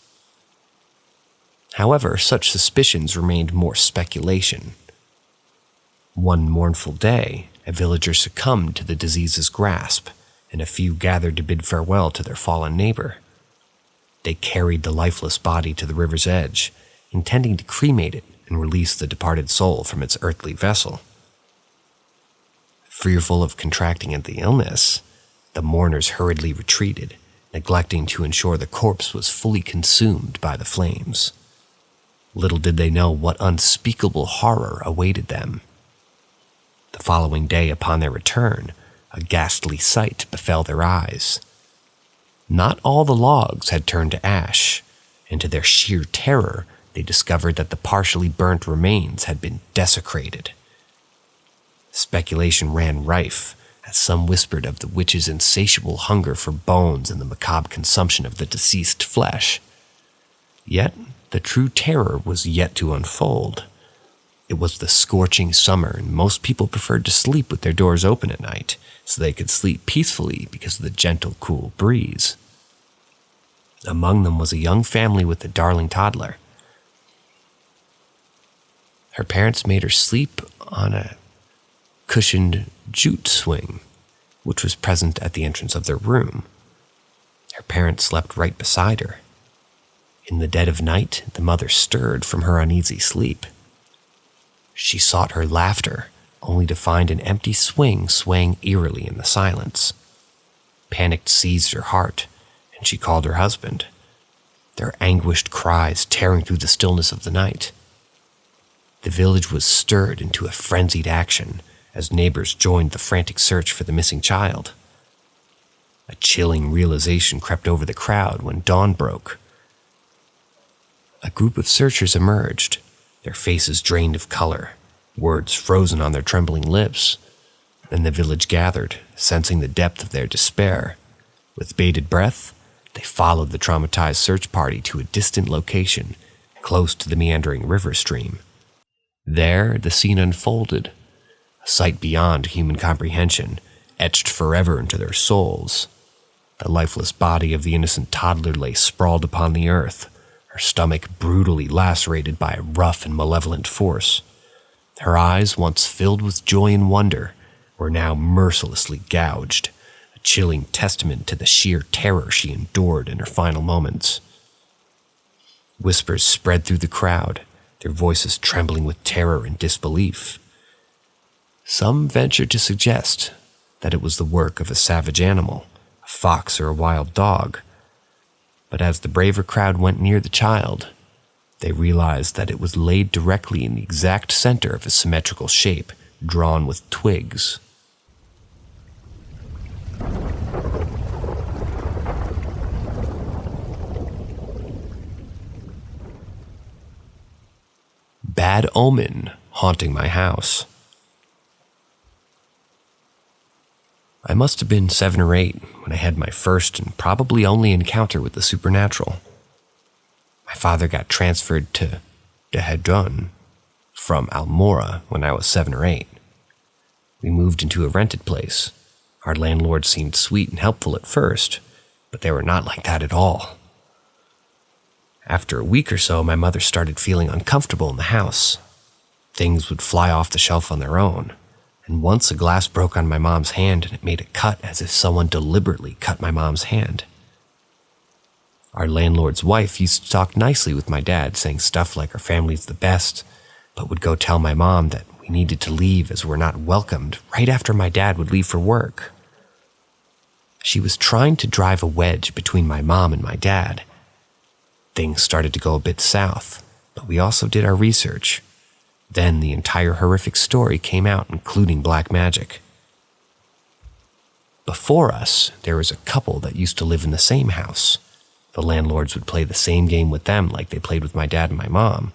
However, such suspicions remained more speculation. One mournful day, a villager succumbed to the disease's grasp, and a few gathered to bid farewell to their fallen neighbor. They carried the lifeless body to the river's edge, intending to cremate it and release the departed soul from its earthly vessel. Fearful of contracting the illness, the mourners hurriedly retreated, neglecting to ensure the corpse was fully consumed by the flames. Little did they know what unspeakable horror awaited them. The following day upon their return, a ghastly sight befell their eyes. Not all the logs had turned to ash, and to their sheer terror, they discovered that the partially burnt remains had been desecrated. Speculation ran rife, as some whispered of the witch's insatiable hunger for bones and the macabre consumption of the deceased flesh. Yet, the true terror was yet to unfold. It was the scorching summer, and most people preferred to sleep with their doors open at night, so they could sleep peacefully because of the gentle, cool breeze. Among them was a young family with a darling toddler. Her parents made her sleep on a cushioned jute swing, which was present at the entrance of their room. Her parents slept right beside her. In the dead of night, the mother stirred from her uneasy sleep. She sought her laughter, only to find an empty swing swaying eerily in the silence. Panic seized her heart, and she called her husband, their anguished cries tearing through the stillness of the night. The village was stirred into a frenzied action as neighbors joined the frantic search for the missing child. A chilling realization crept over the crowd when dawn broke. A group of searchers emerged, their faces drained of color, words frozen on their trembling lips. Then the village gathered, sensing the depth of their despair. With bated breath, they followed the traumatized search party to a distant location, close to the meandering river stream. There, the scene unfolded, a sight beyond human comprehension, etched forever into their souls. The lifeless body of the innocent toddler lay sprawled upon the earth, her stomach brutally lacerated by a rough and malevolent force. Her eyes, once filled with joy and wonder, were now mercilessly gouged, a chilling testament to the sheer terror she endured in her final moments. Whispers spread through the crowd, their voices trembling with terror and disbelief. Some ventured to suggest that it was the work of a savage animal, a fox or a wild dog. But as the braver crowd went near the child, they realized that it was laid directly in the exact center of a symmetrical shape, drawn with twigs. Bad omen haunting my house. I must have been 7 or 8 when I had my first and probably only encounter with the supernatural. My father got transferred to Dehedron from Almora when I was 7 or 8. We moved into a rented place. Our landlord seemed sweet and helpful at first, but they were not like that at all. After a week or so, my mother started feeling uncomfortable in the house. Things would fly off the shelf on their own, and once a glass broke on my mom's hand and it made a cut as if someone deliberately cut my mom's hand. Our landlord's wife used to talk nicely with my dad, saying stuff like our family's the best, but would go tell my mom that we needed to leave as we're not welcomed right after my dad would leave for work. She was trying to drive a wedge between my mom and my dad. Things started to go a bit south, but we also did our research. Then the entire horrific story came out, including black magic. Before us, there was a couple that used to live in the same house. The landlords would play the same game with them like they played with my dad and my mom.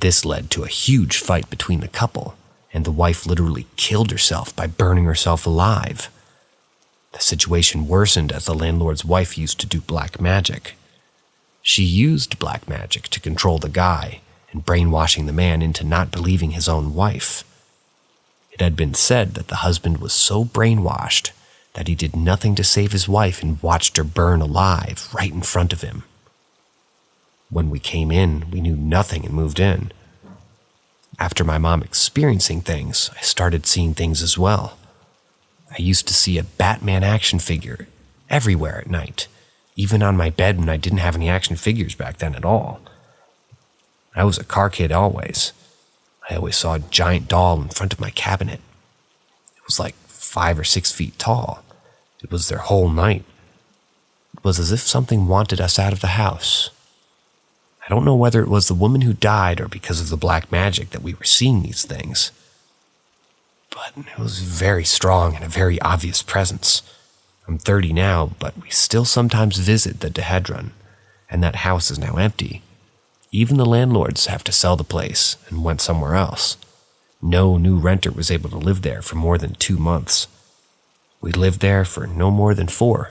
This led to a huge fight between the couple, and the wife literally killed herself by burning herself alive. The situation worsened as the landlord's wife used to do black magic. She used black magic to control the guy and brainwashing the man into not believing his own wife. It had been said that the husband was so brainwashed that he did nothing to save his wife and watched her burn alive right in front of him. When we came in, we knew nothing and moved in. After my mom experiencing things, I started seeing things as well. I used to see a Batman action figure everywhere at night, even on my bed when I didn't have any action figures back then at all. I was a car kid always. I always saw a giant doll in front of my cabinet. It was like 5 or 6 feet tall. It was there whole night. It was as if something wanted us out of the house. I don't know whether it was the woman who died or because of the black magic that we were seeing these things. But it was very strong and a very obvious presence. I'm 30 now, but we still sometimes visit the Dehedron, and that house is now empty. Even the landlords have to sell the place and went somewhere else. No new renter was able to live there for more than 2 months. We lived there for no more than 4.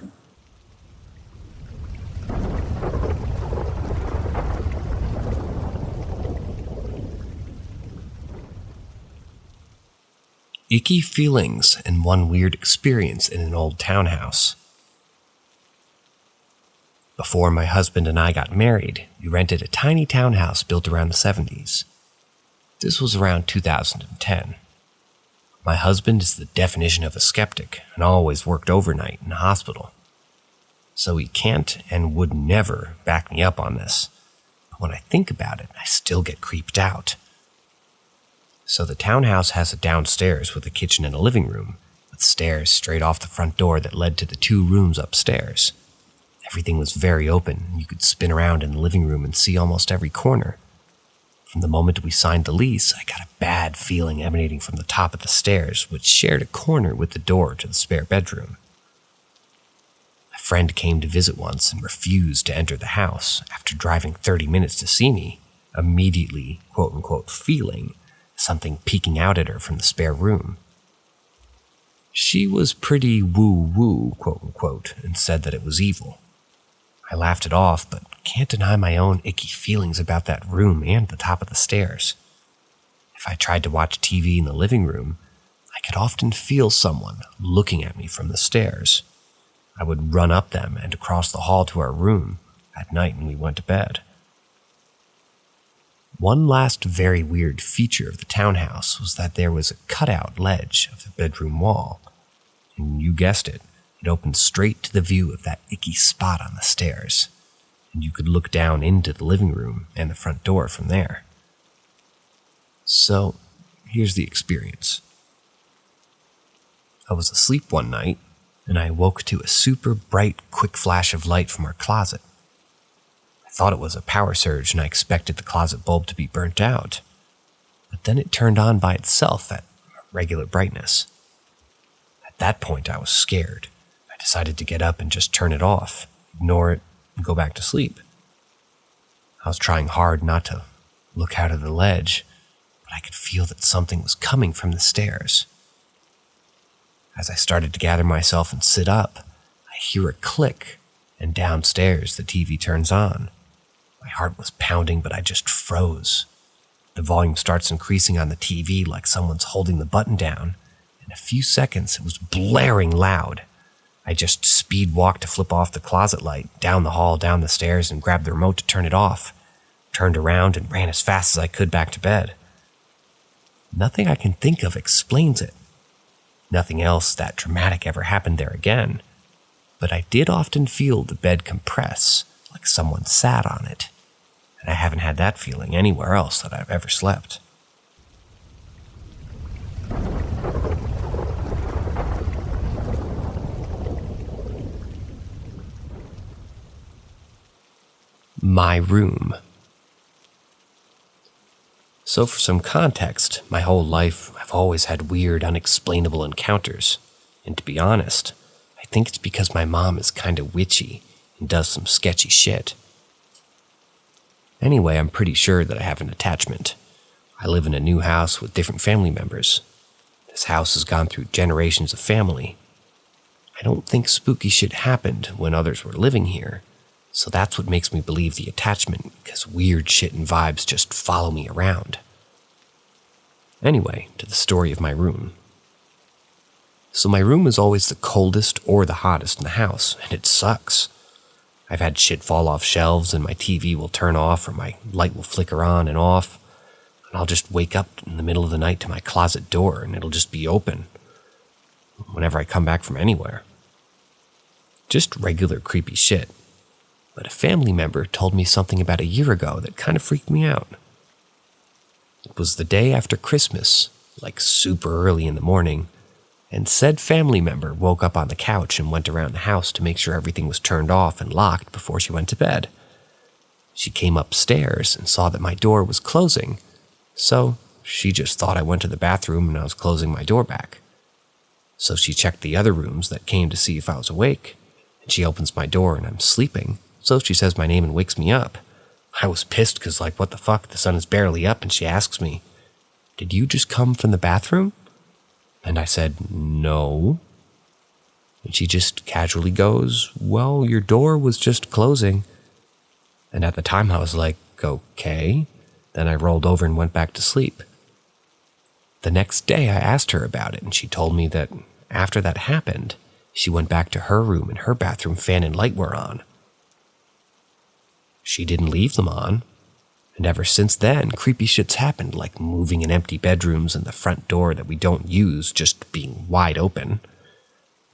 Icky feelings and one weird experience in an old townhouse. Before my husband and I got married, we rented a tiny townhouse built around the 70s. This was around 2010. My husband is the definition of a skeptic and always worked overnight in a hospital. So he can't and would never back me up on this. But when I think about it, I still get creeped out. So the townhouse has a downstairs with a kitchen and a living room, with stairs straight off the front door that led to the 2 rooms upstairs. Everything was very open, and you could spin around in the living room and see almost every corner. From the moment we signed the lease, I got a bad feeling emanating from the top of the stairs, which shared a corner with the door to the spare bedroom. A friend came to visit once and refused to enter the house after driving 30 minutes to see me, immediately, quote-unquote, feeling something peeking out at her from the spare room. She was pretty woo-woo, quote-unquote, and said that it was evil. I laughed it off, but can't deny my own icky feelings about that room and the top of the stairs. If I tried to watch TV in the living room, I could often feel someone looking at me from the stairs. I would run up them and across the hall to our room at night when we went to bed. One last very weird feature of the townhouse was that there was a cutout ledge of the bedroom wall. And you guessed it, it opened straight to the view of that icky spot on the stairs. And you could look down into the living room and the front door from there. So, here's the experience. I was asleep one night, and I woke to a super bright, quick flash of light from our closet. I thought it was a power surge, and I expected the closet bulb to be burnt out. But then it turned on by itself at regular brightness. At that point, I was scared. I decided to get up and just turn it off, ignore it, and go back to sleep. I was trying hard not to look out of the ledge, but I could feel that something was coming from the stairs. As I started to gather myself and sit up, I hear a click, and downstairs the TV turns on. My heart was pounding, but I just froze. The volume starts increasing on the TV like someone's holding the button down. In a few seconds, it was blaring loud. I just speed walked to flip off the closet light, down the hall, down the stairs, and grabbed the remote to turn it off. Turned around and ran as fast as I could back to bed. Nothing I can think of explains it. Nothing else that dramatic ever happened there again. But I did often feel the bed compress, like someone sat on it. And I haven't had that feeling anywhere else that I've ever slept. My room. So for some context, my whole life I've always had weird, unexplainable encounters. And to be honest, I think it's because my mom is kind of witchy, and does some sketchy shit. Anyway, I'm pretty sure that I have an attachment. I live in a new house with different family members. This house has gone through generations of family. I don't think spooky shit happened when others were living here, so that's what makes me believe the attachment, because weird shit and vibes just follow me around. Anyway, to the story of my room. So my room is always the coldest or the hottest in the house, and it sucks. I've had shit fall off shelves and my TV will turn off or my light will flicker on and off, and I'll just wake up in the middle of the night to my closet door and it'll just be open whenever I come back from anywhere. Just regular creepy shit. But a family member told me something about a year ago that kind of freaked me out. It was the day after Christmas, like super early in the morning, and said family member woke up on the couch and went around the house to make sure everything was turned off and locked before she went to bed. She came upstairs and saw that my door was closing, so she just thought I went to the bathroom and I was closing my door back. So she checked the other rooms that came to see if I was awake, and she opens my door and I'm sleeping, so she says my name and wakes me up. I was pissed because, like, what the fuck, the sun is barely up, and she asks me, "Did you just come from the bathroom?" And I said, "No." And she just casually goes, "Well, your door was just closing." And at the time I was like, okay. Then I rolled over and went back to sleep. The next day I asked her about it, and she told me that after that happened, she went back to her room and her bathroom fan and light were on. She didn't leave them on. And ever since then, creepy shit's happened, like moving in empty bedrooms and the front door that we don't use just being wide open.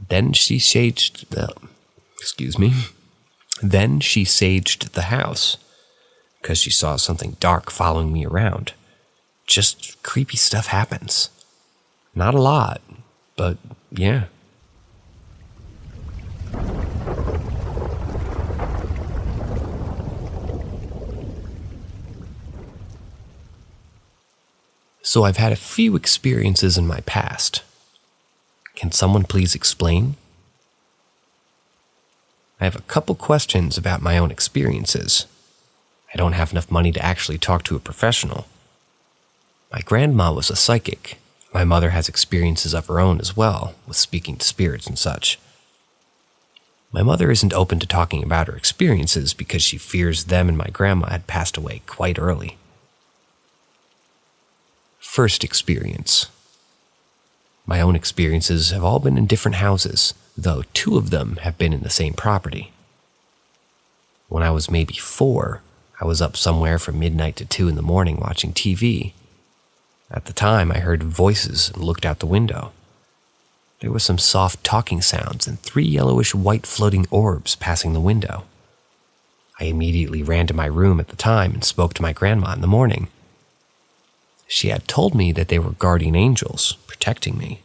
Then she saged the house because she saw something dark following me around. Just creepy stuff happens. Not a lot, but yeah. So I've had a few experiences in my past. Can someone please explain? I have a couple questions about my own experiences. I don't have enough money to actually talk to a professional. My grandma was a psychic. My mother has experiences of her own as well, with speaking to spirits and such. My mother isn't open to talking about her experiences because she fears them and my grandma had passed away quite early. First experience. My own experiences have all been in different houses, though 2 of them have been in the same property. When I was maybe 4, I was up somewhere from midnight to 2 in the morning watching TV. At the time, I heard voices and looked out the window. There were some soft talking sounds and 3 yellowish-white floating orbs passing the window. I immediately ran to my room at the time and spoke to my grandma in the morning. She had told me that they were guardian angels protecting me.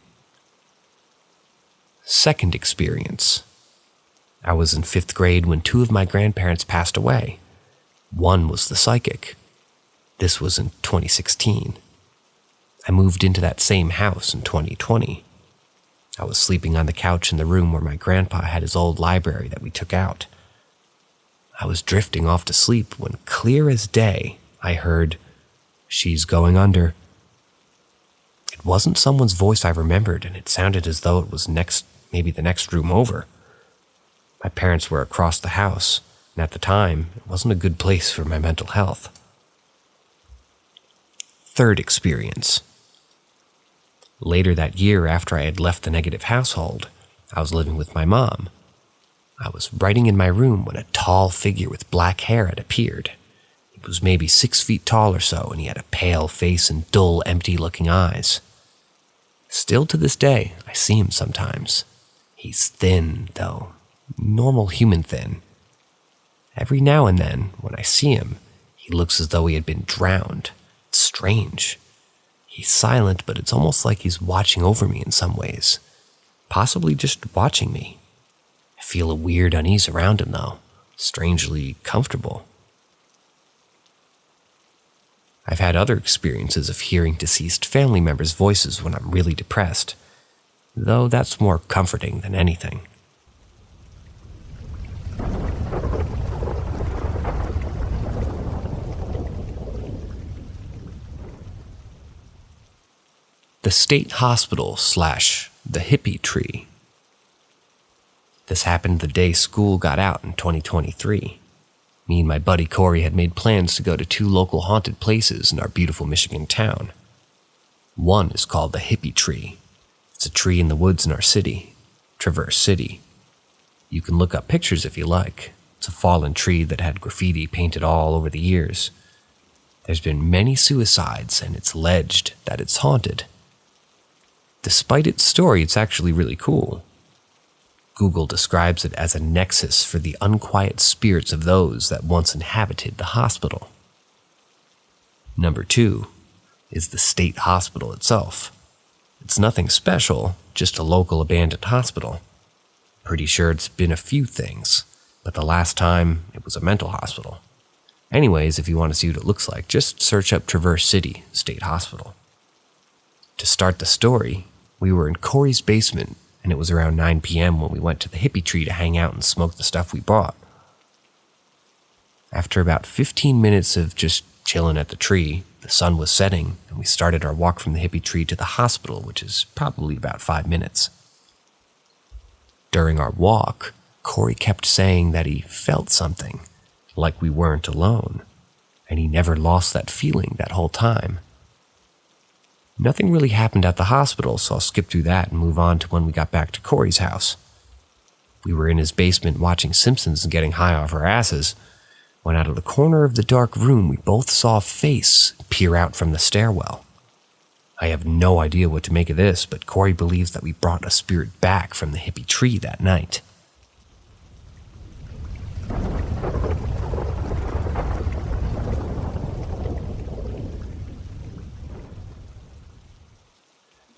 Second experience. I was in 5th grade when 2 of my grandparents passed away. One was the psychic. This was in 2016. I moved into that same house in 2020. I was sleeping on the couch in the room where my grandpa had his old library that we took out. I was drifting off to sleep when, clear as day, I heard, "She's going under." It wasn't someone's voice I remembered, and it sounded as though it was maybe the next room over. My parents were across the house, and at the time, it wasn't a good place for my mental health. Third experience. Later that year, after I had left the negative household, I was living with my mom. I was writing in my room when a tall figure with black hair had appeared. He was maybe 6 feet tall or so, and he had a pale face and dull, empty-looking eyes. Still to this day, I see him sometimes. He's thin, though, normal human thin. Every now and then, when I see him, he looks as though he had been drowned. It's strange. He's silent, but it's almost like he's watching over me in some ways. Possibly just watching me. I feel a weird unease around him, though. Strangely comfortable. I've had other experiences of hearing deceased family members' voices when I'm really depressed, though that's more comforting than anything. the state hospital / the hippie tree. This happened the day school got out in 2023. Me and my buddy Corey had made plans to go to 2 local haunted places in our beautiful Michigan town. One is called the hippie tree. It's a tree in the woods in our city, Traverse City. You can look up pictures if you like. It's a fallen tree that had graffiti painted all over the years. There's been many suicides, and it's alleged that it's haunted. Despite its story, it's actually really cool. Google describes it as a nexus for the unquiet spirits of those that once inhabited the hospital. Number 2 is the state hospital itself. It's nothing special, just a local abandoned hospital. Pretty sure it's been a few things, but the last time it was a mental hospital. Anyways, if you want to see what it looks like, just search up Traverse City State Hospital. To start the story, we were in Corey's basement, and it was around 9 p.m. when we went to the hippie tree to hang out and smoke the stuff we bought. After about 15 minutes of just chilling at the tree, the sun was setting, and we started our walk from the hippie tree to the hospital, which is probably about 5 minutes. During our walk, Corey kept saying that he felt something, like we weren't alone, and he never lost that feeling that whole time. Nothing really happened at the hospital, so I'll skip through that and move on to when we got back to Corey's house. We were in his basement watching Simpsons and getting high off our asses, when out of the corner of the dark room we both saw a face peer out from the stairwell. I have no idea what to make of this, but Corey believes that we brought a spirit back from the hippie tree that night.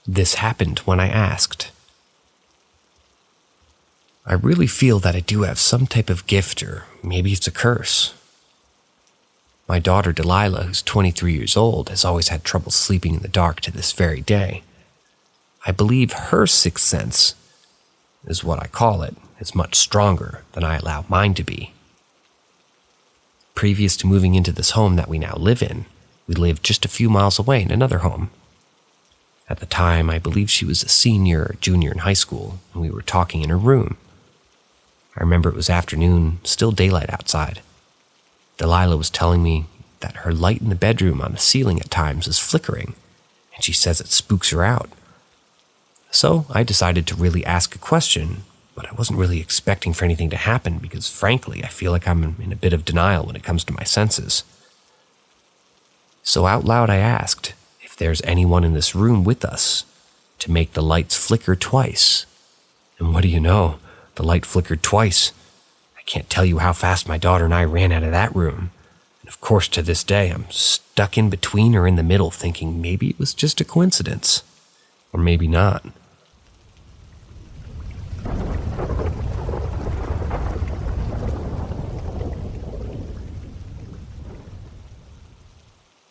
This happened when I asked. I really feel that I do have some type of gift, or maybe it's a curse. My daughter Delilah, who's 23 years old, has always had trouble sleeping in the dark to this very day. I believe her sixth sense, is what I call it, is much stronger than I allow mine to be. Previous to moving into this home that we now live in, we lived just a few miles away in another home. At the time, I believe she was a senior or junior in high school, and we were talking in her room. I remember it was afternoon, still daylight outside. Delilah was telling me that her light in the bedroom on the ceiling at times is flickering, and she says it spooks her out. So I decided to really ask a question, but I wasn't really expecting for anything to happen because, frankly, I feel like I'm in a bit of denial when it comes to my senses. So out loud I asked if there's anyone in this room with us to make the lights flicker twice. And what do you know? The light flickered twice. I can't tell you how fast my daughter and I ran out of that room. And of course, to this day, I'm stuck in between or in the middle thinking maybe it was just a coincidence. Or maybe not.